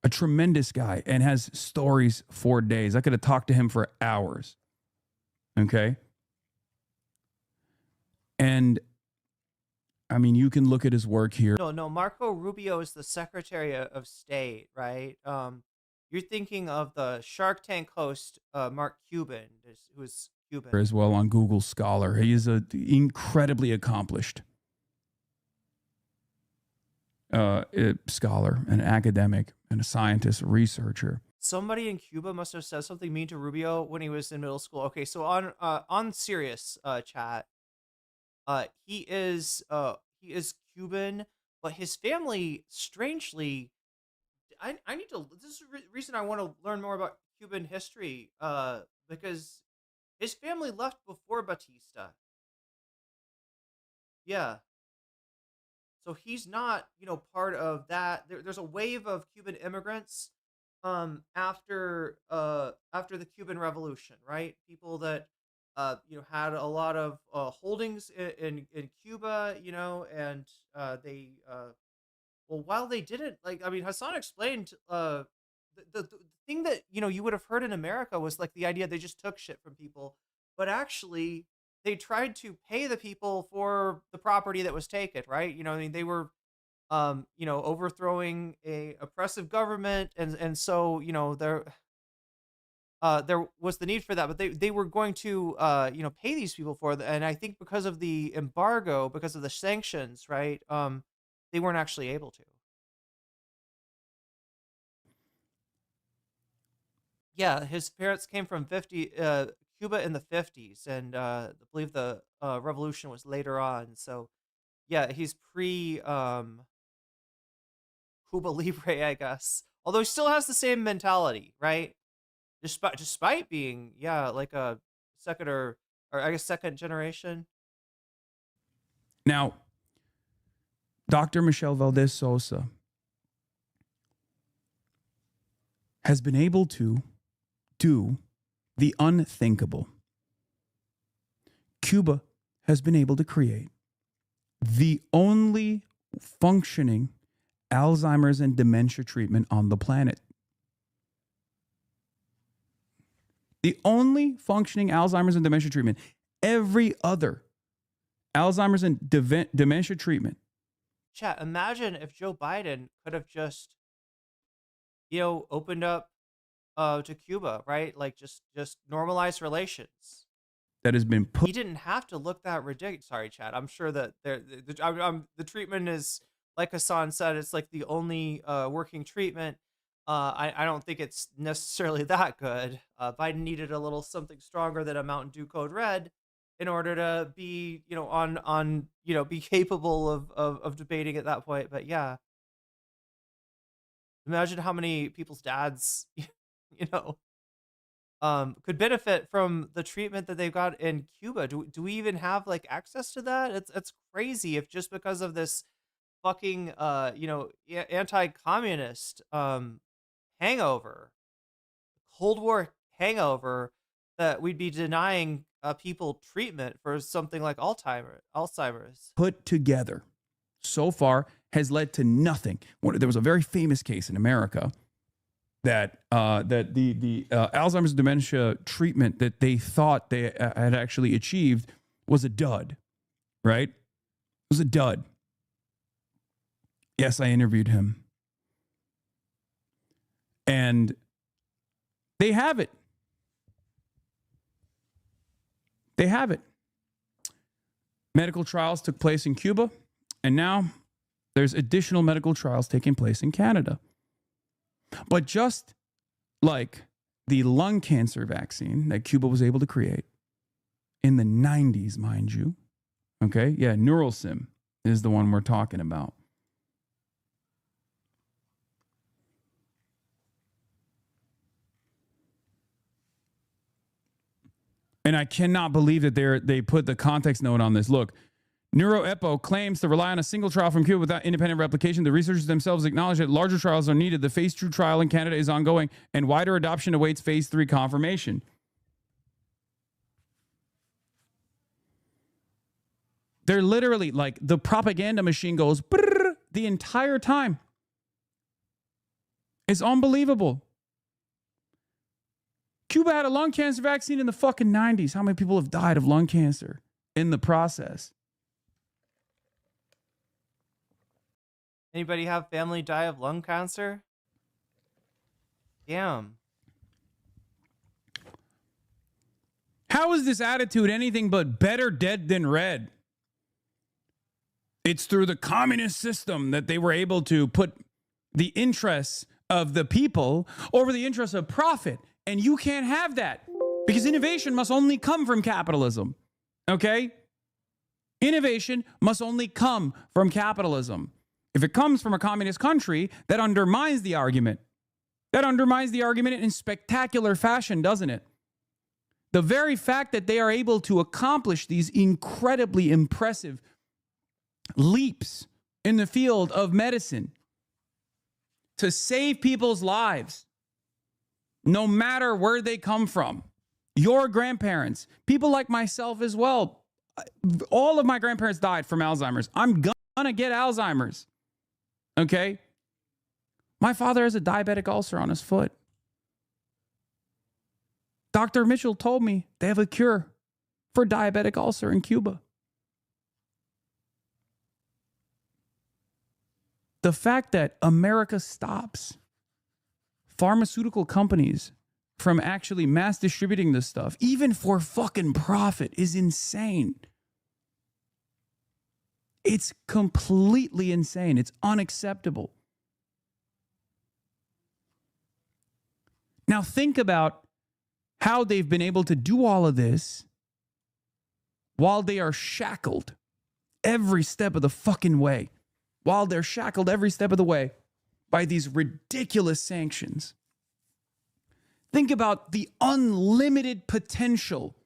A tremendous guy, and has stories for days. I could have talked to him for hours, okay? And, I mean, you can look at his work here. No, Marco Rubio is the Secretary of State, right? You're thinking of the Shark Tank host, Mark Cuban, who is Cuban. As well on Google Scholar. He is an incredibly accomplished scholar, an academic, and a scientist, a researcher. Somebody in Cuba must have said something mean to Rubio when he was in middle school. Okay, so on serious chat, he is Cuban, but his family strangely. I need to. This is the reason I want to learn more about Cuban history. Because his family left before Batista. Yeah. So he's not, part of that. There's a wave of Cuban immigrants after the Cuban Revolution, right? People that had a lot of holdings in Cuba, and they well, while they didn't, Hassan explained the thing that you would have heard in America was like the idea they just took shit from people, but actually they tried to pay the people for the property that was taken, right? They were overthrowing a oppressive government, and so there was the need for that, but they were going to pay these people for it, and I think because of the embargo, because of the sanctions, right? They weren't actually able to. Yeah, his parents came from Cuba in the 50s, and I believe the revolution was later on. So, yeah, he's pre Cuba Libre, I guess. Although he still has the same mentality, right? Despite being, like a second or I guess second generation. Now, Dr. Michelle Valdez Sosa has been able to do the unthinkable. Cuba has been able to create the only functioning Alzheimer's and dementia treatment on the planet. The only functioning Alzheimer's and dementia treatment. Every other Alzheimer's and dementia treatment. Chat, imagine if Joe Biden could have just, opened up to Cuba, right? Like just normalize relations. That has been put. He didn't have to look that ridiculous. Sorry, Chad. I'm sure that the treatment is, like Hassan said, it's like the only working treatment. I don't think it's necessarily that good. Biden needed a little something stronger than a Mountain Dew Code Red in order to be, be capable of debating at that point. But yeah, imagine how many people's dads, could benefit from the treatment that they've got in Cuba. Do we even have like access to that? It's crazy if just because of this fucking anti-communist hangover, Cold War hangover, that we'd be denying people treatment for something like Alzheimer's. Put together so far has led to nothing. There was a very famous case in America that the Alzheimer's dementia treatment that they thought they had actually achieved was a dud, right? It was a dud. Yes, I interviewed him. And they have it. They have it. Medical trials took place in Cuba, and now there's additional medical trials taking place in Canada. But just like the lung cancer vaccine that Cuba was able to create in the 90s, mind you, okay? Yeah, NeuralSim is the one we're talking about. And I cannot believe that they put the context note on this. Look, NeuroEpo claims to rely on a single trial from Cuba without independent replication. The researchers themselves acknowledge that larger trials are needed. The phase 2 trial in Canada is ongoing, and wider adoption awaits phase 3 confirmation. They're literally like the propaganda machine goes brrr, the entire time. It's unbelievable. Cuba had a lung cancer vaccine in the fucking 90s. How many people have died of lung cancer in the process? Anybody have family die of lung cancer? Damn. How is this attitude anything but better dead than red? It's through the communist system that they were able to put the interests of the people over the interests of profit. And you can't have that because innovation must only come from capitalism. Okay? Innovation must only come from capitalism. If it comes from a communist country, that undermines the argument. That undermines the argument in spectacular fashion, doesn't it? The very fact that they are able to accomplish these incredibly impressive leaps in the field of medicine to save people's lives, no matter where they come from, your grandparents, people like myself as well. All of my grandparents died from Alzheimer's. I'm gonna get Alzheimer's. Okay? My father has a diabetic ulcer on his foot. Dr. Mitchell told me they have a cure for diabetic ulcer in Cuba. The fact that America stops pharmaceutical companies from actually mass distributing this stuff, even for fucking profit, is insane. It's completely insane. It's unacceptable. Now think about how they've been able to do all of this while they are shackled every step of the fucking way. While they're shackled every step of the way by these ridiculous sanctions. Think about the unlimited potential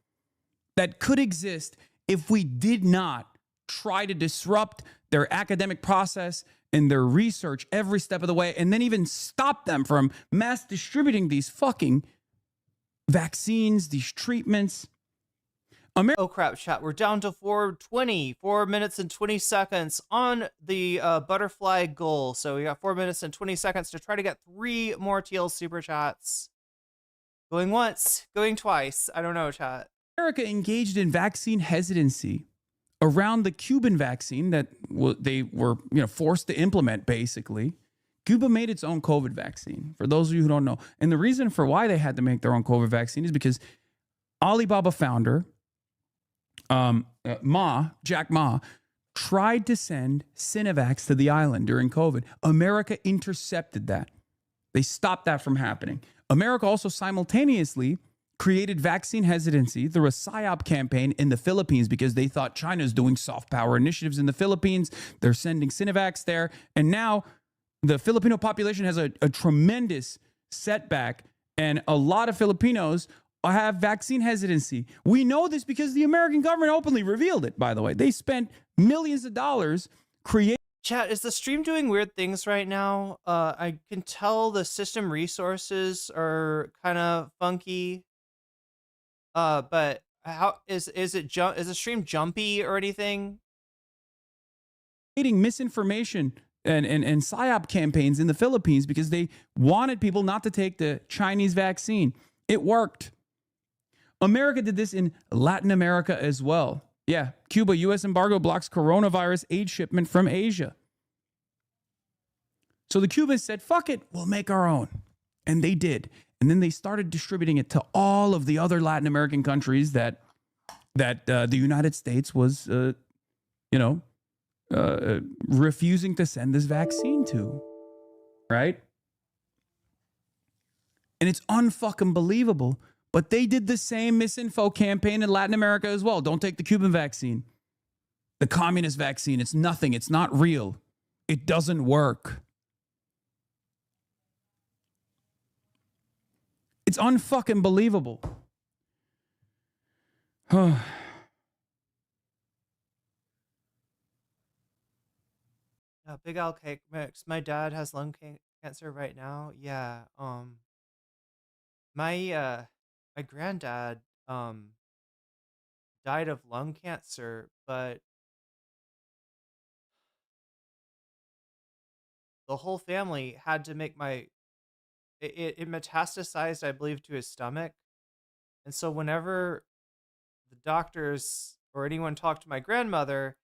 that could exist if we did not try to disrupt their academic process and their research every step of the way, and then even stop them from mass distributing these fucking vaccines, these treatments. Oh crap, chat. We're down to 4:20, 4 minutes and 20 seconds on the butterfly goal. So we got 4 minutes and 20 seconds to try to get 3 more TL super chats. Going once, going twice. I don't know, chat. America engaged in vaccine hesitancy around the Cuban vaccine that they were forced to implement, basically. Cuba made its own COVID vaccine, for those of you who don't know. And the reason for why they had to make their own COVID vaccine is because Alibaba founder, Jack Ma, tried to send Sinovacs to the island during COVID. America intercepted that. They stopped that from happening. America also simultaneously created vaccine hesitancy through a PSYOP campaign in the Philippines because they thought China's doing soft power initiatives in the Philippines. They're sending Sinovacs there. And now the Filipino population has a tremendous setback, and a lot of Filipinos have vaccine hesitancy. We know this because the American government openly revealed it, by the way. They spent millions of dollars creating. Chat, is the stream doing weird things right now? I can tell the system resources are kind of funky. But how is the stream jumpy or anything? Misinformation and PSYOP campaigns in the Philippines because they wanted people not to take the Chinese vaccine. It worked. America did this in Latin America as well. Yeah, Cuba, U.S. embargo blocks coronavirus aid shipment from Asia. So the Cubans said, fuck it, we'll make our own. And they did. And then they started distributing it to all of the other Latin American countries that the United States was, refusing to send this vaccine to, right? And it's unfucking believable. But they did the same misinfo campaign in Latin America as well. Don't take the Cuban vaccine. The communist vaccine, it's nothing. It's not real. It doesn't work. It's unfucking believable. Big Al Cake Mix. My dad has lung cancer right now. Yeah. My granddad died of lung cancer, but the whole family had to make it metastasized, I believe, to his stomach. And so whenever the doctors or anyone talked to my grandmother,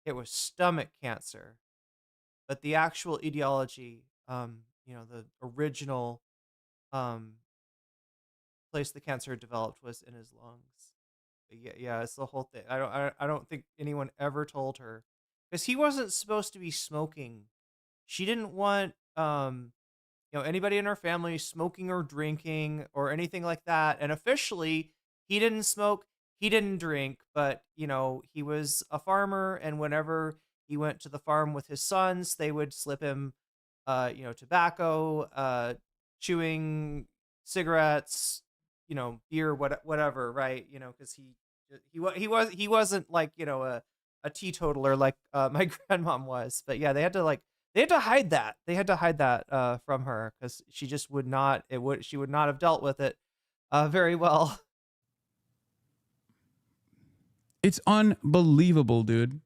it was stomach cancer. But the actual etiology, the original place the cancer developed was in his lungs. But yeah, it's the whole thing. I don't think anyone ever told her, because he wasn't supposed to be smoking. She didn't want anybody in her family smoking or drinking or anything like that. And officially, he didn't smoke, he didn't drink, but he was a farmer, and whenever he went to the farm with his sons, they would slip him tobacco, chewing cigarettes, beer, whatever, right? Because he wasn't like a teetotaler like my grandmom was. But yeah, they had to hide that. They had to hide that from her, because she just would not. She would not have dealt with it very well. It's unbelievable, dude.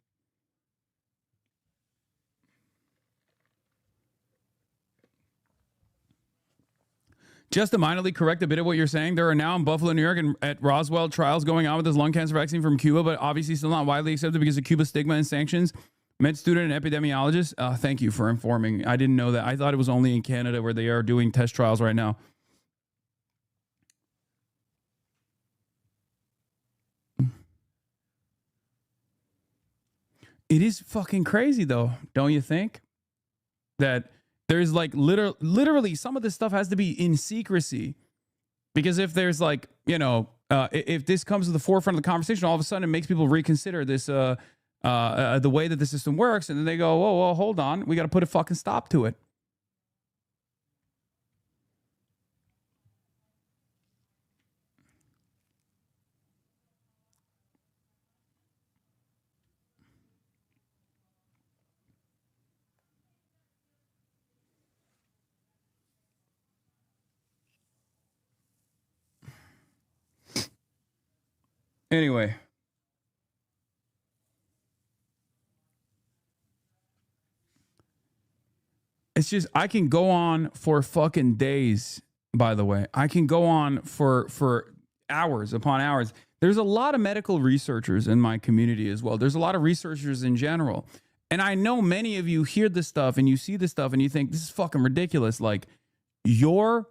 Just to minorly correct a bit of what you're saying, there are now in Buffalo, New York, and at Roswell trials going on with this lung cancer vaccine from Cuba, but obviously still not widely accepted because of Cuba's stigma and sanctions. Med student and epidemiologist, thank you for informing. I didn't know that. I thought it was only in Canada where they are doing test trials right now. It is fucking crazy, though, don't you think? That there's like literally some of this stuff has to be in secrecy, because if there's like, if this comes to the forefront of the conversation, all of a sudden it makes people reconsider this, the way that the system works. And then they go, whoa, well, hold on. We got to put a fucking stop to it. Anyway. It's just, I can go on for fucking days, by the way. I can go on for hours upon hours. There's a lot of medical researchers in my community as well. There's a lot of researchers in general. And I know many of you hear this stuff and you see this stuff and you think, this is fucking ridiculous. Like, your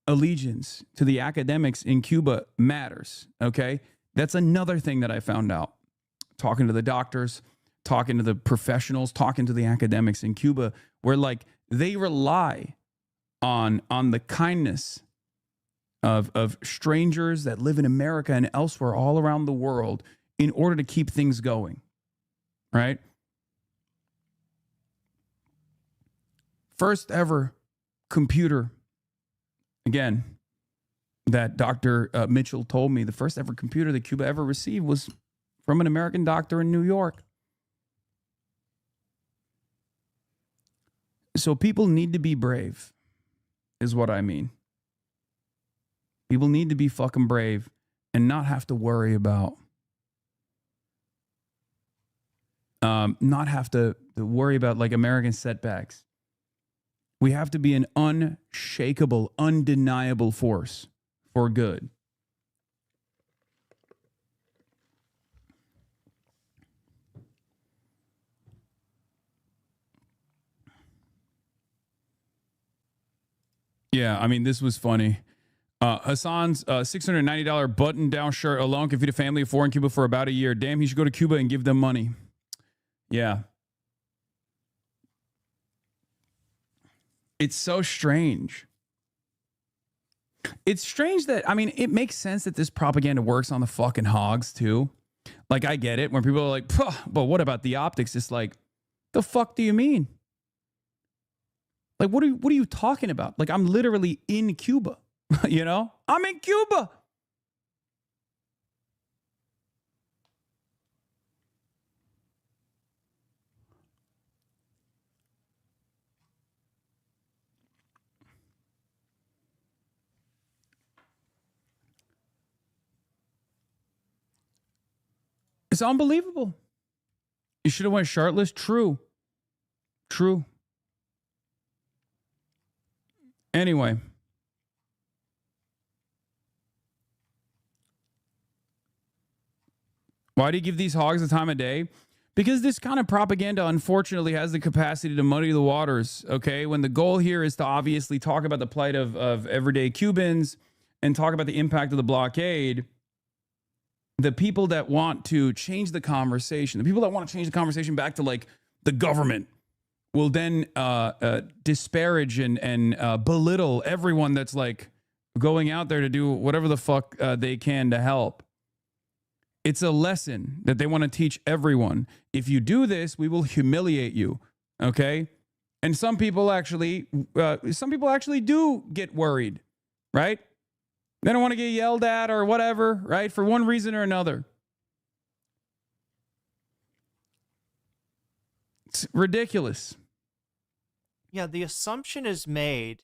allegiance to the academics in Cuba matters, okay? That's another thing that I found out. Talking to the doctors, talking to the professionals, talking to the academics in Cuba, where like they rely on the kindness of strangers that live in America and elsewhere all around the world in order to keep things going, right? First ever computer, again, that Dr. Mitchell told me, the first ever computer that Cuba ever received was from an American doctor in New York. So people need to be brave, is what I mean. People need to be fucking brave and not have to worry about not have to worry about like American setbacks. We have to be an unshakable, undeniable force for good. Yeah, I mean, this was funny. Hassan's $690 button-down shirt alone can feed a family of 4 in Cuba for about a year. Damn, he should go to Cuba and give them money. Yeah. It's so strange. It's strange that, I mean, it makes sense that this propaganda works on the fucking hogs, too. Like, I get it when people are like, but what about the optics? It's like, the fuck do you mean? Like, what are you talking about? Like, I'm literally in Cuba, you know? I'm in Cuba. It's unbelievable. You should have went shirtless. True. Anyway. Why do you give these hogs the time of day? Because this kind of propaganda, unfortunately, has the capacity to muddy the waters, okay? When the goal here is to obviously talk about the plight of everyday Cubans and talk about the impact of the blockade, the people that want to change the conversation, back to like the government, will then disparage and belittle everyone that's like going out there to do whatever the fuck they can to help. It's a lesson that they want to teach everyone. If you do this, we will humiliate you. Okay. And some people actually do get worried, right? They don't want to get yelled at or whatever, right? For one reason or another. It's ridiculous. Yeah, the assumption is made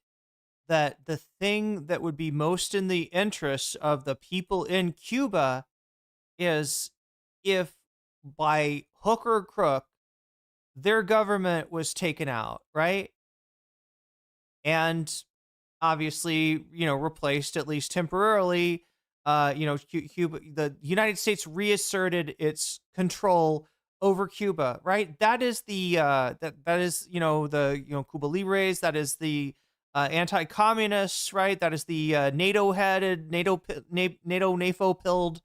that the thing that would be most in the interest of the people in Cuba is if by hook or crook their government was taken out, right? And obviously, replaced at least temporarily. Cuba, the United States reasserted its control over Cuba, right? That is the Cuba Libres. That is the anti-communists, right? That is the NATO-headed, NAFO-pilled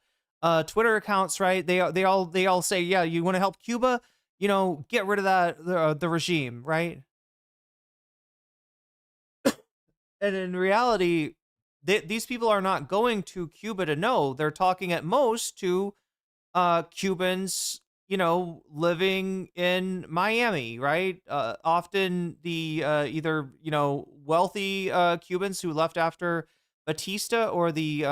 Twitter accounts, right? They all say, yeah, you want to help Cuba, get rid of the regime, right? And in reality, these people are not going to Cuba to know. They're talking at most to Cubans, living in Miami, right? Often the either wealthy Cubans who left after Batista, or the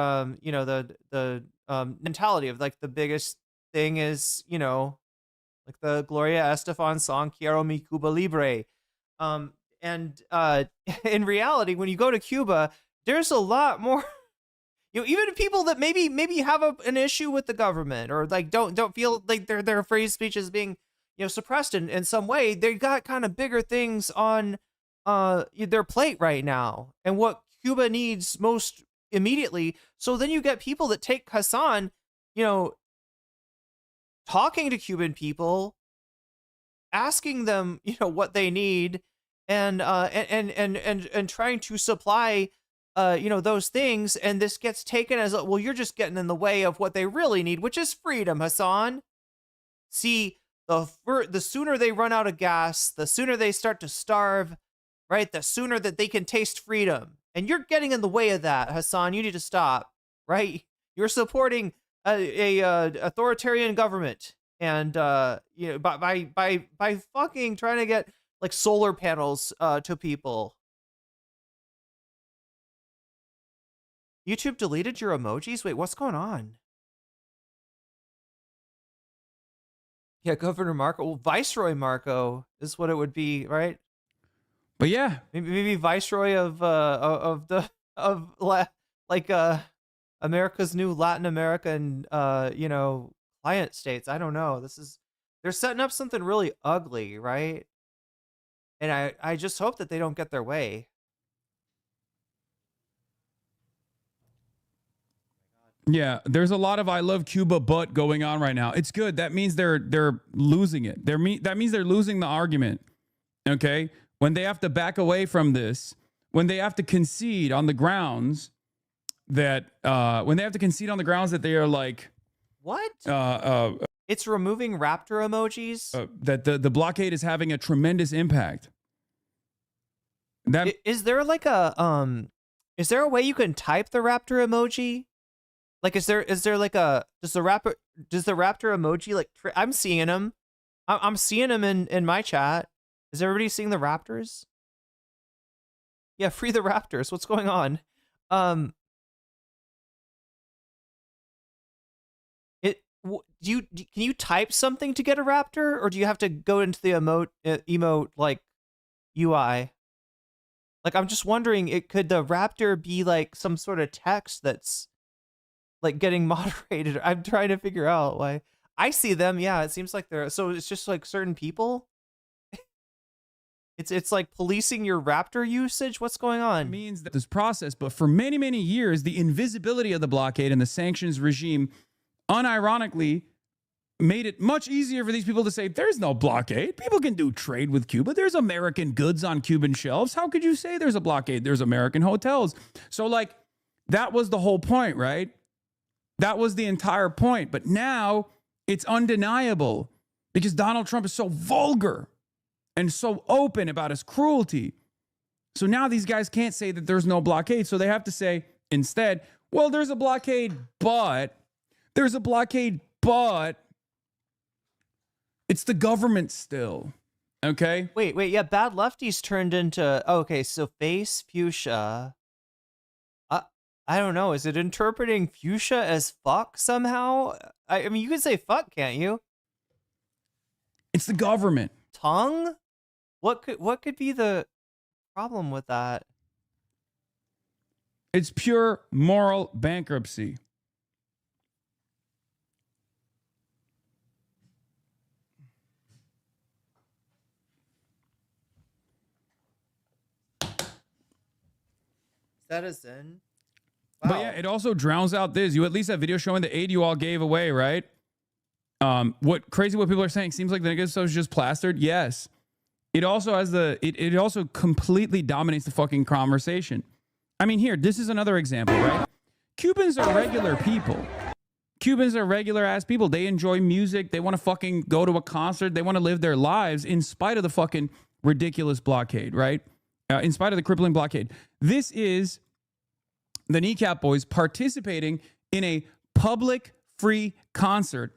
mentality of like the biggest thing is like the Gloria Estefan song "Quiero mi Cuba Libre." And in reality, when you go to Cuba, there's a lot more, even people that maybe have an issue with the government, or like don't feel like their free speech is being, suppressed in some way. They got kind of bigger things on their plate right now, and what Cuba needs most immediately. So then you get people that take Hassan, talking to Cuban people, asking them, what they need, and trying to supply those things, and this gets taken as well, you're just getting in the way of what they really need, which is freedom, Hassan. See, the sooner they run out of gas, the sooner they start to starve, right? The sooner that they can taste freedom. And you're getting in the way of that, Hassan. You need to stop, right? You're supporting a authoritarian government, and by fucking trying to get like solar panels to people. YouTube deleted your emojis? Wait, what's going on? Yeah, Governor Marco. Well, Viceroy Marco is what it would be, right? But yeah, maybe Viceroy of America's new Latin American client states. I don't know. This is They're setting up something really ugly, right? And I just hope that they don't get their way. Yeah, there's a lot of "I love Cuba" but going on right now. It's good. That means they're losing it. That means they're losing the argument. Okay, when they have to back away from this, when they have to concede on the grounds that they are like what? It's removing raptor emojis. That the blockade is having a tremendous impact. Is there like is there a way you can type the raptor emoji? Like, is there like does the raptor emoji like I'm seeing them. I'm seeing them in my chat. Is everybody seeing the raptors? Yeah, free the raptors. What's going on? Can you type something to get a raptor, or do you have to go into the emote like UI? Like, I'm just wondering, could the raptor be like some sort of text that's like getting moderated? I'm trying to figure out why. I see them. Yeah, it seems like they're, so it's just like certain people. It's like policing your raptor usage. What's going on? It means that this process, but for many, many years, the invisibility of the blockade and the sanctions regime unironically made it much easier for these people to say, there's no blockade. People can do trade with Cuba. There's American goods on Cuban shelves. How could you say there's a blockade? There's American hotels. So like, that was the whole point, right? That was the entire point. But now it's undeniable because Donald Trump is so vulgar and so open about his cruelty. So now these guys can't say that there's no blockade. So they have to say instead, well, there's a blockade, but it's the government still. Okay. Wait. Yeah. Bad lefties turned into, okay. So face fuchsia. I don't know. Is it interpreting fuchsia as fuck somehow? I mean, you can say fuck, can't you? It's the government. Tongue? What could be the problem with that? It's pure moral bankruptcy. That is in. Wow. But yeah, it also drowns out this. You at least have video showing the aid you all gave away, right? What people are saying seems like the negative stuff is just plastered. Yes. It also has it also completely dominates the fucking conversation. I mean, here, this is another example, right? Cubans are regular people. Cubans are regular ass people. They enjoy music. They want to fucking go to a concert. They want to live their lives in spite of the fucking ridiculous blockade, right? In spite of the crippling blockade. This is the Kneecap Boys participating in a public free concert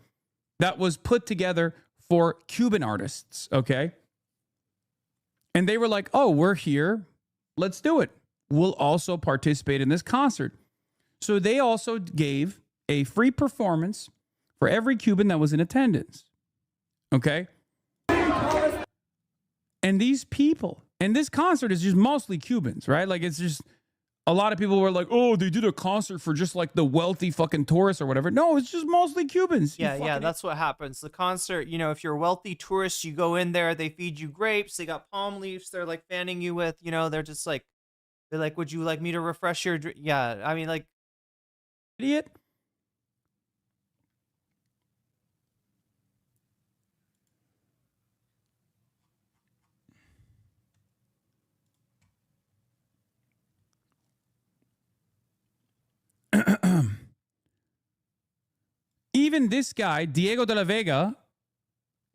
that was put together for Cuban artists, okay? And they were like, oh, we're here. Let's do it. We'll also participate in this concert. So they also gave a free performance for every Cuban that was in attendance, okay? And these people, and this concert is just mostly Cubans, right? Like, it's just, a lot of people were like, oh, they did a concert for just like the wealthy fucking tourists or whatever. No, it's just mostly Cubans. Yeah, that's what happens. The concert, you know, if you're a wealthy tourist, you go in there, they feed you grapes, they got palm leaves, they're like fanning you with, you know, they're just like, they're like, would you like me to refresh your drink? Yeah, I mean, like, idiot. Even this guy, Diego de la Vega,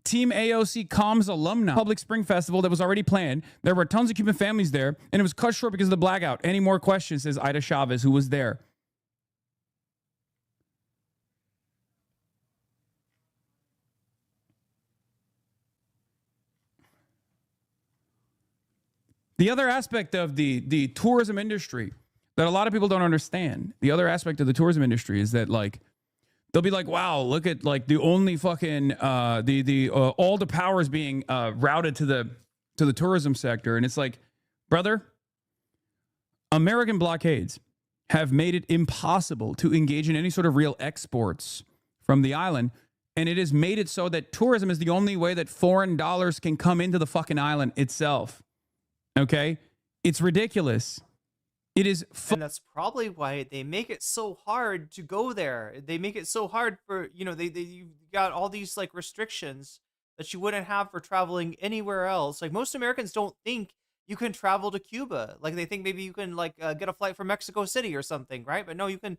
Team AOC Comms alumni, public spring festival that was already planned. There were tons of Cuban families there, and it was cut short because of the blackout. Any more questions, says Ida Chavez, who was there. The other aspect of the tourism industry that a lot of people don't understand, the other aspect of the tourism industry is that, like, they'll be like, wow, look at like the only fucking all the power is being routed to the tourism sector. And it's like, brother, American blockades have made it impossible to engage in any sort of real exports from the island. And it has made it so that tourism is the only way that foreign dollars can come into the fucking island itself. Okay? It's ridiculous. It is. And that's probably why they make it so hard to go there. They make it so hard for, you know, you've got all these like restrictions that you wouldn't have for traveling anywhere else. Like most Americans don't think you can travel to Cuba. Like they think maybe you can like get a flight from Mexico City or something, right? But no, you can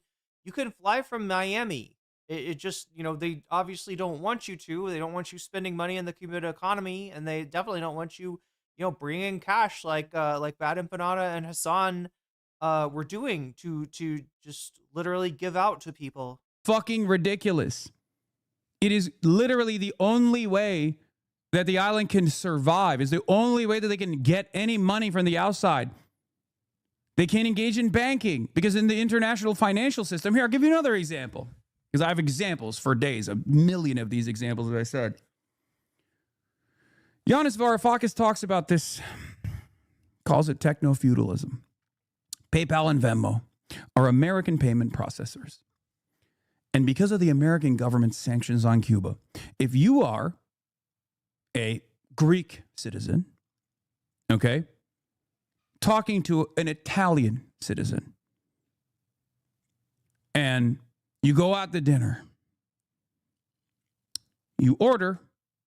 fly from Miami. It just, you know, they obviously don't want you to. They don't want you spending money in the Cuban economy, and they definitely don't want you, you know, bringing cash like Bad Empanada and Hassan were doing to just literally give out to people. Fucking ridiculous. It is literally the only way that the island can survive. Is the only way that they can get any money from the outside. They can't engage in banking because in the international financial system, here, I'll give you another example because I have examples for days, a million of these examples, as I said. Yanis Varoufakis talks about this, calls it techno-feudalism. PayPal and Venmo are American payment processors. And because of the American government's sanctions on Cuba, if you are a Greek citizen, okay, talking to an Italian citizen, and you go out to dinner, you order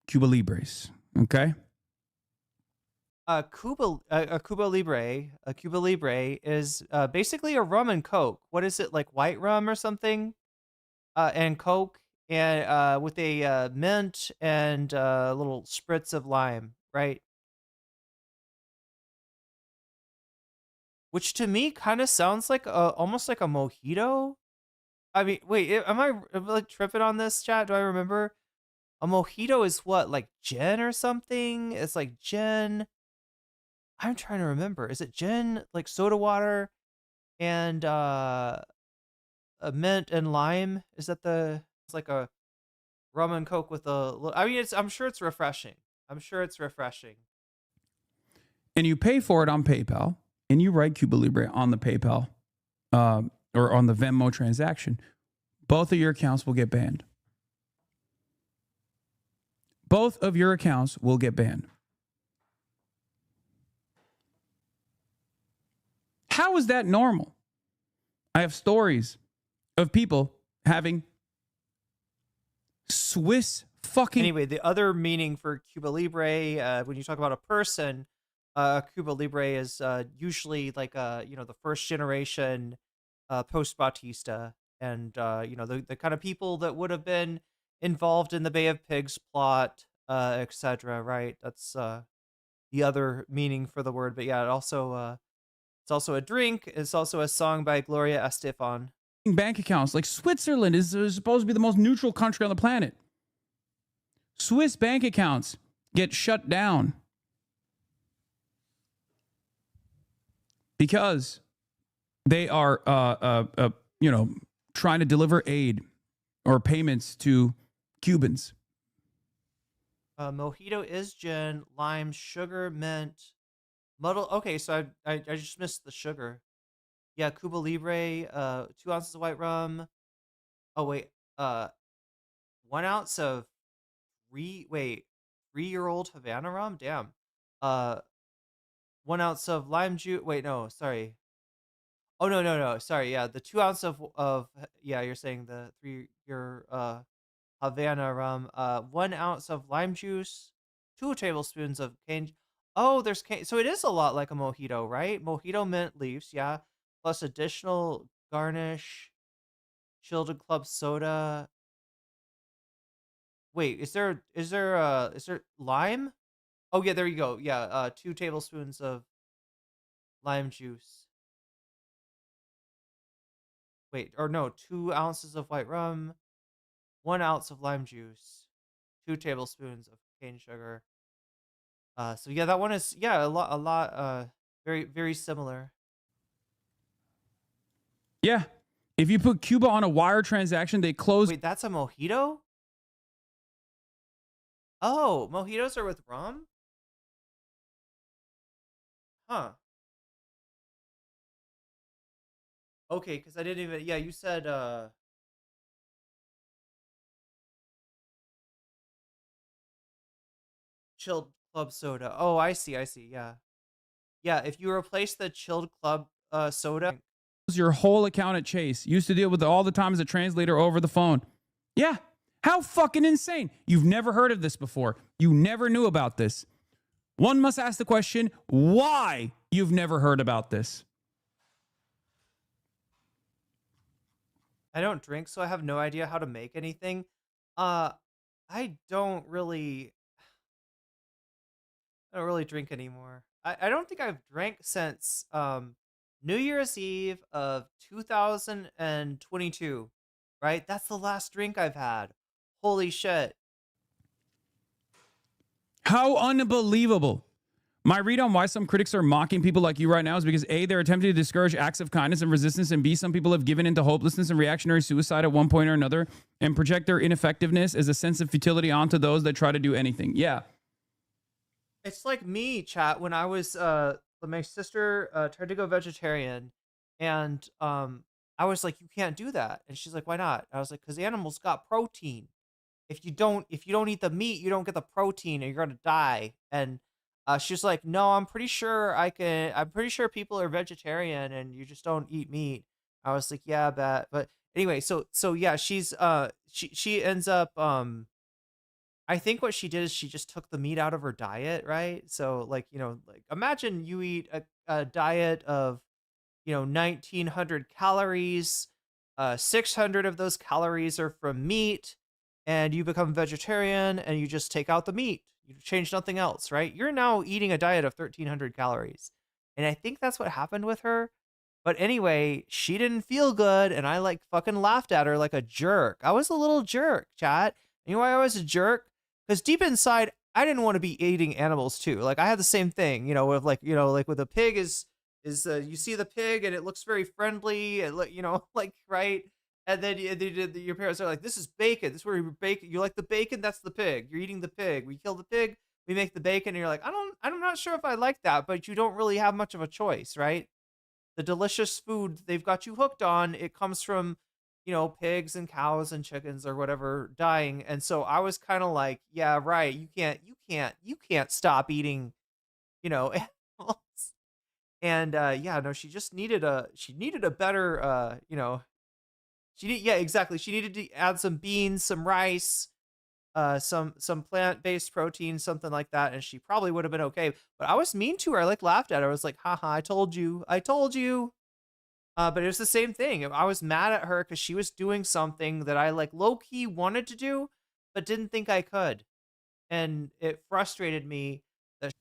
Cuba Libres, okay? A Cuba Libre is basically a rum and Coke. What is it, like white rum or something? And Coke, and with a mint and a little spritz of lime, right? Which to me kind of sounds like almost like a mojito. I mean, wait, am I like tripping on this, chat? Do I remember? A mojito is what, like gin or something? It's like gin. I'm trying to remember. Is it gin, like soda water, and a mint and lime? Is that it's like a rum and Coke with I mean, I'm sure it's refreshing. I'm sure it's refreshing. And you pay for it on PayPal, and you write Cuba Libre on the PayPal or on the Venmo transaction. Both of your accounts will get banned. Both of your accounts will get banned. How is that normal? I have stories of people having Swiss fucking... Anyway, the other meaning for Cuba Libre, when you talk about a person, Cuba Libre is usually like you know, the first generation post Batista, and you know, the kind of people that would have been involved in the Bay of Pigs plot, etc. Right? That's the other meaning for the word. But yeah, it's also a drink. It's also a song by Gloria Estefan. Bank accounts. Like Switzerland is supposed to be the most neutral country on the planet. Swiss bank accounts get shut down because they are, you know, trying to deliver aid or payments to Cubans. Mojito is gin, lime, sugar, mint, muddle. Okay, so I just missed the sugar. Yeah, Cuba Libre, 2 ounces of white rum. Oh wait, 1 ounce of 3-year-old Havana rum. Damn. 1 ounce of lime juice. Wait, no, sorry. Oh no. Sorry, yeah, the 2 ounce of yeah, you're saying the 3-year Havana rum. 1 ounce of lime juice, 2 tablespoons of cane. Oh, there's cane. So it is a lot like a mojito, right? Mojito mint leaves, yeah. Plus additional garnish, chilled club soda. Wait, is there lime? Oh yeah, there you go. Yeah, 2 tablespoons of lime juice. Wait, or no, 2 ounces of white rum, 1 ounce of lime juice, 2 tablespoons of cane sugar. So yeah, that one is a lot, very, very similar. Yeah. If you put Cuba on a wire transaction, they close. Wait, that's a mojito? Oh, mojitos are with rum? Huh. Okay, because I didn't even, yeah, you said, chilled club soda. Oh, I see. I see. Yeah. Yeah. If you replace the chilled club soda, your whole account at Chase. Used to deal with it all the time as a translator over the phone. Yeah. How fucking insane. You've never heard of this before. You never knew about this. One must ask the question, why you've never heard about this? I don't drink, so I have no idea how to make anything. I don't really drink anymore. I don't think I've drank since New Year's Eve of 2022. Right? That's the last drink I've had. Holy shit. How unbelievable. My read on why some critics are mocking people like you right now is because A, they're attempting to discourage acts of kindness and resistance, and B, some people have given into hopelessness and reactionary suicide at one point or another and project their ineffectiveness as a sense of futility onto those that try to do anything. Yeah. It's like me, chat, when I was my sister tried to go vegetarian, and I was like, you can't do that. And she's like, why not? I was like, because animals got protein. If you don't eat the meat, you don't get the protein, and you're gonna die. And she's like, no, I'm pretty sure people are vegetarian, and you just don't eat meat. I was like, yeah, but anyway, so yeah, she ends up I think what she did is she just took the meat out of her diet, right? So like, like imagine you eat a diet of 1900 calories, 600 of those calories are from meat, and you become vegetarian and you just take out the meat. You change nothing else, right? You're now eating a diet of 1300 calories. And I think that's what happened with her. But anyway, she didn't feel good, and I like fucking laughed at her like a jerk. I was a little jerk, chat. You know why I was a jerk? Because deep inside, I didn't want to be eating animals too. Like I had the same thing, with like with a pig is you see the pig and it looks very friendly, and like right, and then your parents are like, this is bacon. This is where you bacon. You like the bacon? That's the pig. You're eating the pig. We kill the pig. We make the bacon, and you're like, I'm not sure if I like that, but you don't really have much of a choice, right? The delicious food they've got you hooked on, it comes from pigs and cows and chickens or whatever dying. And so I was kind of like, yeah, right, you can't stop eating animals. And yeah, no, she just needed a better yeah, exactly, she needed to add some beans, some rice, some plant-based protein, something like that, and she probably would have been okay. But I was mean to her. I like laughed at her. I was like, haha, I told you. But it was the same thing. I was mad at her because she was doing something that I like low-key wanted to do, but didn't think I could. And it frustrated me that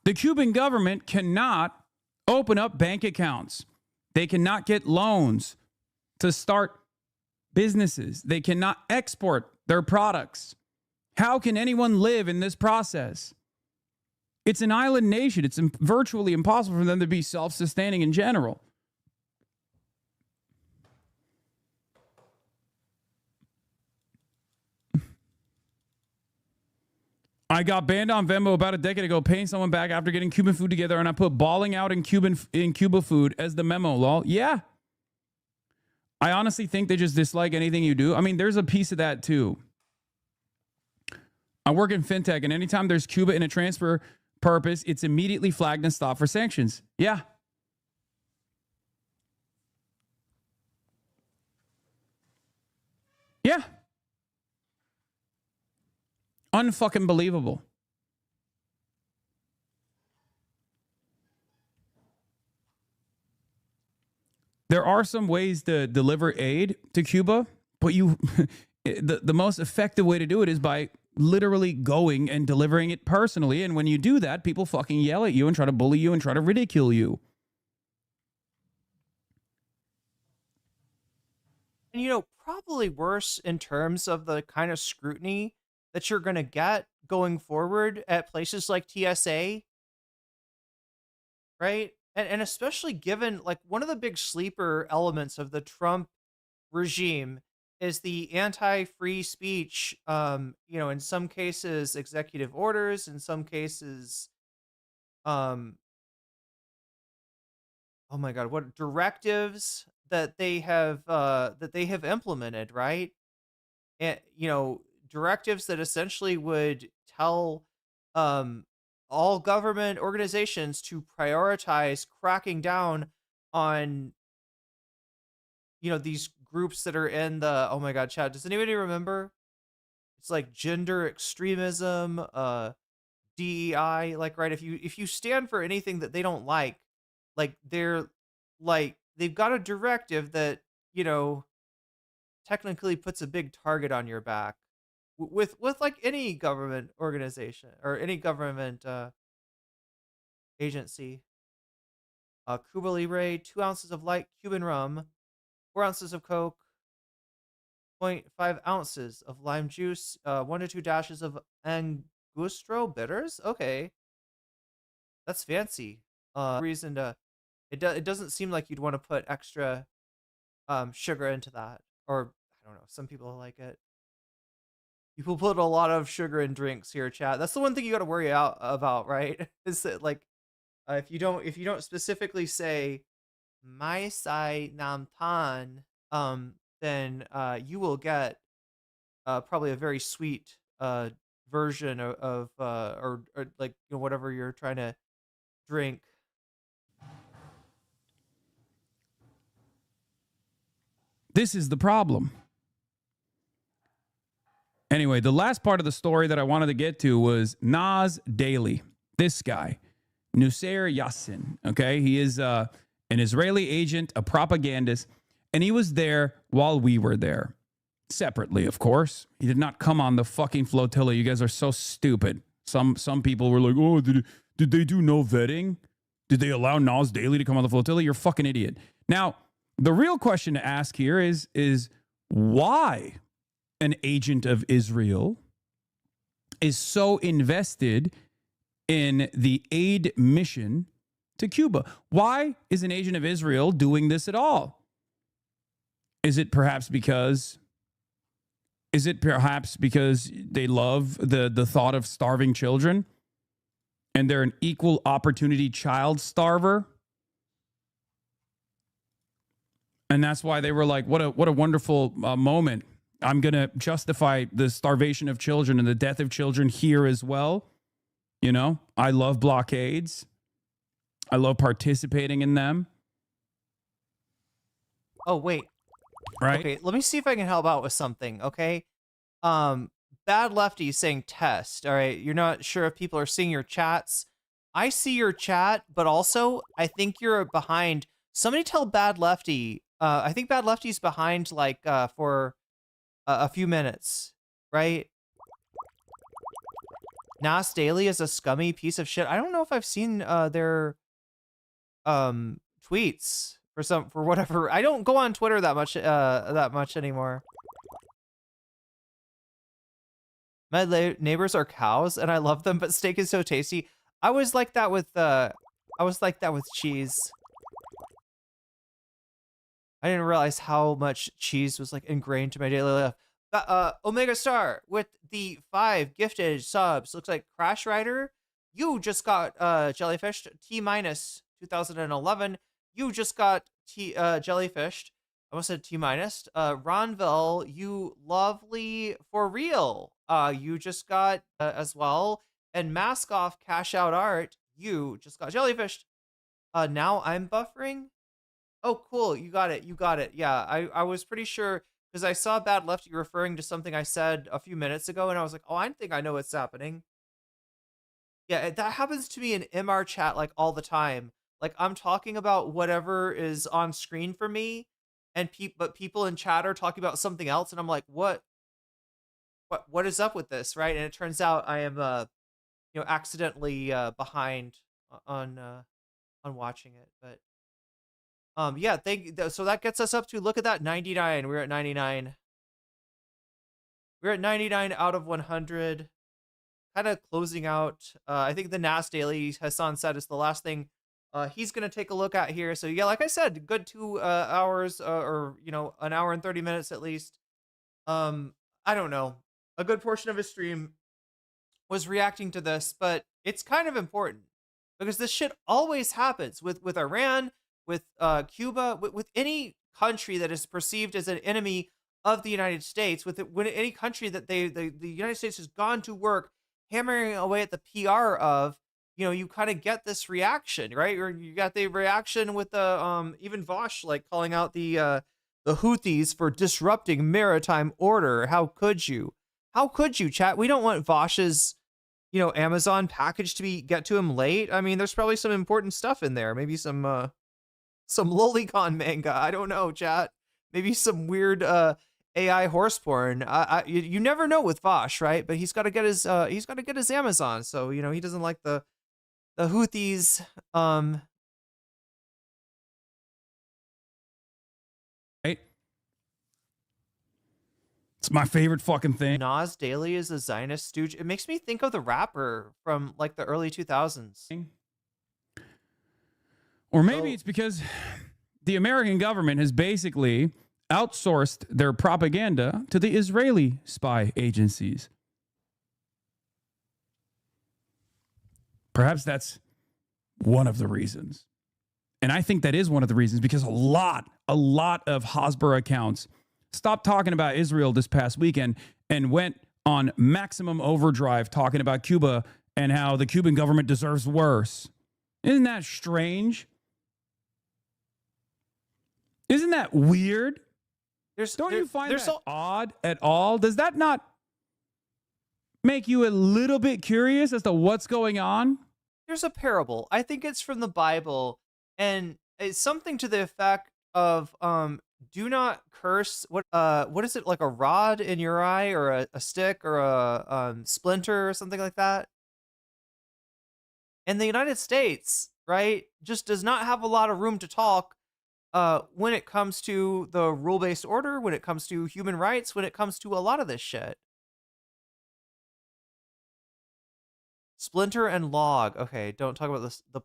The Cuban government cannot open up bank accounts. They cannot get loans to start businesses. They cannot export their products. How can anyone live in this process? It's an island nation. It's virtually impossible for them to be self-sustaining in general. I got banned on Venmo about a decade ago, paying someone back after getting Cuban food together, and I put balling out in Cuba food as the memo, lol. Yeah. I honestly think they just dislike anything you do. I mean, there's a piece of that too. I work in fintech, and anytime there's Cuba in a transfer purpose, it's immediately flagged and stopped for sanctions. Yeah. Yeah. Unfucking believable. There are some ways to deliver aid to Cuba, but the most effective way to do it is by literally going and delivering it personally. And when you do that, people fucking yell at you and try to bully you and try to ridicule you. And probably worse in terms of the kind of scrutiny that you're going to get going forward at places like TSA, right? And especially given like one of the big sleeper elements of the Trump regime is the anti-free speech, in some cases executive orders, in some cases oh my god, what directives that they have implemented, right? And directives that essentially would tell um all government organizations to prioritize cracking down on these groups that are in the, oh my god, chat, does anybody remember? It's like gender extremism, DEI, like, right, if you stand for anything that they don't like they've got a directive that, you know, technically puts a big target on your back with like any government organization or any government agency. Cuba Libre, 2 ounces of light Cuban rum, 4 ounces of Coke, zero point 0.5 ounces of lime juice, 1 to 2 dashes of Angustro bitters. Okay, that's fancy. Reason to it doesn't seem like you'd want to put extra sugar into that, or I don't know. Some people like it. People put a lot of sugar in drinks here, chat. That's the one thing you got to worry out about, right? Is that like if you don't specifically say my sai nam tan, then you will get probably a very sweet version of or like whatever you're trying to drink. This is the problem. Anyway, the last part of the story that I wanted to get to was Nas Daily. This guy, Nusayr Yassin, okay? He is an Israeli agent, a propagandist, and he was there while we were there. Separately, of course. He did not come on the fucking flotilla. You guys are so stupid. Some people were like, oh, did they do no vetting? Did they allow Nas Daily to come on the flotilla? You're a fucking idiot. Now, the real question to ask here is why an agent of Israel is so invested in the aid mission to Cuba. Why is an agent of Israel doing this at all? Is it perhaps because they love the thought of starving children and they're an equal opportunity child starver? And that's why they were like, what a wonderful moment. I'm going to justify the starvation of children and the death of children here as well. You know, I love blockades. I love participating in them. Oh, wait. Right? Okay, let me see if I can help out with something, okay? Bad Lefty saying test, all right? You're not sure if people are seeing your chats. I see your chat, but also I think you're behind. Somebody tell Bad Lefty, I think Bad Lefty's behind like for a few minutes, right? Nas Daily is a scummy piece of shit. I don't know if I've seen their tweets for whatever. I don't go on Twitter that much anymore. My neighbors are cows and I love them, but steak is so tasty. I was like that with cheese. I didn't realize how much cheese was like ingrained to my daily life. Omega Star with the 5 gifted subs. Looks like Crash Rider. You just got jellyfished. T minus 2011. You just got jellyfished. I almost said T minus. Ronville, you lovely for real. You just got as well. And Mask Off Cash Out Art. You just got jellyfished. Now I'm buffering. Oh, cool. You got it. Yeah, I was pretty sure because I saw Bad Lefty referring to something I said a few minutes ago, and I was like, oh, I think I know what's happening. Yeah, that happens to me in MR chat like all the time. Like I'm talking about whatever is on screen for me, and but people in chat are talking about something else, and I'm like, what is up with this, right? And it turns out I am accidentally behind on watching it, but. Yeah, so that gets us up to, look at that, 99. We're at 99. We're at 99 out of 100. Kind of closing out. I think the Nas Daily, Hassan said, is the last thing he's going to take a look at here. So yeah, like I said, good 2 hours or, an hour and 30 minutes at least. I don't know. A good portion of his stream was reacting to this, but it's kind of important because this shit always happens with Iran, with Cuba, with any country that is perceived as an enemy of the United States, when any country that the United States has gone to work hammering away at the PR of, you kind of get this reaction, right? Or you got the reaction with the even Vosh like calling out the Houthis for disrupting maritime order. How could you? How could you, chat? We don't want Vosh's Amazon package to get to him late. I mean, there's probably some important stuff in there. Maybe some lolicon manga. I don't know, chat. Maybe some weird AI horse porn. You never know with Vosh, right? But he's got to get his Amazon. So he doesn't like the Houthis. Right. It's my favorite fucking thing. Nas Daily is a Zionist stooge. It makes me think of the rapper from like the early 2000s. Or maybe it's because the American government has basically outsourced their propaganda to the Israeli spy agencies. Perhaps that's one of the reasons. And I think that is one of the reasons, because a lot of Hasbara accounts stopped talking about Israel this past weekend and went on maximum overdrive talking about Cuba and how the Cuban government deserves worse. Isn't that strange? Isn't that weird? Don't you find that odd at all? Does that not make you a little bit curious as to what's going on? There's a parable. I think it's from the Bible, and it's something to the effect of do not curse. What is it, like a rod in your eye, or a stick, or a splinter, or something like that? And the United States, right, just does not have a lot of room to talk when it comes to the rule-based order, when it comes to human rights, when it comes to a lot of this shit. Splinter and log. Okay, don't talk about this. The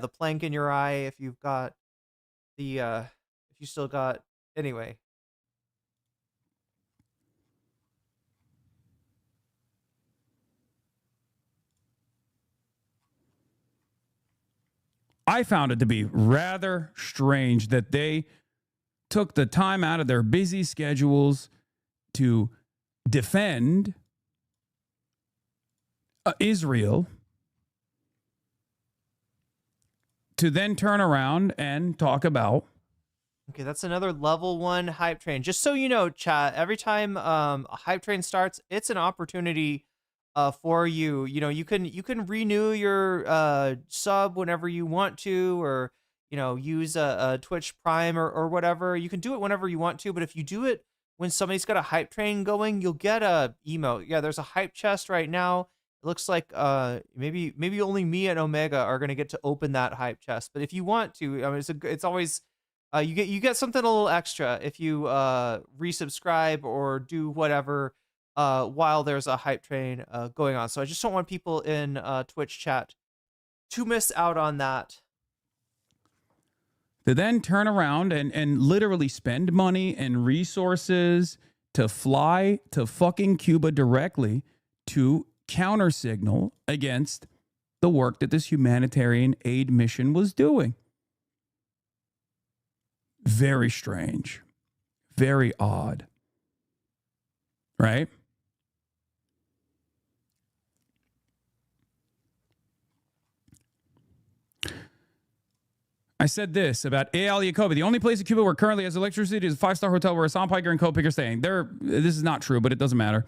plank in your eye. If you've got if you still got, anyway. I found it to be rather strange that they took the time out of their busy schedules to defend Israel, to then turn around and talk about. Okay, that's another level 1 hype train. Just so you know, chat, every time a hype train starts, it's an opportunity for you. You can renew your sub whenever you want to, or use a Twitch Prime or whatever. You can do it whenever you want to, but if you do it when somebody's got a hype train going, you'll get a emote. Yeah, there's a hype chest right now. It looks like maybe only me and Omega are gonna get to open that hype chest. But if you want to, I mean, it's always you get something a little extra if you resubscribe or do whatever while there's a hype train going on. So I just don't want people in Twitch chat to miss out on that. To then turn around and literally spend money and resources to fly to fucking Cuba directly to counter signal against the work that this humanitarian aid mission was doing. Very strange. Very odd. Right? I said this about Al Yacobi. The only place in Cuba where currently has electricity is a 5-star hotel where Hassan Piker and co-picker are staying. This is not true, but it doesn't matter.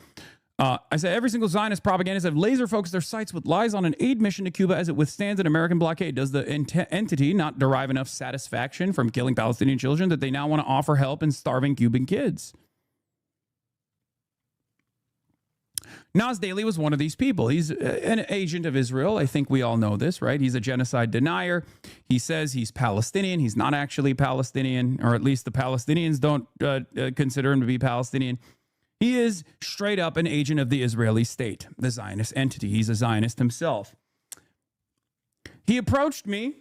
I said every single Zionist propagandists have laser focused their sights with lies on an aid mission to Cuba as it withstands an American blockade. Does the entity not derive enough satisfaction from killing Palestinian children that they now want to offer help in starving Cuban kids? Nas Daily was one of these people. He's an agent of Israel. I think we all know this, right? He's a genocide denier. He says he's Palestinian. He's not actually Palestinian, or at least the Palestinians don't consider him to be Palestinian. He is straight up an agent of the Israeli state, the Zionist entity. He's a Zionist himself. He approached me.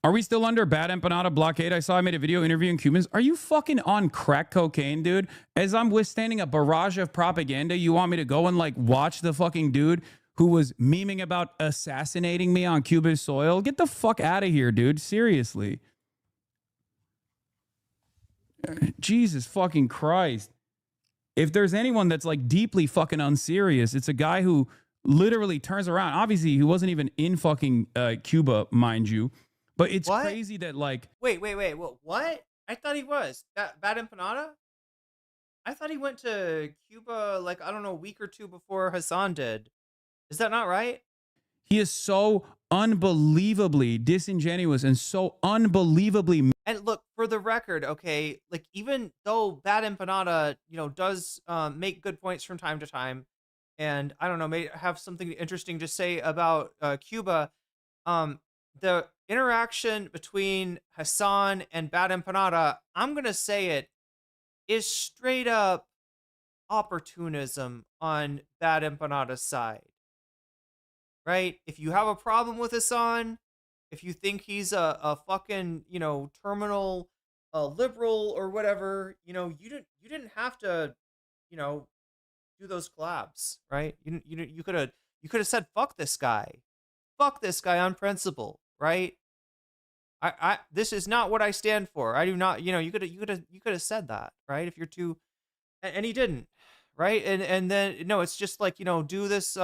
Are we still under bad empanada blockade? I saw I made a video interviewing Cubans. Are you fucking on crack cocaine, dude? As I'm withstanding a barrage of propaganda, you want me to go and like watch the fucking dude who was memeing about assassinating me on Cuban soil. Get the fuck out of here, dude. Seriously. Jesus fucking Christ. If there's anyone that's like deeply fucking unserious, it's a guy who literally turns around. Obviously, he wasn't even in fucking Cuba, mind you. But it's crazy that like... Wait. What? I thought he was. Bad Empanada? I thought he went to Cuba, like, I don't know, a week or two before Hassan did. Is that not right? He is so unbelievably disingenuous and so unbelievably... And look, for the record, okay, like, even though Bad Empanada, you know, does make good points from time to time, and I don't know, may have something interesting to say about Cuba, the interaction between Hassan and Bad Empanada, I'm going to say it, is straight up opportunism on Bad Empanada's side. Right? If you have a problem with Hassan, if you think he's a fucking, you know, terminal liberal or whatever, you know, you didn't have to, you know, do those collabs, right? You could have said fuck this guy on principle, right? I this is not what I stand for. I do not, you know, you could have said that, right? If you're too, and he didn't, right? And then no, it's just like, you know, do this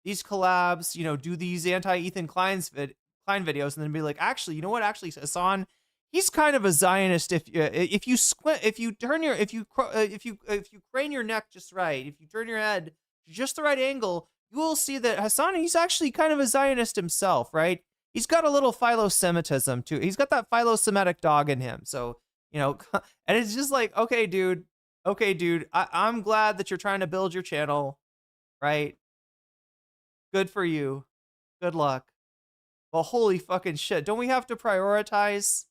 these collabs, you know, do these anti-Ethan Klein videos, and then be like, actually, you know what? Actually, Hassan, he's kind of a Zionist. If you squint, if you crane your neck just right, if you turn your head just the right angle, you will see that Hassan, he's actually kind of a Zionist himself, right? He's got a little philo-Semitism too. He's got that philo-Semitic dog in him. So, you know, and it's just like, okay, dude, I'm glad that you're trying to build your channel, right? Good for you. Good luck. Well, holy fucking shit. Don't we have to prioritize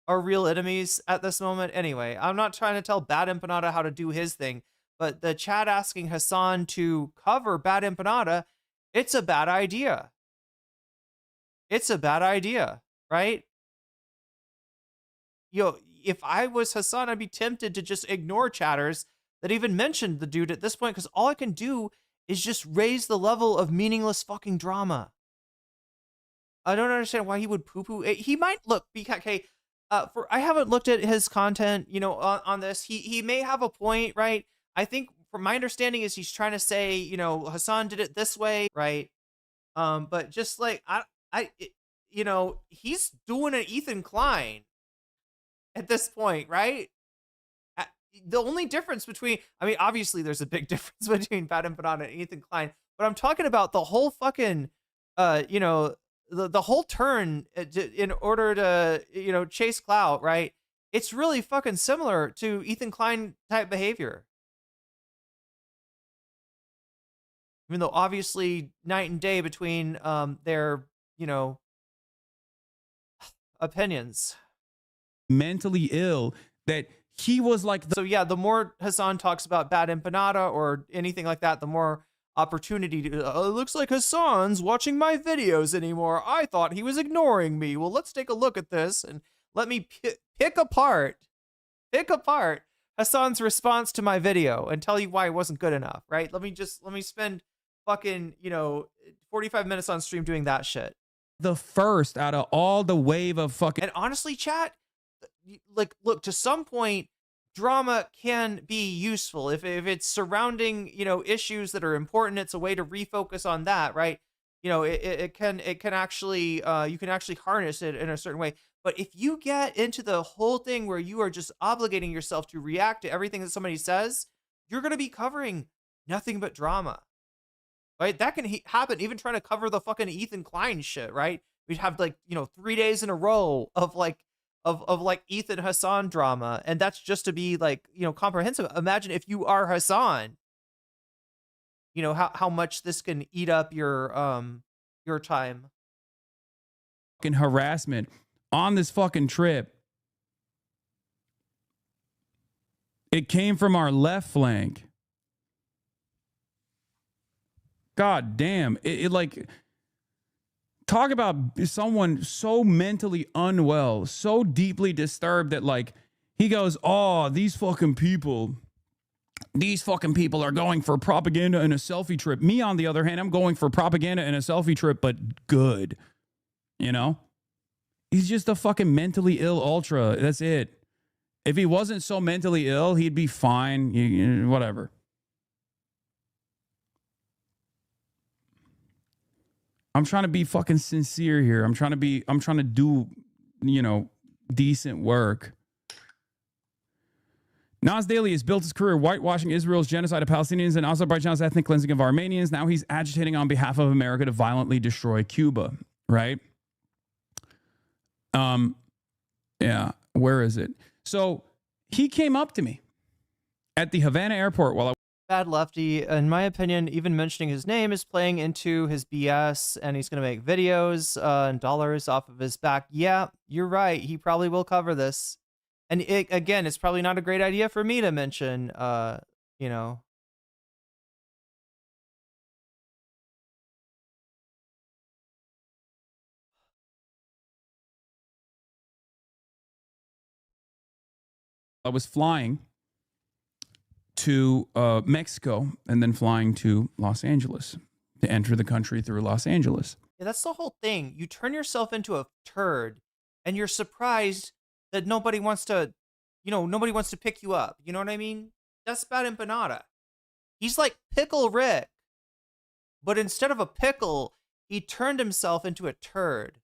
our real enemies at this moment? Anyway, I'm not trying to tell Bad Empanada how to do his thing, but the chat asking Hassan to cover Bad Empanada, it's a bad idea. It's a bad idea, right? Yo, if I was Hassan, I'd be tempted to just ignore chatters that even mentioned the dude at this point, because all I can do is just raise the level of meaningless fucking drama. I don't understand why he would poo-poo. He might look, BKK, I haven't looked at his content, you know, on this. He may have a point, right? I think from my understanding is he's trying to say, you know, Hassan did it this way, right? But just like, you know, he's doing an Ethan Klein at this point, right? The only difference between, I mean, obviously there's a big difference between Bad Empanada and Ethan Klein, but I'm talking about the whole fucking, you know, the whole turn in order to, you know, chase clout, right? It's really fucking similar to Ethan Klein type behavior. Even though obviously night and day between their, you know, opinions. Mentally ill that he was like... So yeah, the more Hassan talks about Bad Empanada or anything like that, the more opportunity to, looks like Hassan's watching my videos anymore. I thought he was ignoring me. Well, let's take a look at this and let me pick apart Hassan's response to my video and tell you why it wasn't good enough, right? Let me spend fucking, you know, 45 minutes on stream doing that shit. The first out of all the wave of fucking... And honestly, chat, like, look, to some point, drama can be useful. If it's surrounding, you know, issues that are important, it's a way to refocus on that, right? You know, it can actually, you can actually harness it in a certain way. But if you get into the whole thing where you are just obligating yourself to react to everything that somebody says, you're going to be covering nothing but drama, right? That can happen even trying to cover the fucking Ethan Klein shit, right? We'd have like, you know, 3 days in a row of like, of like Ethan Hassan drama. And that's just to be like, you know, comprehensive. Imagine if you are Hassan, you know, how much this can eat up your time. Fucking harassment on this fucking trip. It came from our left flank. God damn. It like, talk about someone so mentally unwell, so deeply disturbed that like he goes, oh, these fucking people, these fucking people are going for propaganda and a selfie trip. Me, on the other hand, I'm going for propaganda and a selfie trip, but good. You know? He's just a fucking mentally ill ultra. That's it. If he wasn't so mentally ill, he'd be fine. Whatever. I'm trying to be fucking sincere here. I'm trying to do, decent work. Nas Daily has built his career whitewashing Israel's genocide of Palestinians and Azerbaijan's ethnic cleansing of Armenians. Now he's agitating on behalf of America to violently destroy Cuba, right? Yeah, where is it? So he came up to me at the Havana airport while I Bad lefty, in my opinion, even mentioning his name is playing into his BS, and he's going to make videos and dollars off of his back. Yeah, you're right. He probably will cover this. And again, it's probably not a great idea for me to mention, you know. I was flying to Mexico and then flying to Los Angeles to enter the country through Los Angeles. Yeah, that's the whole thing. You turn yourself into a turd, and you're surprised that nobody wants to, nobody wants to pick you up. You know what I mean? That's bad empanada. He's like Pickle Rick, but instead of a pickle, he turned himself into a turd.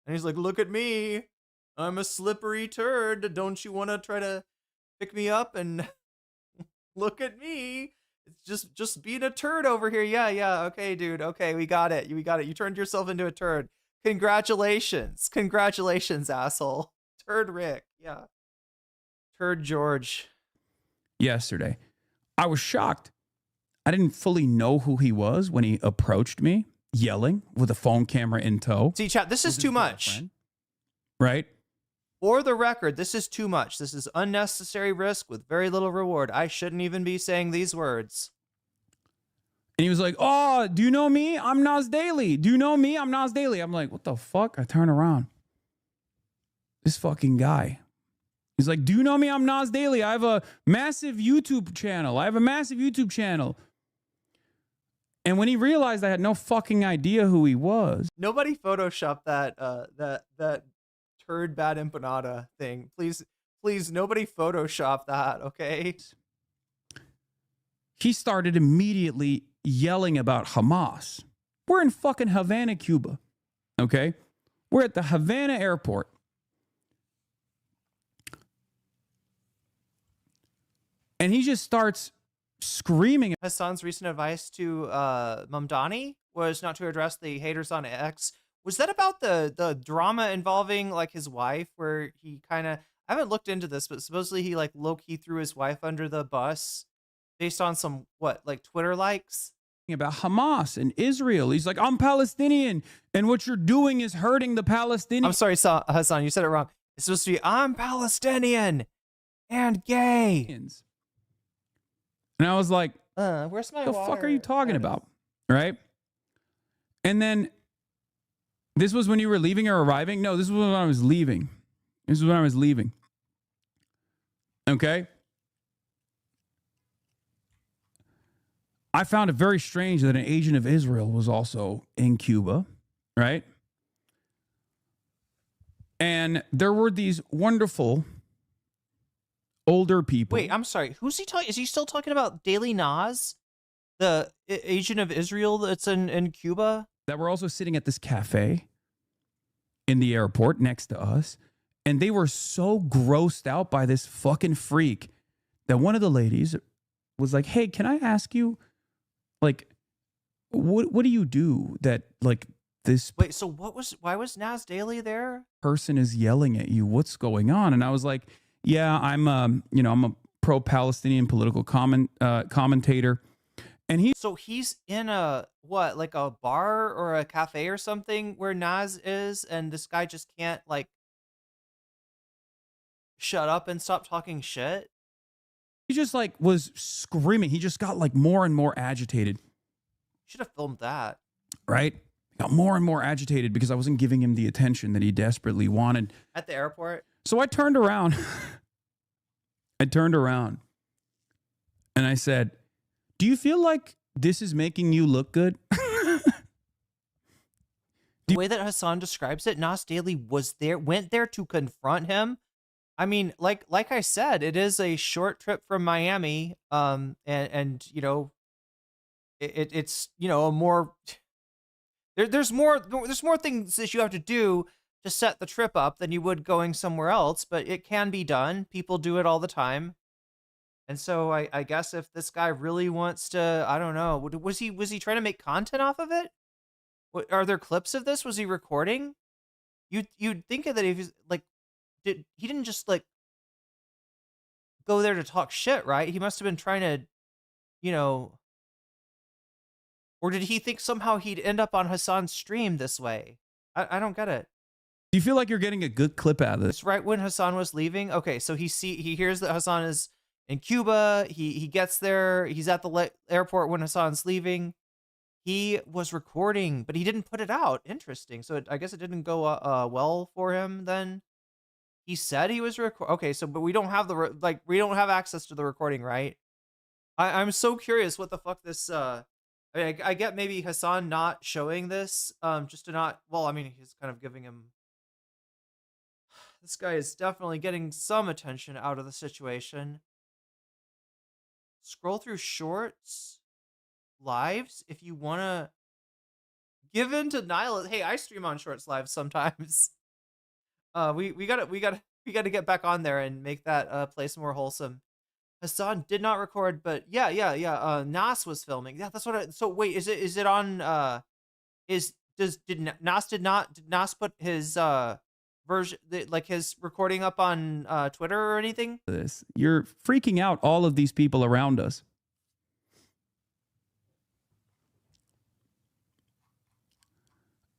And he's like, look at me. I'm a slippery turd. Don't you want to try to pick me up? And look at me. It's just being a turd over here. Yeah. Okay, dude. Okay, we got it. You turned yourself into a turd. Congratulations, asshole. Turd Rick. Yeah. Turd George. Yesterday, I was shocked. I didn't fully know who he was when he approached me, yelling with a phone camera in tow. See, chat, this is too much. Right? For the record, this is too much. This is unnecessary risk with very little reward. I shouldn't even be saying these words. And he was like, oh, do you know me? I'm Nas Daily. Do you know me? I'm Nas Daily. I'm like, what the fuck? I turn around. This fucking guy. He's like, do you know me? I'm Nas Daily. I have a massive YouTube channel. And when he realized I had no fucking idea who he was. Nobody photoshopped that turd bad empanada thing. Please, nobody Photoshop that, okay? He started immediately yelling about Hamas. We're in fucking Havana, Cuba, okay? We're at the Havana airport. And he just starts screaming. Hassan's recent advice to Mamdani was not to address the haters on X. Was that about the drama involving like his wife, where he kind of, I haven't looked into this, but supposedly he like low-key threw his wife under the bus based on some, like Twitter likes? About Hamas and Israel. He's like, I'm Palestinian, and what you're doing is hurting the Palestinians. I'm sorry, Hassan, you said it wrong. It's supposed to be, I'm Palestinian and gay. And I was like, where's my the water? fuck are you talking about? Right? And then, this was when you were leaving or arriving? No, this was when I was leaving. Okay? I found it very strange that an agent of Israel was also in Cuba, right? And there were these wonderful older people. Wait, I'm sorry. Who's he talking? Is he still talking about Daily Nas, the agent of Israel that's in Cuba? That were also sitting at this cafe in the airport next to us. And they were so grossed out by this fucking freak that one of the ladies was like, hey, can I ask you, like, what do you do that, like, this... Wait, so why was Nas Daily there? ...person is yelling at you? What's going on? And I was like, yeah, I'm a pro-Palestinian political commentator. And so he's in like a bar or a cafe or something where Nas is, and this guy just can't like shut up and stop talking shit. He just like was screaming. He just got like more and more agitated. Should have filmed that. Right? Got more and more agitated because I wasn't giving him the attention that he desperately wanted. At the airport? So I turned around. And I said, do you feel like this is making you look good? The way that Hassan describes it, Nas Daily went there to confront him. I mean, like I said, it is a short trip from Miami. And you know, it's, you know, a more there's more things that you have to do to set the trip up than you would going somewhere else, but it can be done. People do it all the time. And so I guess if this guy really wants to, I don't know, was he trying to make content off of it? Are there clips of this? Was he recording? You'd think that if he's like, he didn't just like go there to talk shit, right? He must have been trying to, you know, or did he think somehow he'd end up on Hassan's stream this way? I don't get it. Do you feel like you're getting a good clip out of this? It's right when Hassan was leaving. Okay, so he hears that Hassan is in Cuba. He gets there. He's at the airport when Hassan's leaving. He was recording, but he didn't put it out. Interesting. So I guess it didn't go well for him then. He said he was okay, so but we don't have we don't have access to the recording, right? I'm so curious what the fuck this I mean, I get maybe Hassan not showing this just to not, well, I mean, he's kind of giving him, this guy is definitely getting some attention out of the situation. Scroll through shorts, lives, if you want to give in to Nihil. Hey, I stream on shorts live sometimes. We gotta get back on there and make that place more wholesome. Hassan did not record, but yeah. Nas was filming. Yeah, that's what. So wait, is it on? Did Nas put his version, like his recording up on Twitter or anything? You're freaking out all of these people around us.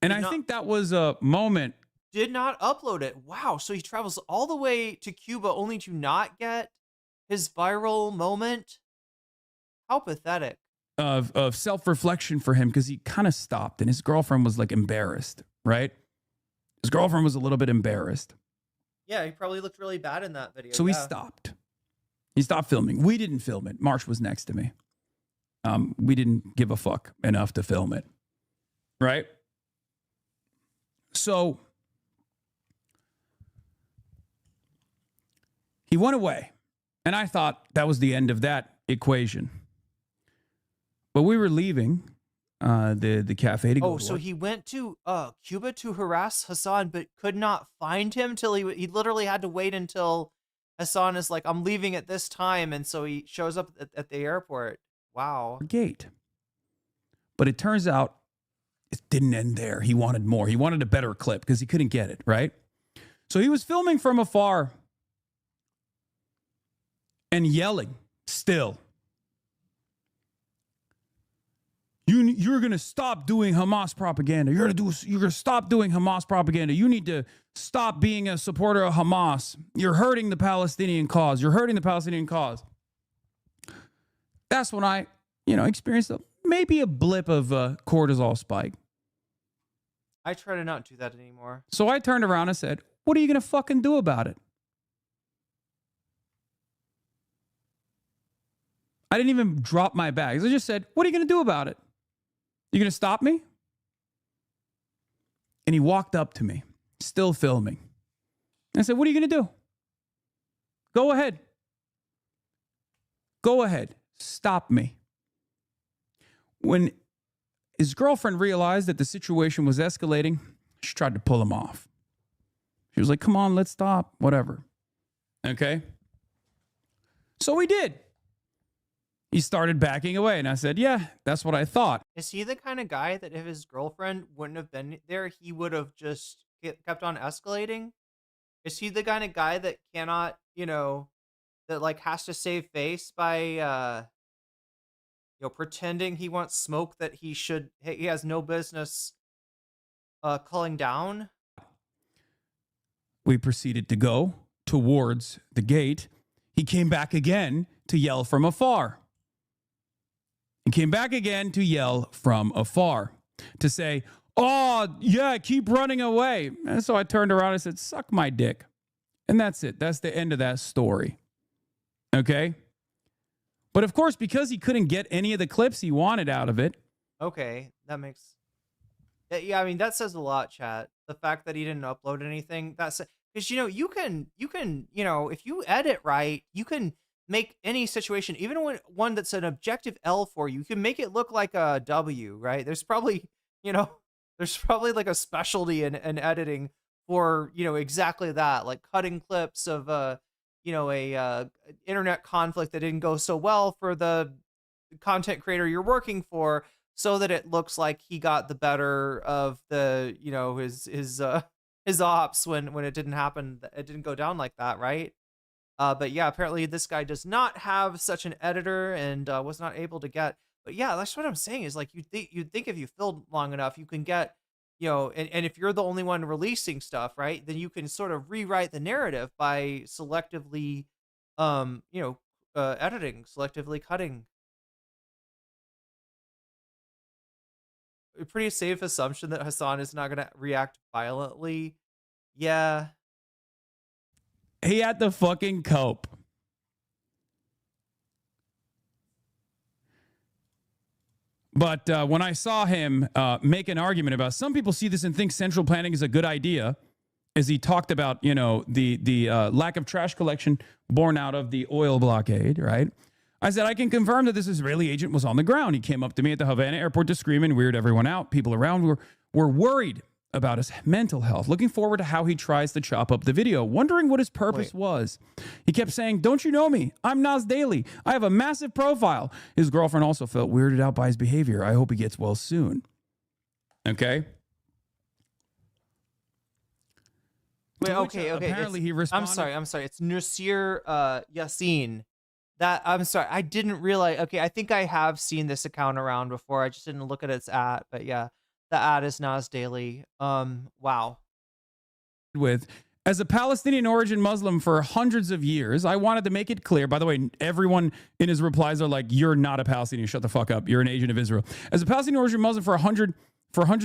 And I think that was a moment. Did not upload it. Wow. So he travels all the way to Cuba only to not get his viral moment. How pathetic. Of self-reflection for him, because he kind of stopped and his girlfriend was like embarrassed, right? His girlfriend was a little bit embarrassed. Yeah, he probably looked really bad in that video. So he stopped. He stopped filming. We didn't film it. Marsh was next to me. We didn't give a fuck enough to film it. Right? So he went away. And I thought that was the end of that equation. But we were leaving the cafe to go. Oh, so he went to Cuba to harass Hassan, but could not find him till he literally had to wait until Hassan is like, I'm leaving at this time. And so he shows up at the airport. Wow. Gate. But it turns out it didn't end there. He wanted more. He wanted a better clip because he couldn't get it, right? So he was filming from afar and yelling still. You're going to stop doing Hamas propaganda. You're going to stop doing Hamas propaganda. You need to stop being a supporter of Hamas. You're hurting the Palestinian cause. You're hurting the Palestinian cause. That's when I, experienced maybe a blip of cortisol spike. I try to not do that anymore. So I turned around and said, what are you going to fucking do about it? I didn't even drop my bags. I just said, what are you going to do about it? You going to stop me? And he walked up to me, still filming. And I said, what are you going to do? Go ahead. Go ahead. Stop me. When his girlfriend realized that the situation was escalating, she tried to pull him off. She was like, come on, let's stop. Whatever. Okay? So we did. He started backing away, and I said, yeah, that's what I thought. Is he the kind of guy that if his girlfriend wouldn't have been there, he would have just kept on escalating? Is he the kind of guy that cannot, that like has to save face by, pretending he wants smoke that he has no business culling down? We proceeded to go towards the gate. He came back again to yell from afar. He came back again to yell from afar, to say, oh, yeah, keep running away. And so I turned around and said, suck my dick. And that's it. That's the end of that story. Okay? But of course, because he couldn't get any of the clips he wanted out of it. Okay, that makes. Yeah, I mean that says a lot, chat. The fact that he didn't upload anything, that's because you can if you edit right, you can make any situation, even when one that's an objective L for you, you can make it look like a W, right? There's probably there's probably like a specialty in editing for exactly that, like cutting clips of a internet conflict that didn't go so well for the content creator you're working for, so that it looks like he got the better of the his ops when it didn't happen. It didn't go down like that, right? But yeah, apparently this guy does not have such an editor and was not able to get. But yeah, that's what I'm saying is like you'd think if you filled long enough, you can get and if you're the only one releasing stuff, right, then you can sort of rewrite the narrative by selectively editing, selectively cutting. A pretty safe assumption that Hassan is not going to react violently. Yeah. He had to fucking cope. But when I saw him make an argument about some people see this and think central planning is a good idea, as he talked about, the lack of trash collection born out of the oil blockade, right? I said, I can confirm that this Israeli agent was on the ground. He came up to me at the Havana airport to scream and weird everyone out. People around were worried about his mental health, looking forward to how he tries to chop up the video, wondering what his purpose was. He kept saying, don't you know me? I'm Nas Daily. I have a massive profile. His girlfriend also felt weirded out by his behavior. I hope he gets well soon. Okay? Wait, okay. Apparently he responded. I'm sorry. It's Nasir Yassin. I'm sorry. I didn't realize. Okay, I think I have seen this account around before. I just didn't look at its ad. But yeah, the ad is Nas Daily. Wow. As a Palestinian origin Muslim for hundreds of years, I wanted to make it clear. By the way, everyone in his replies are like, you're not a Palestinian. Shut the fuck up. You're an agent of Israel. As a Palestinian origin Muslim for hundreds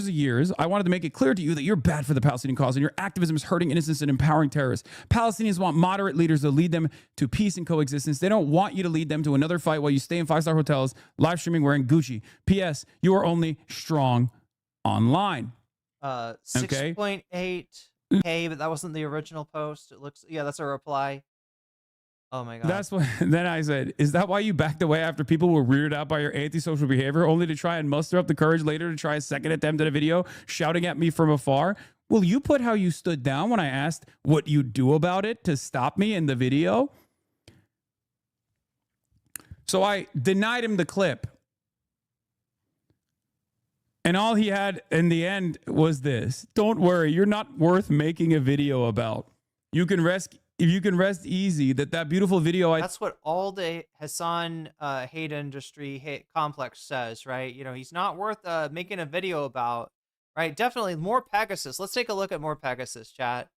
of years, I wanted to make it clear to you that you're bad for the Palestinian cause and your activism is hurting innocents and empowering terrorists. Palestinians want moderate leaders to lead them to peace and coexistence. They don't want you to lead them to another fight while you stay in five-star hotels, live streaming wearing Gucci. P.S. You are only strong online. 6.8K, but that wasn't the original post. It looks, yeah, that's a reply. Oh my God. That's what, then I said, is that why you backed away after people were weirded out by your antisocial behavior, only to try and muster up the courage later to try a second attempt at a video, shouting at me from afar? Will you put how you stood down when I asked what you do about it to stop me in the video? So I denied him the clip. And all he had in the end was this: don't worry, you're not worth making a video about. You can rest easy that beautiful video. That's what all the Hassan hate industry complex says, right? He's not worth making a video about, right? Definitely more Pegasus. Let's take a look at more Pegasus, chat.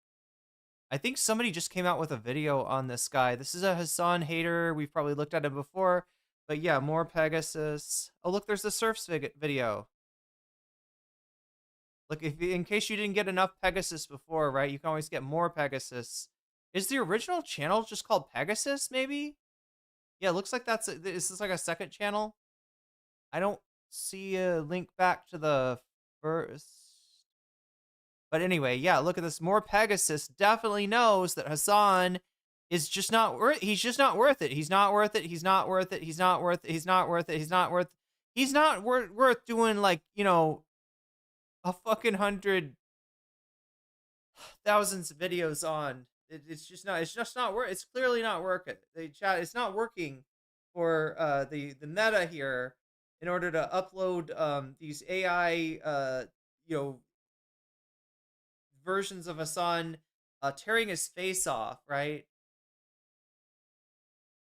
I think somebody just came out with a video on this guy. This is a Hassan hater. We've probably looked at him before, but yeah, more Pegasus. Oh, look, there's the surfs video. Look, in case you didn't get enough Pegasus before, right? You can always get more Pegasus. Is the original channel just called Pegasus, maybe? Yeah, it looks like this is like a second channel. I don't see a link back to the first. But anyway, yeah, look at this. More Pegasus definitely knows that Hassan is just not worth. He's just not worth it. He's not worth it. He's not worth it. He's not worth it. He's not worth it. He's not worth. He's not worth doing, like, a fucking 100,000 videos on. It's just not work. It's clearly not working. It's not working for the meta here in order to upload these AI versions of Hassan tearing his face off, right?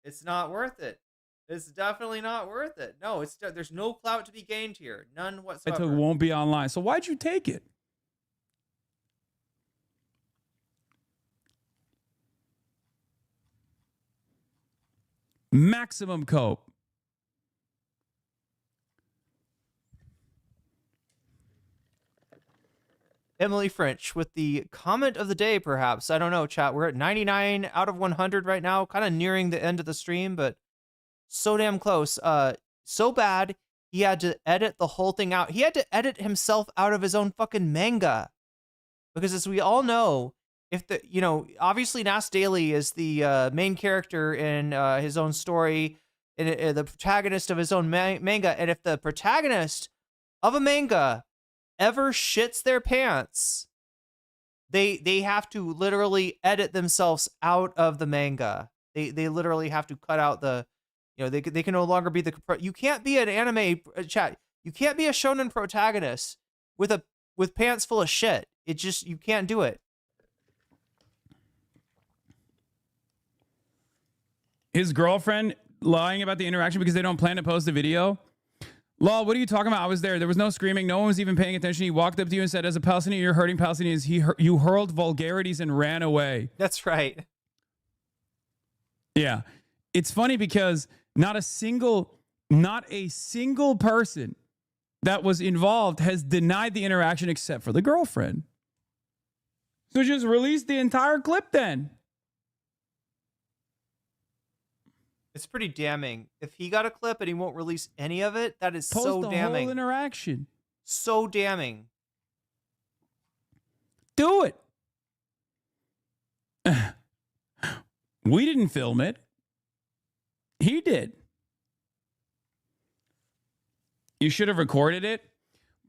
It's not worth it. It's definitely not worth it. No, there's no clout to be gained here. None whatsoever. It won't be online. So why'd you take it? Maximum cope. Emily French with the comment of the day, perhaps. I don't know, chat. We're at 99 out of 100 right now, kind of nearing the end of the stream, but So damn close. So bad, he had to edit the whole thing out. He had to edit himself out of his own fucking manga. Because as we all know, if the, obviously Nas Daily is the main character in his own story, and the protagonist of his own manga. And if the protagonist of a manga ever shits their pants, they have to literally edit themselves out of the manga. They literally have to cut out the, they can no longer be you can't be an anime chat. You can't be a shonen protagonist with pants full of shit. It just, you can't do it. His girlfriend lying about the interaction because they don't plan to post the video. Law, what are you talking about? I was there. There was no screaming. No one was even paying attention. He walked up to you and said, as a Palestinian, you're hurting Palestinians. You hurled vulgarities and ran away. That's right. Yeah. It's funny because not a single person that was involved has denied the interaction except for the girlfriend. So just release the entire clip then. It's pretty damning. If he got a clip and he won't release any of it, that is Post so the damning. whole interaction. So damning. Do it. We didn't film it. He did. You should have recorded it.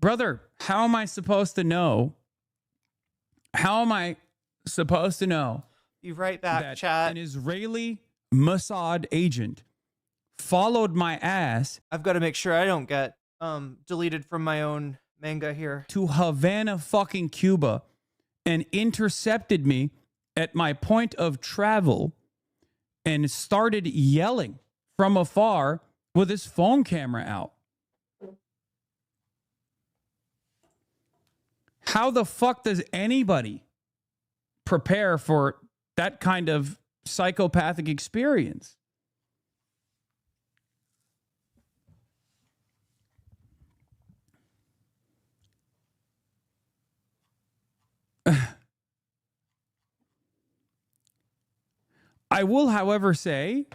Brother, how am I supposed to know? How am I supposed to know? Be right back, that chat. An Israeli Mossad agent followed my ass. I've got to make sure I don't get deleted from my own manga here. To Havana, fucking Cuba, and intercepted me at my point of travel and started yelling from afar with his phone camera out. How the fuck does anybody prepare for that kind of psychopathic experience? I will, however, say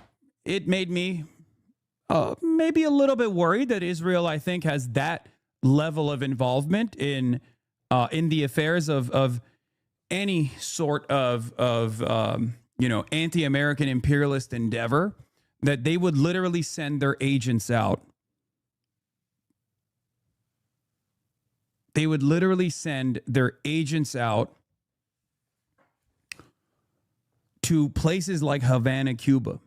it made me maybe a little bit worried that Israel, I think, has that level of involvement in the affairs of any sort of anti-American imperialist endeavor, that they would literally send their agents out. They would literally send their agents out to places like Havana, Cuba.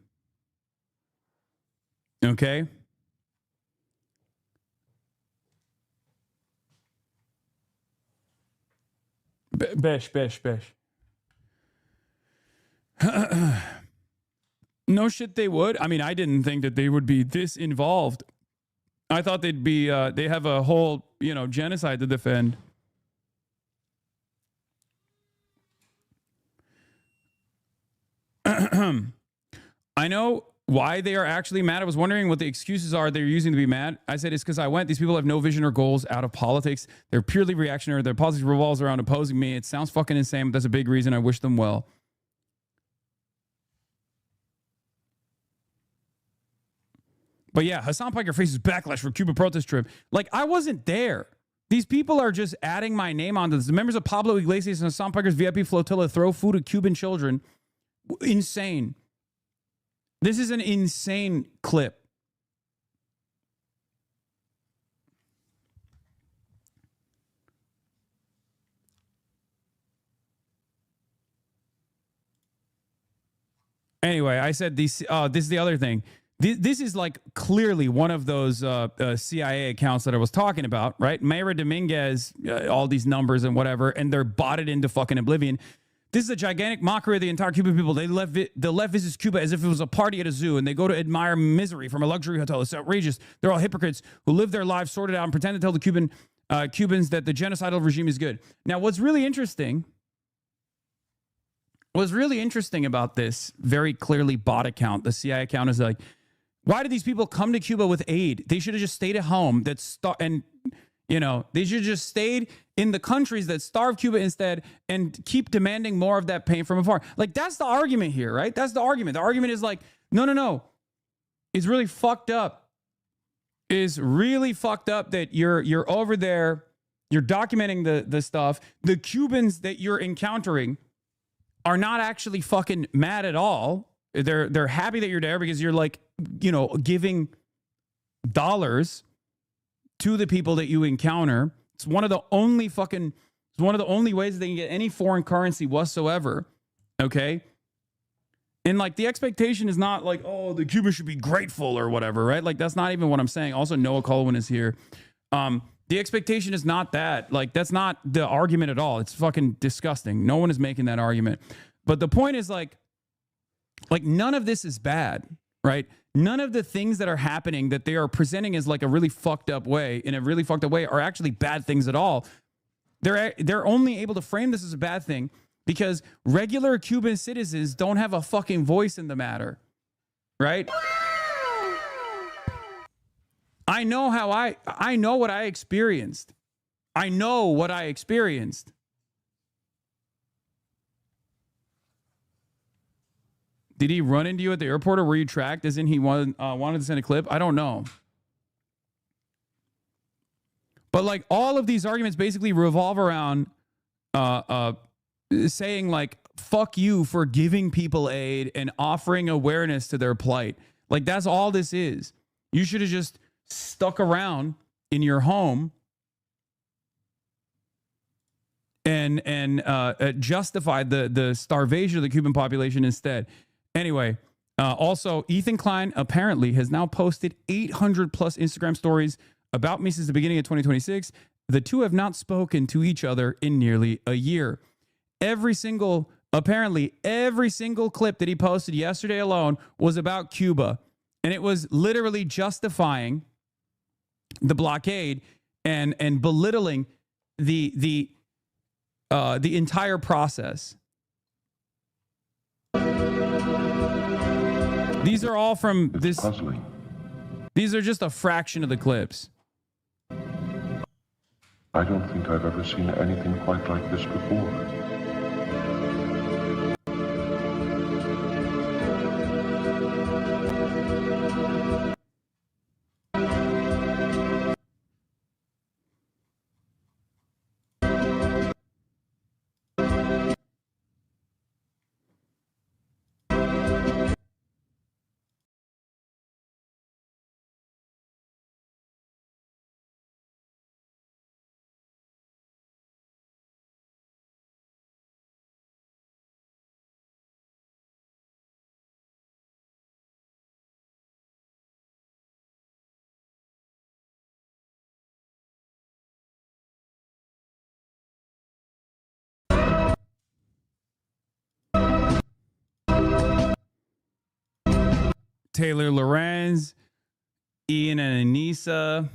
Okay? Besh. No shit, they would. I mean, I didn't think that they would be this involved. I thought they'd be, they have a whole, genocide to defend. I know why they are actually mad. I was wondering what the excuses are they're using to be mad. I said, it's because I went. These people have no vision or goals out of politics. They're purely reactionary. Their politics revolves around opposing me. It sounds fucking insane, but that's a big reason. I wish them well. But yeah, Hassan Piker faces backlash for Cuba protest trip. Like, I wasn't there. These people are just adding my name onto this. The members of Pablo Iglesias and Hassan Piker's VIP flotilla throw food at Cuban children. Insane. This is an insane clip. Anyway, I said this is the other thing. This is like clearly one of those CIA accounts that I was talking about, right? Mayra Dominguez, all these numbers and whatever, and they're botted into fucking oblivion. This is a gigantic mockery of the entire Cuban people. The left visits Cuba as if it was a party at a zoo, and they go to admire misery from a luxury hotel. It's outrageous. They're all hypocrites who live their lives sorted out and pretend to tell the Cubans that the genocidal regime is good. Now, what's really interesting about this very clearly bot account, the CIA account, is like, why did these people come to Cuba with aid? They should have just stayed at home. They should have just stayed in the countries that starve Cuba instead and keep demanding more of that pain from afar. Like, that's the argument here, right? That's the argument. The argument is like, no. is really fucked up. Is really fucked up that you're over there, you're documenting the stuff. The Cubans that you're encountering are not actually fucking mad at all. They're happy that you're there because you're like, you know, giving dollars to the people that you encounter. It's one of the only ways they can get any foreign currency whatsoever. Okay. And like the expectation is not like, oh, the Cubans should be grateful or whatever, right? Like that's not even what I'm saying. Also, Noah Colwin is here. The expectation is not that. Like that's not the argument at all. It's fucking disgusting. No one is making that argument. But the point is like none of this is bad, right? None of the things that are happening that they are presenting as like a really fucked up way are actually bad things at all. They're only able to frame this as a bad thing because regular Cuban citizens don't have a fucking voice in the matter, right? I know what I experienced. I know what I experienced. Did he run into you at the airport or were you tracked as in he wanted to send a clip? I don't know. But like all of these arguments basically revolve around saying like, fuck you for giving people aid and offering awareness to their plight. Like that's all this is. You should have just stuck around in your home and justified the starvation of the Cuban population instead. Anyway, also Ethan Klein apparently has now posted 800 plus Instagram stories about me since the beginning of 2026. The two have not spoken to each other in nearly a year. Apparently every single clip that he posted yesterday alone was about Cuba. And it was literally justifying the blockade and belittling the entire process. These are all from this. Puzzling. These are just a fraction of the clips. I don't think I've ever seen anything quite like this before. Taylor Lorenz, Ian and Anissa.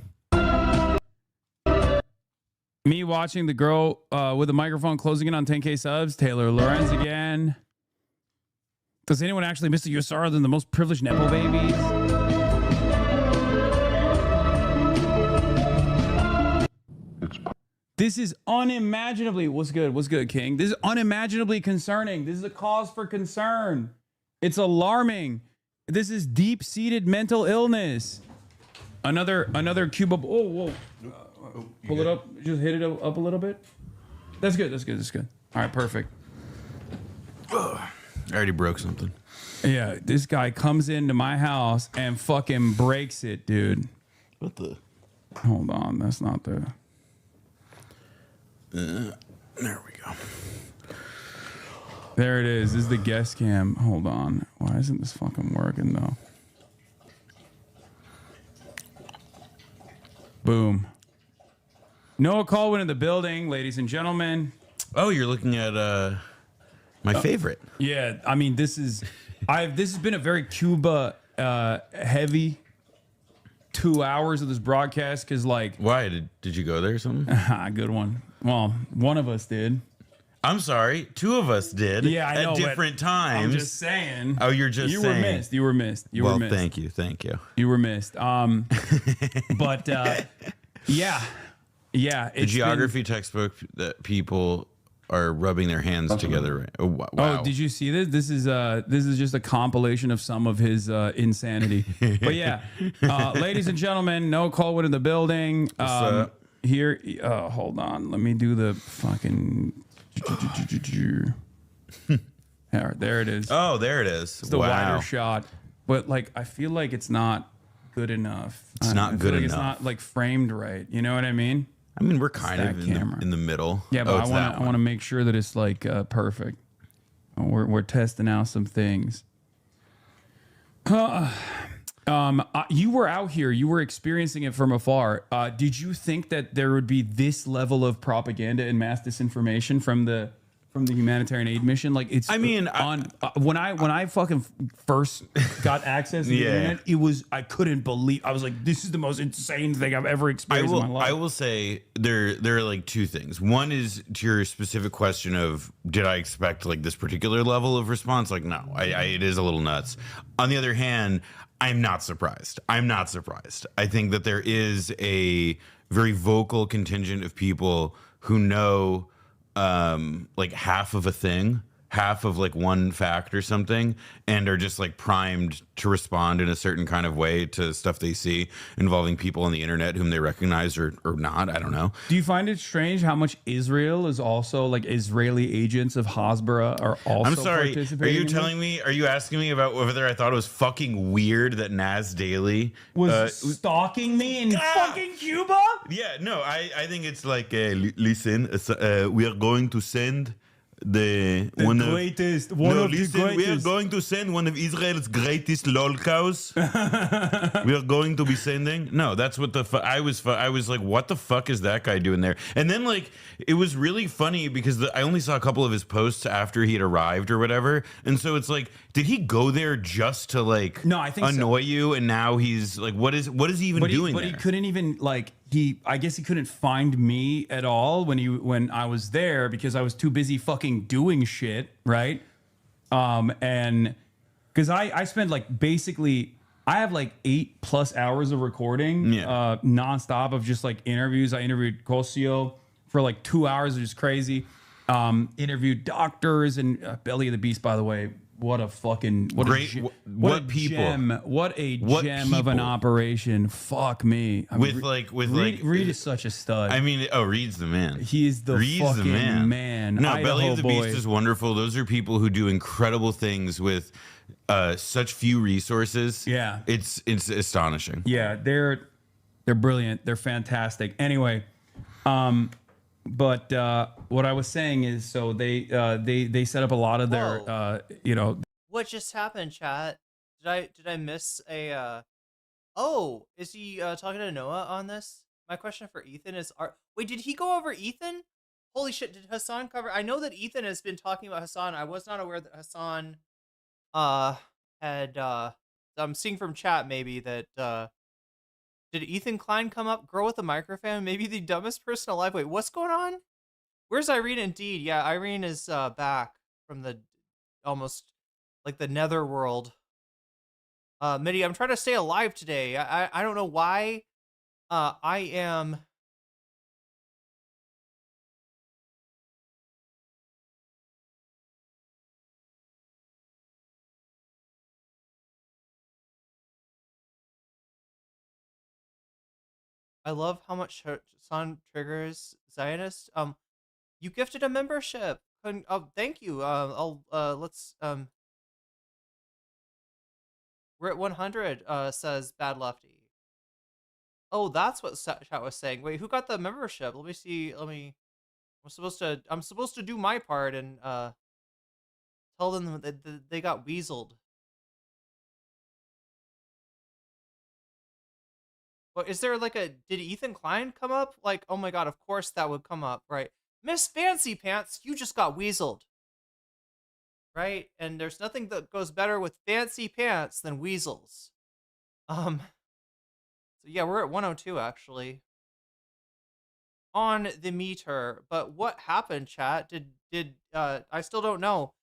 Me watching the girl with the microphone closing in on 10K subs. Taylor Lorenz again. Does anyone actually miss the USR than the most privileged Nepo babies? This is unimaginably, what's good, King? This is unimaginably concerning. This is a cause for concern. It's alarming. This is deep-seated mental illness. Another Cuba. Whoa. Pull it up. Just hit it up a little bit. That's good. All right, perfect. I already broke something. Yeah, this guy comes into my house and fucking breaks it, dude. What the? Hold on, that's not the... There we go. There it is. This is the guest cam. Hold on. Why isn't this fucking working, though? Boom. Noah Colwin in the building, ladies and gentlemen. Oh, you're looking at my favorite. Yeah, I mean, this has been a very Cuba heavy 2 hours of this broadcast because, like... Why? Did you go there or something? Good one. Well, one of us did. I'm sorry. Two of us did. Yeah, I know. At different times. I'm just saying. Oh, you're just saying. You were missed. You were missed. Thank you. You were missed. But yeah. The geography textbook that people are rubbing their hands together. Right? Oh, wow. Oh, did you see this? This is just a compilation of some of his insanity. But yeah, ladies and gentlemen, no Colwood in the building. Here, hold on. Let me do the fucking. There it is. Oh, there it is. It's the wider shot, but like I feel like it's not good enough. It's not good enough. It's not like framed right. You know what I mean? I mean, we're kind of in the middle. Yeah, but I want to make sure that it's like perfect. We're testing out some things. You were out here. You were experiencing it from afar. Did you think that there would be this level of propaganda and mass disinformation from the humanitarian aid mission? Like it's. I mean, when I fucking first got access to the internet, it was I couldn't believe. I was like, this is the most insane thing I've ever experienced in my life. I will say there are like two things. One is to your specific question of did I expect like this particular level of response? Like no, it is a little nuts. On the other hand, I'm not surprised. I think that there is a very vocal contingent of people who know like half of a thing, half of like one fact or something, and are just like primed to respond in a certain kind of way to stuff they see involving people on the internet whom they recognize or not. I don't know. Do you find it strange how much Israel is also like Israeli agents of Hasbara are also I'm sorry, participating? Are you telling me, are you asking me about whether I thought it was fucking weird that Nas Daily was stalking me in fucking Cuba? Yeah, no, I think it's like, listen, we are going to send we are going to send one of Israel's greatest lolcows. We are going to be sending. No, that's what I was like, what the fuck is that guy doing there? And then like it was really funny because I only saw a couple of his posts after he had arrived or whatever, and so it's like, did he go there just to like I think annoy you? And now he's like, what is he even doing? But there? he couldn't even like I guess he couldn't find me at all when I was there because I was too busy fucking doing shit, right? And because I spent like basically I have like 8+ hours of recording nonstop of just like interviews. I interviewed Cosio for like 2 hours, which is crazy. Interviewed doctors and Belly of the Beast, by the way. What a fucking what people gem of an operation. Fuck me. Reed is such a stud. I mean, Reed's the man. He is the fucking man. No, Idaho Belly of the boy. Beast is wonderful. Those are people who do incredible things with such few resources. Yeah, it's astonishing. Yeah, they're brilliant. They're fantastic. Anyway, but what I was saying is, so they set up a lot of their, What just happened, chat? Did I miss a? Is he talking to Noah on this? My question for Ethan is, wait, did he go over Ethan? Holy shit! Did Hassan cover? I know that Ethan has been talking about Hassan. I was not aware that Hassan, had. I'm seeing from chat maybe that. Did Ethan Klein come up? Girl with a microphone? Maybe the dumbest person alive. Wait, what's going on? Where's Irene? Indeed, yeah, Irene is back from the almost like the nether world. Midi, I'm trying to stay alive today. I don't know why. I am. I love how much Hassan triggers Zionist. You gifted a membership. Thank you. Let's we're at 100. Says Bad Lefty. Oh, that's what chat was saying. Wait, who got the membership? Let me see. I'm supposed to do my part and tell them that they got weaseled. Well, is there like did Ethan Klein come up? Like, oh my god, of course that would come up, right? Miss Fancy Pants, you just got weaseled. Right? And there's nothing that goes better with fancy pants than weasels. So yeah, we're at 102 actually. On the meter. But what happened, chat? Did I still don't know.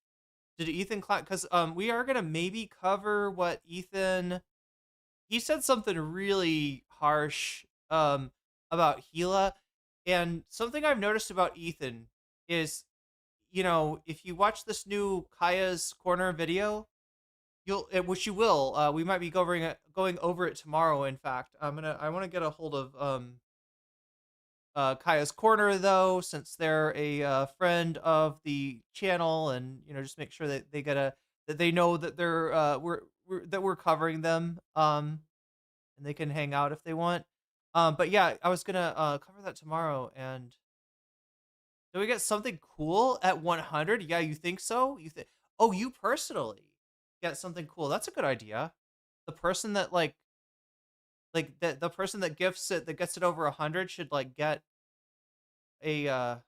Did Ethan Klein, because we are gonna maybe cover what Ethan, he said something really harsh about Gila, and something I've noticed about Ethan is you know, if you watch this new Kaya's Corner video, which you will. We might be going over it tomorrow. In fact, I want to get a hold of Kaya's Corner though, since they're a friend of the channel, and you know, just make sure that that they know that we're covering them, and they can hang out if they want. But yeah, I was gonna cover that tomorrow. And do we get something cool at 100? Yeah, you think so? You think? Oh, you personally get something cool. That's a good idea. The person that the person that gifts it, that gets it over 100, should like get a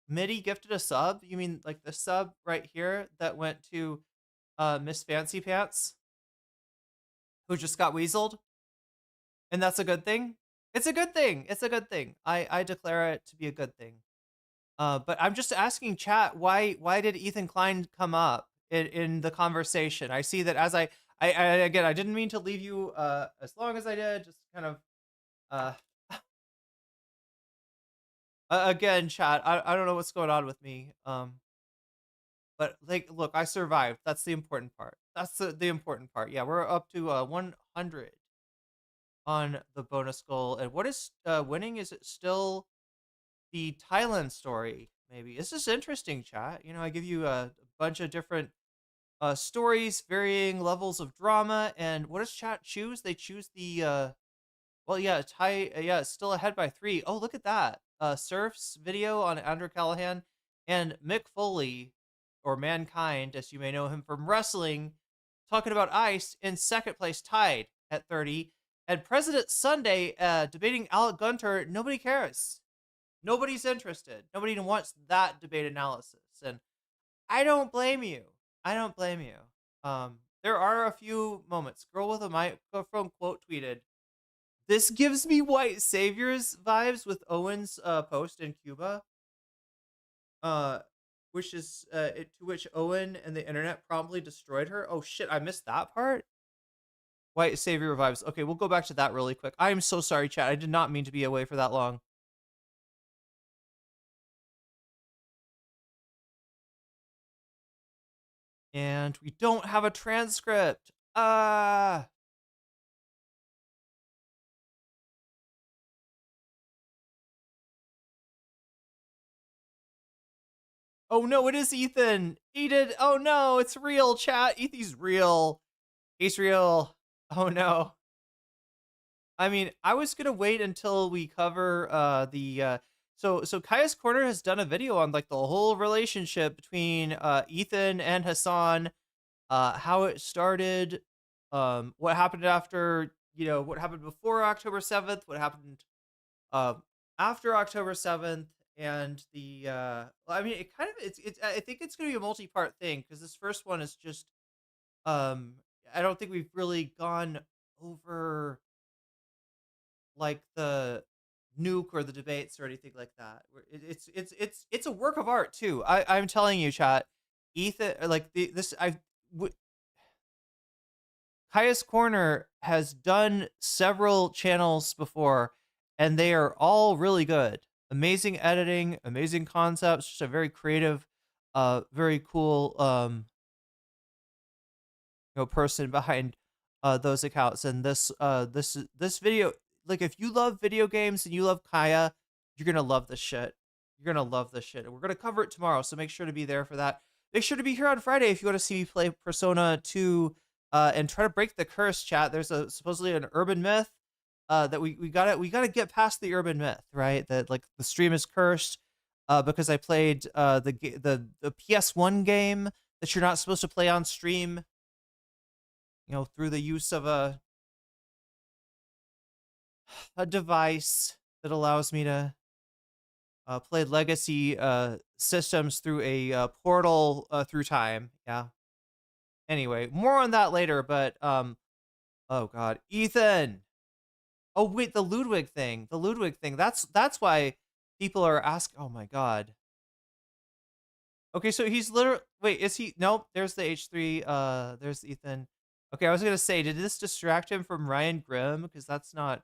MIDI gifted a sub. You mean like the sub right here that went to Miss Fancy Pants, who just got weaseled? And that's a good thing? It's a good thing. It's a good thing. I declare it to be a good thing. But I'm just asking chat, why did Ethan Klein come up in the conversation? I see that as I again, I didn't mean to leave you as long as I did, just kind of again, chat, I don't know what's going on with me. But like, look, I survived. That's the important part. That's the important part. Yeah, we're up to 100 on the bonus goal. And what is winning? Is it still the Thailand story? Maybe. This is interesting, chat. You know, I give you a bunch of different stories, varying levels of drama. And what does chat choose? They choose the well, yeah, yeah, it's still ahead by 3. Oh, look at that. Surf's video on Andrew Callahan, and Mick Foley, or Mankind, as you may know him from wrestling, talking about ice, in second place, tied at 30. And President Sunday debating Alec Gunter. Nobody cares. Nobody's interested. Nobody even wants that debate analysis. And I don't blame you. I don't blame you. There are a few moments. Girl with a microphone quote tweeted, "This gives me white saviors vibes," with Owen's post in Cuba. Which is to which Owen and the internet promptly destroyed her. Oh shit, I missed that part. White savior vibes. Okay, we'll go back to that really quick. I am so sorry, chat. I did not mean to be away for that long. And we don't have a transcript. Oh no, it is Ethan. He did. Oh no, it's real, chat. Ethan's real. He's real. Oh no. I mean, I was gonna wait until we cover so Kaya's Corner has done a video on like the whole relationship between Ethan and Hassan, how it started, what happened after, you know, what happened before October 7th, what happened after October 7th, and the I mean, it kind of it's I think it's gonna be a multi-part thing, because this first one is just I don't think we've really gone over like the nuke or the debates or anything like that. It's a work of art too. I'm telling you, chat. Ethan, like Kaya's Corner has done several channels before, and they are all really good. Amazing editing, amazing concepts, just a very creative, very cool, you know, person behind those accounts. And this video, like, if you love video games and you love Kaya, you're gonna love this shit. You're gonna love this shit. And we're gonna cover it tomorrow, so make sure to be there for that. Make sure to be here on Friday if you want to see me play Persona 2 and try to break the curse, chat. There's supposedly an urban myth that we gotta get past the urban myth, right? That like the stream is cursed because I played the PS1 game that you're not supposed to play on stream, you know, through the use of a device that allows me to play legacy systems through a portal through time. Yeah. Anyway, more on that later. But oh god, Ethan. Oh wait, the Ludwig thing. The Ludwig thing. That's why people are asking. Oh my god. Okay, so he's literally. Wait, is he? Nope. There's the H3. There's Ethan. Okay, I was gonna say, did this distract him from Ryan Grimm? Because that's not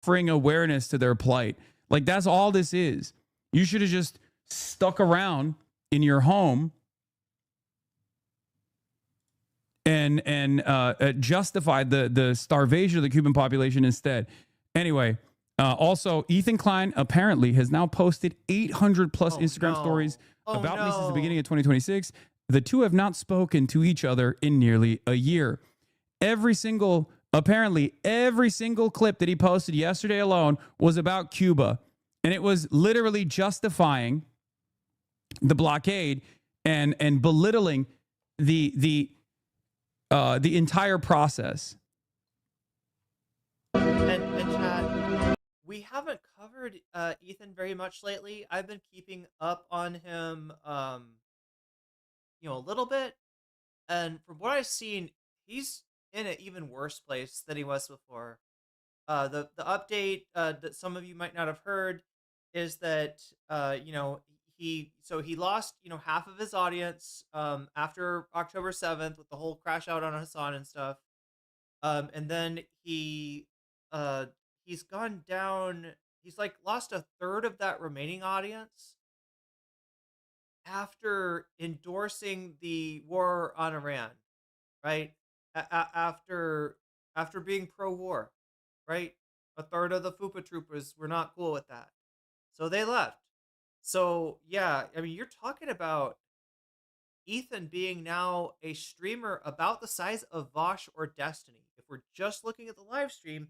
offering awareness to their plight. Like, that's all this is. You should have just stuck around in your home and justified the starvation of the Cuban population instead. Anyway, also Ethan Klein apparently has now posted 800 plus Instagram stories about me since the beginning of 2026. The two have not spoken to each other in nearly a year. Apparently every single clip that he posted yesterday alone was about Cuba, and it was literally justifying the blockade and belittling the entire process. And Chad, we haven't covered Ethan very much lately. I've been keeping up on him, you know, a little bit, and from what I've seen, he's in an even worse place than he was before. The update that some of you might not have heard is that you know, he lost, you know, half of his audience after October 7th with the whole crash out on Hassan and stuff. And then he's gone down, he's like lost a third of that remaining audience after endorsing the war on Iran, right? After being pro-war, right? A third of the FUPA troopers were not cool with that, so they left. So yeah, I mean, you're talking about Ethan being now a streamer about the size of Vosh or Destiny. If we're just looking at the live stream,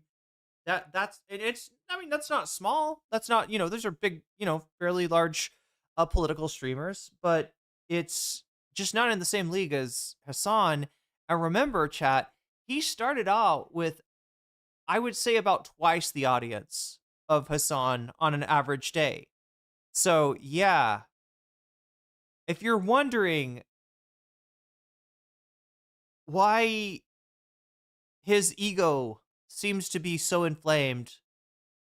it's, I mean, that's not small. That's not, you know, those are big, you know, fairly large political streamers, but it's just not in the same league as Hassan. And remember, chat, he started out with, I would say, about twice the audience of Hassan on an average day. So yeah, if you're wondering why his ego seems to be so inflamed,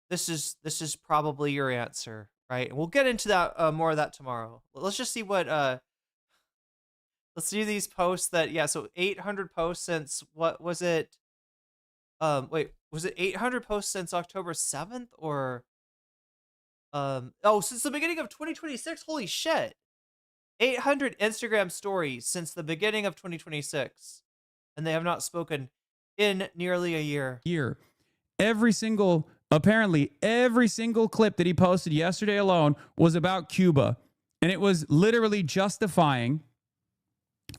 this is probably your answer, right? And we'll get into that more of that tomorrow. Let's just see what let's see these posts that, yeah, so 800 posts since, what was it? Wait, was it 800 posts since October 7th or oh, since the beginning of 2026? Holy shit. 800 Instagram stories since the beginning of 2026, and they have not spoken in nearly a year. Apparently every single clip that he posted yesterday alone was about Cuba, and it was literally justifying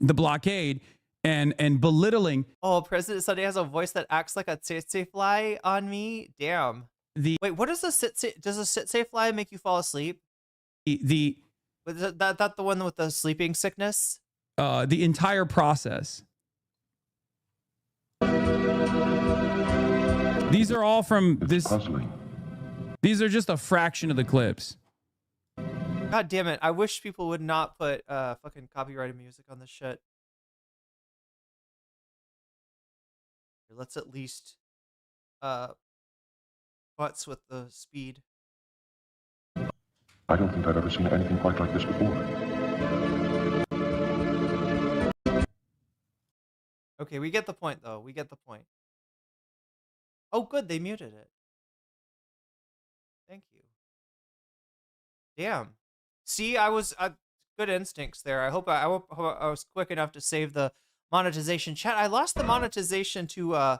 the blockade and belittling. Oh, President Sunday has a voice that acts like a tsetse fly on me. Damn. Wait, what does does a tsetse fly make you fall asleep? Is that the one with the sleeping sickness? The entire process. These are all from this. Puzzling. These are just a fraction of the clips. God damn it. I wish people would not put fucking copyrighted music on this shit. Let's at least butts with the speed. I don't think I've ever seen anything quite like this before. Okay, we get the point, though. We get the point. Oh, good. They muted it. Thank you. Damn. See, I was good instincts there. I hope I was quick enough to save the monetization. Chat, I lost the monetization to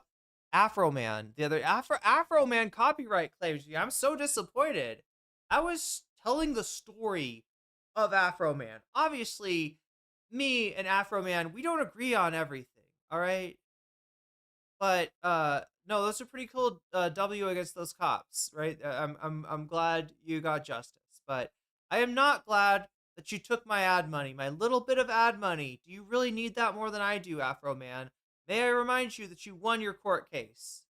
Afro Man. The other Afro Man copyright claims. I'm so disappointed. I was telling the story of Afro Man. Obviously, me and Afro Man, we don't agree on everything, all right? But no, those are pretty cool W against those cops, right? I'm glad you got justice, but I am not glad that you took my ad money, my little bit of ad money. Do you really need that more than I do, Afro Man? May I remind you that you won your court case,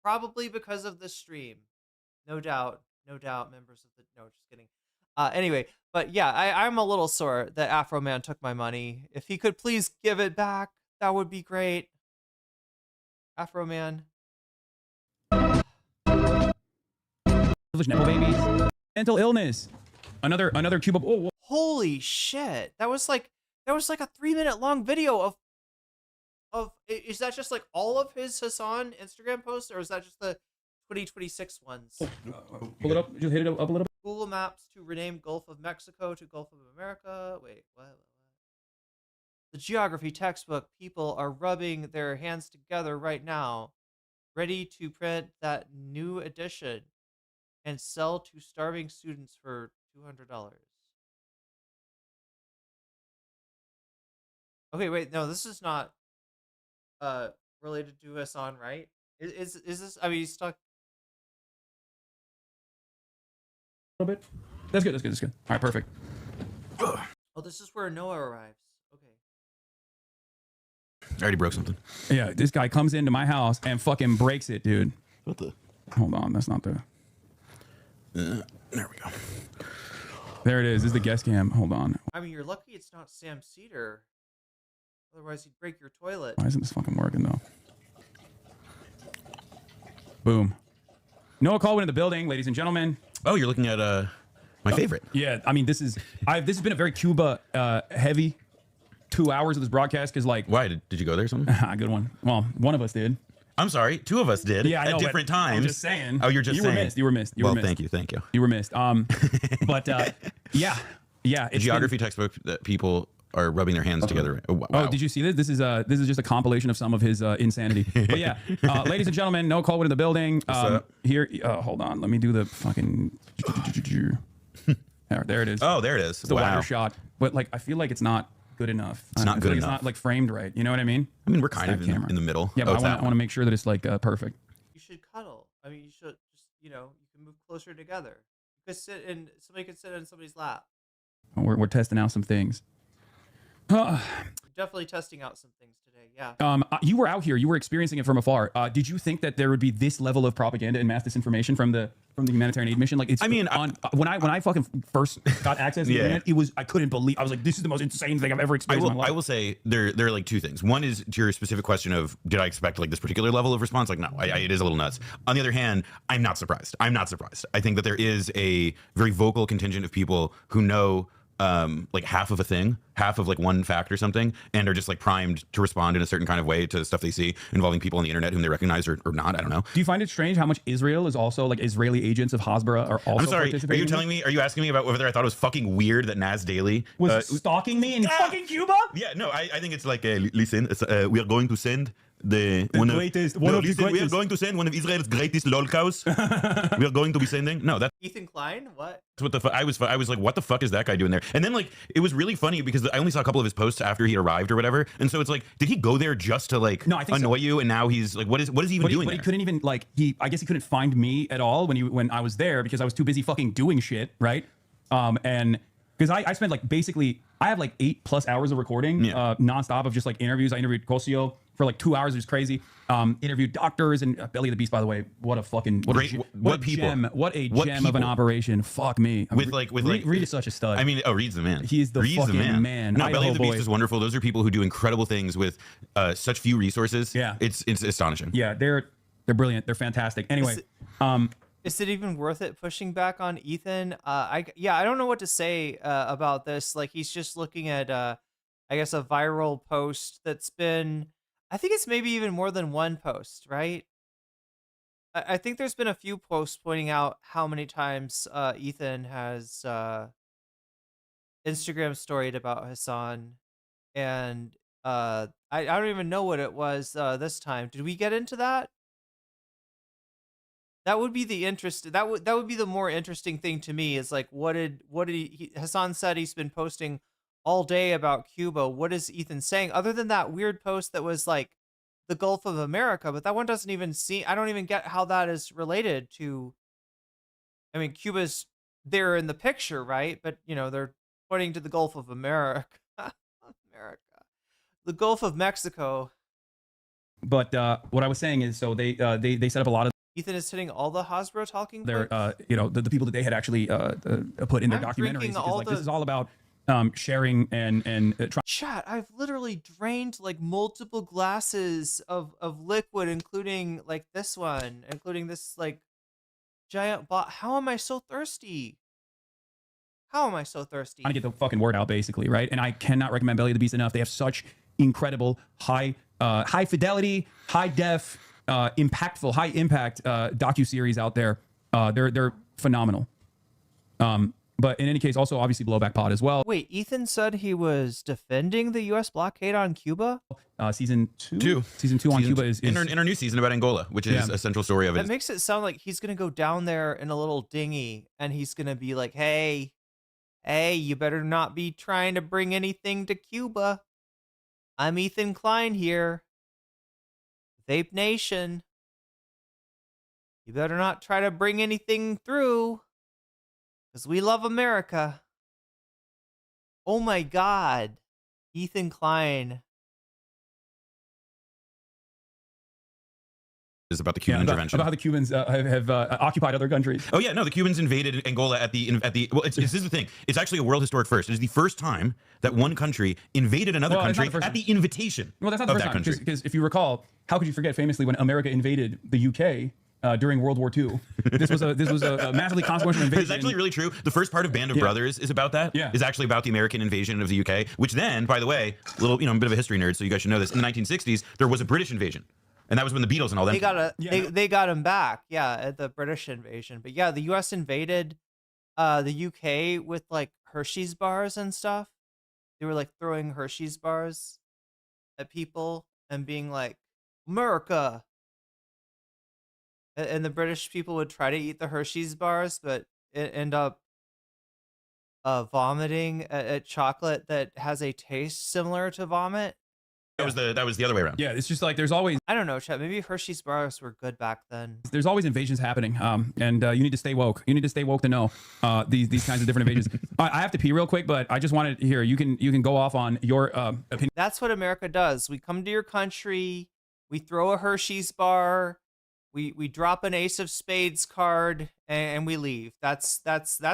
probably because of this stream. No doubt, members of the, no, just kidding. Anyway, but yeah, I'm a little sore that Afro Man took my money. If he could please give it back, that would be great. Afro Man. Babies. Mental illness. Another Cuba. Oh, holy shit! That was like a 3-minute long video of. Is that just like all of his Hassan Instagram posts, or is that just the 2026 ones? pull it up. Just hit it up a little bit. Google Maps to rename Gulf of Mexico to Gulf of America. Wait, what? The geography textbook people are rubbing their hands together right now, ready to print that new edition and sell to starving students for $200. Okay, wait, no, this is not related to Hassan, right? Is this? I mean, he's stuck. A little bit. That's good. That's good. That's good. All right, perfect. Oh, this is where Noah arrives. Okay. I already broke something. Yeah, this guy comes into my house and fucking breaks it, dude. What the? Hold on, that's not the. There we go. There it is. This is the guest cam. Hold on. I mean, you're lucky it's not Sam Cedar. Otherwise, he'd break your toilet. Why isn't this fucking working though? Boom. Noah Colwyn in the building, ladies and gentlemen. Oh, you're looking at my favorite. Yeah, I mean, this has been a very Cuba heavy 2 hours of this broadcast because, like, Why did you go there? Or something? good one. Well, one of us did. I'm sorry, 2 of us did. Yeah, I know, at different times. I'm just saying. Oh, you're just you saying. Were missed. You were missed. You well, were missed. thank you. You were missed. But yeah. The geography textbook that people are rubbing their hands together. Oh, wow. Oh, did you see this? This is just a compilation of some of his insanity. But yeah, ladies and gentlemen, Noah Colwyn in the building. Here, hold on. Let me do the fucking. There it is. Oh, there it is. It's the wider shot, but like I feel like it's not good enough. It's not good enough. It's not like framed right. You know what I mean? I mean, we're kind of in the middle. Yeah, but I want to make sure that it's like perfect. You should cuddle. I mean, you should just, you can move closer together. You could sit and somebody could sit in somebody's lap. We're testing out some things. Definitely testing out some things today. Yeah. You were out here. You were experiencing it from afar. Did you think that there would be this level of propaganda and mass disinformation from the humanitarian aid mission? Like, it's. I mean, when I fucking first got access to the internet, I couldn't believe. I was like, this is the most insane thing I've ever experienced in my life. I will say there are like 2 things. One is to your specific question of did I expect like this particular level of response? Like, no, it is a little nuts. On the other hand, I'm not surprised. I think that there is a very vocal contingent of people who know like half of a thing, half of like one fact or something, and are just like primed to respond in a certain kind of way to stuff they see involving people on the internet whom they recognize or not. I don't know. Do you find it strange how much Israel is also like Israeli agents of Hasbara are also? I'm sorry. Are you telling me? Are you asking me about whether I thought it was fucking weird that Nas Daily was stalking me in fucking Cuba? Yeah, no. I think it's like listen. We are going to send we are going to send one of Israel's greatest lolcows. We are going to be sending. No, that's Ethan Klein. What? What the fuck? I was like, what the fuck is that guy doing there? And then like, it was really funny because I only saw a couple of his posts after he arrived or whatever. And so it's like, did he go there just to like annoy you? And now he's like, what is he even doing? But he couldn't even like I guess he couldn't find me at all when I was there because I was too busy fucking doing shit, right? And because I spent like basically I have like 8+ hours of recording nonstop of just like interviews. I interviewed Cosio for like 2 hours. It was crazy. Interviewed doctors and Belly of the Beast, by the way. What a fucking what a gem of an operation. Fuck me. Reed is such a stud. I mean, Reed's the man. He's the fucking man. No, Belly of the Beast is wonderful. Those are people who do incredible things with such few resources. Yeah, it's astonishing. Yeah, they're brilliant. They're fantastic. Anyway, is it even worth it pushing back on Ethan? I don't know what to say about this. Like, he's just looking at I guess a viral post that's been, I think it's maybe even more than one post, right? I think there's been a few posts pointing out how many times Ethan has Instagram storied about Hassan, and I don't even know what it was this time. Did we get into that? That would be the interest. That would be the more interesting thing to me. Is like, what did Hassan said he's been posting all day about Cuba. What is Ethan saying other than that weird post that was like the Gulf of America? But that one doesn't even see. I don't even get how that is related to. I mean, Cuba's there in the picture, right? But they're pointing to the Gulf of America. The Gulf of Mexico. But what I was saying is, so they set up a lot of. Ethan is hitting all the Hasbro talking points. The people that they had actually put in their documentaries. Because this is all about sharing and chat. I've literally drained like multiple glasses of liquid, including like this one, including this like giant bot. How am I so thirsty? Trying to get the fucking word out, basically, right? And I cannot recommend Belly of the Beast enough. They have such incredible high fidelity, high def, impactful, high impact docuseries out there. They're phenomenal. But in any case, also obviously blowback pod as well. Wait, Ethan said he was defending the U.S. blockade on Cuba? Season two on Cuba is in our new season about Angola, which is a central story of it. That makes it sound like he's going to go down there in a little dinghy and he's going to be like, hey, you better not be trying to bring anything to Cuba. I'm Ethan Klein here. Vape Nation. You better not try to bring anything through. Because we love America. Oh my God. Ethan Klein. Is about the Cuban intervention. About how the Cubans have occupied other countries. Oh yeah, no, the Cubans invaded Angola at the well. This is the thing. It's actually a world historic first. It is the first time that one country invaded another country at the invitation. Well, that's not the first time. Because if you recall, how could you forget famously when America invaded the UK? During World War II, this was a massively consequential invasion. It's actually really true. The first part of Band of Brothers is about that. Yeah. Is actually about the American invasion of the UK. Which then, by the way, I'm a bit of a history nerd, so you guys should know this. In the 1960s, there was a British invasion, and that was when the Beatles and all that. They got him back. Yeah, at the British invasion. But yeah, the U.S. invaded the UK with like Hershey's bars and stuff. They were like throwing Hershey's bars at people and being like, America. And the British people would try to eat the Hershey's bars, but end up vomiting at chocolate that has a taste similar to vomit. That was the other way around. Yeah, it's just like there's always. I don't know, Chet. Maybe Hershey's bars were good back then. There's always invasions happening, and you need to stay woke. You need to stay woke to know these kinds of different invasions. I have to pee real quick, but I just wanted to hear you can go off on your opinion. That's what America does. We come to your country, we throw a Hershey's bar. We drop an Ace of Spades card and we leave. That's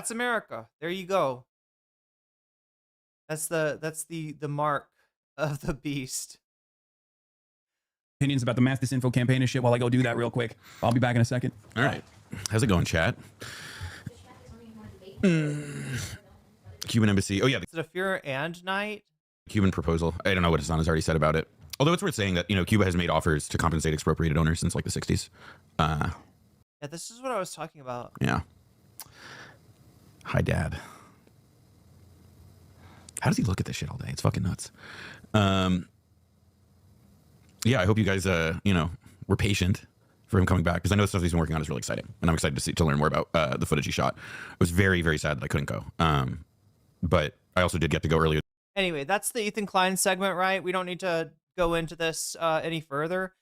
America. There you go. That's the mark of the beast. Opinions about the mass disinfo campaign and shit while I go do that real quick. I'll be back in a second. All right. How's it going, chat? Cuban embassy. Oh yeah. Is it a fear and night? Cuban proposal. I don't know what Hassan has already said about it. Although it's worth saying that, Cuba has made offers to compensate expropriated owners since like the 60s. Yeah, this is what I was talking about. Yeah. Hi, Dad. How does he look at this shit all day? It's fucking nuts. Yeah, I hope you guys, were patient for him coming back, because I know the stuff he's been working on is really exciting, and I'm excited to learn more about the footage he shot. It was very, very sad that I couldn't go. But I also did get to go earlier. Anyway, that's the Ethan Klein segment, right? We don't need to go into this any further.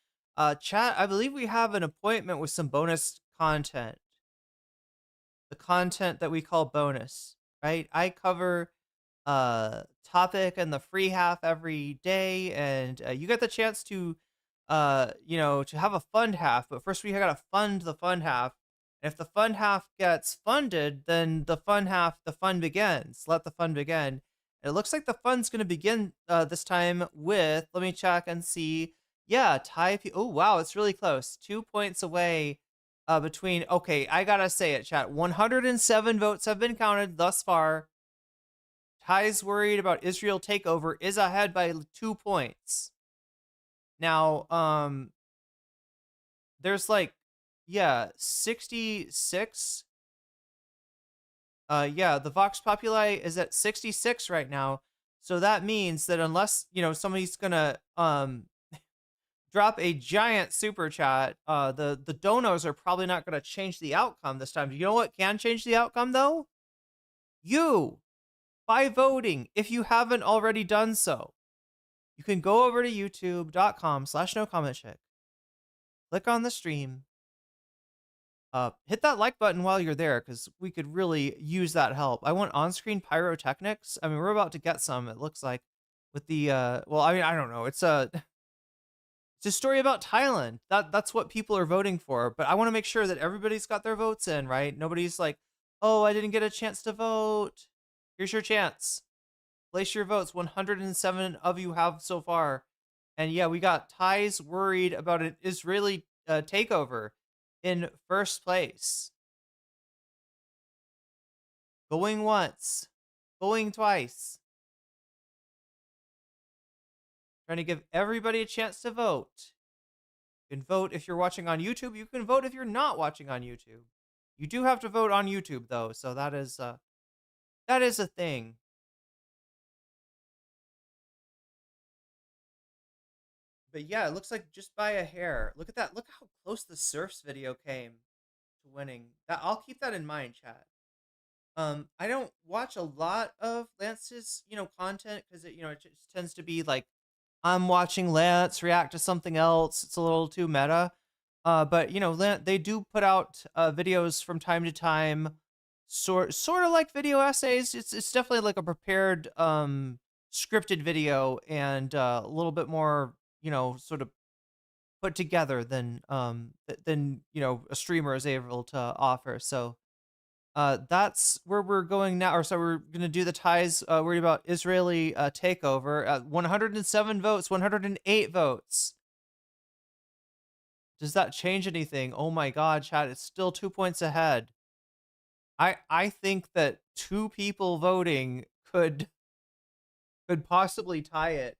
Chat, I believe we have an appointment with some bonus content. The content that we call bonus, right? I cover topic and the free half every day, and you get the chance to to have a fund half, but first we gotta fund the fund half. And if the fund half gets funded, then the fun begins. Let the fun begin. It looks like the fun's going to begin this time with, let me check and see. Yeah, oh, wow, it's really close. 2 points away between, okay, I got to say it, chat. 107 votes have been counted thus far. Ty's worried about Israel takeover is ahead by 2 points. Now, there's like, 66. The Vox Populi is at 66 right now. So that means that unless, somebody's gonna drop a giant super chat, the donos are probably not gonna change the outcome this time. You know what can change the outcome though? You, by voting, if you haven't already done so. You can go over to youtube.com/nocommentchick. Click on the stream. Hit that like button while you're there, because we could really use that help. I want on-screen pyrotechnics. I mean, we're about to get some, it looks like, with the, I don't know. It's a story about Thailand. That's what people are voting for, but I want to make sure that everybody's got their votes in, right? Nobody's like, oh, I didn't get a chance to vote. Here's your chance. Place your votes. 107 of you have so far. And yeah, we got Thais worried about an Israeli takeover in first place. Going once. Going twice. Trying to give everybody a chance to vote. You can vote if you're watching on YouTube. You can vote if you're not watching on YouTube. You do have to vote on YouTube though, so that is a thing. But yeah, it looks like just by a hair. Look at that. Look how close the surfs video came to winning. That I'll keep that in mind, chat. I don't watch a lot of Lance's, content because it just tends to be like I'm watching Lance react to something else. It's a little too meta. But they do put out videos from time to time, sort of like video essays. It's definitely like a prepared scripted video and a little bit more, sort of put together than a streamer is able to offer. So that's where we're going now. Or so we're going to do the ties. Worried about Israeli takeover. 107 votes, 108 votes. Does that change anything? Oh my God, chat! It's still 2 points ahead. I think that two people voting could possibly tie it.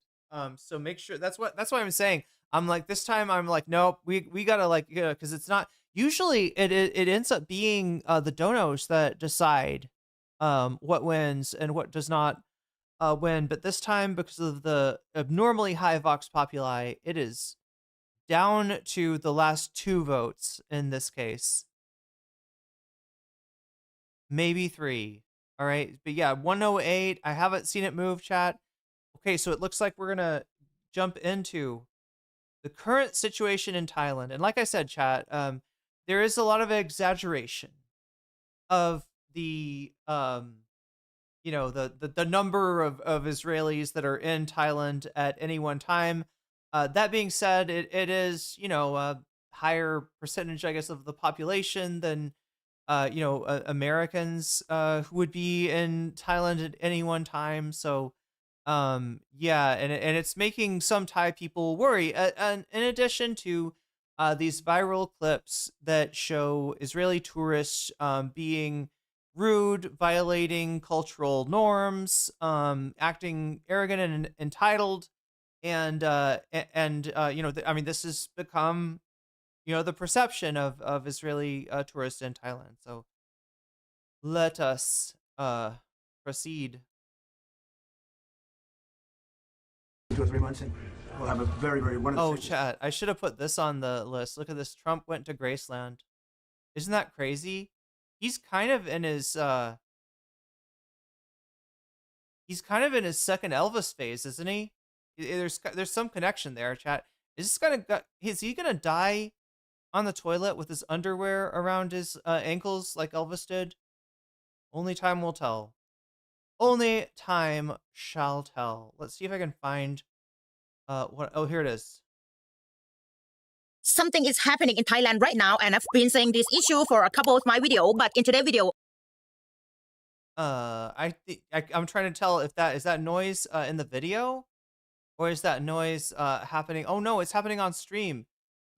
So make sure that's why I'm saying. I'm like this time. I'm like nope. We gotta like because it's not usually it ends up being the donos that decide what wins and what does not win. But this time because of the abnormally high vox populi, it is down to the last 2 votes in this case. Maybe 3. All right. But yeah, 108. I haven't seen it move, chat. Okay, so it looks like we're going to jump into the current situation in Thailand. And like I said, chat, there is a lot of exaggeration of the the number of Israelis that are in Thailand at any one time. That being said, it is, a higher percentage, I guess, of the population than, Americans who would be in Thailand at any one time. So, yeah, and it's making some Thai people worry. And in addition to these viral clips that show Israeli tourists being rude, violating cultural norms, acting arrogant and entitled, and this has become the perception of Israeli tourists in Thailand. So let us proceed. 2 or 3 months, and we'll have a very, very wonderful. Oh, chat! I should have put this on the list. Look at this. Trump went to Graceland. Isn't that crazy? He's kind of in his second Elvis phase, isn't he? There's some connection there, chat. Is he gonna die on the toilet with his underwear around his ankles like Elvis did? Only time will tell. Only time shall tell. Let's see if I can find what. Oh, here it is. Something is happening in Thailand right now, and I've been saying this issue for a couple of my videos, but in today's video, I'm trying to tell if that is that noise in the video, or is that noise happening? Oh no, it's happening on stream.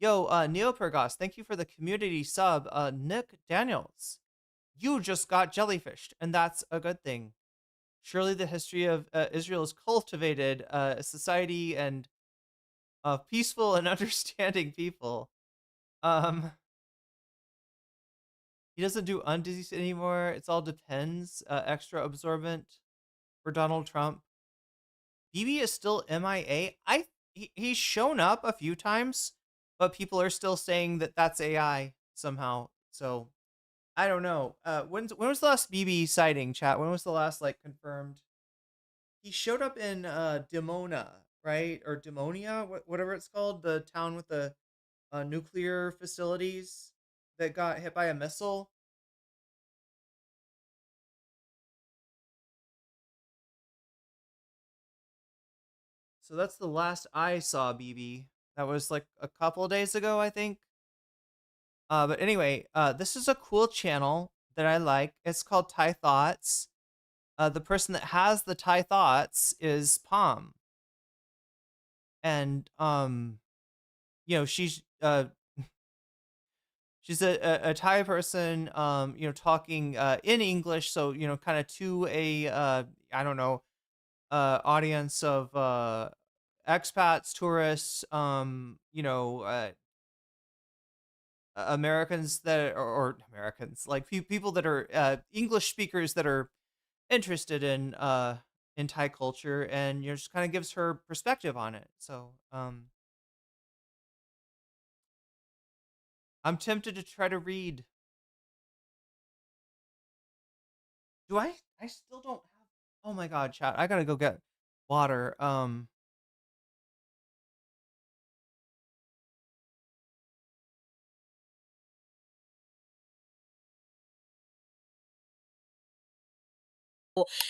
Yo, Neopergos, thank you for the community sub. Nick Daniels, you just got jellyfished, and that's a good thing. Surely the history of Israel has cultivated a society and peaceful and understanding people. He doesn't do undies anymore. It's all depends. Extra absorbent for Donald Trump. BB is still MIA. He's shown up a few times, but people are still saying that that's AI somehow. So I don't know. When was the last BB sighting, chat? When was the last confirmed? He showed up in Dimona, right? Or Demonia, whatever it's called, the town with the nuclear facilities that got hit by a missile. So that's the last I saw BB. That was like a couple of days ago, I think. But anyway, this is a cool channel that I like. It's called Thai Thoughts. The person that has the Thai Thoughts is Palm. And she's she's a Thai person, talking in English, so kind of to a I don't know, audience of expats, tourists, Americans that or Americans like people that are English speakers that are interested in Thai culture, and just kind of gives her perspective on it. So I'm tempted to try to read. Do I still don't have. Oh my god, chat. I gotta go get water.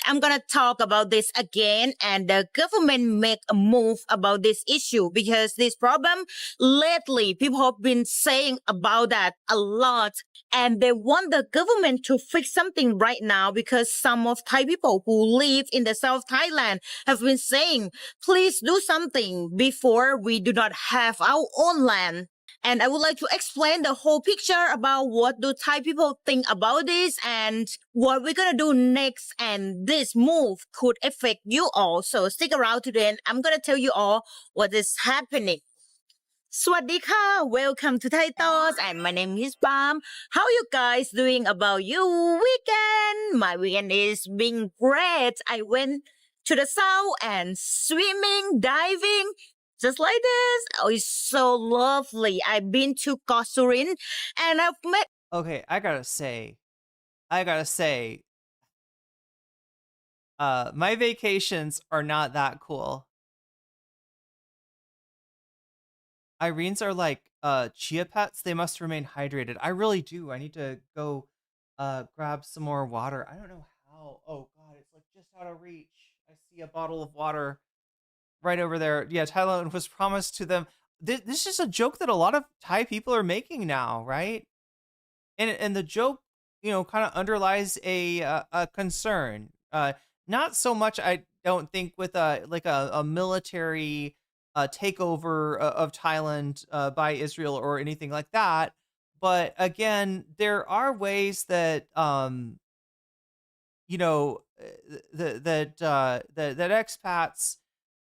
I'm gonna talk about this again, and the government make a move about this issue because this problem lately people have been saying about that a lot, and they want the government to fix something right now because some of Thai people who live in the South Thailand have been saying, please do something before we do not have our own land. And I would like to explain the whole picture about what do Thai people think about this and what we're gonna do next. And this move could affect you all. So stick around today and I'm gonna tell you all what is happening. สวัสดีค่ะ Welcome to Thai Thoughts and my name is Palm. How you guys doing about your weekend? My weekend is being great. I went to the south and swimming, diving, just like this. Oh, it's so lovely. I've been to Kosurin and I've met. Okay, I gotta say, my vacations are not that cool. Irene's are like chia pets. They must remain hydrated. I really do. I need to go grab some more water. I don't know how. Oh god, it's like just out of reach. I see a bottle of water right over there. Yeah, Thailand was promised to them. This is a joke that a lot of Thai people are making now, right? And the joke, kind of underlies a concern. Not so much, I don't think, with a military takeover of Thailand by Israel or anything like that. But again, there are ways that that expats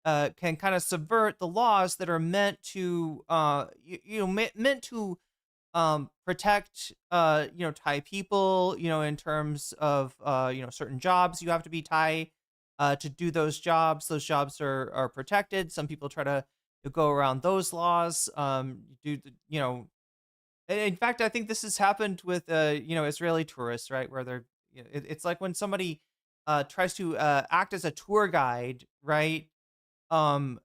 can kind of subvert the laws that are meant to meant to protect Thai people, in terms of certain jobs. You have to be Thai to do those jobs. Those jobs are protected. Some people try to go around those laws. In fact, I think this has happened with Israeli tourists, right, where they're it's like when somebody tries to act as a tour guide, right? The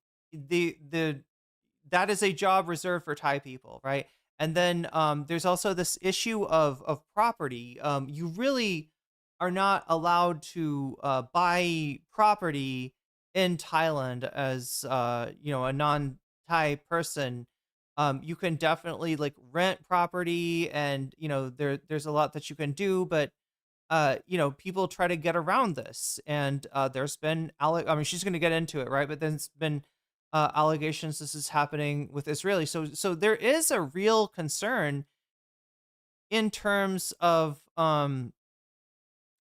That is a job reserved for Thai people, right? And then there's also this issue of property. You really are not allowed to buy property in Thailand as a non-Thai person. You can definitely like rent property, and there's a lot that you can do, but people try to get around this, and there's been I mean, she's going to get into it, right? But then it's been allegations this is happening with Israeli. So there is a real concern in terms of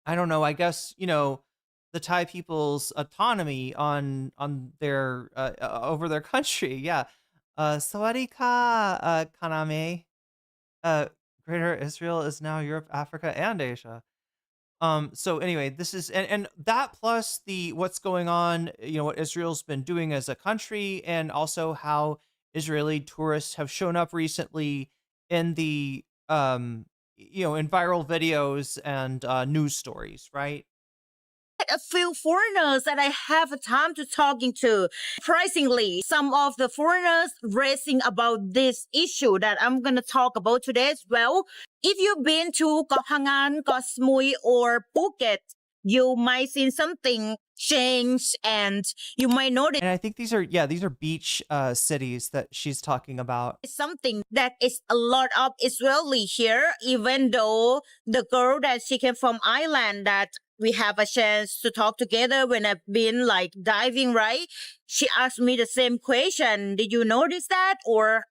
I don't know, I guess, the Thai people's autonomy on their over their country. Yeah. Sawadika Kaname. Greater Israel is now Europe, Africa, and Asia. So anyway, this is and that plus the what's going on, what Israel's been doing as a country, and also how Israeli tourists have shown up recently in the in viral videos and news stories, right? A few foreigners that I have a time to talking to. Surprisingly, some of the foreigners raising about this issue that I'm gonna talk about today as well. If you've been to Koh Phangan, Koh Samui, or Phuket, you might see something change, and you might notice. And I think these are beach cities that she's talking about. Something that is a lot of Israeli here, even though the girl that she came from Ireland that we have a chance to talk together when I've been like diving, right? she asked me the same question. Did you notice that?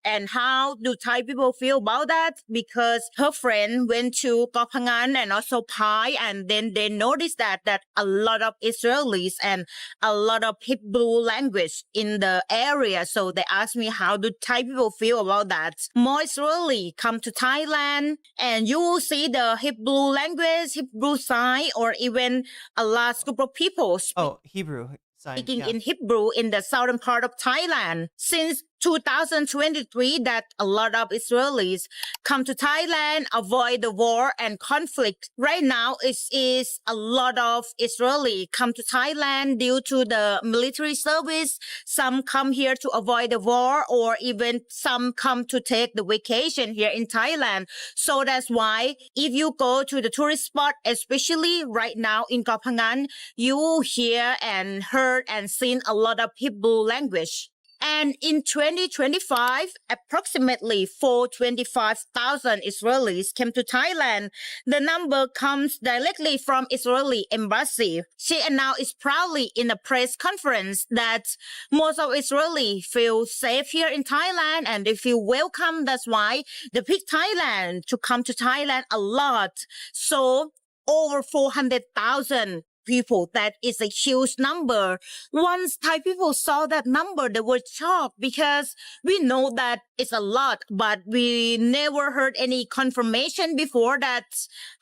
And how do Thai people feel about that? Because her friend went to Koh Phangan and also Pai, and then they noticed that a lot of Israelis and a lot of Hebrew language in the area. So they asked me, how do Thai people feel about that? More Israeli come to Thailand and you will see the Hebrew language, Hebrew sign, or even a large group of people Hebrew sign, speaking yeah. in Hebrew in the southern part of Thailand. Since 2023, that a lot of Israelis come to Thailand, avoid the war and conflict. Right now, it is a lot of Israeli come to Thailand due to the military service. Some come here to avoid the war, or even some come to take the vacation here in Thailand. So that's why if you go to the tourist spot, especially right now in Koh Phangan, you will hear and heard and seen a lot of Hebrew language. And in 2025, approximately 425,000 Israelis came to Thailand. The number comes directly from Israeli embassy. She announced proudly in a press conference that most of Israelis feel safe here in Thailand and they feel welcome. That's why they pick Thailand to come to Thailand a lot. So over 400,000 people. That is a huge number. Once Thai people saw that number, they were shocked because we know that it's a lot, but we never heard any confirmation before that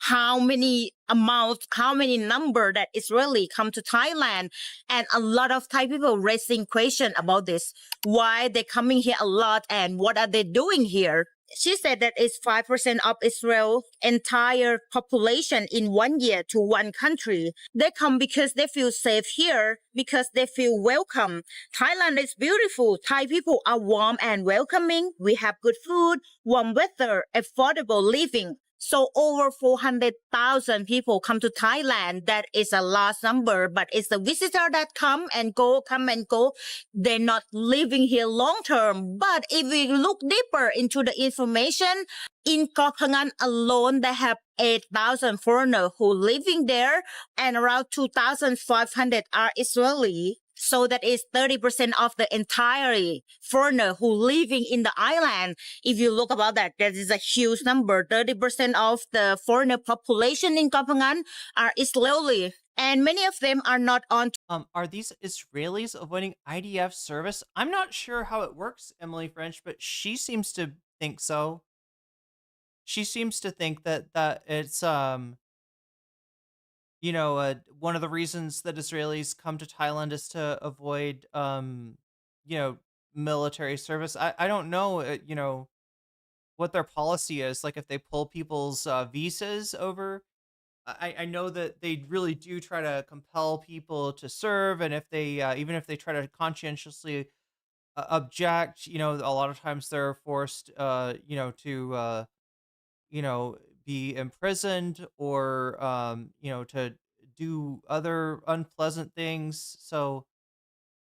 how many number that Israeli come to Thailand. And a lot of Thai people raising question about this. Why they coming here a lot and what are they doing here? She said that it's 5% of Israel's entire population in 1 year to one country. They come because they feel safe here, because they feel welcome. Thailand is beautiful. Thai people are warm and welcoming. We have good food, warm weather, affordable living. So over 400,000 people come to Thailand. That is a large number, but it's the visitor that come and go. They're not living here long term. But if we look deeper into the information, in Koh Phangan alone, they have 8,000 foreigners who living there, and around 2,500 are Israeli. So that is 30% of the entire foreigner who living in the island. If you look about that, that is a huge number. 30% of the foreigner population in Koh Phangan are Israeli. And many of them are not on. Are these Israelis avoiding IDF service? I'm not sure how it works, Emily French, but she seems to think so. She seems to think that it's one of the reasons that Israelis come to Thailand is to avoid, military service. I don't know, what their policy is. Like if they pull people's visas over. I know that they really do try to compel people to serve, and if they even if they try to conscientiously object, a lot of times they're forced, to be imprisoned or to do other unpleasant things. So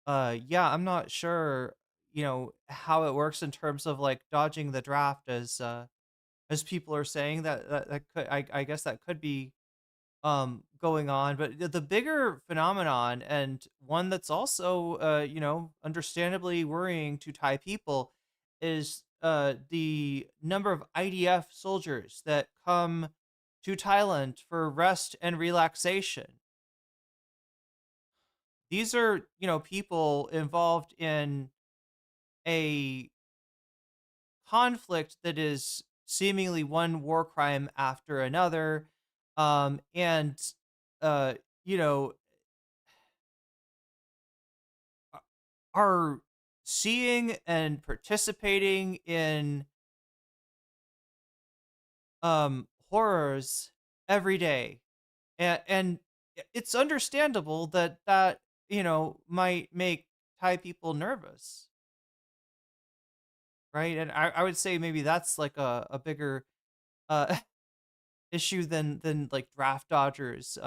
yeah, I'm not sure how it works in terms of like dodging the draft, as people are saying. That could, I guess that could be going on. But the bigger phenomenon, and one that's also understandably worrying to Thai people, is the number of IDF soldiers that come to Thailand for rest and relaxation. These are people involved in a conflict that is seemingly one war crime after another, and uh you know are seeing and participating in horrors every day. And it's understandable that might make Thai people nervous, right? And I would say maybe that's like a bigger uh issue than like draft dodgers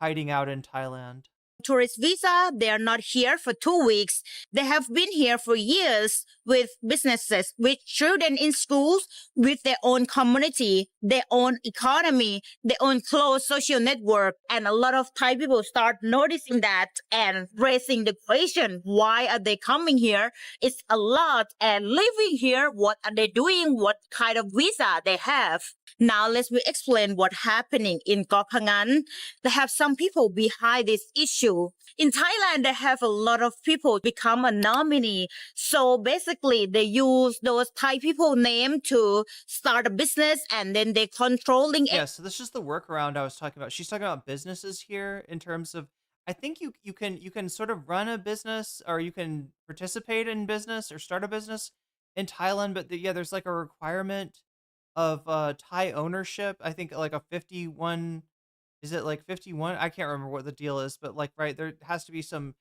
hiding out in Thailand. tourist visa. They are not here for 2 weeks. They have been here for years with businesses, with children in schools, with their own community, their own economy, their own close social network. And a lot of Thai people start noticing that and raising the question, why are they coming here? It's a lot. And living here, what are they doing? What kind of visa they have? Now let's explain what's happening in Koh Phangan. They have some people behind this issue. In Thailand, they have a lot of people become a nominee. So basically, they use those Thai people name to start a business, and then they're controlling it. Yeah, so this is the workaround I was talking about. She's talking about businesses here in terms of, I think you can sort of run a business, or you can participate in business or start a business in Thailand, but yeah, there's like a requirement of Thai ownership. I think like a 51, is it like 51? I can't remember what the deal is, but like, right, there has to be some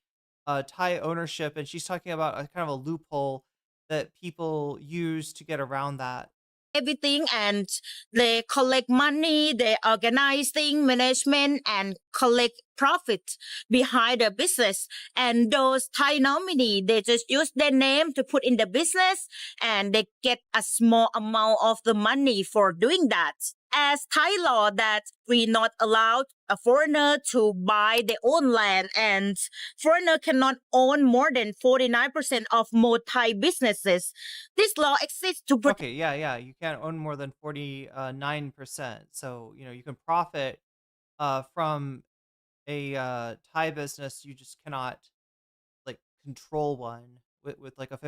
Thai ownership, and she's talking about a kind of a loophole that people use to get around that. Everything, and they collect money, they organize thing, management, and collect profit behind the business. And those Thai nominee, they just use their name to put in the business, and they get a small amount of the money for doing that. As Thai law that we not allowed a foreigner to buy their own land, and foreigner cannot own more than 49% of most Thai businesses. This law exists to protect. Okay, yeah, you can't own more than 49%. So, you can profit from a Thai business. You just cannot like control one with like a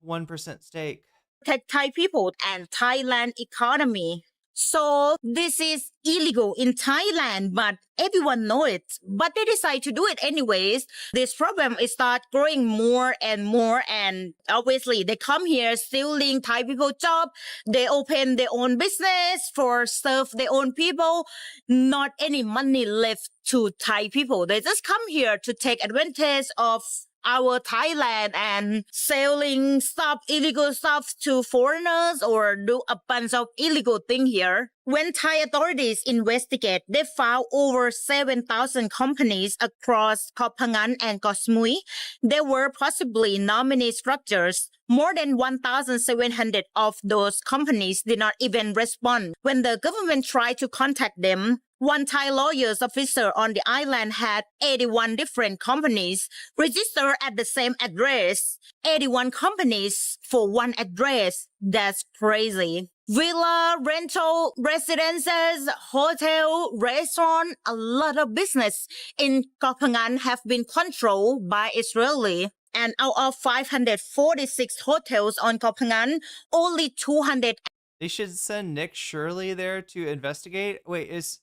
1% stake. Protect Thai people and Thailand economy. So this is illegal in Thailand, but everyone knows it. But they decide to do it anyways. This problem is start growing more and more, and obviously they come here stealing Thai people job. They open their own business for serve their own people. Not any money left to Thai people. They just come here to take advantage of our Thailand and selling stuff, illegal stuff to foreigners, or do a bunch of illegal thing here. When Thai authorities investigate, they found over 7,000 companies across Koh Phangan and Koh Samui. There were possibly nominee structures. More than 1,700 of those companies did not even respond. When the government tried to contact them, one Thai lawyer's officer on the island had 81 different companies registered at the same address. 81 companies for one address. That's crazy. Villa, rental, residences, hotel, restaurant, a lot of business in Koh Phangan have been controlled by Israeli. And out of 546 hotels on Koh Phangan, only 200. They should send Nick Shirley there to investigate. Wait, is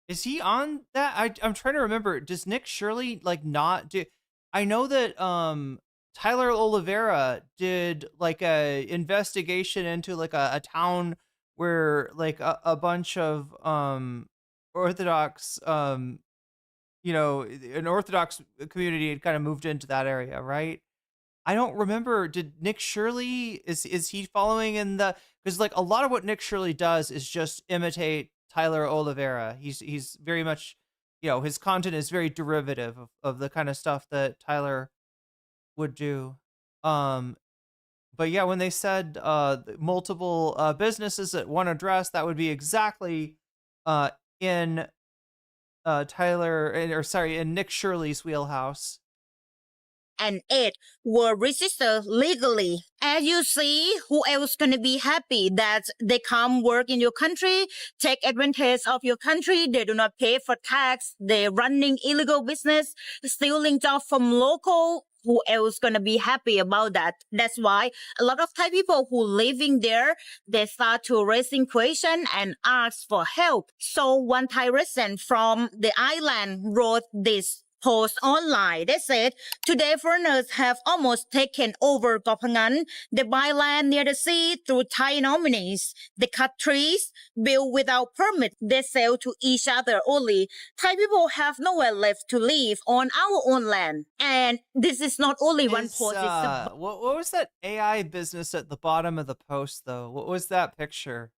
he on that? I'm trying to remember. Does Nick Shirley like not do? I know that Tyler Oliveira did like a investigation into like a town where like a bunch of Orthodox an Orthodox community had kind of moved into that area, right? I don't remember. Did Nick Shirley is he following in the, because like a lot of what Nick Shirley does is just imitate Tyler Oliveira. He's very much, his content is very derivative of the kind of stuff that Tyler would do. But yeah, when they said multiple businesses at one address, that would be exactly in in Nick Shirley's wheelhouse. And 8 were registered legally. As you see, who else gonna be happy that they come work in your country, take advantage of your country, they do not pay for tax, they're running illegal business, stealing jobs from local. Who else gonna be happy about that? That's why a lot of Thai people who living there, they start to raising question and ask for help. So one Thai resident from the island wrote this post online. They said, today foreigners have almost taken over Koh Phangan. They buy land near the sea through Thai nominees. They cut trees, build without permit. They sell to each other only. Thai people have nowhere left to live on our own land. And this is not only one post. What was that AI business at the bottom of the post, though? What was that picture?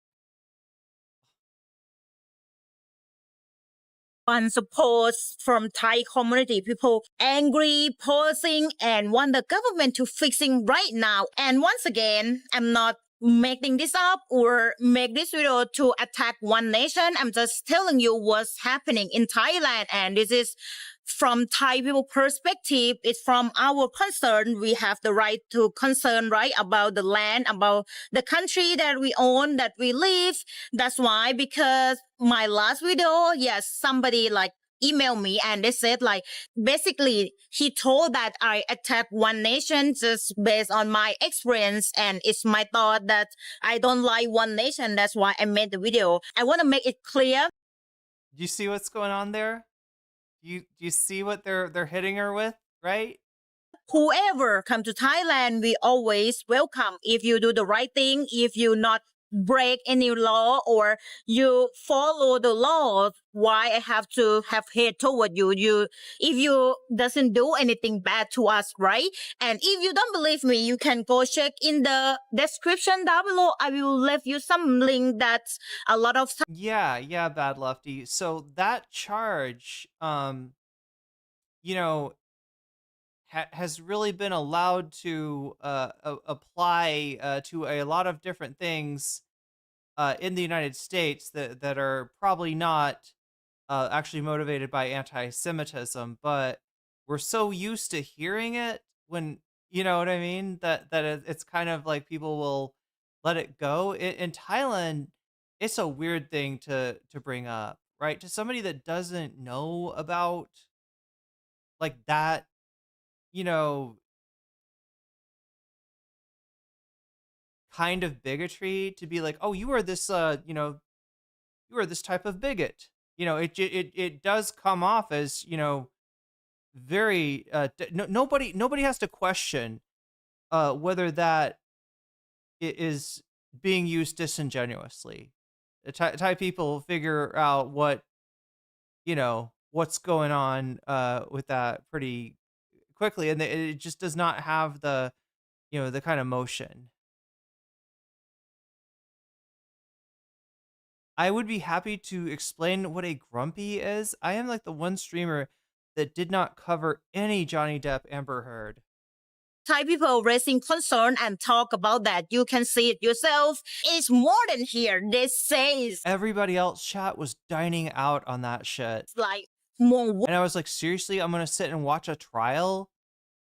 bunch of posts from Thai community, people angry, posing, and want the government to fixing right now. And once again, I'm not making this up or make this video to attack one nation. I'm just telling you what's happening in Thailand, and this is from Thai people perspective. It's from our concern. We have the right to concern, right, about the land, about the country that we own, that we live. That's why, because my last video, yes, somebody like emailed me and they said like, basically he told that I attacked one nation just based on my experience, and it's my thought that I don't like one nation. That's why I made the video. I want to make it clear. Do you see what's going on there? Do you see what they're hitting her with, right? Whoever come to Thailand, we always welcome. If you do the right thing, if you not break any law or you follow the law, why I have to have hate toward you? If you doesn't do anything bad to us, right? And if you don't believe me, you can go check in the description down below. I will leave you some link that's a lot of. Yeah, Bad Lefty. So that charge, you know, has really been allowed to apply to a lot of different things in the United States that are probably not actually motivated by anti-Semitism, but we're so used to hearing it when, you know what I mean, that it's kind of like people will let it go. In Thailand, it's a weird thing to bring up, right? To somebody that doesn't know about like that, you know, kind of bigotry, to be like, oh, you are this, you know, you are this type of bigot. You know, it does come off as, you know, very, nobody has to question whether that is being used disingenuously. The Thai people figure out what, you know, what's going on with that pretty quickly, and it just does not have the, you know, the kind of motion. I would be happy to explain what a grumpy is. I am like the one streamer that did not cover any Johnny Depp Amber Heard. Thai people raising concern and talk about that. You can see it yourself. It's more than here. They say everybody else chat was dining out on that shit. It's like more. And I was like, seriously, I'm gonna sit and watch a trial?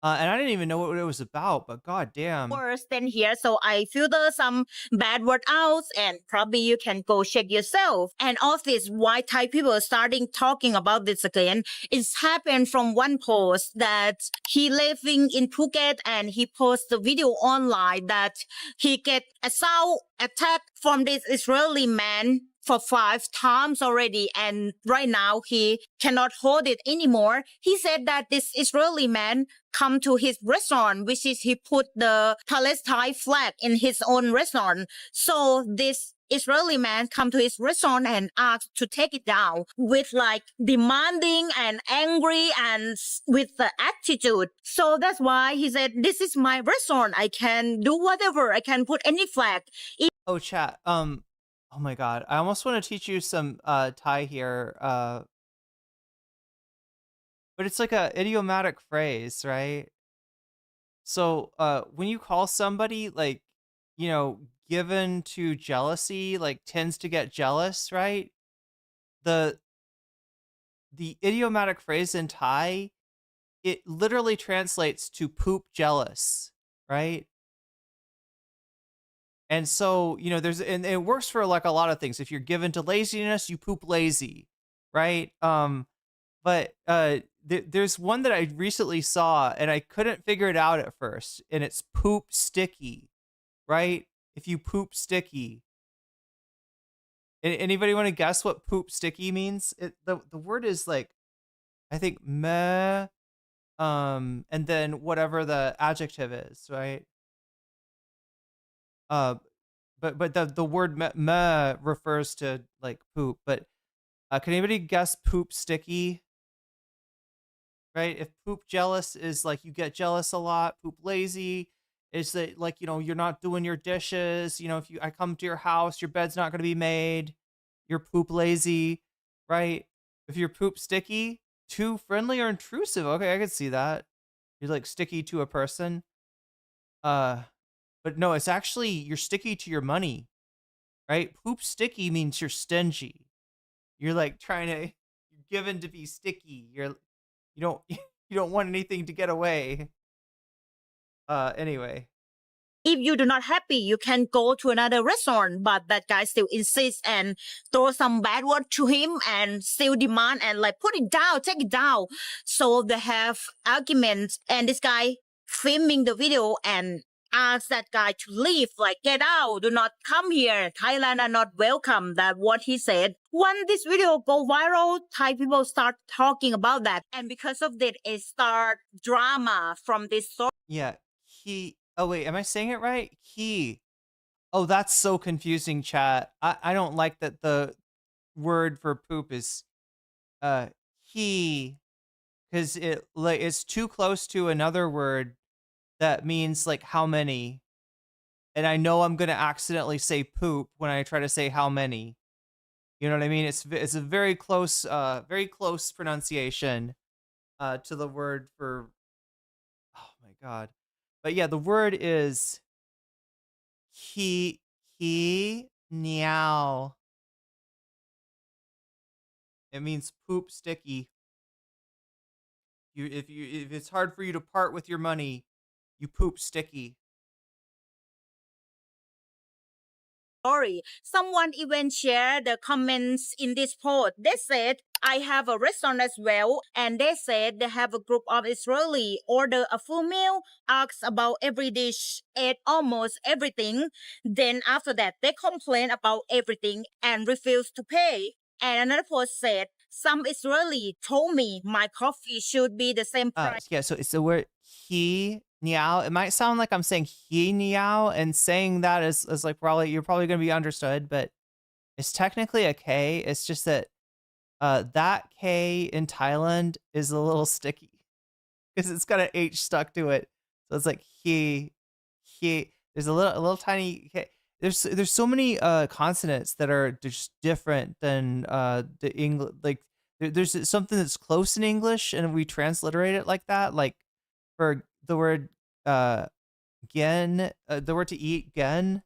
And I didn't even know what it was about, but goddamn. Worse than here, so I filter some bad word out, and probably you can go check yourself. And all this, why Thai people are starting talking about this again, it's happened from one post that he living in Phuket, and he posts a video online that he get assault attack from this Israeli man for 5 times already, and right now he cannot hold it anymore. He said that this Israeli man come to his restaurant, which is he put the Palestine flag in his own restaurant. So this Israeli man come to his restaurant and asked to take it down with like demanding and angry and with the attitude. So that's why he said, this is my restaurant. I can do whatever. I can put any flag. Oh, chat. Oh my god, I almost want to teach you some Thai here, but it's like a idiomatic phrase, right? So when you call somebody like, you know, given to jealousy, like tends to get jealous, right? The idiomatic phrase in Thai, it literally translates to poop jealous, right? And so, you know, and it works for like a lot of things. If you're given to laziness, you poop lazy, right? But there's one that I recently saw and I couldn't figure it out at first, and it's poop sticky, right? If you poop sticky. Anybody want to guess what poop sticky means? The word is like, I think meh, and then whatever the adjective is, right? But the word meh refers to like poop. But can anybody guess poop sticky? Right? If poop jealous is like you get jealous a lot, poop lazy is that like, you know, you're not doing your dishes. You know, if I come to your house, your bed's not going to be made. You're poop lazy, right? If you're poop sticky, too friendly or intrusive. Okay, I could see that. You're like sticky to a person. But no, it's actually you're sticky to your money, right? Poop sticky means you're stingy. You're like trying to you're given to be sticky. You don't you don't want anything to get away. Anyway. If you do not happy, you can go to another restaurant, but that guy still insists and throw some bad word to him and still demand and like put it down, take it down. So they have arguments and this guy filming the video and asks that guy to leave, like get out, do not come here. Thailand are not welcome. That what he said. When this video go viral, Thai people start talking about that. And because of that, it start drama from this source. Yeah, oh wait, am I saying it right? Oh, that's so confusing, chat. I don't like that the word for poop is he, because it's too close to another word that means like how many. And I know I'm gonna accidentally say poop when I try to say how many. You know what I mean? It's a very close pronunciation to the word for. Oh my god. But yeah, the word is he meow. It means poop sticky. If it's hard for you to part with your money, you poop sticky. Story. Someone even shared the comments in this post. They said, I have a restaurant as well, and they said they have a group of Israeli order a full meal, asked about every dish, ate almost everything. Then after that, they complain about everything and refuse to pay. And another post said, some Israeli told me my coffee should be the same price. Yeah, so it's the word he niao. It might sound like I'm saying he niao, and saying that is like you're probably gonna be understood, but it's technically a K. It's just that that K in Thailand is a little sticky because it's got an H stuck to it. So it's like he. There's a little tiny K. There's so many consonants that are just different than the English. Like there's something that's close in English, and we transliterate it like that. Like for the word gen, the word to eat gen,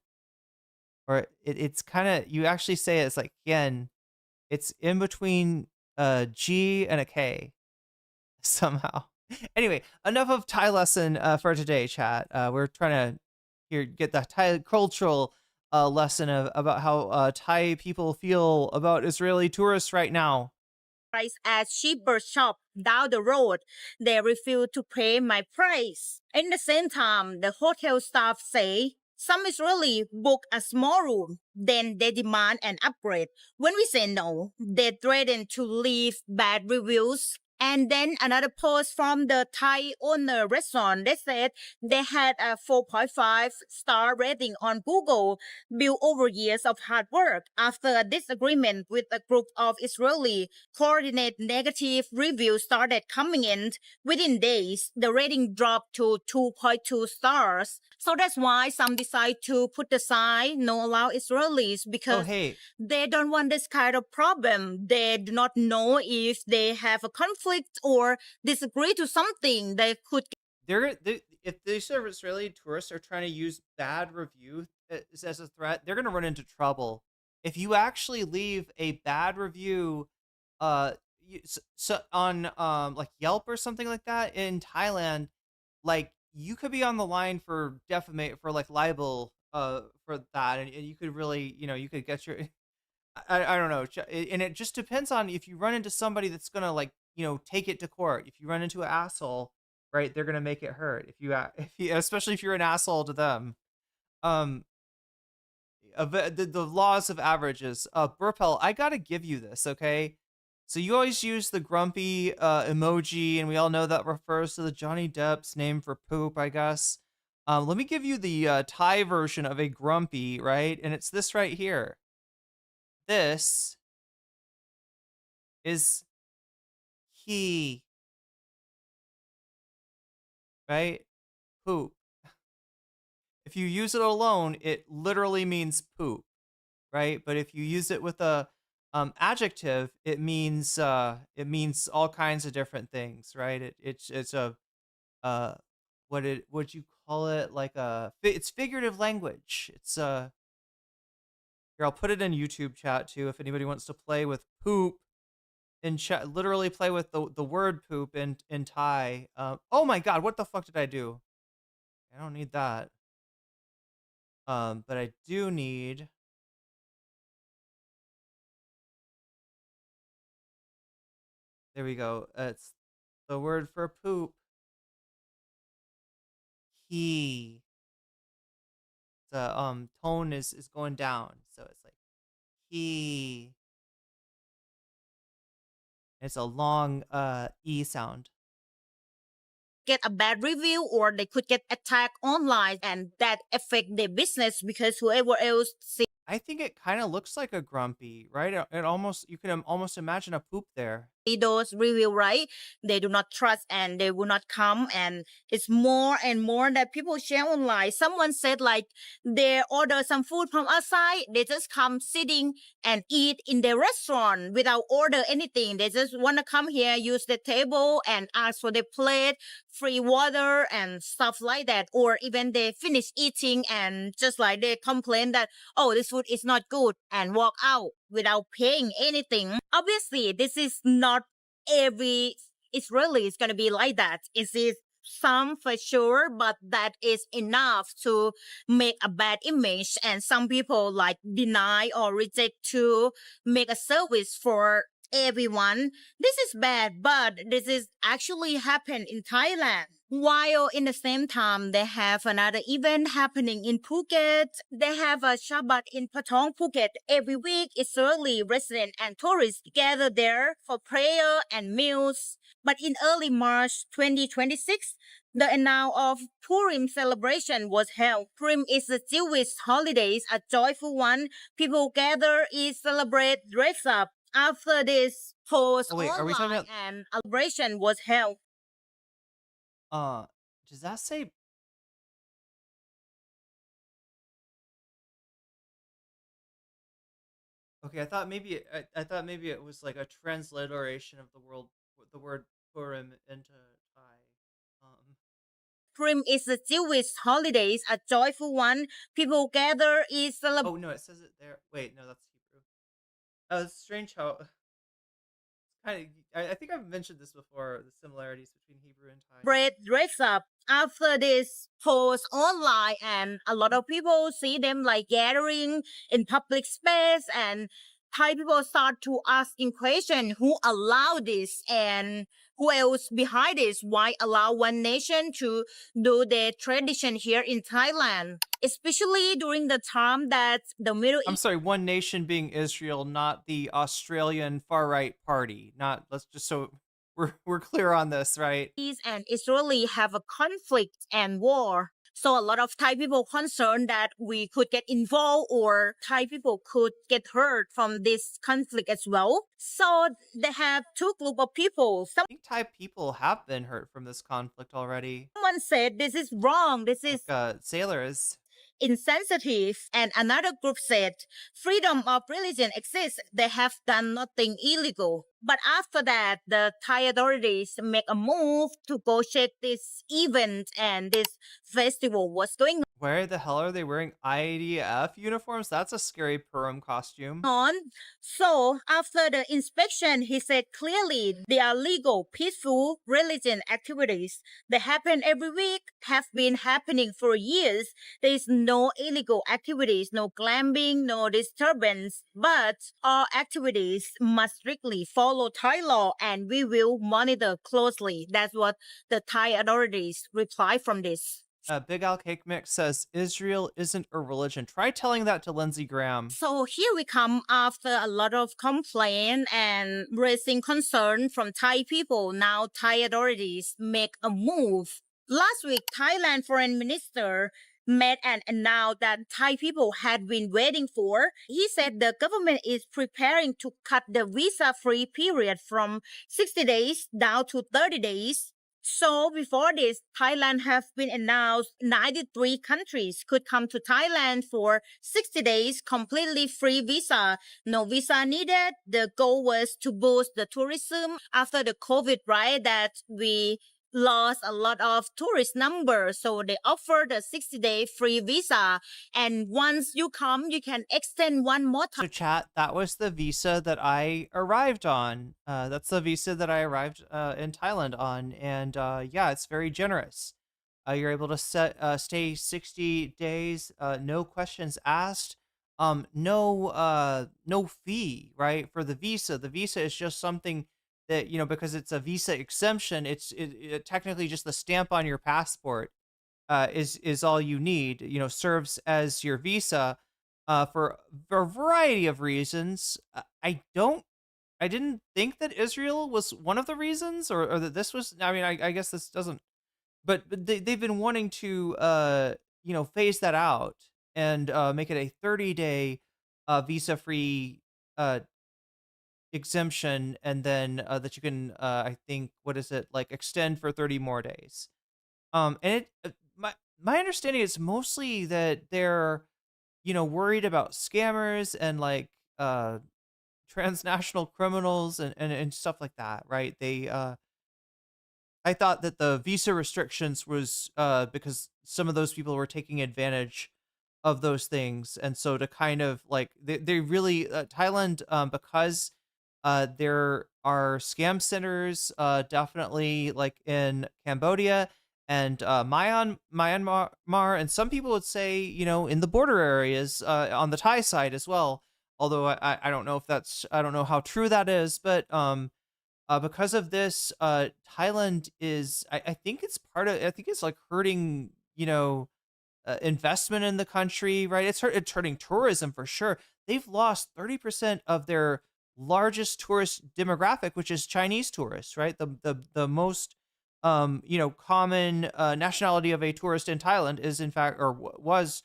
or it's kind of you actually say it's like gen. It's in between G and a K somehow. Anyway, enough of Thai lesson for today, chat. We're trying to get the Thai cultural lesson about how Thai people feel about Israeli tourists right now. Price at cheaper shop down the road. They refuse to pay my price. In the same time, the hotel staff say some Israeli book a small room, then they demand an upgrade. When we say no, they threaten to leave bad reviews. And then another post from the Thai owner restaurant. They said they had a 4.5 star rating on Google, built over years of hard work. After a disagreement with a group of Israeli, coordinate negative reviews started coming in. Within days, the rating dropped to 2.2 stars. So that's why some decide to put the sign no allow Israelis because they don't want this kind of problem. They do not know if they have a conflict or disagree to something. They could. If these Israeli tourists are trying to use bad review as a threat, they're going to run into trouble. If you actually leave a bad review, on like Yelp or something like that in Thailand, like you could be on the line for like libel for that, and you could really you could get your I don't know, and it just depends on if you run into somebody that's gonna like take it to court. If you run into an asshole, right, they're gonna make it hurt. If you especially if you're an asshole to them. The laws of averages. Burpel, I gotta give you this, okay? So you always use the grumpy emoji, and we all know that refers to the Johnny Depp's name for poop, I guess. Let me give you the Thai version of a grumpy, right? And it's this right here. This is he, right? Poop. If you use it alone, it literally means poop, right? But if you use it with a adjective, it means all kinds of different things, right? It's a what would you call it? Like it's figurative language. It's here, I'll put it in YouTube chat too if anybody wants to play with poop in chat. Literally play with the word poop in Thai. Oh my god, what the fuck did I do? I don't need that. But I do need. There we go. It's the word for poop. He. The tone is going down, so it's like he. It's a long e sound. Get a bad review, or they could get attacked online, and that affect their business because whoever else see I think it kind of looks like a grumpy, right? It almost, you can almost imagine a poop there. those review, right? They do not trust and they will not come, and it's more and more that people share online. Someone said like they order some food from outside, they just come sitting and eat in the restaurant without order anything. They just want to come here, use the table and ask for the plate, free water and stuff like that. Or even they finish eating and just like they complain that, oh, this food is not good, and walk out without paying anything. Obviously, this is not every Israeli is going to be like that. It is some for sure, but that is enough to make a bad image. And some people like deny or reject to make a service for everyone. This is bad, but this is actually happened in Thailand. While in the same time, they have another event happening in Phuket. They have a Shabbat in Patong, Phuket. Every week, Israeli residents and tourists gather there for prayer and meals. But in early March 2026, the announcement of Purim celebration was held. Purim is a Jewish holiday, a joyful one. People gather, eat, celebrate, dress up. After this post Oh, wait, are we talking online about- and celebration was held. Does that say? Okay, I thought maybe it was like a transliteration of the word Purim into Thai. Purim is a Jewish holiday, a joyful one. People gather, eat, celebrate. Oh no, it says it there. Wait, no, that's Hebrew. It's strange how kind of. I think I've mentioned this before. The similarities between Hebrew and Thai. Bread dress up after this post online, and a lot of people see them like gathering in public space, and Thai people start to asking question who allowed this and who else behind this. Why allow one nation to do their tradition here in Thailand, especially during the time that the Middle I'm sorry, one nation being Israel, not the Australian far right party. Not, let's just so we're clear on this, right? East and Israeli have a conflict and war. So a lot of Thai people concerned that we could get involved or Thai people could get hurt from this conflict as well. So they have two group of people. I think Thai people have been hurt from this conflict already. Someone said this is wrong. This is sailors. Insensitive, and another group said freedom of religion exists. They have done nothing illegal. But after that, the Thai authorities make a move to go check this event and this festival was going Where the hell are they wearing IDF uniforms? That's a scary Purim costume. on. So after the inspection, he said clearly they are legal, peaceful religion activities. They happen every week, have been happening for years. There is no illegal activities, no glamping, no disturbance, but all activities must strictly follow Thai law and we will monitor closely. That's what the Thai authorities reply from this. Big Al Cake Mix says Israel isn't a religion. Try telling that to Lindsey Graham. So here we come after a lot of complaint and raising concern from Thai people. Now Thai authorities make a move. Last week, Thailand foreign minister met and announced that Thai people had been waiting for. He said the government is preparing to cut the visa-free period from 60 days down to 30 days. So before this, Thailand have been announced 93 countries could come to Thailand for 60 days, completely free visa, no visa needed. The goal was to boost the tourism after the COVID, right? That we lost a lot of tourist numbers. So they offered a 60-day free visa. And once you come, you can extend one more time. So chat, that was the visa that I arrived on. That's the visa that I arrived in Thailand on. And yeah, it's very generous. You're able to stay 60 days, no questions asked, no fee, right? For the visa. The visa is just something that, because it's a visa exemption, it technically just the stamp on your passport is all you need. Serves as your visa for a variety of reasons. I didn't think that Israel was one of the reasons, or that this was. I mean, I guess this doesn't. But they've been wanting to phase that out and make it a 30-day visa free exemption, and then that you can I think, what is it, like, extend for 30 more days. And my understanding is mostly that they're worried about scammers and, like, transnational criminals and stuff like that, right? I thought that the visa restrictions was because some of those people were taking advantage of those things, and so to kind of like they really Thailand, because there are scam centers definitely, like in Cambodia and Myanmar, and some people would say in the border areas on the Thai side as well. Although I don't know if I don't know how true that is, but because of this, Thailand is, I think it's I think it's like hurting, investment in the country, right? It's hurting tourism for sure. They've lost 30% of their largest tourist demographic, which is Chinese tourists, right? The most, common nationality of a tourist in Thailand is, in fact, or was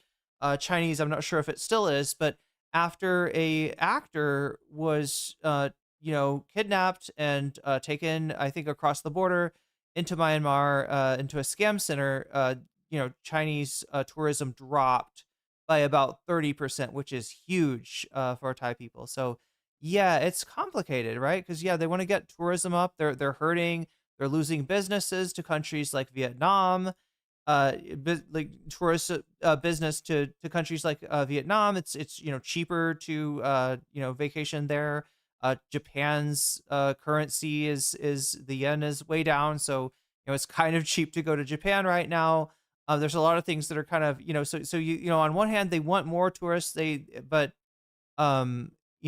Chinese. I'm not sure if it still is, but after a actor was kidnapped and taken, I think, across the border into Myanmar, into a scam center, Chinese tourism dropped by about 30%, which is huge for Thai people. So yeah, it's complicated, right? Because yeah, they want to get tourism up. They're hurting. They're losing businesses to countries like Vietnam. Like tourist business to countries like Vietnam. It's cheaper to vacation there. Japan's currency is the yen is way down, so it's kind of cheap to go to Japan right now. There's a lot of things that are kind of so on one hand they want more tourists, but I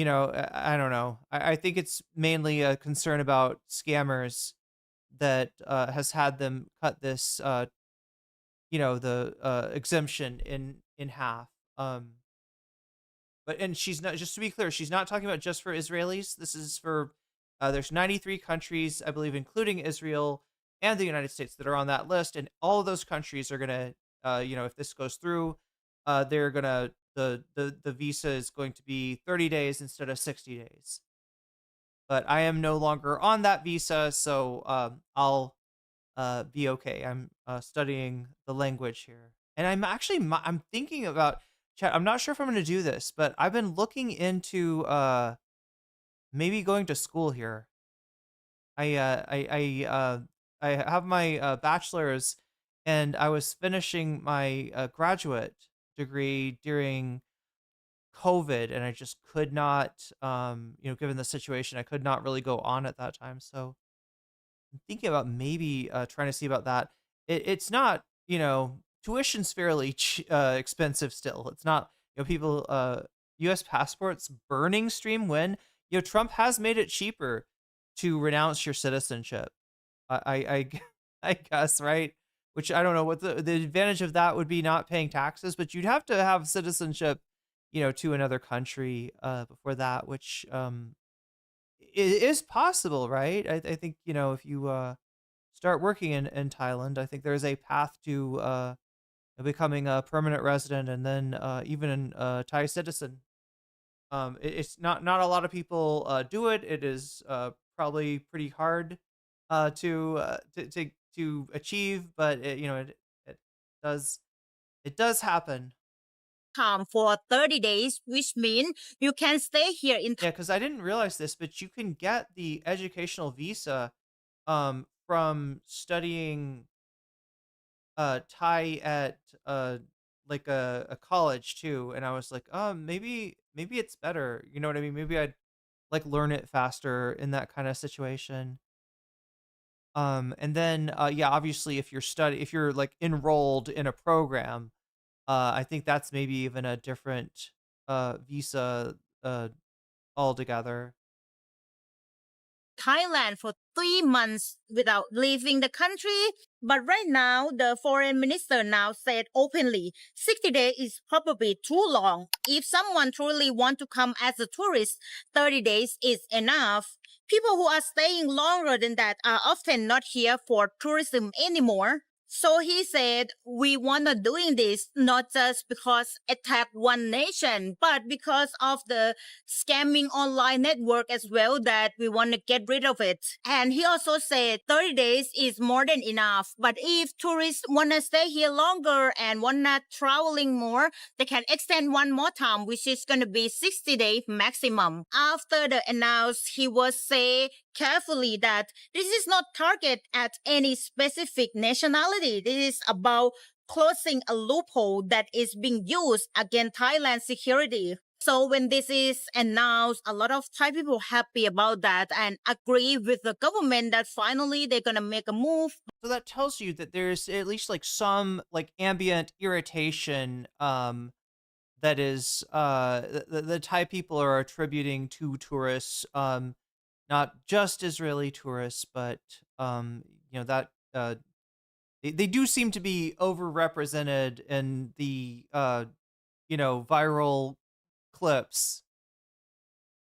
don't know. I think it's mainly a concern about scammers that has had them cut this the exemption in half. And she's not, just to be clear, she's not talking about just for Israelis. This is for there's 93 countries, I believe, including Israel and the United States, that are on that list, and all of those countries are gonna if this goes through, they're gonna the visa is going to be 30 days instead of 60 days. But I am no longer on that visa, so I'll be okay. I'm studying the language here, and I'm actually I'm thinking about chat. I'm not sure if I'm going to do this, but I've been looking into maybe going to school here. I have my bachelor's, and I was finishing my graduate degree during COVID, and I just could not, given the situation, I could not really go on at that time. So I'm thinking about maybe trying to see about that. It's not, tuition's fairly expensive still. It's not, people, U.S. passports burning stream when, Trump has made it cheaper to renounce your citizenship. I guess, right? Which I don't know what the advantage of that would be, not paying taxes, but you'd have to have citizenship, to another country before that, which is possible, right? I think, if you start working in Thailand, I think there's a path to becoming a permanent resident, and then even a Thai citizen. It's not a lot of people do it. It is probably pretty hard to to achieve, but it does it does happen. Time for 30 days, which means you can stay here in Yeah, because I didn't realize this, but you can get the educational visa from studying Thai at like a college too. And I was like, maybe it's better. You know what I mean? Maybe I'd like learn it faster in that kind of situation. And then yeah, obviously if you're like enrolled in a program, I think that's maybe even a different visa altogether. Thailand for 3 months without leaving the country. But right now, the foreign minister now said openly, 60 days is probably too long. If someone truly want to come as a tourist, 30 days is enough. People who are staying longer than that are often not here for tourism anymore. So he said, we wanna doing this not just because attack one nation, but because of the scamming online network as well that we want to get rid of it. And he also said 30 days is more than enough. But if tourists want to stay here longer and want to traveling more, they can extend one more time, which is going to be 60 days maximum. After the announce, he was say carefully that this is not target at any specific nationality. This is about closing a loophole that is being used against Thailand's security. So when this is announced, a lot of Thai people happy about that and agree with the government that finally they're gonna make a move. So that tells you that there's at least like some like ambient irritation that is the Thai people are attributing to tourists, not just Israeli tourists, but that they do seem to be overrepresented in the viral clips.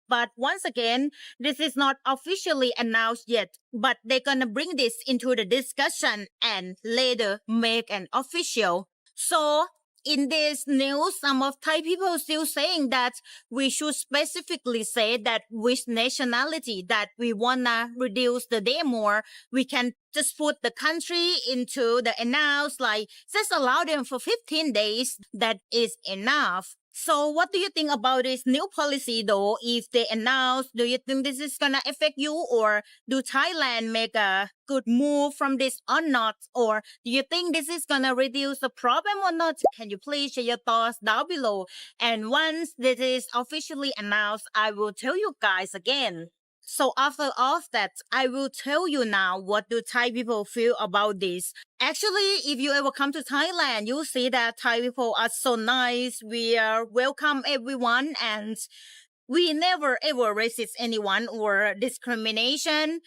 But once again, this is not officially announced yet, but they're gonna bring this into the discussion and later make an official. So in this news, some of Thai people still saying that we should specifically say that which nationality that we wanna reduce the day more. We can just put the country into the announce, like just allow them for 15 days. That is enough. So what do you think about this new policy though? If they announce, do you think this is gonna affect you, or do Thailand make a good move from this or not? Or do you think this is gonna reduce the problem or not? Can you please share your thoughts down below? And once this is officially announced, I will tell you guys again. So after all of that, I will tell you now what do Thai people feel about this. Actually, if you ever come to Thailand, you'll see that Thai people are so nice. We are welcome everyone and we never ever resist anyone or discrimination.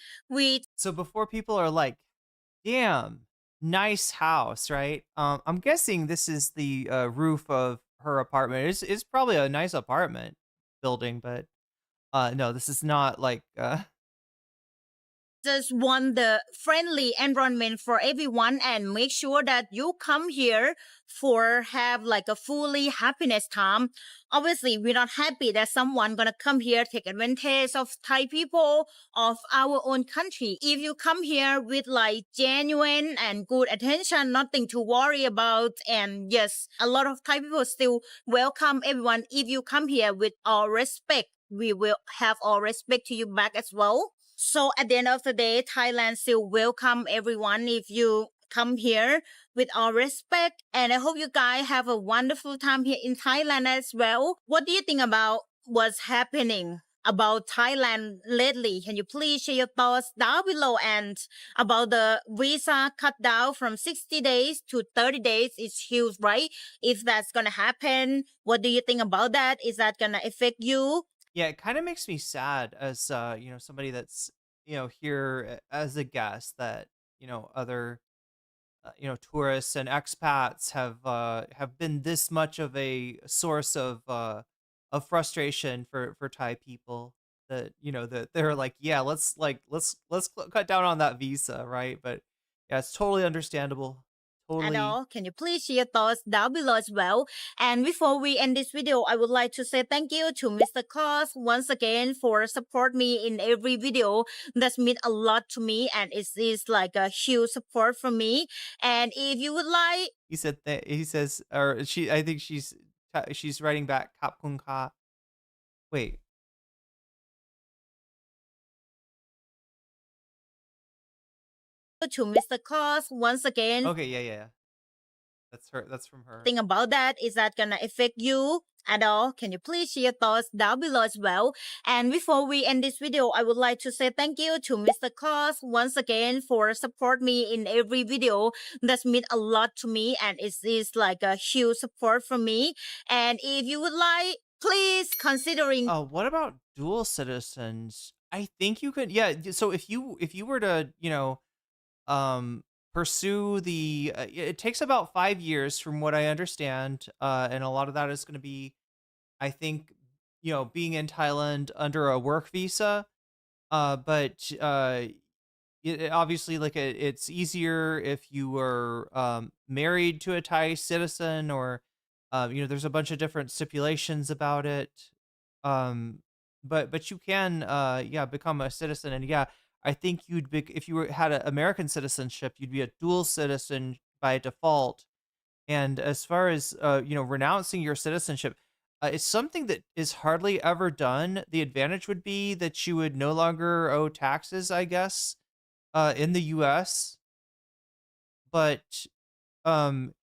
So before people are like, damn, nice house, right? I'm guessing this is the roof of her apartment. It's probably a nice apartment building, but no, this is not like just want the friendly environment for everyone and make sure that you come here for have like a fully happiness time. Obviously, we're not happy that someone gonna come here take advantage of Thai people of our own country. If you come here with like genuine and good attention, nothing to worry about, and yes, a lot of Thai people still welcome everyone. If you come here with all respect, we will have all respect to you back as well. So at the end of the day, Thailand still welcome everyone if you come here with all respect. And I hope you guys have a wonderful time here in Thailand as well. What do you think about what's happening about Thailand lately? Can you please share your thoughts down below? And about the visa cut down from 60 days to 30 days is huge, right? If that's going to happen, what do you think about that? Is that going to affect you? Yeah, it kind of makes me sad as somebody that's here as a guest that other tourists and expats have been this much of a source of frustration for Thai people, that that they're like, yeah, let's cut down on that visa, right? But yeah, it's totally understandable, totally. all, can you please share your thoughts down below as well? And before we end this video, I would like to say thank you to Mr. Cos once again for support me in every video. That's mean a lot to me, and it is like a huge support from me. And if you would like, He said that he says, or she. I think she's writing back. Kapkun ka. Wait. to Mr. Cos once again. Okay. Yeah. That's her. That's from her. Thing about that is that gonna affect you at all? Can you please share your thoughts down below as well? And before we end this video, I would like to say thank you to Mr. Cos once again for support me in every video. That's mean a lot to me, and it is like a huge support from me. And if you would like, please considering. What about dual citizens? I think you could. Yeah. So if you were to pursue the it takes about 5 years from what I understand, and a lot of that is going to be, I think, being in Thailand under a work visa, but obviously, like, it's easier if you were married to a Thai citizen, or there's a bunch of different stipulations about it. But you can become a citizen. And yeah, I think you'd be, if you had an American citizenship, you'd be a dual citizen by default. And as far as renouncing your citizenship, it's something that is hardly ever done. The advantage would be that you would no longer owe taxes, I guess, in the U.S. But the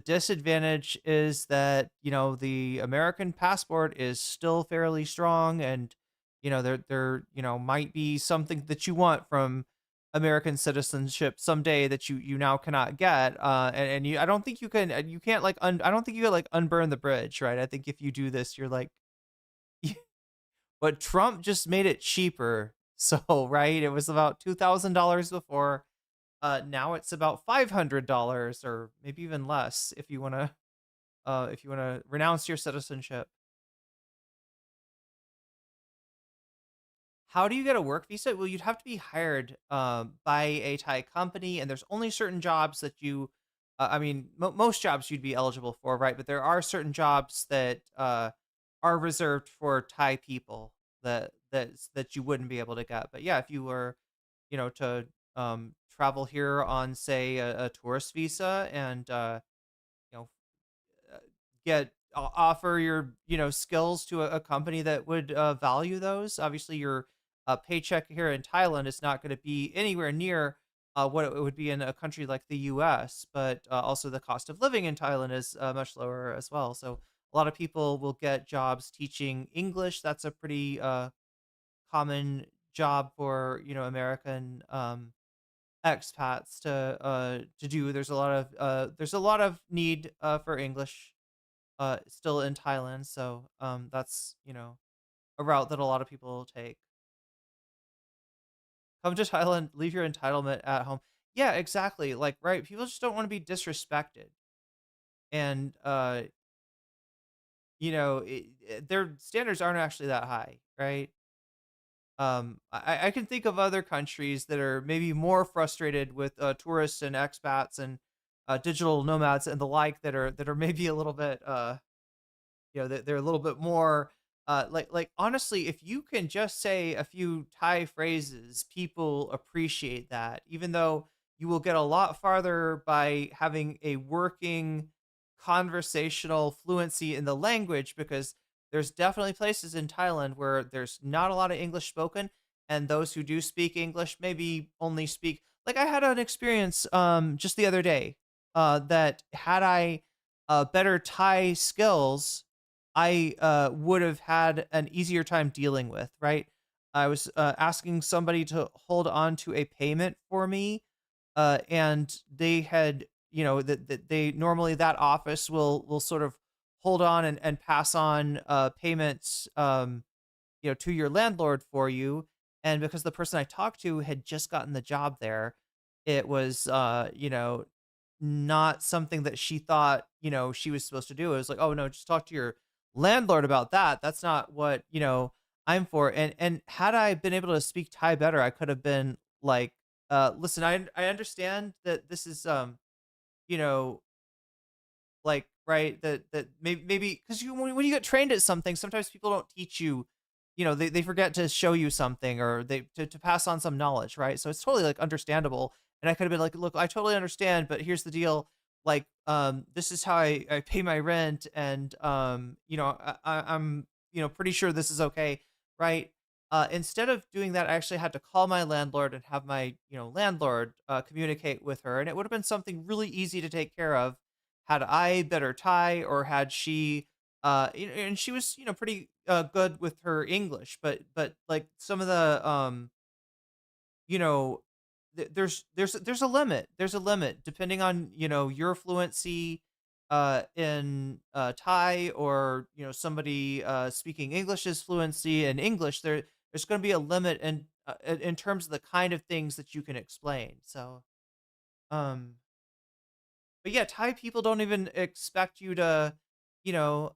disadvantage is that the American passport is still fairly strong, and there might be something that you want from American citizenship someday that you now cannot get, and I don't think you can, you can't like I don't think you can like unburn the bridge, right? I think if you do this, you're like, but Trump just made it cheaper, so right, it was about $2,000 before. Now it's about $500, or maybe even less, if you wanna renounce your citizenship. How do you get a work visa? Well, you'd have to be hired by a Thai company, and there's only certain jobs that you, I mean, most jobs you'd be eligible for, right? But there are certain jobs that are reserved for Thai people that you wouldn't be able to get. But yeah, if you were, to travel here on, say, a tourist visa, and you know get offer your skills to a company that would value those. Obviously, your paycheck here in Thailand is not going to be anywhere near what it would be in a country like the U.S., but also the cost of living in Thailand is much lower as well. So a lot of people will get jobs teaching English. That's a pretty common job for American expats to do. There's a lot of need for English still in Thailand, so that's a route that a lot of people take. Come to Thailand, leave your entitlement at home. Yeah, exactly. Like, right, people just don't want to be disrespected, and their standards aren't actually that high, right? I can think of other countries that are maybe more frustrated with tourists and expats and digital nomads and the like, that are maybe a little bit they're a little bit more like honestly, if you can just say a few Thai phrases, people appreciate that, even though you will get a lot farther by having a working conversational fluency in the language, because there's definitely places in Thailand where there's not a lot of English spoken, and those who do speak English maybe only speak, like, I had an experience just the other day that had I better Thai skills, I would have had an easier time dealing with, right? I was asking somebody to hold on to a payment for me, and they had, that they normally, that office will sort of hold on and pass on payments, to your landlord for you. And because the person I talked to had just gotten the job there, it was, not something that she thought, she was supposed to do. It was like, oh no, just talk to your landlord about that. That's not what, I'm for. And had I been able to speak Thai better, I could have been like, listen, I understand that this is you know, like, right, that maybe because when you get trained at something, sometimes people don't teach you, they forget to show you something, or to pass on some knowledge, right? So it's totally like understandable. And I could have been like, look, I totally understand, but here's the deal. Like, this is how I pay my rent, and I'm pretty sure this is okay, right? Instead of doing that, I actually had to call my landlord and have my landlord communicate with her, and it would have been something really easy to take care of had I better Thai, or had she and she was pretty good with her English, but like some of the you know there's a limit. There's a limit depending on your fluency in Thai, or somebody speaking English's fluency in English. There's going to be a limit in terms of the kind of things that you can explain. So um but yeah, Thai people don't even expect you to, you know,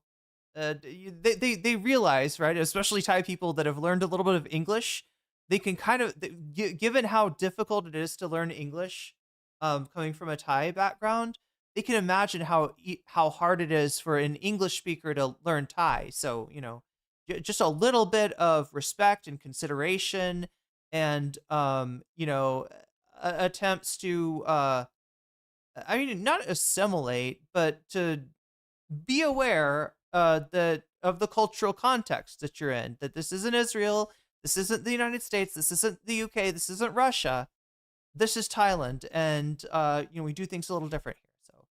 they realize, right? Especially Thai people that have learned a little bit of English, they can kind of, given how difficult it is to learn English, coming from a Thai background, they can imagine how hard it is for an English speaker to learn Thai. So just a little bit of respect and consideration, and attempts to I mean, not assimilate, but to be aware that of the cultural context that you're in. That this isn't Israel, this isn't the United States, this isn't the UK, this isn't Russia. This is Thailand, and we do things a little different here. So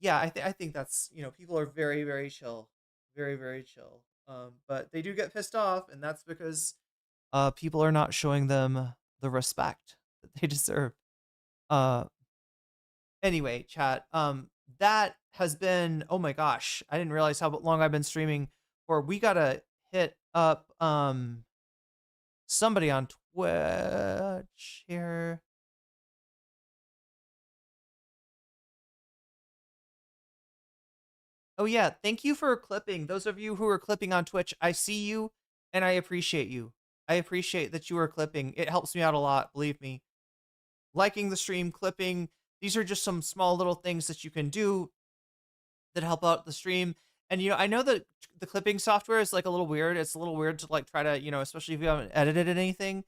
yeah, I think that's people are very very chill, very very chill. But they do get pissed off, and that's because people are not showing them the respect that they deserve. Uh, Anyway, chat. That has been, oh my gosh, I didn't realize how long I've been streaming for. We gotta hit up somebody on Twitch here. Oh yeah, thank you for clipping. Those of you who are clipping on Twitch, I see you and I appreciate you. I appreciate that you are clipping. It helps me out a lot, believe me. Liking the stream, clipping, these are just some small little things that you can do that help out the stream. And I know that the clipping software is like a little weird. It's a little weird to like try to, especially if you haven't edited anything.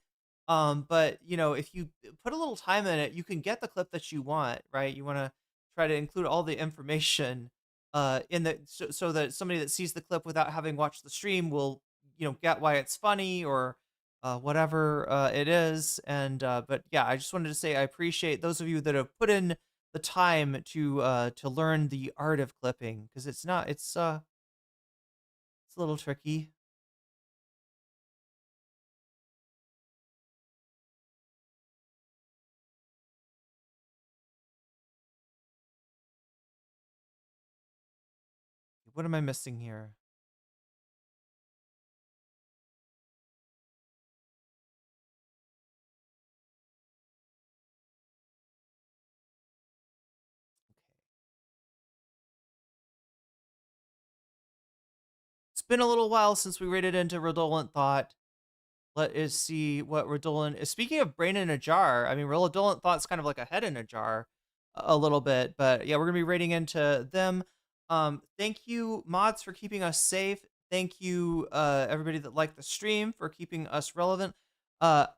But if you put a little time in it, you can get the clip that you want, right? You want to try to include all the information in the so that somebody that sees the clip without having watched the stream will, get why it's funny, or whatever it is. And but yeah, I just wanted to say I appreciate those of you that have put in the time to learn the art of clipping, because it's a little tricky. What am I missing here? It's been a little while since we raided into Redolent Thought. Let us see what Redolent is. Speaking of brain in a jar, I mean, Redolent Thought's kind of like a head in a jar a little bit. But yeah, we're going to be raiding into them. Thank you, mods, for keeping us safe. Thank you, everybody that liked the stream, for keeping us relevant. I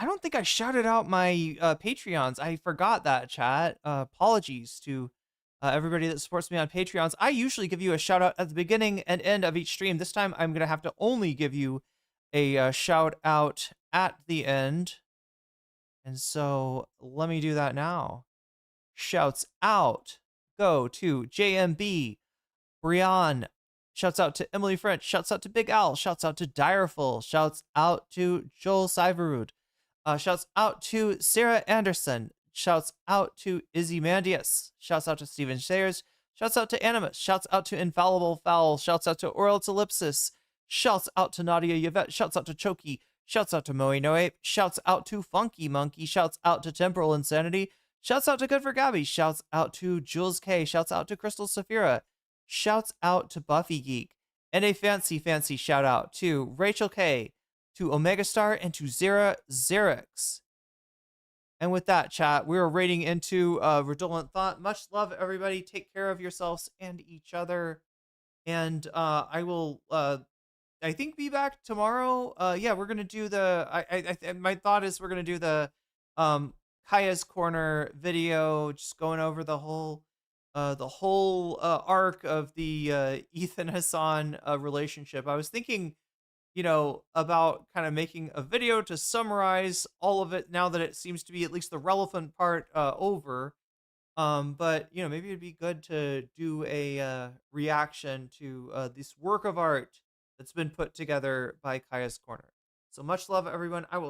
don't think I shouted out my Patreons. I forgot that, chat. Apologies to everybody that supports me on Patreons. I usually give you a shout out at the beginning and end of each stream. This time I'm going to have to only give you a shout out at the end. And so let me do that now. Shouts out go to JMB, Brian, shouts out to Emily French, shouts out to Big Al, shouts out to Direful, shouts out to Joel Syverud, shouts out to Sarah Anderson, shouts out to Izzy Mandius, shouts out to Steven Sayers, shouts out to Animus, shouts out to Infallible Fowl, shouts out to Oral Ellipsis, shouts out to Nadia Yvette, shouts out to Choki, shouts out to Moe Noe, shouts out to Funky Monkey, shouts out to Temporal Insanity, shouts out to Good for Gabby, shouts out to Jules K, shouts out to Crystal Saphira, shouts out to Buffy Geek, and a fancy shout out to Rachel K, to Omega Star, and to Zara Xerix. And with that, chat, we're raiding into Redolent Thought. Much love, everybody. Take care of yourselves and each other. And I will, I think, be back tomorrow. Yeah, we're gonna do the. My thought is we're gonna do the Kaya's Corner video, just going over the whole arc of the Ethan Hassan relationship. I was thinking, about kind of making a video to summarize all of it now that it seems to be at least the relevant part over. But maybe it'd be good to do a reaction to this work of art that's been put together by Kaya's Corner. So much love, everyone. I will